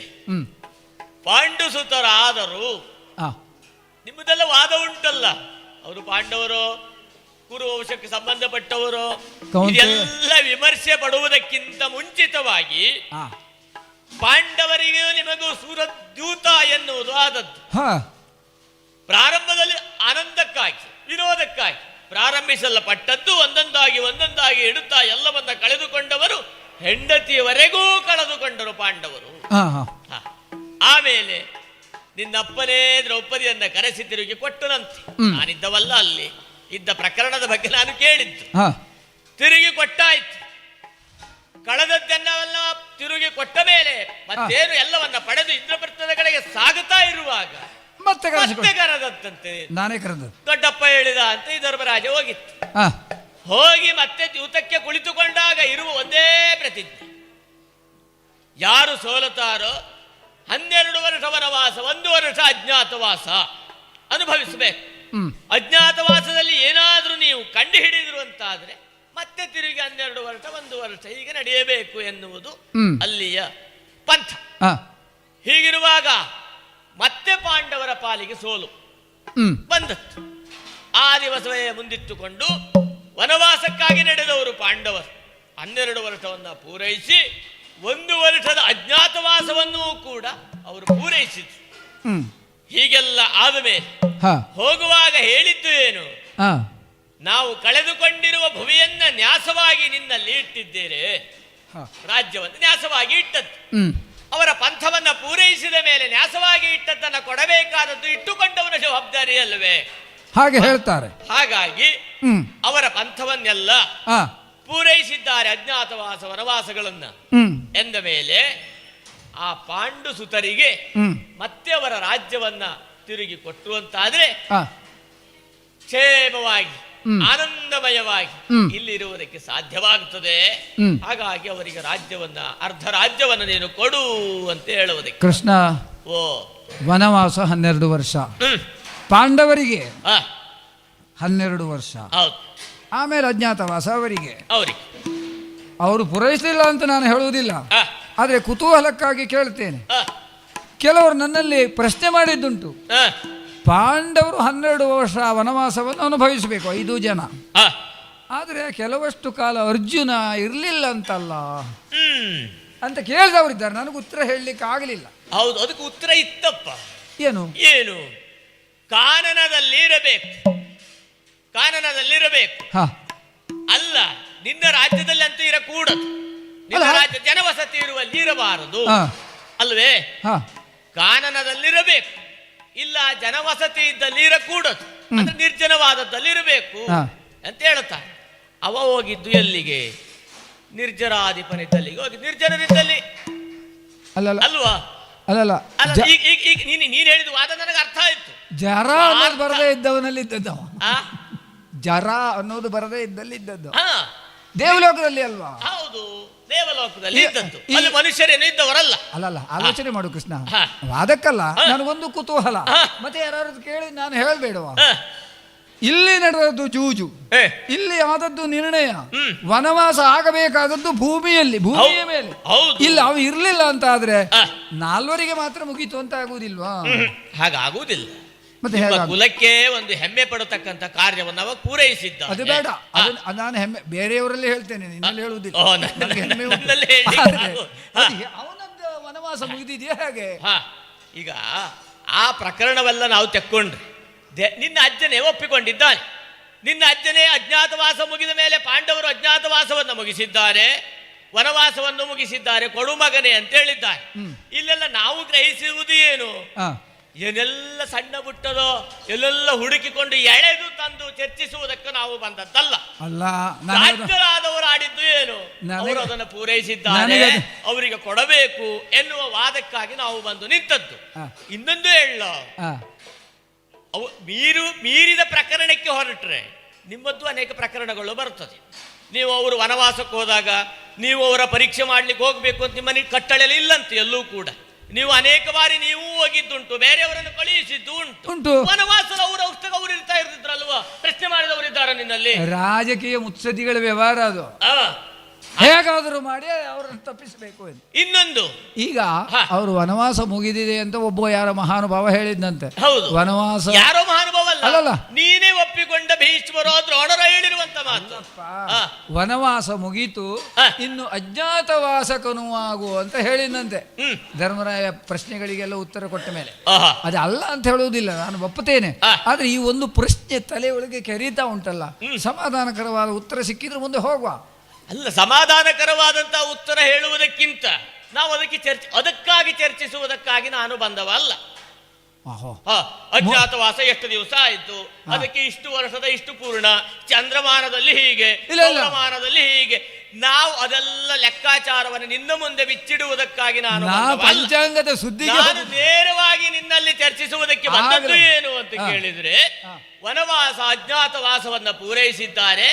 ಪಾಂಡು ಸುತರಾದರು ಆ ನಿಮ್ಮದೆಲ್ಲ ವಾದ ಉಂಟಲ್ಲ, ಅವರು ಪಾಂಡವರು ಕುರುವಂಶಕ್ಕೆ ಸಂಬಂಧಪಟ್ಟವರು, ಇದೆಲ್ಲ ವಿಮರ್ಶೆ ಪಡುವುದಕ್ಕಿಂತ ಮುಂಚಿತವಾಗಿ ಪಾಂಡವರಿಗೂ ನಿಮಗೂ ಸೂರದ್ಯೂತ ಎನ್ನುವುದು ಆದದ್ದು. ಪ್ರಾರಂಭದಲ್ಲಿ ಆನಂದಕ್ಕಾಗಿ ವಿನೋದಕ್ಕಾಗಿ ಪ್ರಾರಂಭಿಸಲ್ಪಟ್ಟದ್ದು. ಒಂದೊಂದಾಗಿ ಇಡುತ್ತಾ ಎಲ್ಲವನ್ನ ಕಳೆದುಕೊಂಡವರು ಹೆಂಡತಿಯವರೆಗೂ ಕಳೆದುಕೊಂಡರು ಪಾಂಡವರು. ಆಮೇಲೆ ನಿನ್ನಪ್ಪನೇ ದ್ರೌಪದಿಯನ್ನ ಕರೆಸಿ ತಿರುಗಿ ಕೊಟ್ಟನಂತೆ. ನಾನಿದ್ದವಲ್ಲ, ಅಲ್ಲಿ ಇದ್ದ ಪ್ರಕರಣದ ಬಗ್ಗೆ ನಾನು ಕೇಳಿದ್ದು. ತಿರುಗಿ ಕೊಟ್ಟಾಯ್ತು. ಕಳೆದದ್ದನ್ನೆಲ್ಲ ತಿರುಗಿ ಕೊಟ್ಟ ಮೇಲೆ ಮತ್ತೇನು ಎಲ್ಲವನ್ನ ಪಡೆದು ಇಂದ್ರಪ್ರಸ್ಥದ ಕಡೆಗೆ ಸಾಗುತ್ತಾ ಇರುವಾಗ ಮತ್ತೆ ಕರೆದತ್ತಂತೆ. ನಾನೇ ಕರೆದದ್ದು. ದೊಡ್ಡಪ್ಪ ಹೇಳಿದ ಅಂತ ಈ ಧರ್ಮರಾಜ ಹೋಗಿತ್ತು. ಹೋಗಿ ಮತ್ತೆ ದ್ಯೂತಕ್ಕೆ ಕುಳಿತುಕೊಂಡಾಗ ಇರುವ ಒಂದೇ ಪ್ರತಿಜ್ಞೆ, ಯಾರು ಸೋಲುತ್ತಾರೋ 12 ವರ್ಷ ವನವಾಸ, 1 ವರ್ಷ ಅಜ್ಞಾತವಾಸ ಅನುಭವಿಸಬೇಕು. ಅಜ್ಞಾತವಾಸದಲ್ಲಿ ಏನಾದರೂ ನೀವು ಕಂಡು ಹಿಡಿದ್ರು ಅಂತಾದ್ರೆ ಮತ್ತೆ ತಿರುಗಿ 12 ವರ್ಷ 1 ವರ್ಷ ಹೀಗೆ ನಡೆಯಬೇಕು ಎನ್ನುವುದು ಅಲ್ಲಿಯ ಪಂಥ. ಹೀಗಿರುವಾಗ ಮತ್ತೆ ಪಾಂಡವರ ಪಾಲಿಗೆ ಸೋಲು ಬಂದದ್ದು. ಆ ದಿವಸವೇ ಮುಂದಿಟ್ಟುಕೊಂಡು ವನವಾಸಕ್ಕಾಗಿ ನಡೆದವರು ಪಾಂಡವರು 12 ವರ್ಷವನ್ನು ಪೂರೈಸಿ 1 ವರ್ಷದ ಅಜ್ಞಾತವಾಸವನ್ನೂ ಕೂಡ ಅವರು ಪೂರೈಸಿದ್ರು. ಹೀಗೆಲ್ಲ ಆದ ಮೇಲೆ ಹೋಗುವಾಗ ಹೇಳಿದ್ದು ಏನು? ನಾವು ಕಳೆದುಕೊಂಡಿರುವ ಭುವಿಯನ್ನ ನ್ಯಾಸವಾಗಿ ನಿನ್ನಲ್ಲಿ ಇಟ್ಟಿದ್ದೇವೆ, ರಾಜ್ಯವನ್ನು ನ್ಯಾಸವಾಗಿ ಇಟ್ಟದ್ದು. ಅವರ ಪಂಥವನ್ನ ಪೂರೈಸಿದ ಮೇಲೆ ನ್ಯಾಸವಾಗಿ ಇಟ್ಟದ್ದನ್ನು ಕೊಡಬೇಕಾದದ್ದು ಇಟ್ಟುಕೊಂಡವನ ಜವಾಬ್ದಾರಿ ಅಲ್ಲವೇ? ಹಾಗೆ ಹೇಳ್ತಾರೆ. ಹಾಗಾಗಿ ಅವರ ಪಂಥವನ್ನೆಲ್ಲ ಪೂರೈಸಿದ್ದಾರೆ, ಅಜ್ಞಾತವಾಸ ವನವಾಸಗಳನ್ನ. ಎಂದ ಮೇಲೆ ಆ ಪಾಂಡು ಸುತರಿಗೆ ಮತ್ತೆ ಅವರ ರಾಜ್ಯವನ್ನ ತಿರುಗಿ ಕೊಟ್ಟುವಂತಾದ್ರೆ ಕ್ಷೇಮವಾಗಿ ಆನಂದಮಯವಾಗಿ ಇಲ್ಲಿರುವುದಕ್ಕೆ ಸಾಧ್ಯವಾಗುತ್ತದೆ. ಹಾಗಾಗಿ ಅವರಿಗೆ ರಾಜ್ಯವನ್ನ, ಅರ್ಧ ರಾಜ್ಯವನ್ನ ನೀನು ಕೊಡು ಅಂತ ಹೇಳುವುದಕ್ಕೆ. ಕೃಷ್ಣ, ವನವಾಸ 12 ವರ್ಷ, ಪಾಂಡವರಿಗೆ 12 ವರ್ಷ, ಆಮೇಲೆ ಅಜ್ಞಾತವಾಸ ಅವರಿಗೆ. ಅವರು ಪೂರೈಸಲಿಲ್ಲ ಅಂತ ನಾನು ಹೇಳುವುದಿಲ್ಲ, ಆದರೆ ಕುತೂಹಲಕ್ಕಾಗಿ ಕೇಳ್ತೇನೆ. ಕೆಲವರು ನನ್ನಲ್ಲಿ ಪ್ರಶ್ನೆ ಮಾಡಿದ್ದುಂಟು, ಪಾಂಡವರು 12 ವರ್ಷ ವನವಾಸವನ್ನು ಅನುಭವಿಸಬೇಕು 5 ಜನ, ಆದರೆ ಕೆಲವಷ್ಟು ಕಾಲ ಅರ್ಜುನ ಇರಲಿಲ್ಲ ಅಂತಲ್ಲ ಅಂತ ಕೇಳಿದವರಿದ್ದಾರೆ. ನನಗೆ ಉತ್ತರ ಹೇಳಲಿಕ್ಕೆ ಆಗಲಿಲ್ಲ. ಹೌದು, ಅದಕ್ಕೆ ಉತ್ತರ ಇತ್ತಪ್ಪ. ಏನು ಏನು? ಕಾನನದಲ್ಲಿರಬೇಕು, ಕಾನನದಲ್ಲಿರಬೇಕು. ಅಲ್ಲ, ನಿನ್ನ ರಾಜ್ಯದಲ್ಲಿ ಅಂತೂ ಇರಕೂಡದು. ನಿನ್ನ ರಾಜ್ಯ ಜನವಸತಿ ಇರುವಲ್ಲಿ ಇರಬಾರದು ಅಲ್ವೇ? ಕಾನನದಲ್ಲಿರಬೇಕು, ಇಲ್ಲ ಜನವಸತಿ ಇದ್ದಲ್ಲಿ ಇರಕೂಡದು, ಅಂದ್ರೆ ನಿರ್ಜನವಾದದ್ದಲ್ಲಿ ಇರಬೇಕು ಅಂತ ಹೇಳ್ತಾರೆ. ಅವ ಹೋಗಿದ್ದು ಎಲ್ಲಿಗೆ? ನಿರ್ಜರಾಧಿಪನಿದ್ದಲ್ಲಿಗೆ ಹೋಗಿ, ನಿರ್ಜನರಿದ್ದಲ್ಲಿ ಅಲ್ವಾ? ಅಲ್ಲಲ್ಲ, ಈಗ ನೀನು ಹೇಳಿದ ವಾದ ನನಗೆ ಅರ್ಥ ಆಯ್ತು. ಜರ ಅನ್ನೋದು ಬರದೇ ಇದ್ದವನಲ್ಲಿ ಇದ್ದದ್ದು, ಜರ ಅನ್ನೋದು ಬರದೇ ಇದ್ದಲ್ಲಿ ಇದ್ದದ್ದು ದೇವಲೋಕದಲ್ಲಿ ಅಲ್ವಾ? ಹೌದು, ದೇವಲೋಕದಲ್ಲಿ ಇದ್ದದ್ದು. ಅಲ್ಲಿ ಮನುಷ್ಯರೇನು ಇದ್ದವರಲ್ಲ. ಅಲ್ಲಲ್ಲ, ಆಲೋಚನೆ ಮಾಡು ಕೃಷ್ಣ, ವಾದಕ್ಕಲ್ಲ, ನನಗೊಂದು ಕುತೂಹಲ. ಮತ್ತೆ ಯಾರು ಕೇಳಿ ನಾನು ಹೇಳಬೇಡವಾ? ಇಲ್ಲಿ ನಡೆದದ್ದು ಜೂಜು, ಇಲ್ಲಿ ಆದದ್ದು ನಿರ್ಣಯ. ವನವಾಸ ಆಗಬೇಕಾದದ್ದು ಭೂಮಿಯಲ್ಲಿ, ಭೂಮಿಯ ಮೇಲೆ. ಇಲ್ಲಿ ಅವು ಇರ್ಲಿಲ್ಲ ಅಂತ ಆದ್ರೆ 4 ಮಾತ್ರ ಮುಗೀತು ಅಂತ ಆಗುವುದಿಲ್ವಾ? ಹಾಗಾಗುವುದಿಲ್ಲ. ಮತ್ತೆ ಕುಲಕ್ಕೆ ಒಂದು ಹೆಮ್ಮೆ ಪಡತಕ್ಕಂತ ಕಾರ್ಯವನ್ನು ಅವ ಪೂರೈಸಿದ್ದ. ಅದು ಬೇಡ, ನಾನು ಹೆಮ್ಮೆ ಬೇರೆಯವರಲ್ಲಿ ಹೇಳ್ತೇನೆ, ನಿನ್ನಲ್ಲಿ ಹೇಳುವುದಿಲ್ಲ. ಅವನದ್ದು ವನವಾಸ ಮುಗಿದಿದೆಯಾ ಹೇಗೆ? ಈಗ ಆ ಪ್ರಕರಣವೆಲ್ಲ ನಾವು ತೆಕ್ಕೊಂಡ್ರೆ ನಿನ್ನ ಅಜ್ಜನೇ ಒಪ್ಪಿಕೊಂಡಿದ್ದಾನೆ. ನಿನ್ನ ಅಜ್ಜನೇ ಅಜ್ಞಾತವಾಸ ಮುಗಿದ ಮೇಲೆ ಪಾಂಡವರು ಅಜ್ಞಾತವಾಸವನ್ನು ಮುಗಿಸಿದ್ದಾರೆ, ವನವಾಸವನ್ನು ಮುಗಿಸಿದ್ದಾರೆ, ಕೊಡು ಮಗನೇ ಅಂತ ಹೇಳಿದ್ದಾರೆ. ಇಲ್ಲೆಲ್ಲ ನಾವು ಗ್ರಹಿಸುವುದು ಏನು? ಏನೆಲ್ಲ ಸಣ್ಣ ಪುಟ್ಟದೋ ಎಲ್ಲೆಲ್ಲ ಹುಡುಕಿಕೊಂಡು ಎಳೆದು ತಂದು ಚರ್ಚಿಸುವುದಕ್ಕೆ ನಾವು ಬಂದದ್ದಲ್ಲ. ಅಲ್ಲ, ರಾಜ್ಯರಾದವರು ಆಡಿದ್ದು ಏನು, ಅವರು ಅದನ್ನು ಪೂರೈಸಿದ್ದಾರೆ, ಅವರಿಗೆ ಕೊಡಬೇಕು ಎನ್ನುವ ವಾದಕ್ಕಾಗಿ ನಾವು ಬಂದು ನಿಂತದ್ದು. ಇನ್ನೊಂದು ಹೇಳ, ಅವು ಮೀರಿದ ಪ್ರಕರಣಕ್ಕೆ ಹೊರಟ್ರೆ ನಿಮ್ಮದ್ದು ಅನೇಕ ಪ್ರಕರಣಗಳು ಬರ್ತದೆ. ನೀವು ಅವರು ವನವಾಸಕ್ಕೆ ಹೋದಾಗ ನೀವು ಅವರ ಪರೀಕ್ಷೆ ಮಾಡ್ಲಿಕ್ಕೆ ಹೋಗ್ಬೇಕು ಅಂತ ನಿಮ್ಮನೆ ಕಟ್ಟಳೆಯಲ್ಲಿ ಇಲ್ಲಂತೆ ಎಲ್ಲೂ ಕೂಡ. ನೀವು ಅನೇಕ ಬಾರಿ ನೀವು ಹೋಗಿದ್ದುಂಟು, ಬೇರೆಯವರನ್ನು ಕಳುಹಿಸಿದ್ದು ಉಂಟು. ವನವಾಸದ ಅವರ ಔಷಧ ಅವರು ಇರ್ತಾ ಇರ್ತಿದ್ರಲ್ವಾ, ಪ್ರಶ್ನೆ ಮಾಡಿದವರಿದ್ದಾರೆ ನಿನ್ನಲ್ಲಿ. ರಾಜಕೀಯ ಮುತ್ಸದ್ದಿಗಳ ವ್ಯವಹಾರ ಅದು, ಹೇಗಾದರೂ ಮಾಡಿ ಅವರನ್ನು ತಪ್ಪಿಸಬೇಕು. ಇನ್ನೊಂದು, ಈಗ ಅವರು ವನವಾಸ ಮುಗಿದಿದೆ ಅಂತ ಒಬ್ಬ ಯಾರೋ ಮಹಾನುಭಾವ ಹೇಳಿದ್ದಂತೆ. ಹೌದು, ವನವಾಸ ಯಾರೋ ಮಹಾನುಭಾವ ಅಲ್ಲ, ನೀನೇ ಒಪ್ಪಿಕೊಂಡ ಭೀಷ್ಮರೋ ದ್ರೋಣರ ಹೇಳಿರುವಂತ ಮಾತು. ವನವಾಸ ಮುಗೀತು, ಇನ್ನು ಅಜ್ಞಾತವಾಸಕನು ಆಗು ಅಂತ ಹೇಳಿದಂತೆ. ಧರ್ಮರಾಯ ಪ್ರಶ್ನೆಗಳಿಗೆಲ್ಲ ಉತ್ತರ ಕೊಟ್ಟ ಮೇಲೆ ಅದು ಅಲ್ಲ ಅಂತ ಹೇಳುವುದಿಲ್ಲ, ನಾನು ಒಪ್ಪುತ್ತೇನೆ. ಆದ್ರೆ ಈ ಒಂದು ಪ್ರಶ್ನೆ ತಲೆಯೊಳಗೆ ಕೆರೀತಾ ಉಂಟಲ್ಲ, ಸಮಾಧಾನಕರವಾದ ಉತ್ತರ ಸಿಕ್ಕಿದ್ರೆ ಮುಂದೆ ಹೋಗುವ. ಅಲ್ಲ, ಸಮಾಧಾನಕರವಾದಂತ ಉತ್ತರ ಹೇಳುವುದಕ್ಕಿಂತ ನಾವು ಅದಕ್ಕಾಗಿ ಚರ್ಚಿಸುವುದಕ್ಕಾಗಿ ನಾನು ಬಂದವ ಅಲ್ಲ. ಅಜ್ಞಾತವಾಸ ಎಷ್ಟು ದಿವಸ ಆಯ್ತು, ಅದಕ್ಕೆ ಇಷ್ಟು ವರ್ಷದ ಇಷ್ಟು ಪೂರ್ಣ, ಚಂದ್ರಮಾನದಲ್ಲಿ ಹೀಗೆ, ಚಂದ್ರಮಾನದಲ್ಲಿ ಹೀಗೆ, ನಾವು ಅದೆಲ್ಲ ಲೆಕ್ಕಾಚಾರವನ್ನು ನಿನ್ನ ಮುಂದೆ ಬಿಚ್ಚಿಡುವುದಕ್ಕಾಗಿ ನಾನು ಪಂಚಾಂಗದ ಸುದ್ದಿ ನಾನು ನೇರವಾಗಿ ನಿನ್ನಲ್ಲಿ ಚರ್ಚಿಸುವುದಕ್ಕೆ ಬಂದದ್ದು ಏನು ಅಂತ ಕೇಳಿದ್ರೆ, ವನವಾಸ ಅಜ್ಞಾತವಾಸವನ್ನ ಪೂರೈಸಿದ್ದಾರೆ,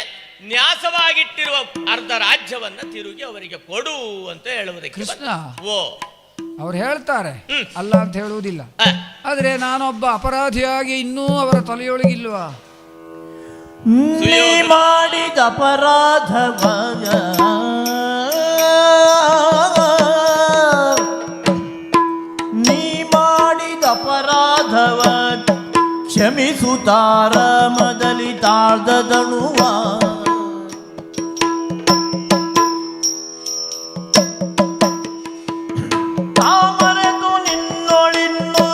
ನ್ಯಾಸವಾಗಿಟ್ಟಿರುವ ಅರ್ಧ ರಾಜ್ಯವನ್ನ ತಿರುಗಿ ಅವರಿಗೆ ಕೊಡು ಅಂತ ಹೇಳುವುದಕ್ಕೆ. ಕೃಷ್ಣ ಅವ್ರು ಹೇಳ್ತಾರೆ, ಅಲ್ಲ ಅಂತ ಹೇಳುವುದಿಲ್ಲ. ಆದ್ರೆ ನಾನೊಬ್ಬ ಅಪರಾಧಿಯಾಗಿ ಇನ್ನೂ ಅವರ ತಲೆಯೊಳಗಿಲ್ವಾ? ನೀ ಮಾಡಿದ ಅಪರಾಧವ ಕ್ಷಮಿಸುತ್ತಾರ ಮದಲಿ ತಾಳ್ದದಣುವ ತಾಮರೆದು ನಿನ್ನೊಳಿನ್ನು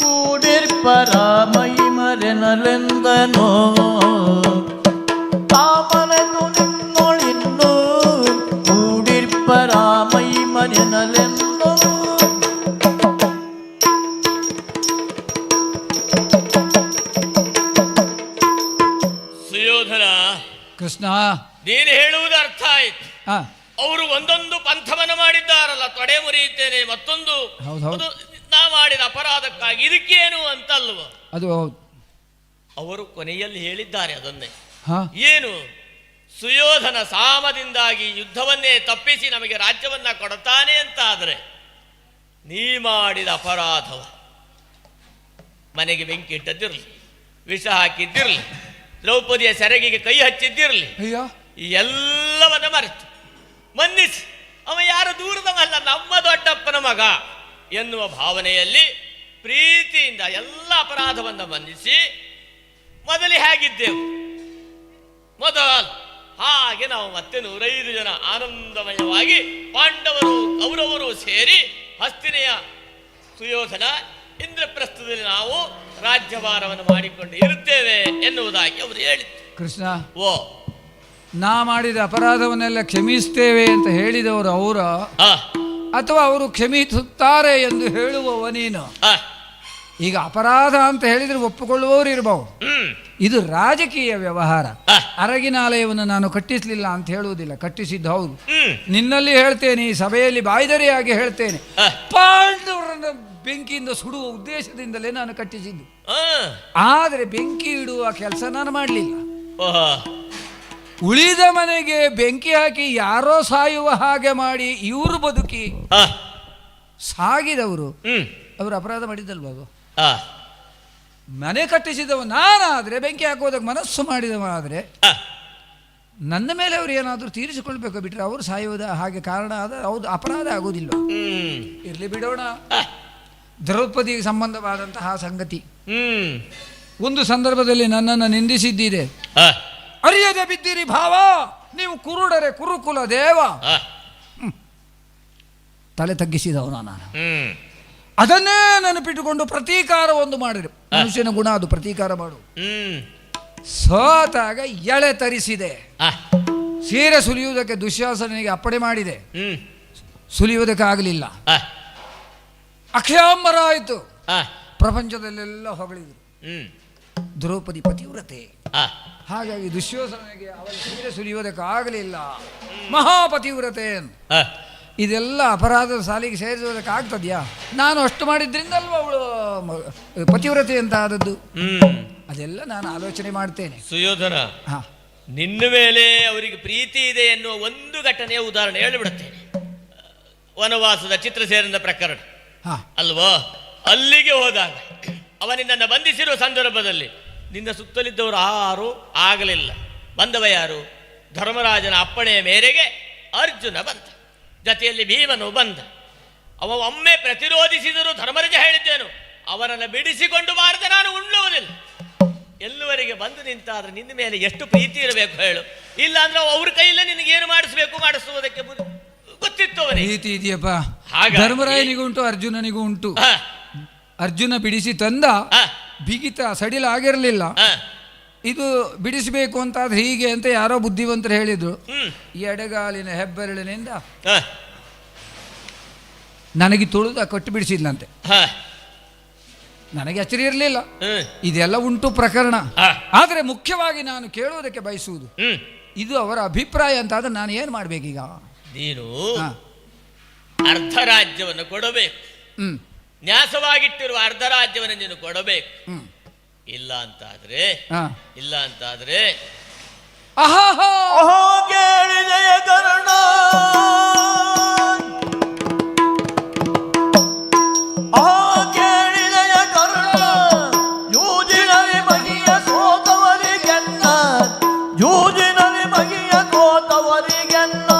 ಕೂಡಿರ್ಪರ ಮೈ ಮರೆನಲೆಂದನೋ ತಾಮರೆದು ನಿನ್ನೊಳಿನ್ನು ಕೂಡಿರ್ಪರ ಮೈ ಮರೆನಲೆಂದನೋ ಕೃಷ್ಣ, ನೀನು ಹೇಳುವುದು ಅರ್ಥ ಆಯ್ತು. ಅವರು ಒಂದೊಂದು ಪಂಥವನ್ನು ಮಾಡಿದ್ದಾರಲ್ಲ, ತೊಡೆ ಮುರಿಯುತ್ತೇನೆ, ಮತ್ತೊಂದು ನಾ ಮಾಡಿದ ಅಪರಾಧಕ್ಕಾಗಿ ಇದಕ್ಕೇನು ಅಂತಲ್ವ. ಅದು ಅವರು ಕೊನೆಯಲ್ಲಿ ಹೇಳಿದ್ದಾರೆ ಅದನ್ನೇ. ಏನು? ಸುಯೋಧನ ಸಾಮದಿಂದಾಗಿ ಯುದ್ಧವನ್ನೇ ತಪ್ಪಿಸಿ ನಮಗೆ ರಾಜ್ಯವನ್ನ ಕೊಡುತ್ತಾನೆ ಅಂತ ಆದರೆ ನೀ ಮಾಡಿದ ಅಪರಾಧವ, ಮನೆಗೆ ಬೆಂಕಿ ಇಟ್ಟದ್ದಿರಲಿ, ವಿಷ ಹಾಕಿದ್ದಿರಲಿ, ದ್ರೌಪದಿಯ ಸೆರಗಿಗೆ ಕೈ ಹಚ್ಚಿದ್ದಿರಲಿ, ಎಲ್ಲವನ್ನ ಮರೆತು ಮನ್ನಿಸಿ, ಅವ ಯಾರು ದೂರದವಲ್ಲ, ನಮ್ಮ ದೊಡ್ಡಪ್ಪನ ಮಗ ಎನ್ನುವ ಭಾವನೆಯಲ್ಲಿ ಪ್ರೀತಿಯಿಂದ ಎಲ್ಲ ಅಪರಾಧವನ್ನು ಮನ್ನಿಸಿ ಮೊದಲೇ ಹೇಗಿದ್ದೆವು ಮೊದಲು ಹಾಗೆ ನಾವು ಮತ್ತೆ 105 ಜನ ಆನಂದಮಯವಾಗಿ ಪಾಂಡವರು ಕೌರವರು ಸೇರಿ ಹಸ್ತಿನೆಯ ಸುಯೋಧನ ಇಂದ್ರಪ್ರಸ್ಥದಲ್ಲಿ ನಾವು ರಾಜ್ಯಭಾರವನ್ನು ಮಾಡಿಕೊಂಡು ಇರುತ್ತೇವೆ ಎನ್ನುವುದಾಗಿ ಅವರು ಹೇಳಿದ್ರು. ಕೃಷ್ಣ, ನಾ ಮಾಡಿದ ಅಪರಾಧವನ್ನೆಲ್ಲ ಕ್ಷಮಿಸ್ತೇವೆ ಅಂತ ಹೇಳಿದವರು ಅವರ, ಅಥವಾ ಅವರು ಕ್ಷಮಿಸುತ್ತಾರೆ ಎಂದು ಹೇಳುವವ ನೀನು? ಈಗ ಅಪರಾಧ ಅಂತ ಹೇಳಿದ್ರೆ ಒಪ್ಪಿಕೊಳ್ಳುವವರು ಇರಬಹುದು. ಇದು ರಾಜಕೀಯ ವ್ಯವಹಾರ. ಅರಗಿನಾಲಯವನ್ನು ನಾನು ಕಟ್ಟಿಸಲಿಲ್ಲ ಅಂತ ಹೇಳುವುದಿಲ್ಲ, ಕಟ್ಟಿಸಿದ್ದು ಹೌದು. ನಿನ್ನಲ್ಲಿ ಹೇಳ್ತೇನೆ, ಈ ಸಭೆಯಲ್ಲಿ ಬಾಯ್ದರಿಯಾಗಿ ಹೇಳ್ತೇನೆ, ಪಾಂಡವರನ್ನು ಬೆಂಕಿಯಿಂದ ಸುಡುವ ಉದ್ದೇಶದಿಂದಲೇ ನಾನು ಕಟ್ಟಿಸಿದ್ದು. ಆದರೆ ಬೆಂಕಿ ಇಡುವ ಕೆಲಸ ನಾನು ಮಾಡಲಿಲ್ಲ. ಉಳಿದ ಮನೆಗೆ ಬೆಂಕಿ ಹಾಕಿ ಯಾರೋ ಸಾಯುವ ಹಾಗೆ ಮಾಡಿ ಇವರು ಬದುಕಿ ಸಾಗಿದವರು, ಅವರು ಅಪರಾಧ ಮಾಡಿದ್ದಲ್ವ? ಅದು ಮನೆ ಕಟ್ಟಿಸಿದವ ನಾನಾದ್ರೆ, ಬೆಂಕಿ ಹಾಕುವುದಕ್ಕೆ ಮನಸ್ಸು ಮಾಡಿದವ ಆದರೆ ನನ್ನ ಮೇಲೆ ಅವರು ಏನಾದರೂ ತೀರಿಸಿಕೊಳ್ಬೇಕು, ಬಿಟ್ರೆ ಅವರು ಸಾಯುವುದ ಹಾಗೆ ಕಾರಣ ಆದ ಹೌದು ಅಪರಾಧ ಆಗುವುದಿಲ್ಲ. ಇರ್ಲಿ ಬಿಡೋಣ. ದ್ರೌಪದಿಗೆ ಸಂಬಂಧವಾದಂತಹ ಸಂಗತಿ. ಒಂದು ಸಂದರ್ಭದಲ್ಲಿ ನನ್ನನ್ನು ನಿಂದಿಸಿದ್ದೀರಿ, ಅರಿಯದೆ ಬಿದ್ದೀರಿ ಭಾವ, ನೀವು ಕುರುಡರೆ ಕುರುಕುಲ ದೇವ. ತಲೆ ತಗ್ಗಿಸಿದವನು ನಾನು. ಅದನ್ನೇ ನೆನಪಿಟ್ಟುಕೊಂಡು ಪ್ರತೀಕಾರ ಒಂದು ಮಾಡಿರು. ಮನುಷ್ಯನ ಗುಣ ಅದು, ಪ್ರತೀಕಾರ ಮಾಡು. ಸೋತಾಗ ಎಳೆ ತರಿಸಿದೆ, ಸೀರೆ ಸುಲಿಯುವುದಕ್ಕೆ ದುಶ್ಯಾಸನಿಗೆ ಅಪ್ಪಣೆ ಮಾಡಿದೆ, ಸುಲಿಯುವುದಕ್ಕೆ ಆಗಲಿಲ್ಲ. ಅಕ್ಷಯಾಂಬರ ಆಯಿತು, ಪ್ರಪಂಚದಲ್ಲೆಲ್ಲ ಹೊಗಳಿದ್ರು. ದ್ರೌಪದಿ ಪತಿವ್ರತೆ, ಹಾಗಾಗಿ ದುಶ್ಯೋಧನಿಗೆ ಅವರ ಸೀರೆ ಸುಲಿಯೋದಕ್ಕಾಗಲಿಲ್ಲ. ಮಹಾಪತಿವ್ರತೆ ಇದೆಲ್ಲ ಅಪರಾಧದ ಸಾಲಿಗೆ ಸೇರಿಸೋದಕ್ಕಾಗ್ತದ್ಯಾ? ನಾನು ಅಷ್ಟು ಮಾಡಿದ್ರಿಂದ ಅಲ್ವ ಅವಳು ಪತಿವ್ರತೆ ಅಂತ ಆದದ್ದು. ಅದೆಲ್ಲ ನಾನು ಆಲೋಚನೆ ಮಾಡ್ತೇನೆ. ಸುಯೋಧನ, ನಿನ್ನ ಮೇಲೆ ಅವರಿಗೆ ಪ್ರೀತಿ ಇದೆ ಎನ್ನುವ ಒಂದು ಘಟನೆಯ ಉದಾಹರಣೆ ಹೇಳಿಬಿಡುತ್ತೇನೆ. ವನವಾಸದ ಚಿತ್ರಸೇನದ ಪ್ರಕರಣ ಅಲ್ವಾ? ಅಲ್ಲಿಗೆ ಹೋದಾಗ ಅವನಿನ್ನ ಬಂಧಿಸಿರುವ ಸಂದರ್ಭದಲ್ಲಿ ನಿನ್ನ ಸುತ್ತಲಿದ್ದವರು ಯಾರು ಆಗಲಿಲ್ಲ. ಬಂದವ ಯಾರು? ಧರ್ಮರಾಜನ ಅಪ್ಪಣೆಯ ಮೇರೆಗೆ ಅರ್ಜುನ ಬಂದ, ಜೊತೆಯಲ್ಲಿ ಭೀಮನು ಬಂದ. ಅವ ಒಮ್ಮೆ ಪ್ರತಿರೋಧಿಸಿದರೂ ಧರ್ಮರಾಜ ಹೇಳಿದ್ದೇನು, ಅವನನ್ನು ಬಿಡಿಸಿಕೊಂಡು ಬಾರದೆ ನಾನು ಉಣ್ಣುವುದಿಲ್ಲ. ಎಲ್ಲುವರೆಗೆ ಬಂದು ನಿಂತಾದ್ರೆ ನಿನ್ನ ಮೇಲೆ ಎಷ್ಟು ಪ್ರೀತಿ ಇರಬೇಕು ಹೇಳು. ಇಲ್ಲ ಅಂದ್ರೆ ಅವ್ರ ಕೈಯಲ್ಲೇ ನಿನಗೇನು ಮಾಡಿಸ್ಬೇಕು ಮಾಡಿಸುವುದಕ್ಕೆ ಗೊತ್ತಿತ್ತು ಅವನಿಗೆ. ಪ್ರೀತಿ ಇದೆಯಪ್ಪ, ಧರ್ಮರಾಯನಿಗೂ ಉಂಟು ಅರ್ಜುನನಿಗೂ ಉಂಟು. ಅರ್ಜುನ ಬಿಡಿಸಿ ತಂದ, ಬಿಗಿತ ಸಡಿಲ ಆಗಿರಲಿಲ್ಲ. ಇದು ಬಿಡಿಸಬೇಕು ಅಂತಾದ್ರೆ ಹೀಗೆ ಅಂತ ಯಾರೋ ಬುದ್ಧಿವಂತರು ಹೇಳಿದ್ರು. ಎಡಗಾಲಿನ ಹೆಬ್ಬೆರಳಿನಿಂದ ನನಗೆ ತುಳಿದ ಕಟ್ಟು ಬಿಡಿಸಿದ್ಲಂತೆ. ನನಗೆ ಅಚ್ಚರಿ ಇರಲಿಲ್ಲ. ಇದೆಲ್ಲ ಉಂಟು ಪ್ರಕರಣ. ಆದರೆ ಮುಖ್ಯವಾಗಿ ನಾನು ಕೇಳುವುದಕ್ಕೆ ಬಯಸುವುದು, ಇದು ಅವರ ಅಭಿಪ್ರಾಯ ಅಂತ ಆದ್ರೆ ನಾನು ಏನು ಮಾಡ್ಬೇಕೀಗ? ನೀನು ಅರ್ಧ ರಾಜ್ಯವನ್ನು ಕೊಡಬೇಕು. ನ್ಯಾಸವಾಗಿಟ್ಟಿರುವ ಅರ್ಧ ರಾಜ್ಯವನ್ನು ನೀನು ಕೊಡಬೇಕು. ಇಲ್ಲ ಅಂತಾದ್ರೆ ಕೇಳಿದೆಯ ಕರ್ಣ, ಕೇಳಿದೆಯ ಕರ್ಣ, ಯೂಜಿನಲ್ಲಿ ಮಗಿಯ ಸೋತವರಿಗೆನ್ನ, ಯೂಜಿನಲ್ಲಿ ಮಗಿಯ ಸೋತವರಿಗೆನ್ನ,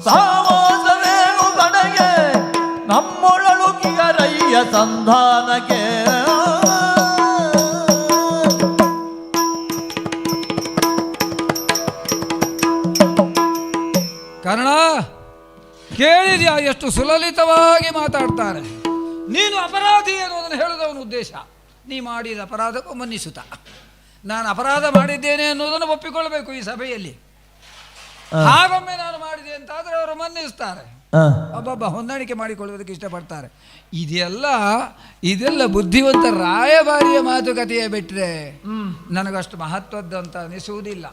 ಸಹವಾಸವೇನು ಕಡೆಗೆ ನಮ್ಮೊಳಲು ಕಿಗರಯ್ಯ ಸಂಧಾನಕ್ಕೆ. ಕರ್ಣ, ಕೇಳಿದ್ಯಾ ಎಷ್ಟು ಸುಲಲಿತವಾಗಿ ಮಾತಾಡ್ತಾರೆ? ನೀನು ಅಪರಾಧಿ ಅನ್ನೋದನ್ನು ಹೇಳುದವನ ಉದ್ದೇಶ. ನೀ ಮಾಡಿದ ಅಪರಾಧಕ್ಕೂ ಮನ್ನಿಸುತ್ತ ನಾನು ಅಪರಾಧ ಮಾಡಿದ್ದೇನೆ ಅನ್ನೋದನ್ನು ಒಪ್ಪಿಕೊಳ್ಬೇಕು ಈ ಸಭೆಯಲ್ಲಿ. ಹಾಗೊಮ್ಮೆ ನಾನು ಮಾಡಿದೆ ಅಂತಾದ್ರೆ ಅವರು ಮನ್ನಿಸ್ತಾರೆ. ಒಬ್ಬೊಬ್ಬ ಹೊಂದಾಣಿಕೆ ಮಾಡಿಕೊಳ್ಳುವುದಕ್ಕೆ ಇಷ್ಟಪಡ್ತಾರೆ. ಇದೆಲ್ಲ ಬುದ್ಧಿವಂತ ರಾಯಭಾರಿಯ ಮಾತುಕತೆಯೇ ಬಿಟ್ರೆ ನನಗಷ್ಟು ಮಹತ್ವದ್ದಂತ ಅನಿಸುವುದಿಲ್ಲ.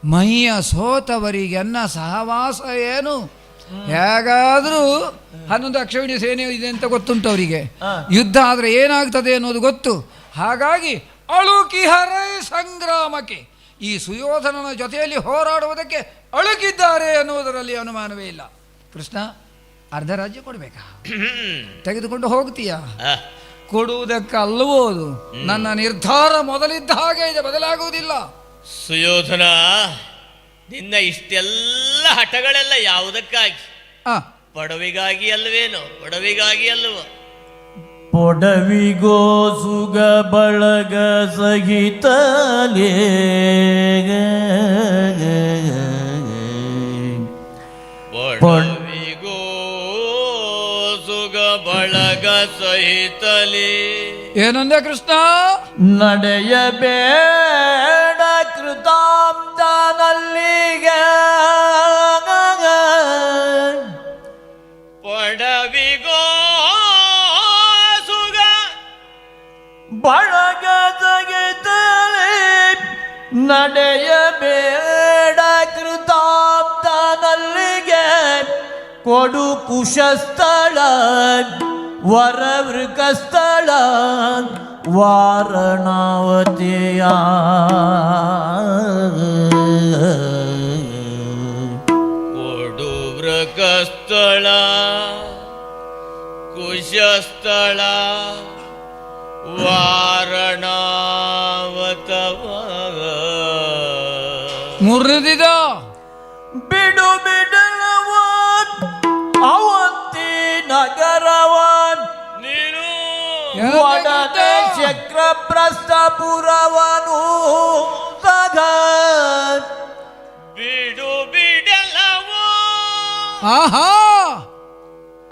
ಮೈಯ ಸೋತವರಿಗೆನ್ನ ಸಹವಾಸ ಏನು? ಹೇಗಾದರೂ 11 ಅಕ್ಷೋಹಿಣಿ ಸೇನೆ ಇದೆ ಅಂತ ಗೊತ್ತುಂಟು ಅವರಿಗೆ. ಯುದ್ಧ ಆದರೆ ಏನಾಗ್ತದೆ ಅನ್ನೋದು ಗೊತ್ತು. ಹಾಗಾಗಿ ಅಳುಕಿಹರೈ ಸಂಗ್ರಾಮಕ್ಕೆ, ಈ ಸುಯೋಧನನ ಜೊತೆಯಲ್ಲಿ ಹೋರಾಡುವುದಕ್ಕೆ ಅಳುಕಿದ್ದಾರೆ ಅನ್ನುವುದರಲ್ಲಿ ಅನುಮಾನವೇ ಇಲ್ಲ. ಕೃಷ್ಣ, ಅರ್ಧ ರಾಜ್ಯ ಕೊಡಬೇಕಾ? ತೆಗೆದುಕೊಂಡು ಹೋಗ್ತೀಯಾ? ಕೊಡುವುದಕ್ಕಲ್ಲವೋದು. ನನ್ನ ನಿರ್ಧಾರ ಮೊದಲಿದ್ದ ಹಾಗೆ ಇದೆ, ಬದಲಾಗುವುದಿಲ್ಲ. ಸುಯೋಧನ, ನಿನ್ನ ಇಷ್ಟೆಲ್ಲ ಹಠಗಳೆಲ್ಲ ಯಾವುದಕ್ಕಾಗಿ? ಪೊಡವಿಗಾಗಿ ಅಲ್ವೇನೋ? ಪೊಡವಿಗಾಗಿ ಅಲ್ವೋ? ಪೊಡವಿಗೋ ಸುಗ ಬಳಗ ಸಹಿತಲೇ, ಪೊಡವಿಗೋ ಸುಗ ಬಳಗ ಸಹಿತಲೇ. ಏನಂದೆ ಕೃಷ್ಣ? ನಡೆಯಬೇಡ ಕೃತಾಂತನಲ್ಲಿಗೆ, ಪೊಡವಿಗೋ ಸುಗ ಬಳಗ ಸಹಿತಲೇ, ನಡೆಯಬೇಡ ಕೃತಾಂತನಲ್ಲಿಗೆ, ಕೊಡು ಕುಶಸ್ಥಳ ವರವೃಕಸ್ಥಳ ವಾರಣಾವತಿಯ. ಕೊಡು ವೃಕಸ್ಥಳ ಕುಶಸ್ಥಳ ವಾರಣಾವತವ. ಮುರಿದಿದ ಬಿಡು ಬಿಡಲವ ಅವಂತಿ ನಗರವನ್, ನೀನು ಒಡನೆ ಚಕ್ರಪ್ರಸ್ಥಪುರವನು ಸಗ. ಬಿಡು ಬಿಡಲವೋ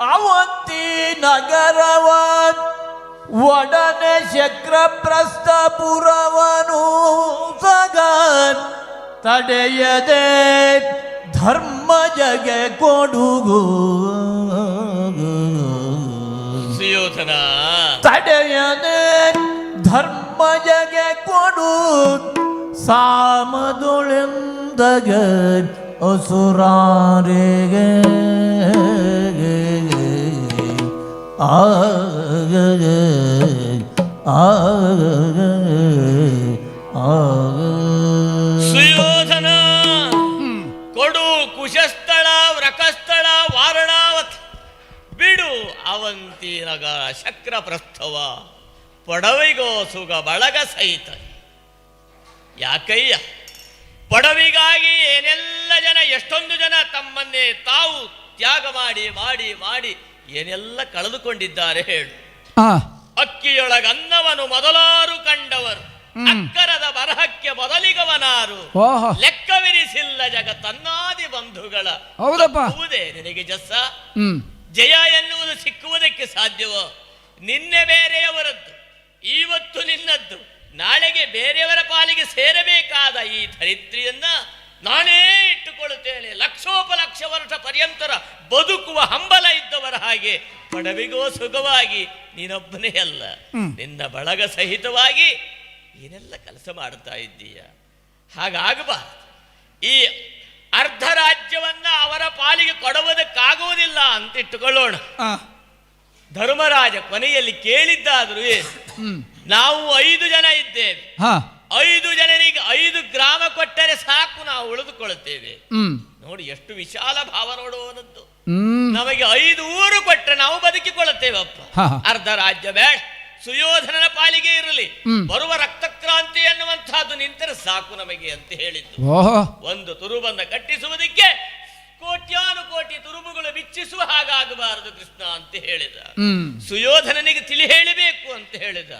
ಅವಂತಿ ನಗರವನ್, ಒಡನೆ ಚಕ್ರಪ್ರಸ್ಥಪುರವನು ಸಗ. ತಡೆಯದೆ ಧರ್ಮ ಜಗೆ ಕೊಡುಗು ಸುಯೋಧನ ತಡೆಯದೆ ಧರ್ಮಜಗೆ ಕೊಡು ಸಾಮದುಳೆಂದಗ ಅಸುರಾರಿಗೆ ಸುಯೋಧನ ಕೊಡು ಕುಶಸ್ಥಳ ವ್ರಕಸ್ಥಳ ವಾರಣಾವತ್ ಬಿಡು ಅವಂತಿನಗ ಶಕ್ರ ಪ್ರಸ್ಥವ ಪೊಡವಿಗೋ ಸುಗ ಬಳಗ ಸಹಿತ. ಯಾಕಯ್ಯ ಪೊಡವಿಗಾಗಿ ಏನೆಲ್ಲ ಜನ, ಎಷ್ಟೊಂದು ಜನ ತಮ್ಮನ್ನೇ ತಾವು ತ್ಯಾಗ ಮಾಡಿ ಮಾಡಿ ಮಾಡಿ ಏನೆಲ್ಲ ಕಳೆದುಕೊಂಡಿದ್ದಾರೆ ಹೇಳು. ಅಕ್ಕಿಯೊಳಗ ಅನ್ನವನು ಮೊದಲಾರು ಕಂಡವರು, ಅಕ್ಕರದ ಬರಹಕ್ಕೆ ಮೊದಲಿಗವನಾರು, ಲೆಕ್ಕವಿರಿಸಿಲ್ಲ ಜಗತ್ತನ್ನಾದಿ ಬಂಧುಗಳ. ಹೌದೇ ನಿನಗೆ ಜಸ್ಸ? ಜಯ ಎನ್ನುವುದು ಸಿಕ್ಕುವುದಕ್ಕೆ ಸಾಧ್ಯವೋ? ನಿನ್ನೆ ಬೇರೆಯವರದ್ದು, ಇವತ್ತು ನಿನ್ನದ್ದು, ನಾಳೆಗೆ ಬೇರೆಯವರ ಪಾಲಿಗೆ ಸೇರಬೇಕಾದ ಈ ಧರಿತ್ರಿಯನ್ನ ನಾನೇ ಇಟ್ಟುಕೊಳ್ಳುತ್ತೇನೆ. ಲಕ್ಷೋಪಲಕ್ಷ ವರ್ಷ ಪರ್ಯಂತರ ಬದುಕುವ ಹಂಬಲ ಇದ್ದವರ ಹಾಗೆ ಪಡವಿಗೋ ಸುಖವಾಗಿ ನೀನೊಬ್ಬನೇ ಅಲ್ಲ, ನಿನ್ನ ಬಳಗ ಸಹಿತವಾಗಿ ಏನೆಲ್ಲ ಕೆಲಸ ಮಾಡ್ತಾ ಇದ್ದೀಯ. ಹಾಗಾಗಬಾರದು. ಈ ಅರ್ಧ ರಾಜ್ಯವನ್ನ ಅವರ ಪಾಲಿಗೆ ಕೊಡುವುದಕ್ಕಾಗುವುದಿಲ್ಲ ಅಂತ ಇಟ್ಟುಕೊಳ್ಳೋಣ. ಧರ್ಮರಾಜ ಕೊನೆಯಲ್ಲಿ ಕೇಳಿದ್ದಾದರೂ ಏನು, ನಾವು 5 ಜನ ಇದ್ದೇವೆ, 5 ಜನರಿಗೆ 5 ಗ್ರಾಮ ಕೊಟ್ಟರೆ ಸಾಕು, ನಾವು ಉಳಿದುಕೊಳ್ಳುತ್ತೇವೆ. ನೋಡಿ ಎಷ್ಟು ವಿಶಾಲ ಭಾವ ನೋಡುವನದ್ದು. ನಮಗೆ 5 ಊರು ಕೊಟ್ಟರೆ ನಾವು ಬದುಕಿಕೊಳ್ಳುತ್ತೇವಪ್ಪ. ಅರ್ಧ ರಾಜ್ಯ ಬೇಡ, ಸುಯೋಧನನ ಪಾಲಿಗೆ ಇರಲಿ, ಬರುವ ರಕ್ತಕ್ರಾಂತಿ ಎನ್ನುವಂತಹದ್ದು ನಿಂತರೆ ಸಾಕು ನಮಗೆ ಅಂತ ಹೇಳಿದ್ದು. ಒಂದು ತುರುಬನ್ನ ಕಟ್ಟಿಸುವುದಕ್ಕೆ ಕೋಟ್ಯಾನುಕೋಟಿ ತುರುಬುಗಳು ಬಿಚ್ಚಿಸುವ ಹಾಗಾಗಬಾರದು ಕೃಷ್ಣ ಅಂತ ಹೇಳಿದ. ಸುಯೋಧನನಿಗೆ ತಿಳಿ ಹೇಳಬೇಕು ಅಂತ ಹೇಳಿದ.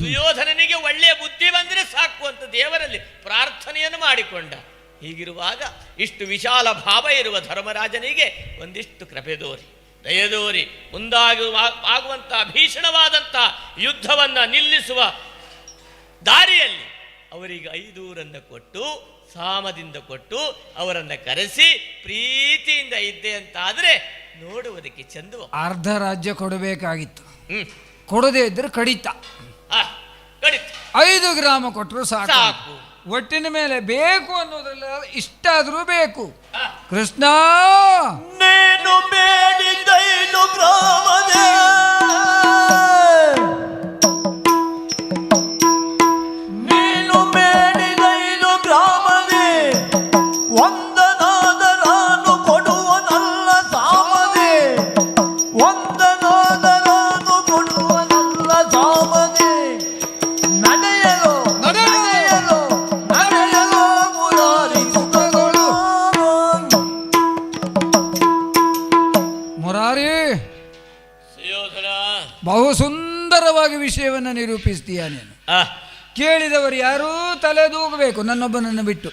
ಸುಯೋಧನನಿಗೆ ಒಳ್ಳೆಯ ಬುದ್ಧಿ ಬಂದರೆ ಸಾಕು ಅಂತ ದೇವರಲ್ಲಿ ಪ್ರಾರ್ಥನೆಯನ್ನು ಮಾಡಿಕೊಂಡ. ಹೀಗಿರುವಾಗ ಇಷ್ಟು ವಿಶಾಲ ಭಾವ ಇರುವ ಧರ್ಮರಾಜನಿಗೆ ಒಂದಿಷ್ಟು ಕೃಪೆ ದೋರಿ, ದಯದೋರಿ ಆಗುವಂತಹ ಭೀಷಣವಾದಂಥ ಯುದ್ಧವನ್ನ ನಿಲ್ಲಿಸುವ ದಾರಿಯಲ್ಲಿ ಅವರಿಗೆ 5 ಊರನ್ನು ಕೊಟ್ಟು, ಸಾಮದಿಂದ ಕೊಟ್ಟು ಅವರನ್ನು ಕರೆಸಿ ಪ್ರೀತಿಯಿಂದ ಇದ್ದೆ ಅಂತ ಆದ್ರೆ ನೋಡುವುದಕ್ಕೆ ಚಂದವ. ಅರ್ಧ ರಾಜ್ಯ ಕೊಡಬೇಕಾಗಿತ್ತು, ಕೊಡದೇ ಇದ್ರೆ ಕಡಿತ. 5 ಗ್ರಾಮ ಕೊಟ್ಟರು ಸಾಕು. ಒಟ್ಟಿನ ಮೇಲೆ ಬೇಕು ಅನ್ನೋದ್ರಲ್ಲ, ಇಷ್ಟ ಆದ್ರೂ ಬೇಕು. ಕೃಷ್ಣ ನೀನು ಬೇಡಿದ 5 ಗ್ರಾಮದೇ ಬಹು ಸುಂದರವಾಗಿ ವಿಷಯವನ್ನು ನಿರೂಪಿಸ್ತೀಯ ನೀನು. ಕೇಳಿದವರು ಯಾರೂ ತಲೆದೂಗಬೇಕು, ನನ್ನೊಬ್ಬನನ್ನು ಬಿಟ್ಟು.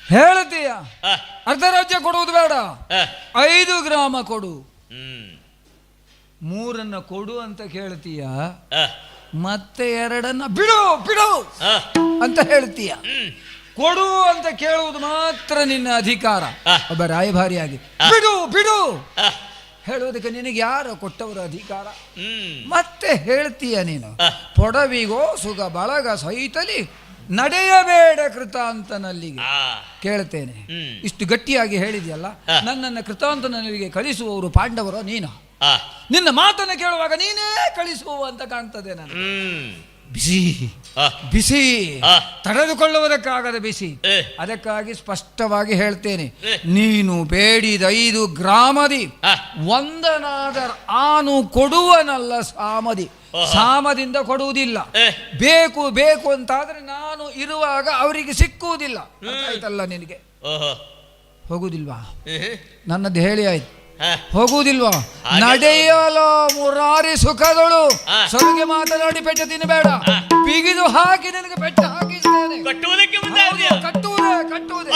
ಹೇಳ್ತೀಯ ಅರ್ಧ ರಾಜ್ಯ ಕೊಡುವುದು ಬೇಡ, 5 ಗ್ರಾಮ ಕೊಡು, 3 ಕೊಡು ಅಂತ ಕೇಳ್ತೀಯ, ಮತ್ತೆ 2 ಬಿಡು ಬಿಡು ಅಂತ ಹೇಳ್ತೀಯ. ಕೊಡು ಅಂತ ಕೇಳುವುದು ಮಾತ್ರ ನಿನ್ನ ಅಧಿಕಾರ, ಒಬ್ಬ ರಾಯಭಾರಿಯಾಗಿ. ಬಿಡು ಬಿಡು ಹೇಳುವುದಕ್ಕೆ ನಿನಗೆ ಯಾರು ಕೊಟ್ಟವರು ಅಧಿಕಾರ? ಮತ್ತೆ ಹೇಳ್ತೀಯ ನೀನು, ಪೊಡವಿಗೋ ಸುಗ ಬಳಗ ಸಹಿತಲಿ ನಡೆಯಬೇಡ ಕೃತಾಂತನಲ್ಲಿಗೆ. ಕೇಳ್ತೇನೆ, ಇಷ್ಟು ಗಟ್ಟಿಯಾಗಿ ಹೇಳಿದ್ಯಲ್ಲ, ನನ್ನನ್ನು ಕೃತಾಂತನಲ್ಲಿಗೆ ಕಳಿಸುವವರು ಪಾಂಡವರು ನೀನು. ನಿನ್ನ ಮಾತನ್ನು ಕೇಳುವಾಗ ನೀನೇ ಕಳಿಸುವ ಅಂತ ಕಾಣ್ತದೆ ನನಗೆ. ಬಿಸಿ ಬಿಸಿ, ತಡೆದುಕೊಳ್ಳುವುದಕ್ಕಾಗದ ಬಿಸಿ. ಅದಕ್ಕಾಗಿ ಸ್ಪಷ್ಟವಾಗಿ ಹೇಳ್ತೇನೆ, ನೀನು ಬೇಡಿದ 5 ಗ್ರಾಮದಿ ಒಂದನಾದರ ಆನು ಕೊಡುವನಲ್ಲ ಸಾಮದಿ. ಸಾಮದಿಂದ ಕೊಡುವುದಿಲ್ಲ. ಬೇಕು ಬೇಕು ಅಂತಾದ್ರೆ ನಾನು ಇರುವಾಗ ಅವರಿಗೆ ಸಿಕ್ಕುವುದಿಲ್ಲ. ಆಯ್ತಲ್ಲ ನಿನಗೆ? ಹೋಗುವುದಿಲ್ವಾ? ನನ್ನದು ಹೇಳಿ ಆಯ್ತು. ಹೋಗುವುದಿಲ್ವಾ? ನಡೆಯಲು ಮುರಾರಿ ಸುಖದಳು ಸೊರಗೆ ಮಾತನಾಡಿ ಪೆಟ್ಟ ತಿನ್ನಬೇಡ, ಬಿಗಿದು ಹಾಕಿ ನಿನಗೆ ಪೆಟ್ಟ ಹಾಕಿದ್ದೇನೆ. ಕಟ್ಟುವುದಕ್ಕೆ ಕಟ್ಟುವುದೇ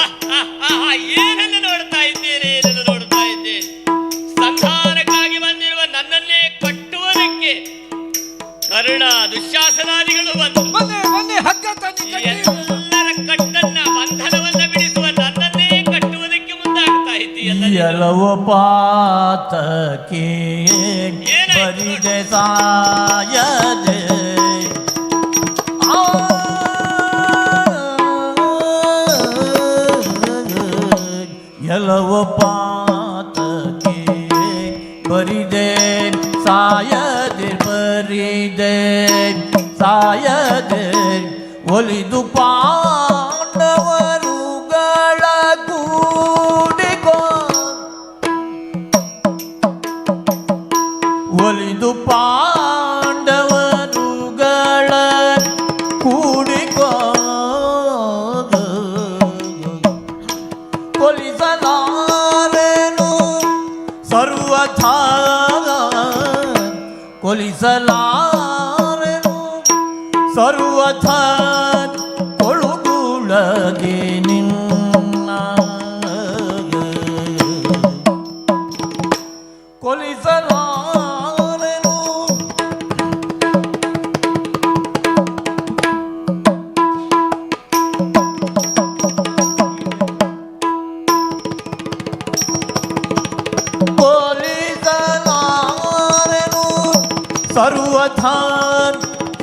ಏನನ್ನು ನೋಡ್ತಾ ಇದ್ದೇನೆ, ಏನನ್ನು ನೋಡ್ತಾ ಇದ್ದೇನೆ. ಸಂಧಾನಕ್ಕಾಗಿ ಬಂದಿರುವ ನನ್ನನ್ನೇ ಕಟ್ಟುವುದಕ್ಕೆ ಕರ್ಣ ದುಶ್ಯಾಸನಾದಿಗಳು ಬನ್ನಿ ಹಗ್ಗ ಎಲ್ಲರ ಕಟ್ಟನ್ನ ಬಂಧನವನ್ನ ಬಿಡಿಸುವ ನನ್ನನ್ನೇ ಕಟ್ಟುವುದಕ್ಕೆ ಮುಂದಾಗ್ತಾ ಇದ್ದೀಯಲ್ಲ. ಎಲ್ಲವೋ ಪಾತಕಿ ಬರಿದೆ ಸಾಯದೆ ಎಲ್ಲವ ಪಾತಕ್ಕೆ ಬರಿದೆ ಸಾಯದೆ ಬರಿದೆ ಸಾಯದೆ ಒಲಿದು ಪಾಂಡವರುಗಳ ಕೂಡಿಕೋ ಒಲಿದು ಪಾಂಡವರುಗಳ ಕೂಡಿಕೋ ಕೊಲಿಸಲಾರೆನು ಸರ್ವಥಾ ಕೊಲಿಸಲಾರೆನು ಸರ್ವಥಾ ಕೊಳುಗುಳದೆ ನಿನ್ನ ಕೊಲಿಸಲಾರೆನು ಕೊಲಿಸಲಾರೆನು ಸರ್ವಥಾ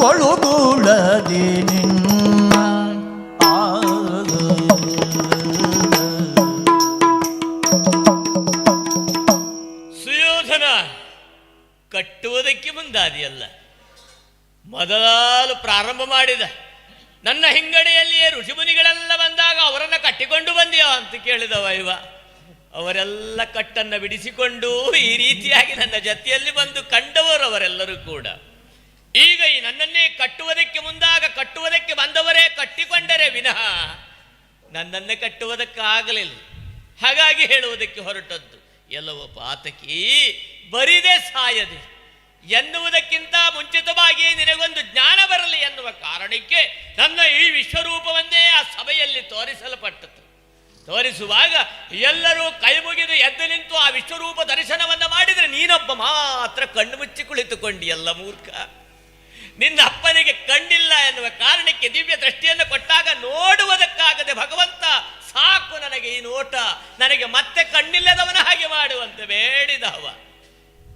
ಕೊಳುಗುಳದೆ ನಿನ್ನ ಸುಯೋಧನ ಕಟ್ಟುವುದಕ್ಕೆ ಮುಂದಾದಿಯಲ್ಲ, ಮೊದಲು ಪ್ರಾರಂಭ ಮಾಡಿದ. ನನ್ನ ಹಿಂಗಡೆಯಲ್ಲಿಯೇ ಋಷಿಮುನಿಗಳೆಲ್ಲ ಬಂದಾಗ ಅವರನ್ನು ಕಟ್ಟಿಕೊಂಡು ಬಂದಿಯೋ ಅಂತ ಕೇಳಿದವ ಇವ. ಅವರೆಲ್ಲ ಕಟ್ಟನ್ನು ಬಿಡಿಸಿಕೊಂಡು ಈ ರೀತಿಯಾಗಿ ನನ್ನ ಜೊತೆಯಲ್ಲಿ ಬಂದು ಕಂಡವರು ಅವರೆಲ್ಲರೂ ಕೂಡ. ಈಗ ಈ ನನ್ನನ್ನೇ ಕಟ್ಟುವುದಕ್ಕೆ ಮುಂದಾಗ ಕಟ್ಟುವುದಕ್ಕೆ ಬಂದವರೇ ಕಟ್ಟಿಕೊಂಡರೆ ವಿನಃ ನನ್ನನ್ನೇ ಕಟ್ಟುವುದಕ್ಕಾಗಲಿಲ್ಲ. ಹಾಗಾಗಿ ಹೇಳುವುದಕ್ಕೆ ಹೊರಟದ್ದು, ಎಲ್ಲವೋ ಪಾತಕಿ ಬರಿದೆ ಸಾಯದೆ ಎನ್ನುವುದಕ್ಕಿಂತ ಮುಂಚಿತವಾಗಿ ನಿನಗೊಂದು ಜ್ಞಾನ ಬರಲಿ ಎನ್ನುವ ಕಾರಣಕ್ಕೆ ನನ್ನ ಈ ವಿಶ್ವರೂಪವನ್ನೇ ಆ ಸಭೆಯಲ್ಲಿ ತೋರಿಸಲ್ಪಟ್ಟದ್ದು. ತೋರಿಸುವಾಗ ಎಲ್ಲರೂ ಕೈ ಮುಗಿದು ಎದ್ದು ನಿಂತು ಆ ವಿಶ್ವರೂಪ ದರ್ಶನವನ್ನು ಮಾಡಿದರೆ ನೀನೊಬ್ಬ ಮಾತ್ರ ಕಣ್ಣು ಮುಚ್ಚಿ ಕುಳಿತುಕೊಂಡಿಯಲ್ಲ ಮೂರ್ಖ. ನಿನ್ನ ಅಪ್ಪನಿಗೆ ಕಣ್ಣಿಲ್ಲ ಎನ್ನುವ ಕಾರಣಕ್ಕೆ ದಿವ್ಯ ದೃಷ್ಟಿಯನ್ನು ಕೊಟ್ಟಾಗ ನೋಡುವುದಕ್ಕಾಗದೆ ಭಗವಂತ ಸಾಕು ನನಗೆ ಈ ನೋಟ, ನನಗೆ ಮತ್ತೆ ಕಣ್ಣಿಲ್ಲದವನ ಹಾಗೆ ಮಾಡುವಂತೆ ಬೇಡಿದವ.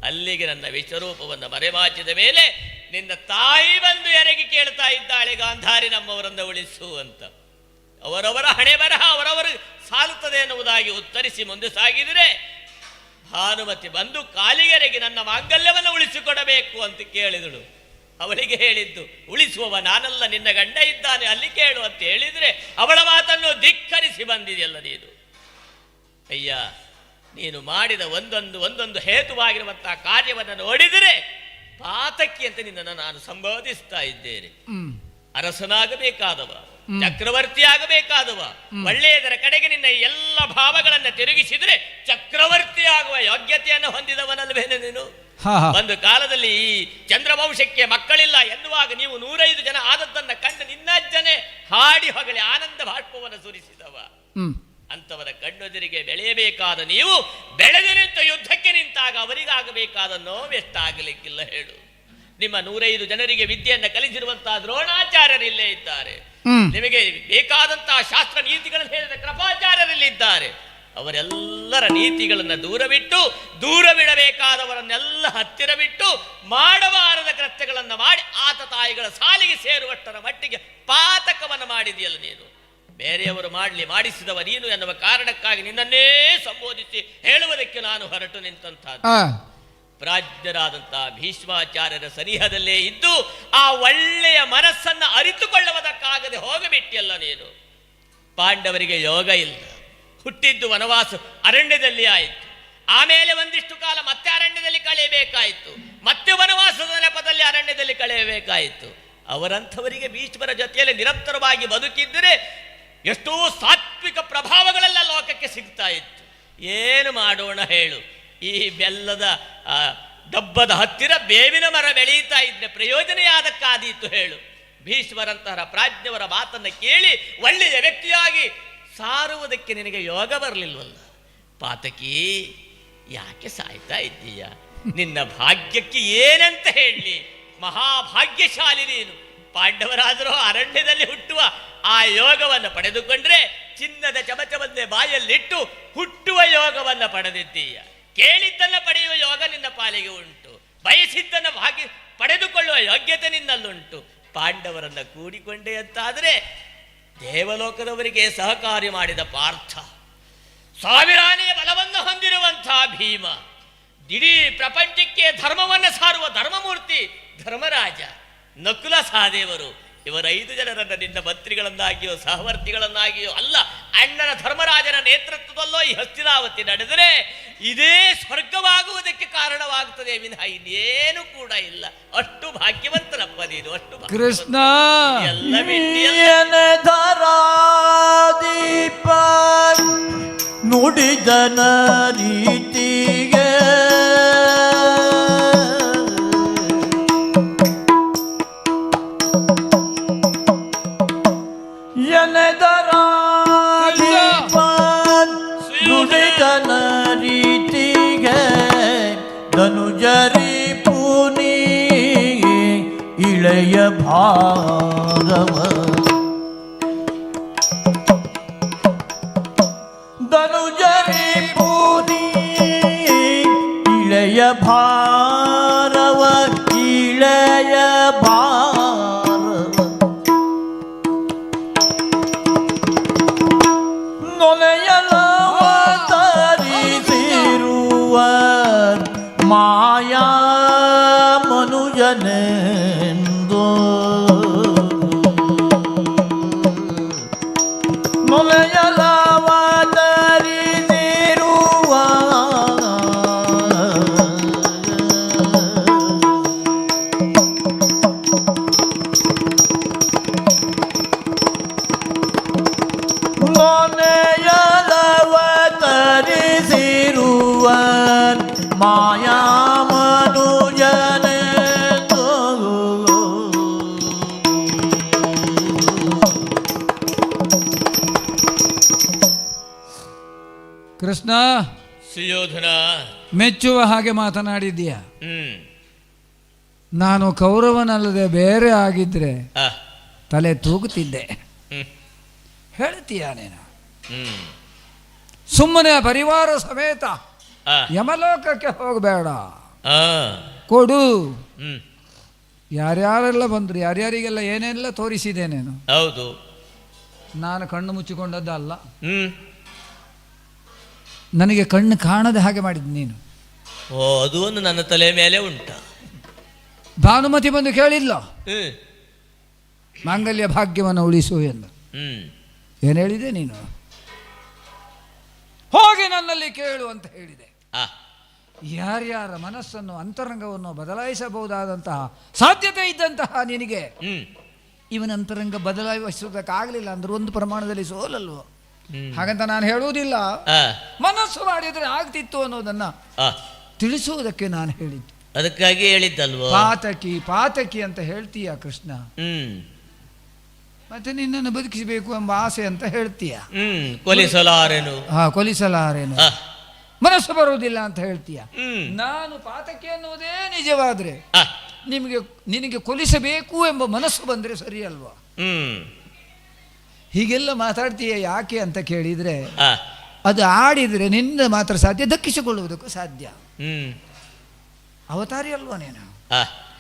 ಅಲ್ಲಿಗೆ ನನ್ನ ವಿಶ್ವರೂಪವನ್ನು ಮರೆಮಾಚಿದ ಮೇಲೆ ನಿನ್ನ ತಾಯಿ ಬಂದು ಎರಗಿ ಕೇಳ್ತಾ ಇದ್ದಾಳೆ, ಗಾಂಧಾರಿ ನಮ್ಮವರನ್ನು ಉಳಿಸು ಅಂತ. ಅವರವರ ಹಣೆ ಬರಹ ಅವರವರು ಸಾಲುತ್ತದೆ ಎನ್ನುವುದಾಗಿ ಉತ್ತರಿಸಿ ಮುಂದೆ ಸಾಗಿದರೆ ಭಾನುಮತಿ ಬಂದು ಕಾಲಿಗೆರೆಗೆ ನನ್ನ ಮಾಂಗಲ್ಯವನ್ನು ಉಳಿಸಿಕೊಡಬೇಕು ಅಂತ ಕೇಳಿದಳು. ಅವಳಿಗೆ ಹೇಳಿದ್ದು, ಉಳಿಸುವವ ನಾನಲ್ಲ, ನಿನ್ನ ಗಂಡ ಇದ್ದಾನೆ, ಅಲ್ಲಿ ಕೇಳು ಅಂತ ಹೇಳಿದರೆ ಅವಳ ಮಾತನ್ನು ಧಿಕ್ಕರಿಸಿ ಬಂದಿದೆಯಲ್ಲ ನೀನು. ಅಯ್ಯ, ನೀನು ಮಾಡಿದ ಒಂದೊಂದು ಹೇತುವಾಗಿರುವಂತಹ ಕಾರ್ಯವನ್ನು ನೋಡಿದರೆ ಪಾತಕಿ ಅಂತ ನಿನ್ನನ್ನು ನಾನು ಸಂಬೋಧಿಸ್ತಾ ಇದ್ದೇನೆ. ಅರಸನಾಗಬೇಕಾದವ, ಚಕ್ರವರ್ತಿ ಆಗಬೇಕಾದವ, ಒಳ್ಳೆಯದರ ಕಡೆಗೆ ನಿನ್ನ ಎಲ್ಲ ಭಾವಗಳನ್ನು ತಿರುಗಿಸಿದರೆ ಚಕ್ರವರ್ತಿ ಆಗುವ ಯೋಗ್ಯತೆಯನ್ನು ಹೊಂದಿದವನಲ್ವೇನೆ ನೀನು. ಒಂದು ಕಾಲದಲ್ಲಿ ಈ ಚಂದ್ರವಂಶಕ್ಕೆ ಮಕ್ಕಳಿಲ್ಲ ಎನ್ನುವಾಗ ನೀವು 105 ಜನ ಆದದ್ದನ್ನು ಕಂಡು ನಿನ್ನಜ್ಜನೆ ಹಾಡಿ ಹೊಗಳಿ ಆನಂದ ಬಾಷ್ಪವನ್ನು ಸುರಿಸಿದವ. ಅಂತವರ ಕಣ್ಣೆದುರಿಗೆ ಬೆಳೆಯಬೇಕಾದ ನೀವು ಬೆಳೆದು ನಿಂತ ಯುದ್ಧಕ್ಕೆ ನಿಂತಾಗ ಅವರಿಗಾಗಬೇಕಾದ ನೋವೆಷ್ಟಾಗಲಿಕ್ಕಿಲ್ಲ ಹೇಳು. ನಿಮ್ಮ 105 ಜನರಿಗೆ ವಿದ್ಯೆಯನ್ನು ಕಲಿಸಿರುವಂತಹ ದ್ರೋಣಾಚಾರ್ಯರಿಲ್ಲೇ ಇದ್ದಾರೆ. ನಿಮಗೆ ಬೇಕಾದಂತಹ ಶಾಸ್ತ್ರ ನೀತಿಗಳನ್ನು ಹೇಳಿದ ಕೃಪಾಚಾರ್ಯರಲ್ಲಿದ್ದಾರೆ. ಅವರೆಲ್ಲರ ನೀತಿಗಳನ್ನು ದೂರ ಬಿಡಬೇಕಾದವರನ್ನೆಲ್ಲ ಹತ್ತಿರ ಬಿಟ್ಟು ಮಾಡಬಾರದ ಕೃತ್ಯಗಳನ್ನು ಮಾಡಿ ಆತ ತಾಯಿಗಳ ಸಾಲಿಗೆ ಸೇರುವಷ್ಟರ ಮಟ್ಟಿಗೆ ಪಾತಕವನ್ನು ಮಾಡಿದೆಯಲ್ಲ ನೀನು. ಬೇರೆಯವರು ಮಾಡಿಸಿದವ ನೀನು ಎನ್ನುವ ಕಾರಣಕ್ಕಾಗಿ ನಿನ್ನನ್ನೇ ಸಂಬೋಧಿಸಿ ಹೇಳುವುದಕ್ಕೆ ನಾನು ಹೊರಟು ನಿಂತಂತಹದ್ದು. ಪ್ರಾಜ್ಞರಾದಂತಹ ಭೀಷ್ಮಾಚಾರ್ಯರ ಸನಿಹದಲ್ಲೇ ಇದ್ದು ಆ ಒಳ್ಳೆಯ ಮನಸ್ಸನ್ನು ಅರಿತುಕೊಳ್ಳುವುದಕ್ಕಾಗದೆ ಹೋಗಬಿಟ್ಟಿಯಲ್ಲ ನೀನು. ಪಾಂಡವರಿಗೆ ಯೋಗ ಇಲ್ಲ, ಹುಟ್ಟಿದ್ದು ವನವಾಸ ಅರಣ್ಯದಲ್ಲಿ ಆಯಿತು, ಆಮೇಲೆ ಒಂದಿಷ್ಟು ಕಾಲ ಮತ್ತೆ ಅರಣ್ಯದಲ್ಲಿ ಕಳೆಯಬೇಕಾಯಿತು, ಮತ್ತೆ ವನವಾಸದ ನೆಪದಲ್ಲಿ ಅರಣ್ಯದಲ್ಲಿ ಕಳೆಯಬೇಕಾಯಿತು. ಅವರಂಥವರಿಗೆ ಭೀಷ್ಮರ ಜೊತೆಯಲ್ಲಿ ನಿರಂತರವಾಗಿ ಬದುಕಿದ್ದರೆ ಎಷ್ಟೋ ಸಾತ್ವಿಕ ಪ್ರಭಾವಗಳೆಲ್ಲ ಲೋಕಕ್ಕೆ ಸಿಗ್ತಾ ಇತ್ತು. ಏನು ಮಾಡೋಣ ಹೇಳು, ಈ ಬೆಲ್ಲದ ಡಬ್ಬದ ಹತ್ತಿರ ಬೇವಿನ ಮರ ಬೆಳೆಯುತ್ತಾ ಇದ್ರೆ ಪ್ರಯೋಜನ ಯಾದಕ್ಕಾದೀತು ಹೇಳು. ಭೀಷ್ಮರಂತಹ ಪ್ರಾಜ್ಞವರ ಮಾತನ್ನು ಕೇಳಿ ಒಳ್ಳೆಯ ವ್ಯಕ್ತಿಯಾಗಿ ಸಾರುವುದಕ್ಕೆ ನಿನಗೆ ಯೋಗ ಬರಲಿಲ್ವಲ್ಲ. ಪಾತಕಿ, ಯಾಕೆ ಸಾಯ್ತಾ ಇದ್ದೀಯ? ನಿನ್ನ ಭಾಗ್ಯಕ್ಕೆ ಏನಂತ ಹೇಳಲಿ? ಮಹಾಭಾಗ್ಯಶಾಲಿ ನೀನು. ಪಾಂಡವರಾದರೂ ಅರಣ್ಯದಲ್ಲಿ ಹುಟ್ಟುವ ಆ ಯೋಗವನ್ನು ಪಡೆದುಕೊಂಡ್ರೆ ಚಿನ್ನದ ಚಮಚವನ್ನೇ ಬಾಯಲ್ಲಿಟ್ಟು ಹುಟ್ಟುವ ಯೋಗವನ್ನು ಪಡೆದಿದ್ದೀಯ. ಕೇಳಿದ್ದನ್ನು ಪಡೆಯುವ ಯೋಗ ನಿನ್ನ ಪಾಲಿಗೆ ಉಂಟು. ಬಯಸಿದ್ದನ್ನು ಪಡೆದುಕೊಳ್ಳುವ ಯೋಗ್ಯತೆ ನಿನ್ನಲ್ಲುಂಟು. ಪಾಂಡವರನ್ನ ಕೂಡಿಕೊಂಡೆ ಅಂತಾದರೆ ದೇವಲೋಕದವರಿಗೆ ಸಹಕಾರಿ ಮಾಡಿದ ಪಾರ್ಥ, ಸಾವಿರಾನೆಯ ಬಲವನ್ನು ಹೊಂದಿರುವಂತಹ ಭೀಮ, ಇಡೀ ಪ್ರಪಂಚಕ್ಕೆ ಧರ್ಮವನ್ನು ಸಾರುವ ಧರ್ಮಮೂರ್ತಿ ಧರ್ಮರಾಜ, ನಕುಲ ಸಹದೇವರು, ಇವರ 5 ಜನರನ್ನ ನಿನ್ನ ಮಂತ್ರಿಗಳನ್ನಾಗಿಯೋ ಸಹವರ್ತಿಗಳನ್ನಾಗಿಯೋ ಅಲ್ಲ, ಅಣ್ಣನ ಧರ್ಮರಾಜನ ನೇತೃತ್ವದಲ್ಲೋ ಈ ಹಸ್ತಿನಾವತಿ ನಡೆದರೆ ಇದೇ ಸ್ವರ್ಗವಾಗುವುದಕ್ಕೆ ಕಾರಣವಾಗುತ್ತದೆ ವಿನಃ ಇನ್ನೇನು ಕೂಡ ಇಲ್ಲ. ಅಷ್ಟು ಭಾಗ್ಯವಂತನಪ್ಪ ನೀನು, ಅಷ್ಟು ಕೃಷ್ಣ ಎಲ್ಲ ದೀಪ ನುಡಿದನ ರೀತಿಗೆ ನುಡಿದನ ರೀತಿಗೆ ಧನುಜರಿ ಪುನಿ ಇಳೆಯ ಭಾರವ ಧನುಜರಿ ಪುನಿ ಇಳೆಯ ಭಾರವ ಇಳೆಯ ಭಾರವ ನೊಲೆಯಲವತರಿಸಿರುವ ಮಾಯಾ ಮನುಜನೆಂದು ನೊಲೆಯಲವತರಿಸಿರುವ ನೊಲೆಯಲವತರಿಸಿರುವ ಮಾಯಾ ಮನುಜನೆಂದು ಕೃಷ್ಣ ಸುಯೋಧನ ಮೆಚ್ಚುವ ಹಾಗೆ ಮಾತನಾಡಿದ್ದೀಯ. ನಾನು ಕೌರವನಲ್ಲದೆ ಬೇರೆ ಆಗಿದ್ರೆ ತಲೆ ತೂಗುತ್ತಿದ್ದೆ. ಹೇಳ್ತೀಯ ನೀನು ಸುಮ್ಮನೆ ಪರಿವಾರ ಸಮೇತ ಯಮಲೋಕಕ್ಕೆ ಹೋಗಬೇಡ, ಕೊಡು. ಯಾರ್ಯಾರೆಲ್ಲ ಬಂದ್ರು, ಯಾರ್ಯಾರಿಗೆಲ್ಲ ಏನೆಲ್ಲ ತೋರಿಸಿದೆ ನೀನು. ಹೌದು, ನಾನು ಕಣ್ಣು ಮುಚ್ಚಿಕೊಂಡದ್ದಲ್ಲ, ನನಗೆ ಕಣ್ಣು ಕಾಣದ ಹಾಗೆ ಮಾಡಿದ್ದು ನೀನು. ಓ, ಅದು ಒಂದು ನನ್ನ ತಲೆ ಮೇಲೆ ಉಂಟ. ಭಾನುಮತಿ ಬಂದು ಕೇಳಿಲ್ಲ ಮಾಂಗಲ್ಯ ಭಾಗ್ಯವನ್ನು ಉಳಿಸು ಎಂದು. ಏನು ಹೇಳಿದೆ ನೀನು? ಹೋಗಿ ನನ್ನಲ್ಲಿ ಕೇಳು ಅಂತ ಹೇಳಿದೆ. ಯಾರ್ಯಾರ ಮನಸ್ಸನ್ನು ಅಂತರಂಗವನ್ನು ಬದಲಾಯಿಸಬಹುದಾದಂತಹ ಸಾಧ್ಯತೆ ಇದ್ದಂತಹ ನಿನಗೆ ಇವನ ಅಂತರಂಗ ಬದಲಾಯಿಸುವುದಕ್ಕಾಗಲಿಲ್ಲ ಅಂದ್ರೆ ಒಂದು ಪ್ರಮಾಣದಲ್ಲಿ ಸೋಲಲ್ವೋ? ಹಾಗಂತ ನಾನು ಹೇಳುವುದಿಲ್ಲ, ಮನಸ್ಸು ಮಾಡಿದರೆ ಆಗ್ತಿತ್ತು ಅನ್ನೋದನ್ನ ತಿಳಿಸುವುದಕ್ಕೆ ನಾನು ಹೇಳಿದ್ದು. ಅದಕ್ಕಾಗಿ ಹೇಳಿದ್ದಲ್ವ. ಪಾತಕಿ ಪಾತಕಿ ಅಂತ ಹೇಳ್ತೀಯ ಕೃಷ್ಣ, ಮತ್ತೆ ನಿನ್ನನ್ನು ಬದುಕಿಸಬೇಕು ಎಂಬ ಆಸೆ ಅಂತ ಹೇಳ್ತೀಯ. ಕೊಲಿಸಲಾರೇನು? ಕೊಲಿಸಲಾರೇನು, ಮನಸ್ಸು ಬರುವುದಿಲ್ಲ ಅಂತ ಹೇಳ್ತೀಯ. ನಾನು ಪಾತಕಿ ಅನ್ನುವುದೇ ನಿಜವಾದ್ರೆ ನಿನಗೆ ಕೊಲಿಸಬೇಕು ಎಂಬ ಮನಸ್ಸು ಬಂದ್ರೆ ಸರಿ ಅಲ್ವಾ? ಹೀಗೆಲ್ಲ ಮಾತಾಡ್ತೀಯ ಯಾಕೆ ಅಂತ ಕೇಳಿದ್ರೆ, ಅದು ಆಡಿದ್ರೆ ನಿನ್ನ ಮಾತ್ರ ಸಾಧ್ಯ, ದಕ್ಕಿಸಿಕೊಳ್ಳುವುದಕ್ಕೂ ಸಾಧ್ಯ. ಅವತಾರಿ ಅಲ್ವಾ ನೀನು?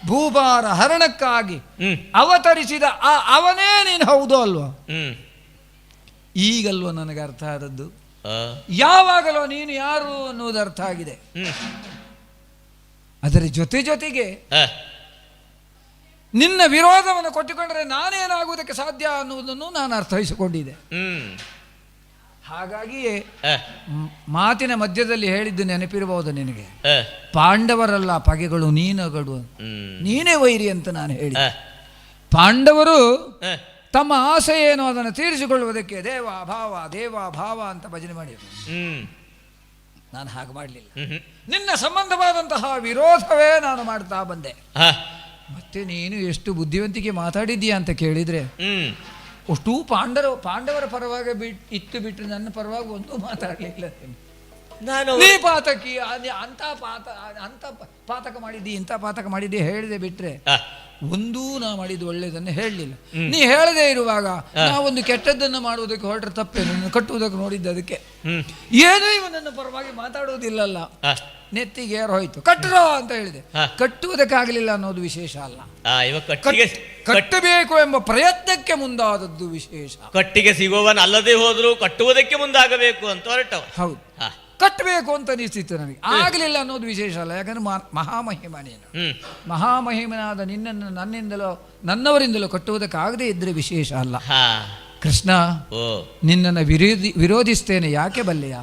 ಭೂಭಾರ ಹರಣಕ್ಕಾಗಿ ಅವತರಿಸಿದ ಅವನೇ ನೀನು, ಹೌದು ಅಲ್ವಾ? ಈಗಲ್ವ ನನಗೆ ಅರ್ಥ ಆದದ್ದು. ಯಾವಾಗಲೋ ನೀನು ಯಾರು ಅನ್ನೋದು ಅರ್ಥ ಆಗಿದೆ. ಅದರ ಜೊತೆ ಜೊತೆಗೆ ನಿನ್ನ ವಿರೋಧವನ್ನು ಕೊಟ್ಟುಕೊಂಡ್ರೆ ನಾನೇನಾಗುವುದಕ್ಕೆ ಸಾಧ್ಯ ಅನ್ನುವುದನ್ನು ನಾನು ಅರ್ಥೈಸಿಕೊಂಡಿದ್ದೆ. ಹಾಗಾಗಿಯೇ ಮಾತಿನ ಮಧ್ಯದಲ್ಲಿ ಹೇಳಿದ್ದು ನೆನಪಿರಬಹುದು ನಿನಗೆ, ಪಾಂಡವರಲ್ಲ ಪಗೆಗಳು ನೀನಗಡು, ನೀನೇ ವೈರಿ ಅಂತ ನಾನು ಹೇಳಿದೆ. ಪಾಂಡವರು ತಮ್ಮ ಆಸೆ ಏನು ಅದನ್ನು ತೀರಿಸಿಕೊಳ್ಳುವುದಕ್ಕೆ ದೇವ ಭಾವ ಅಂತ ಭಜನೆ ಮಾಡಿದ್ರು. ನಾನು ಹಾಗೆ ಮಾಡಲಿಲ್ಲ. ನಿನ್ನ ಸಂಬಂಧವಾದಂತಹ ವಿರೋಧವೇ ನಾನು ಮಾಡ್ತಾ ಬಂದೆ. ಮತ್ತೆ ನೀನು ಎಷ್ಟು ಬುದ್ಧಿವಂತಿಕೆ ಮಾತಾಡಿದ್ದೀಯಾ ಅಂತ ಕೇಳಿದ್ರೆ, ಅಷ್ಟು ಪಾಂಡವರ ಪರವಾಗಿ ಇತ್ತು ಬಿಟ್ಟು ನನ್ನ ಪರವಾಗಿ ಒಂದು ಮಾತಾಡಲಿಲ್ಲ. ನೀ ಪಾತಕಿ ಅಂತ ಪಾತಕ ಮಾಡಿದ್ದಿ, ಇಂಥ ಪಾತಕ ಮಾಡಿದ್ದಿ ಹೇಳಿದೆ ಬಿಟ್ರೆ ಒಂದೂ ನಾ ಮಾಡಿದ್ದು ಒಳ್ಳೇದನ್ನು ಹೇಳಲಿಲ್ಲ. ನೀ ಹೇಳದೇ ಇರುವಾಗ ನಾವೊಂದು ಕೆಟ್ಟದ್ದನ್ನು ಮಾಡುವುದಕ್ಕೆ ಹೊರಟ್ರೆ ತಪ್ಪೇನು? ಕಟ್ಟುವುದಕ್ಕೆ ನೋಡಿದ್ದ ಅದಕ್ಕೆ ಏನೂ ಇವನನ್ನು ಪರವಾಗಿ ಮಾತಾಡುವುದಿಲ್ಲಲ್ಲ. ನೆತ್ತಿಗೆ ಏರ್ ಹೋಯ್ತು, ಕಟ್ಟರೋ ಅಂತ ಹೇಳಿದೆ. ಕಟ್ಟುವುದಕ್ಕಾಗಲಿಲ್ಲ ಅನ್ನೋದು ವಿಶೇಷ ಅಲ್ಲ, ಕಟ್ಟಬೇಕು ಎಂಬ ಪ್ರಯತ್ನಕ್ಕೆ ಮುಂದಾದದ್ದು ವಿಶೇಷ. ಕಟ್ಟಿಗೆ ಸಿಗುವವನ್ ಅಲ್ಲದೆ ಹೋದ್ರು ಕಟ್ಟುವುದಕ್ಕೆ ಮುಂದಾಗಬೇಕು ಅಂತ ಹೊರಟವ. ಹೌದು, ಕಟ್ಟಬೇಕು ಅಂತ ಅನಿಸ್ತಿತ್ತು ನನಗೆ, ಆಗಲಿಲ್ಲ ಅನ್ನೋದು ವಿಶೇಷ ಅಲ್ಲ. ಯಾಕಂದ್ರೆ ಮಹಾಮಹಿಮ ನೀನು, ಮಹಾಮಹಿಮನಾದ ನಿನ್ನನ್ನು ನನ್ನಿಂದಲೋ ನನ್ನವರಿಂದಲೋ ಕಟ್ಟುವುದಕ್ಕಾಗದೇ ಇದ್ರೆ ವಿಶೇಷ ಅಲ್ಲ. ಕೃಷ್ಣ, ನಿನ್ನನ್ನು ವಿರೋಧಿಸ್ತೇನೆ, ಯಾಕೆ ಬಲ್ಲೆಯ?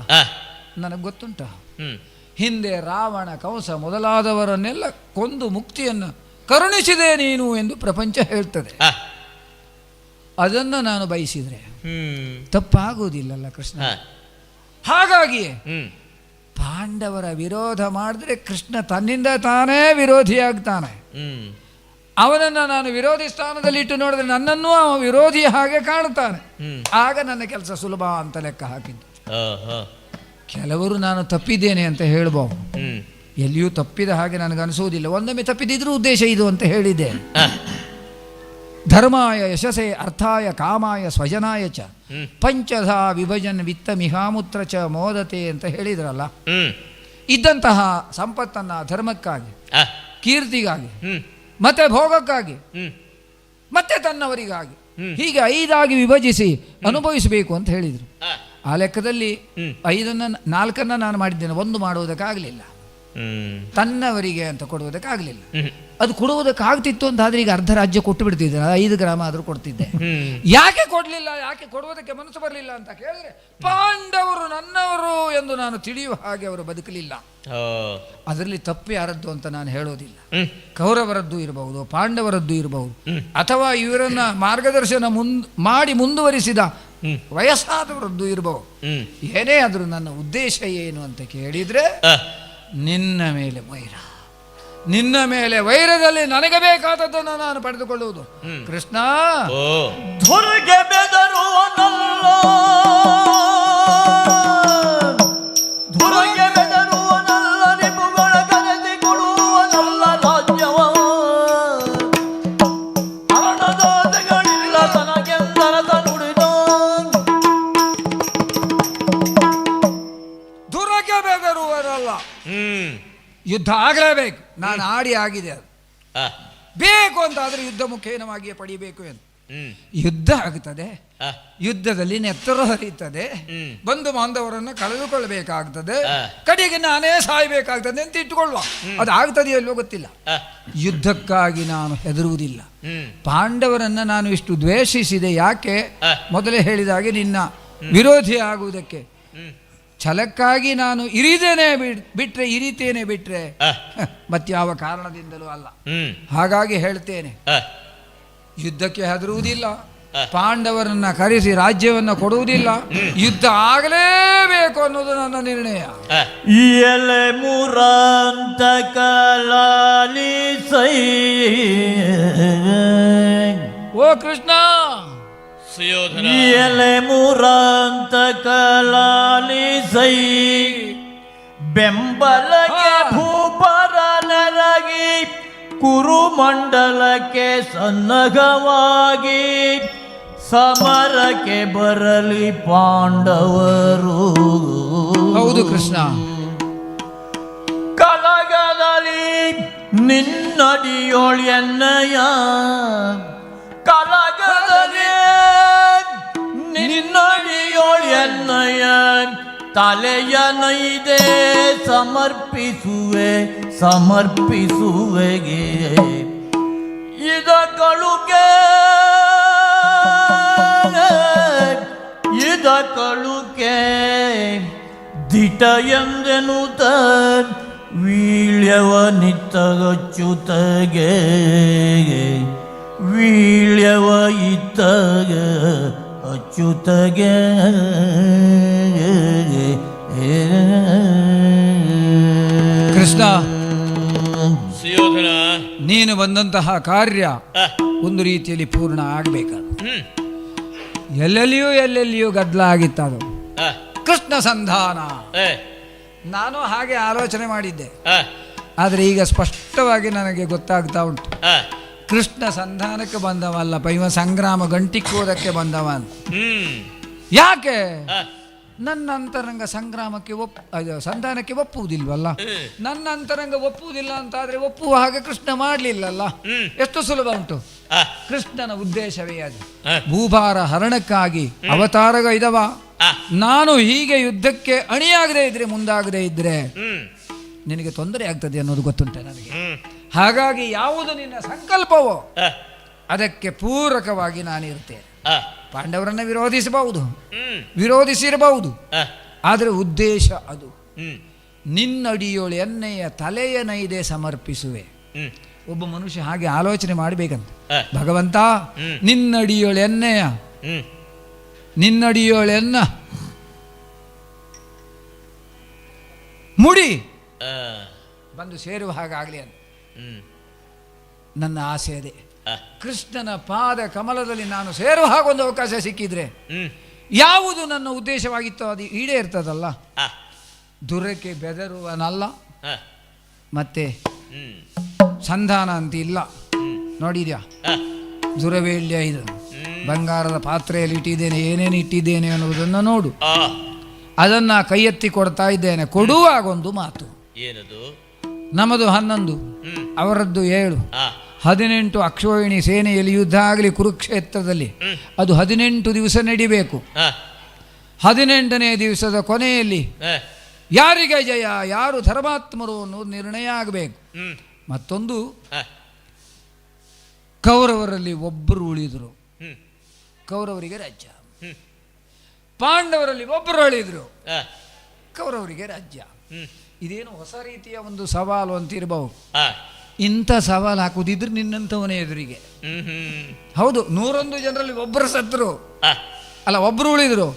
ನನಗೆ ಗೊತ್ತುಂಟ, ಹಿಂದೆ ರಾವಣ, ಕಂಸ ಮೊದಲಾದವರನ್ನೆಲ್ಲ ಕೊಂದು ಮುಕ್ತಿಯನ್ನು ಕರುಣಿಸಿದೆ ನೀನು ಎಂದು ಪ್ರಪಂಚ ಹೇಳ್ತದೆ. ಅದನ್ನು ನಾನು ಬಯಸಿದ್ರೆ ತಪ್ಪಾಗುವುದಿಲ್ಲಲ್ಲ ಕೃಷ್ಣ. ಹಾಗಾಗಿಯೇ ಪಾಂಡವರ ವಿರೋಧ ಮಾಡಿದ್ರೆ ಕೃಷ್ಣ ತನ್ನಿಂದ ತಾನೇ ವಿರೋಧಿಯಾಗ್ತಾನೆ. ಅವನನ್ನು ನಾನು ವಿರೋಧಿ ಸ್ಥಾನದಲ್ಲಿ ಇಟ್ಟು ನೋಡಿದ್ರೆ ನನ್ನನ್ನು ಅವ ವಿರೋಧಿಯ ಹಾಗೆ ಕಾಣುತ್ತಾನೆ. ಆಗ ನನ್ನ ಕೆಲಸ ಸುಲಭ ಅಂತ ಲೆಕ್ಕ ಹಾಕಿದ್ದು. ಕೆಲವರು ನಾನು ತಪ್ಪಿದ್ದೇನೆ ಅಂತ ಹೇಳ್ಬೋದು, ಎಲ್ಲಿಯೂ ತಪ್ಪಿದ ಹಾಗೆ ನನಗನ್ನಿಸುವುದಿಲ್ಲ. ಒಂದೊಮ್ಮೆ ತಪ್ಪಿದಿದ್ರೂ ಉದ್ದೇಶ ಇದು ಅಂತ ಹೇಳಿದ್ದೆ. ಧರ್ಮಾಯ ಯಶಸೆ ಅರ್ಥಾಯ ಕಾಮಾಯ ಸ್ವಜನಾಯ ಚ ಪಂಚಧಾ ವಿಭಜನ್ ವಿತ್ತ ಮಿಹಾಮೂತ್ರ ಚ ಮೋದತೆ ಅಂತ ಹೇಳಿದ್ರಲ್ಲ. ಇದ್ದಂತಹ ಸಂಪತ್ತನ್ನ ಧರ್ಮಕ್ಕಾಗಿ, ಕೀರ್ತಿಗಾಗಿ, ಮತ್ತೆ ಭೋಗಕ್ಕಾಗಿ, ಮತ್ತೆ ತನ್ನವರಿಗಾಗಿ, ಹೀಗೆ 5 ವಿಭಜಿಸಿ ಅನುಭವಿಸಬೇಕು ಅಂತ ಹೇಳಿದರು. ಆ ಲೆಕ್ಕದಲ್ಲಿ 4 ನಾನು ಮಾಡಿದ್ದೇನೆ, 1 ಮಾಡುವುದಕ್ಕಾಗಲಿಲ್ಲ. ತನ್ನವರಿಗೆ ಅಂತ ಕೊಡುವುದಕ್ಕಾಗಲಿಲ್ಲ. ಅದು ಕೊಡುವುದಕ್ಕಾಗ್ತಿತ್ತು ಅಂತಾದ್ರೆ ಈಗ ಅರ್ಧ ರಾಜ್ಯ ಕೊಟ್ಟು ಬಿಡ್ತಿದ್ದೆ, 5 ಗ್ರಾಮ ಆದರೂ ಕೊಡ್ತಿದ್ದೆ. ಯಾಕೆ ಕೊಡಲಿಲ್ಲ, ಯಾಕೆ ಕೊಡುವುದಕ್ಕೆ ಮನಸ್ಸು ಬರಲಿಲ್ಲ ಅಂತ ಕೇಳಿದ್ರೆ, ಪಾಂಡವರು ನನ್ನವರು ಎಂದು ನಾನು ತಿಳಿಯುವ ಹಾಗೆ ಅವರು ಬದುಕಲಿಲ್ಲ. ಅದರಲ್ಲಿ ತಪ್ಪು ಯಾರದ್ದು ಅಂತ ನಾನು ಹೇಳೋದಿಲ್ಲ. ಕೌರವರದ್ದು ಇರಬಹುದು, ಪಾಂಡವರದ್ದು ಇರಬಹುದು, ಅಥವಾ ಇವರನ್ನ ಮಾರ್ಗದರ್ಶನ ಮಾಡಿ ಮುಂದುವರಿಸಿದ ವಯಸ್ಸಾದವರದ್ದು ಇರಬಹುದು. ಏನೇ ಆದರೂ ನನ್ನ ಉದ್ದೇಶ ಏನು ಅಂತ ಕೇಳಿದ್ರೆ, ನಿನ್ನ ಮೇಲೆ ವೈರ, ನಿನ್ನ ಮೇಲೆ ವೈರದಲ್ಲಿ ನನಗೆ ಬೇಕಾದದ್ದನ್ನು ನಾನು ಪಡೆದುಕೊಳ್ಳುವುದು. ಕೃಷ್ಣ, ಧುರ್ಗೆ ಬೆದರುವನಲ್ಲ, ಧುರ್ಗೆ ಬೆದರುವನಲ್ಲ, ನಿಮುಗಳ ಕರೆದಿಕೊಡುವನಲ್ಲ ರಾಜ್ಯವ, ಅರಣದಾತಗಳಿಲ್ಲ ತನಗೆಂದರದ ನುಡಿದ. ಧುರ್ಗೆ ಬೆದರುವನಲ್ಲ, ಯುದ್ಧ ಆಗಲೇಬೇಕು. ನಾನು ಆಗಿದೆ, ಅದು ಬೇಕು ಅಂತ ಆದ್ರೆ ಯುದ್ಧ ಮುಖೇನವಾಗಿಯೇ ಪಡಿಬೇಕು ಎಂದು. ಯುದ್ಧ ಆಗುತ್ತದೆ, ಯುದ್ಧದಲ್ಲಿ ನೆತ್ತರು ಹರಿಯುತ್ತದೆ, ಬಂಧು ಬಾಂಧವರನ್ನು ಕಳೆದುಕೊಳ್ಳಬೇಕಾಗ್ತದೆ, ಕಡೆಗೆ ನಾನೇ ಸಾಯಬೇಕಾಗ್ತದೆ ಅಂತ ಇಟ್ಟುಕೊಳ್ಳುವ. ಅದು ಆಗ್ತದೆಯಲ್ಲೋ ಗೊತ್ತಿಲ್ಲ. ಯುದ್ಧಕ್ಕಾಗಿ ನಾನು ಹೆದರುವುದಿಲ್ಲ. ಪಾಂಡವರನ್ನ ನಾನು ಇಷ್ಟು ದ್ವೇಷಿಸಿದೆ ಯಾಕೆ? ಮೊದಲೇ ಹೇಳಿದ ಹಾಗೆ ನಿನ್ನ ವಿರೋಧಿ ಆಗುವುದಕ್ಕೆ. ಛಲಕ್ಕಾಗಿ ನಾನು ಇರಿತೇನೆ ಬಿಟ್ರೆ ಮತ್ಯಾವ ಕಾರಣದಿಂದಲೂ ಅಲ್ಲ. ಹಾಗಾಗಿ ಹೇಳ್ತೇನೆ, ಯುದ್ಧಕ್ಕೆ ಹೆದರುವುದಿಲ್ಲ, ಪಾಂಡವರನ್ನ ಕರೆಸಿ ರಾಜ್ಯವನ್ನು ಕೊಡುವುದಿಲ್ಲ, ಯುದ್ಧ ಆಗಲೇಬೇಕು ಅನ್ನೋದು ನನ್ನ ನಿರ್ಣಯ. ಎಲೆ ಮುರಾಂತ ಕಲಾಲಿಸೈ, ಓ ಕೃಷ್ಣ, ಎಲೆ ಮುರಾಂತ ಕಲಾಲಿಸೈ, ಬೆಂಬಲಕ್ಕೆ ಭೂಪರ ನರಗಿ ಕುರುಮಂಡಲಕ್ಕೆ ಸನ್ನಗವಾಗಿ ಸಮರಕ್ಕೆ ಬರಲಿ ಪಾಂಡವರು. ಹೌದು ಕೃಷ್ಣ, ಕಲಗದಲ್ಲಿ ನಿನ್ನಡಿಯೋಳ್ಯನ್ನಯ, ಕಲಗದಲ್ಲಿ ನಿನ್ನಡಿಯೋಳ್ಯನ್ನಯ, ತಲೆಯ ನೈದೆ ಸಮರ್ಪಿಸುವೆ ಸಮರ್ಪಿಸುವೆಗೆ. ಇದಕ್ಕಳುಗೆ ದಿಟ ಎಂದೆನುತ ವೀಳ್ಯವ ನಿತ್ತಗಚ್ಚುತಗೆ, ವೀಳ್ಯವ ಇತ್ತಗ ಅಚ್ಚುತಗೆ. ಕೃಷ್ಣ, ನೀನು ಬಂದಂತಹ ಕಾರ್ಯ ಒಂದು ರೀತಿಯಲ್ಲಿ ಪೂರ್ಣ ಆಗಬೇಕು. ಎಲ್ಲೆಲ್ಲಿಯೂ ಗದ್ದಲ ಆಗಿತ್ತು. ಅದು ಕೃಷ್ಣ ಸಂಧಾನ, ನಾನು ಹಾಗೆ ಆಲೋಚನೆ ಮಾಡಿದ್ದೆ. ಆದರೆ ಈಗ ಸ್ಪಷ್ಟವಾಗಿ ನನಗೆ ಗೊತ್ತಾಗ್ತಾ ಉಂಟು, ಕೃಷ್ಣ ಸಂಧಾನಕ್ಕೆ ಬಂದವಲ್ಲಪ್ಪ, ಇವ ಸಂಗ್ರಾಮ ಗಂಟಿಕ್ಕುವುದಕ್ಕೆ ಬಂದವ ಅಂತ. ಯಾಕೆ? ನನ್ನ ಅಂತರಂಗ ಸಂಗ್ರಾಮಕ್ಕೆ ಸಂಧಾನಕ್ಕೆ ಒಪ್ಪುವುದಿಲ್ವಲ್ಲ. ನನ್ನ ಅಂತರಂಗ ಒಪ್ಪುವುದಿಲ್ಲ ಅಂತಾದ್ರೆ ಒಪ್ಪುವ ಹಾಗೆ ಕೃಷ್ಣ ಮಾಡಲಿಲ್ಲಲ್ಲ. ಎಷ್ಟು ಸುಲಭ ಉಂಟು. ಕೃಷ್ಣನ ಉದ್ದೇಶವೇ ಅದು. ಭೂಭಾರ ಹರಣಕ್ಕಾಗಿ ಅವತಾರಗೈದವ. ನಾನು ಹೀಗೆ ಯುದ್ಧಕ್ಕೆ ಅಣಿಯಾಗದೇ ಇದ್ರೆ, ಮುಂದಾಗದೇ ಇದ್ರೆ ನಿನಗೆ ತೊಂದರೆ ಆಗ್ತದೆ ಅನ್ನೋದು ಗೊತ್ತುಂಟೆ ನನಗೆ. ಹಾಗಾಗಿ ಯಾವುದು ನಿನ್ನ ಸಂಕಲ್ಪವೋ ಅದಕ್ಕೆ ಪೂರಕವಾಗಿ ನಾನಿರ್ತೇನೆ. ಪಾಂಡವರನ್ನ ವಿರೋಧಿಸಿರಬಹುದು, ಆದರೆ ಉದ್ದೇಶ ಅದು. ನಿನ್ನಡಿಯೋಳು ಎಣ್ಣೆಯ ತಲೆಯ ನೈದೆ ಸಮರ್ಪಿಸುವೆ. ಒಬ್ಬ ಮನುಷ್ಯ ಹಾಗೆ ಆಲೋಚನೆ ಮಾಡಬೇಕಂತ. ಭಗವಂತ, ನಿನ್ನಡಿಯೋಳೆನ್ನ ಮುಡಿ ಬಂದು ಸೇರುವ ಹಾಗಾಗಲಿ ಅಂತ ನನ್ನ ಆಸೆ ಅದೇ. ಕೃಷ್ಣನ ಪಾದ ಕಮಲದಲ್ಲಿ ನಾನು ಸೇರುವ ಹಾಗೊಂದು ಅವಕಾಶ ಸಿಕ್ಕಿದ್ರೆ ಯಾವುದು ನನ್ನ ಉದ್ದೇಶವಾಗಿತ್ತೋ ಅದು ಈಡೇರ್ತದಲ್ಲ. ದುರಕ್ಕೆ ಬೆದರುವನಲ್ಲ, ಮತ್ತೆ ಸಂಧಾನ ಅಂತ ಇಲ್ಲ. ನೋಡಿದ್ಯಾ, ದುರವೇಳ್ಯ ಇದು ಬಂಗಾರದ ಪಾತ್ರೆಯಲ್ಲಿ ಇಟ್ಟಿದ್ದೇನೆ, ಏನೇನು ಇಟ್ಟಿದ್ದೇನೆ ಅನ್ನುವುದನ್ನು ನೋಡು. ಅದನ್ನ ಕೈ ಎತ್ತಿ ಕೊಡ್ತಾ ಇದ್ದೇನೆ. ಕೊಡುವಾಗೊಂದು ಮಾತು. ಏನದು? ನಮ್ಮದು 11, ಅವರದ್ದು 7. 18 ಅಕ್ಷೋಹಿಣಿ ಸೇನೆಯಲ್ಲಿ ಯುದ್ಧ ಆಗಲಿ ಕುರುಕ್ಷೇತ್ರದಲ್ಲಿ, ಅದು 18 ದಿವಸ ನಡಿಬೇಕು. 18ನೇ ದಿವಸದ ಕೊನೆಯಲ್ಲಿ ಯಾರಿಗೆ ಜಯ, ಯಾರು ಧರ್ಮಾತ್ಮರು ಅನ್ನೋದು ನಿರ್ಣಯ ಆಗಬೇಕು. ಮತ್ತೊಂದು, ಕೌರವರಲ್ಲಿ ಒಬ್ಬರು ಉಳಿದರು, ಕೌರವರಿಗೆ ರಾಜ್ಯ. ಪಾಂಡವರಲ್ಲಿ ಒಬ್ಬರು ಉಳಿದ್ರು, ಕೌರವರಿಗೆ ರಾಜ್ಯ. ಇದೇನು ಹೊಸ ರೀತಿಯ ಒಂದು ಸವಾಲು ಅಂತ ಇರಬಹುದು. ಇಂಥ ಸವಾಲು ಹಾಕುದಿದ್ರೆ ನಿನ್ನಂಥವನೇ ಎದುರಿಗೆ. ಹೌದು, 101 ಜನರಲ್ಲಿ ಒಬ್ಬರು ಸತ್ರು, ಅಲ್ಲ ಒಬ್ರು ಉಳಿದ್ರು,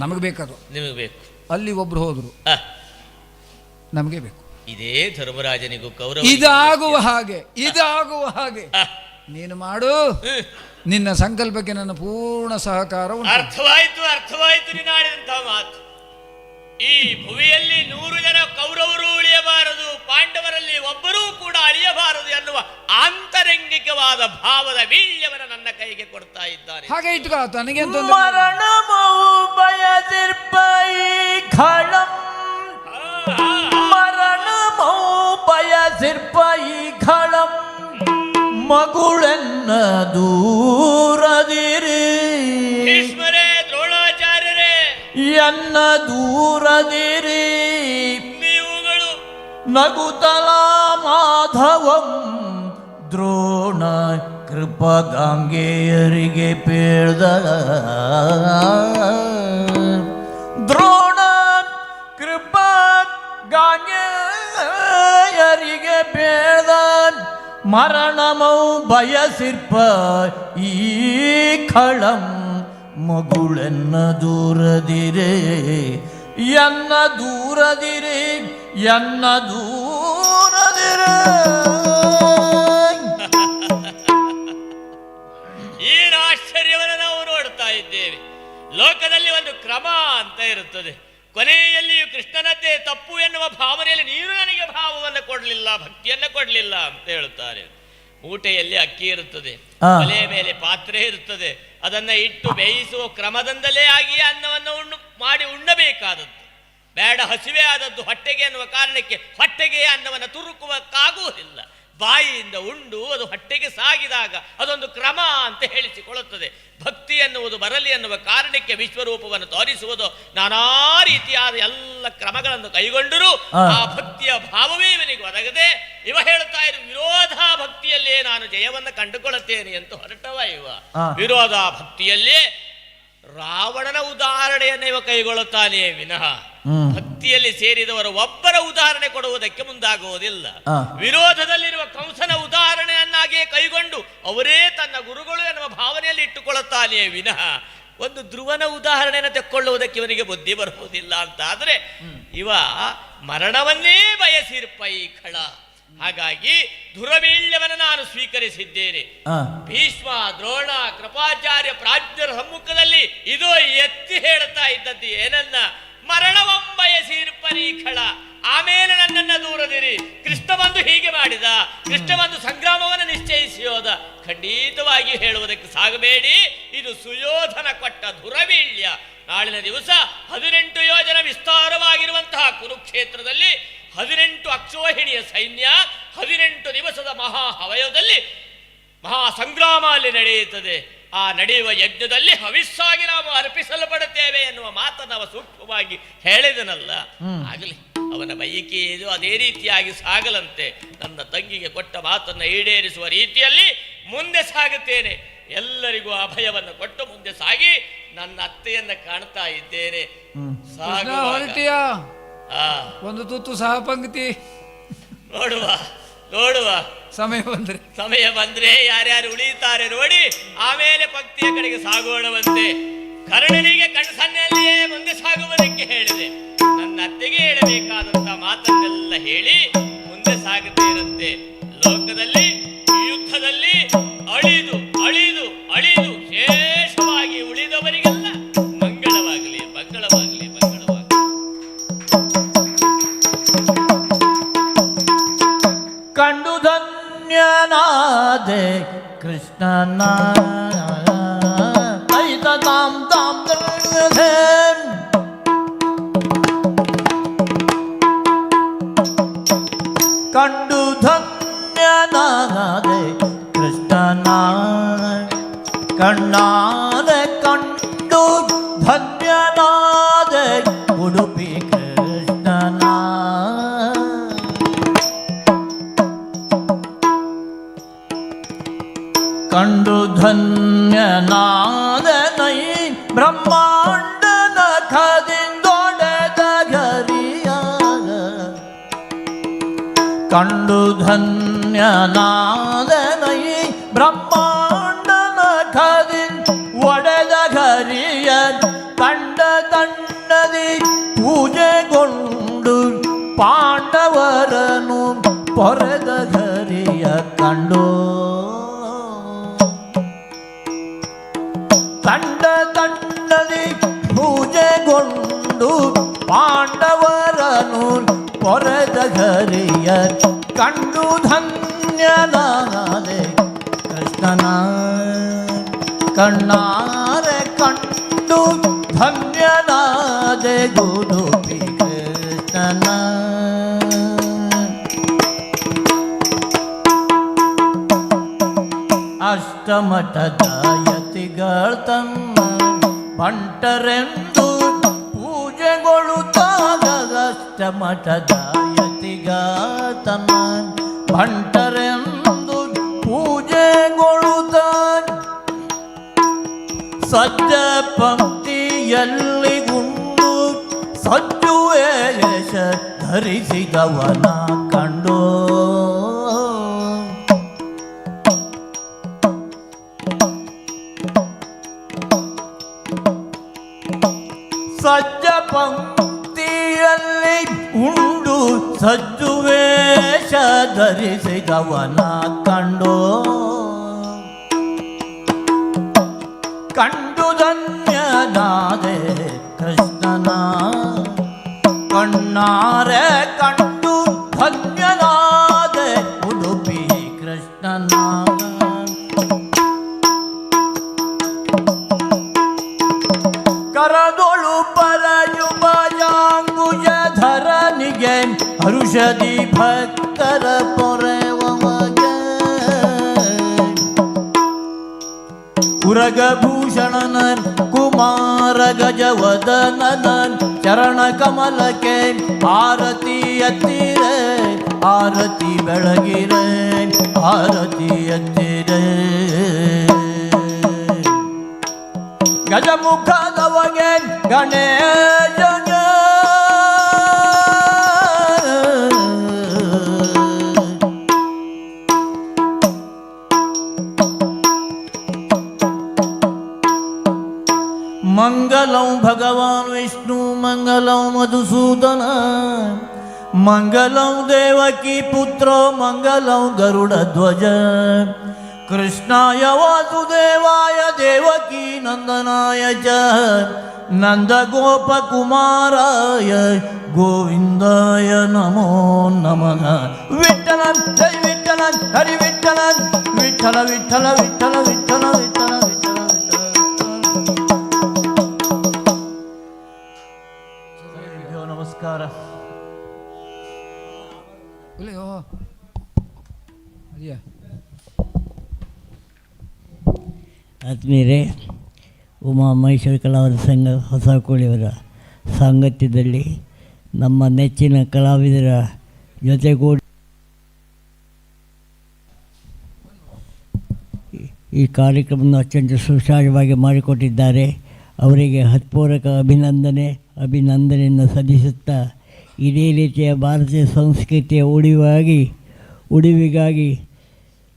ನಮಗೆ ಬೇಕದು. ನಿಮಗೆ ಬೇಕು. ಅಲ್ಲಿ ಒಬ್ರು ಹೋದ್ರು, ನಮಗೆ ಬೇಕು. ಇದೇ ಧರ್ಮರಾಜನಿಗೂ ಕೌರವ ಇದಾಗುವ ಹಾಗೆ ನೀನು ಮಾಡು. ನಿನ್ನ ಸಂಕಲ್ಪಕ್ಕೆ ನನ್ನ ಪೂರ್ಣ ಸಹಕಾರ ಉಂಟು. ಅರ್ಥವಾಯ್ತು ನೀನು ಆಡಿದಂತಹ ಮಾತು. ಈ ಭುವಿಯಲ್ಲಿ 100 ಜನ ಕೌರವರು ಉಳಿಯಬಾರದು, ಪಾಂಡವರಲ್ಲಿ ಒಬ್ಬರೂ ಕೂಡ ಅಳಿಯಬಾರದು ಎನ್ನುವ ಆಂತರಂಗಿಕವಾದ ಭಾವದ ವೀಳ್ಯವನ್ನು ನನ್ನ ಕೈಗೆ ಕೊಡ್ತಾ ಇದ್ದಾನೆ. ಹಾಗೆ ಇಟ್ಕೋ, ನನಗೆ ಮಗುಳೆನ್ನ ದೂರದಿರಿ, ಭೀಷ್ಮರೇ, ದ್ರೋಣಾಚಾರ್ಯರೇ, ಎನ್ನ ದೂರದಿರಿ. ನೀವುಗಳು ನಗುತಲ ಮಾಧವಂ ದ್ರೋಣ ಕೃಪಗಾಂಗೆಯರಿಗೆ ಪೇಳ್ದ, ದ್ರೋಣ ಕೃಪಗಾಂಗೆಯರಿಗೆ ಪೇಳ್ದ. ಮರಣಮೌ ಬಯಸಿರ್ಪ ಈ ಖಳಂ ಮಗುಳೆನ್ನ ದೂರದಿರೆ, ಎನ್ನ ದೂರದಿರೆ, ಎನ್ನ ದೂರದಿರೆ. ಏನು ಆಶ್ಚರ್ಯವನ್ನು ನಾವು ನೋಡ್ತಾ ಇದ್ದೇವೆ. ಲೋಕದಲ್ಲಿ ಒಂದು ಕ್ರಮ ಅಂತ ಇರುತ್ತದೆ. ಕೊನೆಯಲ್ಲಿಯೂ ಕೃಷ್ಣನದ್ದೇ ತಪ್ಪು ಎನ್ನುವ ಭಾವನೆಯಲ್ಲಿ ನೀನು ನನಗೆ ಭಾವವನ್ನು ಕೊಡಲಿಲ್ಲ, ಭಕ್ತಿಯನ್ನು ಕೊಡಲಿಲ್ಲ ಅಂತ ಹೇಳುತ್ತಾರೆ. ಊಟೆಯಲ್ಲಿ ಅಕ್ಕಿ ಇರುತ್ತದೆ, ಒಲೆಯ ಮೇಲೆ ಪಾತ್ರೆ ಇರುತ್ತದೆ, ಅದನ್ನು ಇಟ್ಟು ಬೇಯಿಸುವ ಕ್ರಮದಿಂದಲೇ ಆಗಿ ಅನ್ನವನ್ನು ಮಾಡಿ ಉಣ್ಣಬೇಕಾದದ್ದು. ಬೇಡ ಹಸಿವೆ ಆದದ್ದು ಹೊಟ್ಟೆಗೆ ಅನ್ನುವ ಕಾರಣಕ್ಕೆ ಹೊಟ್ಟೆಗೆ ಅನ್ನವನ್ನು ತುರುಕುವಕ್ಕಾಗುವುದಿಲ್ಲ. ಬಾಯಿಯಿಂದ ಉಂಡು ಅದು ಹೊಟ್ಟೆಗೆ ಸಾಗಿದಾಗ ಅದೊಂದು ಕ್ರಮ ಅಂತ ಹೇಳಿಸಿಕೊಳ್ಳುತ್ತದೆ. ಭಕ್ತಿ ಎನ್ನುವುದು ಬರಲಿ ಎನ್ನುವ ಕಾರಣಕ್ಕೆ ವಿಶ್ವರೂಪವನ್ನು ತೋರಿಸುವುದು, ನಾನಾ ರೀತಿಯಾದ ಎಲ್ಲ ಕ್ರಮಗಳನ್ನು ಕೈಗೊಂಡರೂ ಆ ಭಕ್ತಿಯ ಭಾವವೇ ಇವನಿಗೆ ಒದಗದೆ ಇವ ಹೇಳ್ತಾ ಇರು ವಿರೋಧ ಭಕ್ತಿಯಲ್ಲೇ ನಾನು ಜಯವನ್ನು ಕಂಡುಕೊಳ್ಳುತ್ತೇನೆ ಅಂತ ಹೊರಟವ ಇವ. ವಿರೋಧ ಭಕ್ತಿಯಲ್ಲೇ ರಾವಣನ ಉದಾಹರಣೆಯನ್ನು ಇವ ಕೈಗೊಳ್ಳುತ್ತಾನೆಯೇ ವಿನಃ ಭಕ್ತಿಯಲ್ಲಿ ಸೇರಿದವರು ಒಬ್ಬರ ಉದಾಹರಣೆ ಕೊಡುವುದಕ್ಕೆ ಮುಂದಾಗುವುದಿಲ್ಲ. ವಿರೋಧದಲ್ಲಿರುವ ಕಂಸನ ಉದಾಹರಣೆಯನ್ನಾಗಿಯೇ ಕೈಗೊಂಡು ಅವರೇ ತನ್ನ ಗುರುಗಳು ಎನ್ನುವ ಭಾವನೆಯಲ್ಲಿ ಇಟ್ಟುಕೊಳ್ಳುತ್ತಾನೆಯೇ ವಿನಃ ಒಂದು ಧ್ರುವನ ಉದಾಹರಣೆಯನ್ನು ತೆಕ್ಕೊಳ್ಳುವುದಕ್ಕೆ ಇವನಿಗೆ ಬುದ್ಧಿ ಬರುವುದಿಲ್ಲ ಅಂತ ಆದರೆ ಇವ ಮರಣವನ್ನೇ ಬಯಸಿರ್ಪ ಈ ಖಳ. ಹಾಗಾಗಿ ದುರವೀಳ್ಯವನ್ನು ನಾನು ಸ್ವೀಕರಿಸಿದ್ದೇನೆ. ಭೀಷ್ಮ, ದ್ರೋಣ, ಕೃಪಾಚಾರ್ಯ ಪ್ರಾಜ್ಞರ ಸಮ್ಮುಖದಲ್ಲಿ ಇದು ಎತ್ತಿ ಹೇಳುತ್ತಾ ಇದ್ದದ್ದು ಏನನ್ನ, ಮರಣವಂಬಯಸಿರ್ಪರೀಖಳ. ಆಮೇಲೆ ನನ್ನನ್ನು ದೂರದಿರಿ. ಕೃಷ್ಣ ಬಂದು ಹೀಗೆ ಮಾಡಿದ, ಕೃಷ್ಣ ಬಂದು ಸಂಗ್ರಾಮವನ್ನು ನಿಶ್ಚಯಿಸಿ ಹೋದ. ಖಂಡಿತವಾಗಿ ಹೇಳುವುದಕ್ಕೆ ಸಾಗಬೇಡಿ, ಇದು ಸುಯೋಧನ ಕೊಟ್ಟ ದುರವೀಳ್ಯ. ನಾಳಿನ ದಿವಸ 18 ಯೋಜನೆ ವಿಸ್ತಾರವಾಗಿರುವಂತಹ ಕುರುಕ್ಷೇತ್ರದಲ್ಲಿ 18 ಅಕ್ಷೋಹಿಣಿಯ ಸೈನ್ಯ 18 ದಿವಸದ ಮಹಾ ಹವಯದಲ್ಲಿ ಮಹಾ ಸಂಗ್ರಾಮ ಅಲ್ಲಿ ನಡೆಯುತ್ತದೆ. ಆ ನಡೆಯುವ ಯಜ್ಞದಲ್ಲಿ ಹವಿಸ್ಸಾಗಿ ನಾವು ಅರ್ಪಿಸಲ್ಪಡುತ್ತೇವೆ ಎನ್ನುವ ಮಾತನ್ನು ಅವ ಸೂಕ್ಷ್ಮವಾಗಿ ಹೇಳಿದನಲ್ಲ. ಆಗಲಿ, ಅವನ ಬಯಕೆ ಇದು ಅದೇ ರೀತಿಯಾಗಿ ಸಾಗಲಂತೆ. ನನ್ನ ತಂಗಿಗೆ ಕೊಟ್ಟ ಮಾತನ್ನು ಈಡೇರಿಸುವ ರೀತಿಯಲ್ಲಿ ಮುಂದೆ ಸಾಗುತ್ತೇನೆ. ಎಲ್ಲರಿಗೂ ಅಭಯವನ್ನು ಕೊಟ್ಟು ಮುಂದೆ ಸಾಗಿ ನನ್ನ ಅತ್ತೆಯನ್ನ ಕಾಣ್ತಾ ಇದ್ದೇನೆ. ಹೊರಟಿಯಾ ಒಂದು ತುತ್ತು ಸಹ ಪಂಕ್ತಿ ನೋಡುವ ನೋಡುವ ಸಮಯ ಬಂದ್ರೆ ಯಾರ್ಯಾರು ಉಳಿಯುತ್ತಾರೆ ನೋಡಿ, ಆಮೇಲೆ ಪಂಕ್ತಿಯ ಕಡೆಗೆ ಸಾಗೋಣವಂತೆ. ಕರ್ಣನಿಗೆ ಕಣ್ಸನ್ನೆಯಲ್ಲಿಯೇ ಮುಂದೆ ಸಾಗುವುದಕ್ಕೆ ಹೇಳಿದೆ. ನನ್ನ ಅತ್ತೆಗೆ ಹೇಳಬೇಕಾದಂತ ಮಾತನ್ನೆಲ್ಲ ಹೇಳಿ ಮುಂದೆ ಸಾಗುತ್ತೇನಂತೆ. ಲೋಕದಲ್ಲಿ ಯುದ್ಧದಲ್ಲಿ ಅಳಿದು ಅಳಿದು ಅಳಿದು ಶೇಷವಾಗಿ ಉಳಿದವರಿಗೆಲ್ಲ ಮಂಗಳವಾಗಲಿ, ಮಂಗಳವಾಗಲಿ, ಮಂಗಳವಾಗಲಿ. ಕಂಡು ಧನ್ಯನಾದೆ ಕೃಷ್ಣನ ಐತ ತಾಂ ತಾಂ ಕಂಡು ಧನ್ಯನಾದೆ ಕೃಷ್ಣನ ಕಣ್ಣಾದೆ ಕಂಡು ಧನ್ಯನಾದೆ ಉಡುಪಿ ಕೃಷ್ಣನ ಕಂಡು ಧನ್ಯನಾದನೈ ಬ್ರಹ್ಮಾಂಡನ ಖದಿಂದೊಡೆದ ಗರಿಯಾಗ ಕಂಡು ಧನ್ಯನಾದನೈ ಬ್ರಹ್ಮಾಂಡನ ಖದಿಂದ ಒಡೆದ ಗರಿಯ ಕಂಡ ತಂಡದಿ ಪೂಜೆಗೊಂಡು ಪಾಂಡವರನು ಪೊರೆದ ಗರಿಯ ಕಂಡು ತಂಡ ತಂಡದಿ ಪೂಜೆಗೊಂಡು ಪಾಂಡವರನು ಪೊರೆದ ಗರಿಯ ಕಂಡು ಧನ್ಯನಾದೆ ಕೃಷ್ಣನ ಕಣ್ಣಾರೆ ಕಂಡು ಧನ್ಯನಾದೆ ಗುರುಪಿ ಕೃಷ್ಣನ ಅಷ್ಟಮಠದ ಯತಿಗಳ ತಮ್ಮ ಬಂಟರೆಂದು ಪೂಜೆಗೊಳ್ಳುತ್ತಾಗ ಅಷ್ಟಮಠದ ಯತಿಗಳ ತಮ್ಮ ಬಂಟರೆಂದು ಪೂಜೆಗೊಳ್ಳುತ್ತಾಗ ಸಜ್ಜ ಪಂಕ್ತಿಯಲ್ಲಿ ಗುಂಡು ಸಜ್ಜು ವೇಷ ಧರಿಸಿದವನ ಕಂಡು ಸಜ್ಜ ಪಂಕ್ತಿಯಲ್ಲಿ ಉಂಡು ಸಜ್ಜು ವೇಷ ಧರಿಸಿದವನ ಕಂಡು ಕಂಡು ಧನ್ಯನಾದೆ ಕೃಷ್ಣನ ಕಣ್ಣಾರೆ ಕಂಡು ಧನ್ಯನಾದೆ ಉಡುಪಿ ಕೃಷ್ಣನ ಕರದೊಳು ಪರಯುಭಜಾಂಗುಜ ಧರನಿಗೆ ಹರುಷದಿ ಭಕ್ತರ ಪೊರೆವಮಗೆ ಉರಗಭೂಷಣನ ಕುಮಾರ ಗಜವದನನ ಚರಣ ಕಮಲಕ್ಕೆ ಆರತಿ ಎತ್ತಿರೆ ಆರತಿ ಬೆಳಗಿರೆ ಆರತಿ ಎತ್ತಿರೆ ಗಜಮುಖದವಗೆ ಗಣೇಶನ ಮಂಗಲಂ ಭಗವಾನ್ ವಿಷ್ಣು ಮಂಗಲಂ ಮಧುಸೂದನ ಮಂಗಲಂ ದೇವಕಿ ಪುತ್ರೋ ಮಂಗಲಂ ಗರುಡ ಧ್ವಜ ಕೃಷ್ಣಾಯ ವಾಸುದೇವಾಯ ದೇವಕೀ ನಂದನಾಯ ಚ ನಂದಗೋಪಕುಮಾರಾಯ ಗೋವಿಂದಾಯ ನಮೋ ನಮಃ. ವಿಠಲ ಜೈ ವಿಠಲ ಹರಿ ವಿಠಲ ವಿಠಲ ವಿಠಲ ವಿಠಲ ವಿಠಲ ವಿಠಲ ವಿಠಲ ವಿಠಲ ಆತ್ಮೀಯರೇ, ಉಮಾ ಮಹೇಶ್ವರ ಕಲಾವಿದರ ಸಂಘ ಹೊಸಕೋಳಿಯವರ ಸಾಂಗತ್ಯದಲ್ಲಿ ನಮ್ಮ ನೆಚ್ಚಿನ ಕಲಾವಿದರ ಜೊತೆಗೂಡಿ ಈ ಕಾರ್ಯಕ್ರಮವನ್ನು ಅತ್ಯಂತ ಸುಸಾರವಾಗಿ ಮಾಡಿಕೊಟ್ಟಿದ್ದಾರೆ. ಅವರಿಗೆ ಹೃತ್ಪೂರ್ವಕ ಅಭಿನಂದನೆಯನ್ನು ಸಲ್ಲಿಸುತ್ತಾ ಇದೇ ರೀತಿಯ ಭಾರತೀಯ ಸಂಸ್ಕೃತಿಯ ಉಳಿವಿಗಾಗಿ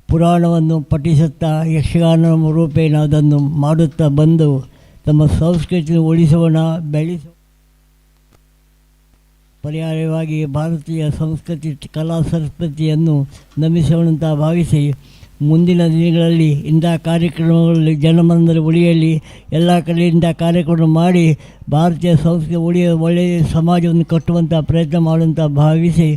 ಪುರಾಣವನ್ನು ಪಠಿಸುತ್ತಾ ಯಕ್ಷಗಾನ ರೂಪೇಣ ಅದನ್ನು ಮಾಡುತ್ತಾ ಬಂದು ತಮ್ಮ ಸಂಸ್ಕೃತಿಯನ್ನು ಉಳಿಸೋಣ, ಬೆಳೆಸೋಣ. ಪರ್ಯಾಯವಾಗಿ ಭಾರತೀಯ ಸಂಸ್ಕೃತಿ ಕಲಾ ಸಂಸ್ಕೃತಿಯನ್ನು ನಮಿಸೋಣ ಅಂತ ಭಾವಿಸಿ ಮುಂದಿನ ದಿನಗಳಲ್ಲಿ ಇಂಥ ಕಾರ್ಯಕ್ರಮಗಳಲ್ಲಿ ಜನಮನದಲ್ಲಿ ಉಳಿಯಲಿ, ಎಲ್ಲ ಕಡೆಯಿಂದ ಕಾರ್ಯಕ್ರಮ ಮಾಡಿ ಭಾರತೀಯ ಸಂಸ್ಕೃತಿ ಒಳ್ಳೆಯ ಸಮಾಜವನ್ನು ಕಟ್ಟುವಂಥ ಪ್ರಯತ್ನ ಮಾಡುವಂಥ ಭಾವಿಸಿ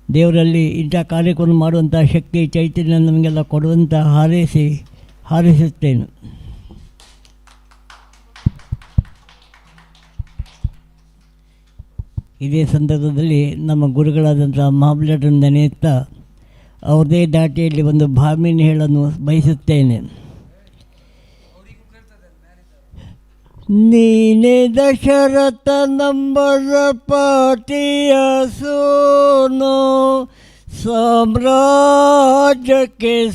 ದೇವರಲ್ಲಿ ಇಂಥ ಕಾರ್ಯಕ್ರಮ ಮಾಡುವಂಥ ಶಕ್ತಿ ಚೈತನ್ಯ ನಮಗೆಲ್ಲ ಕೊಡುವಂಥ ಹಾರೈಸುತ್ತೇನೆ. ಇದೇ ಸಂದರ್ಭದಲ್ಲಿ ನಮ್ಮ ಗುರುಗಳಾದಂಥ ಮಹಾಬಲೇಶ್ವರನ ನೆನೆಯುತ್ತಾ ಅವ್ರದೇ ದಾಟಿಯಲ್ಲಿ ಒಂದು ಭಾಮಿನಿ ಹೇಳನ್ನು ಬಯಸುತ್ತೇನೆ. ನೀನೆ ದಶರಥ ನಂಬರ ಪಾಟಿಯ ಸೋನೋ ಸಾಮ್ರಾಜ್ಯಕ್ಕೆ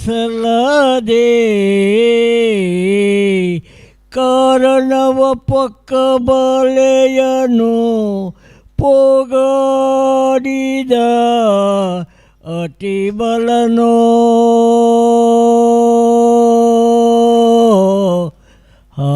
ಸಲ್ಲದೆ ಕಾರಣವ ಪಕ್ಕ ಬಲೆಯನು ಪೋಗಾಡಿದ ಅತಿ ಬಲನೋ ಹಾ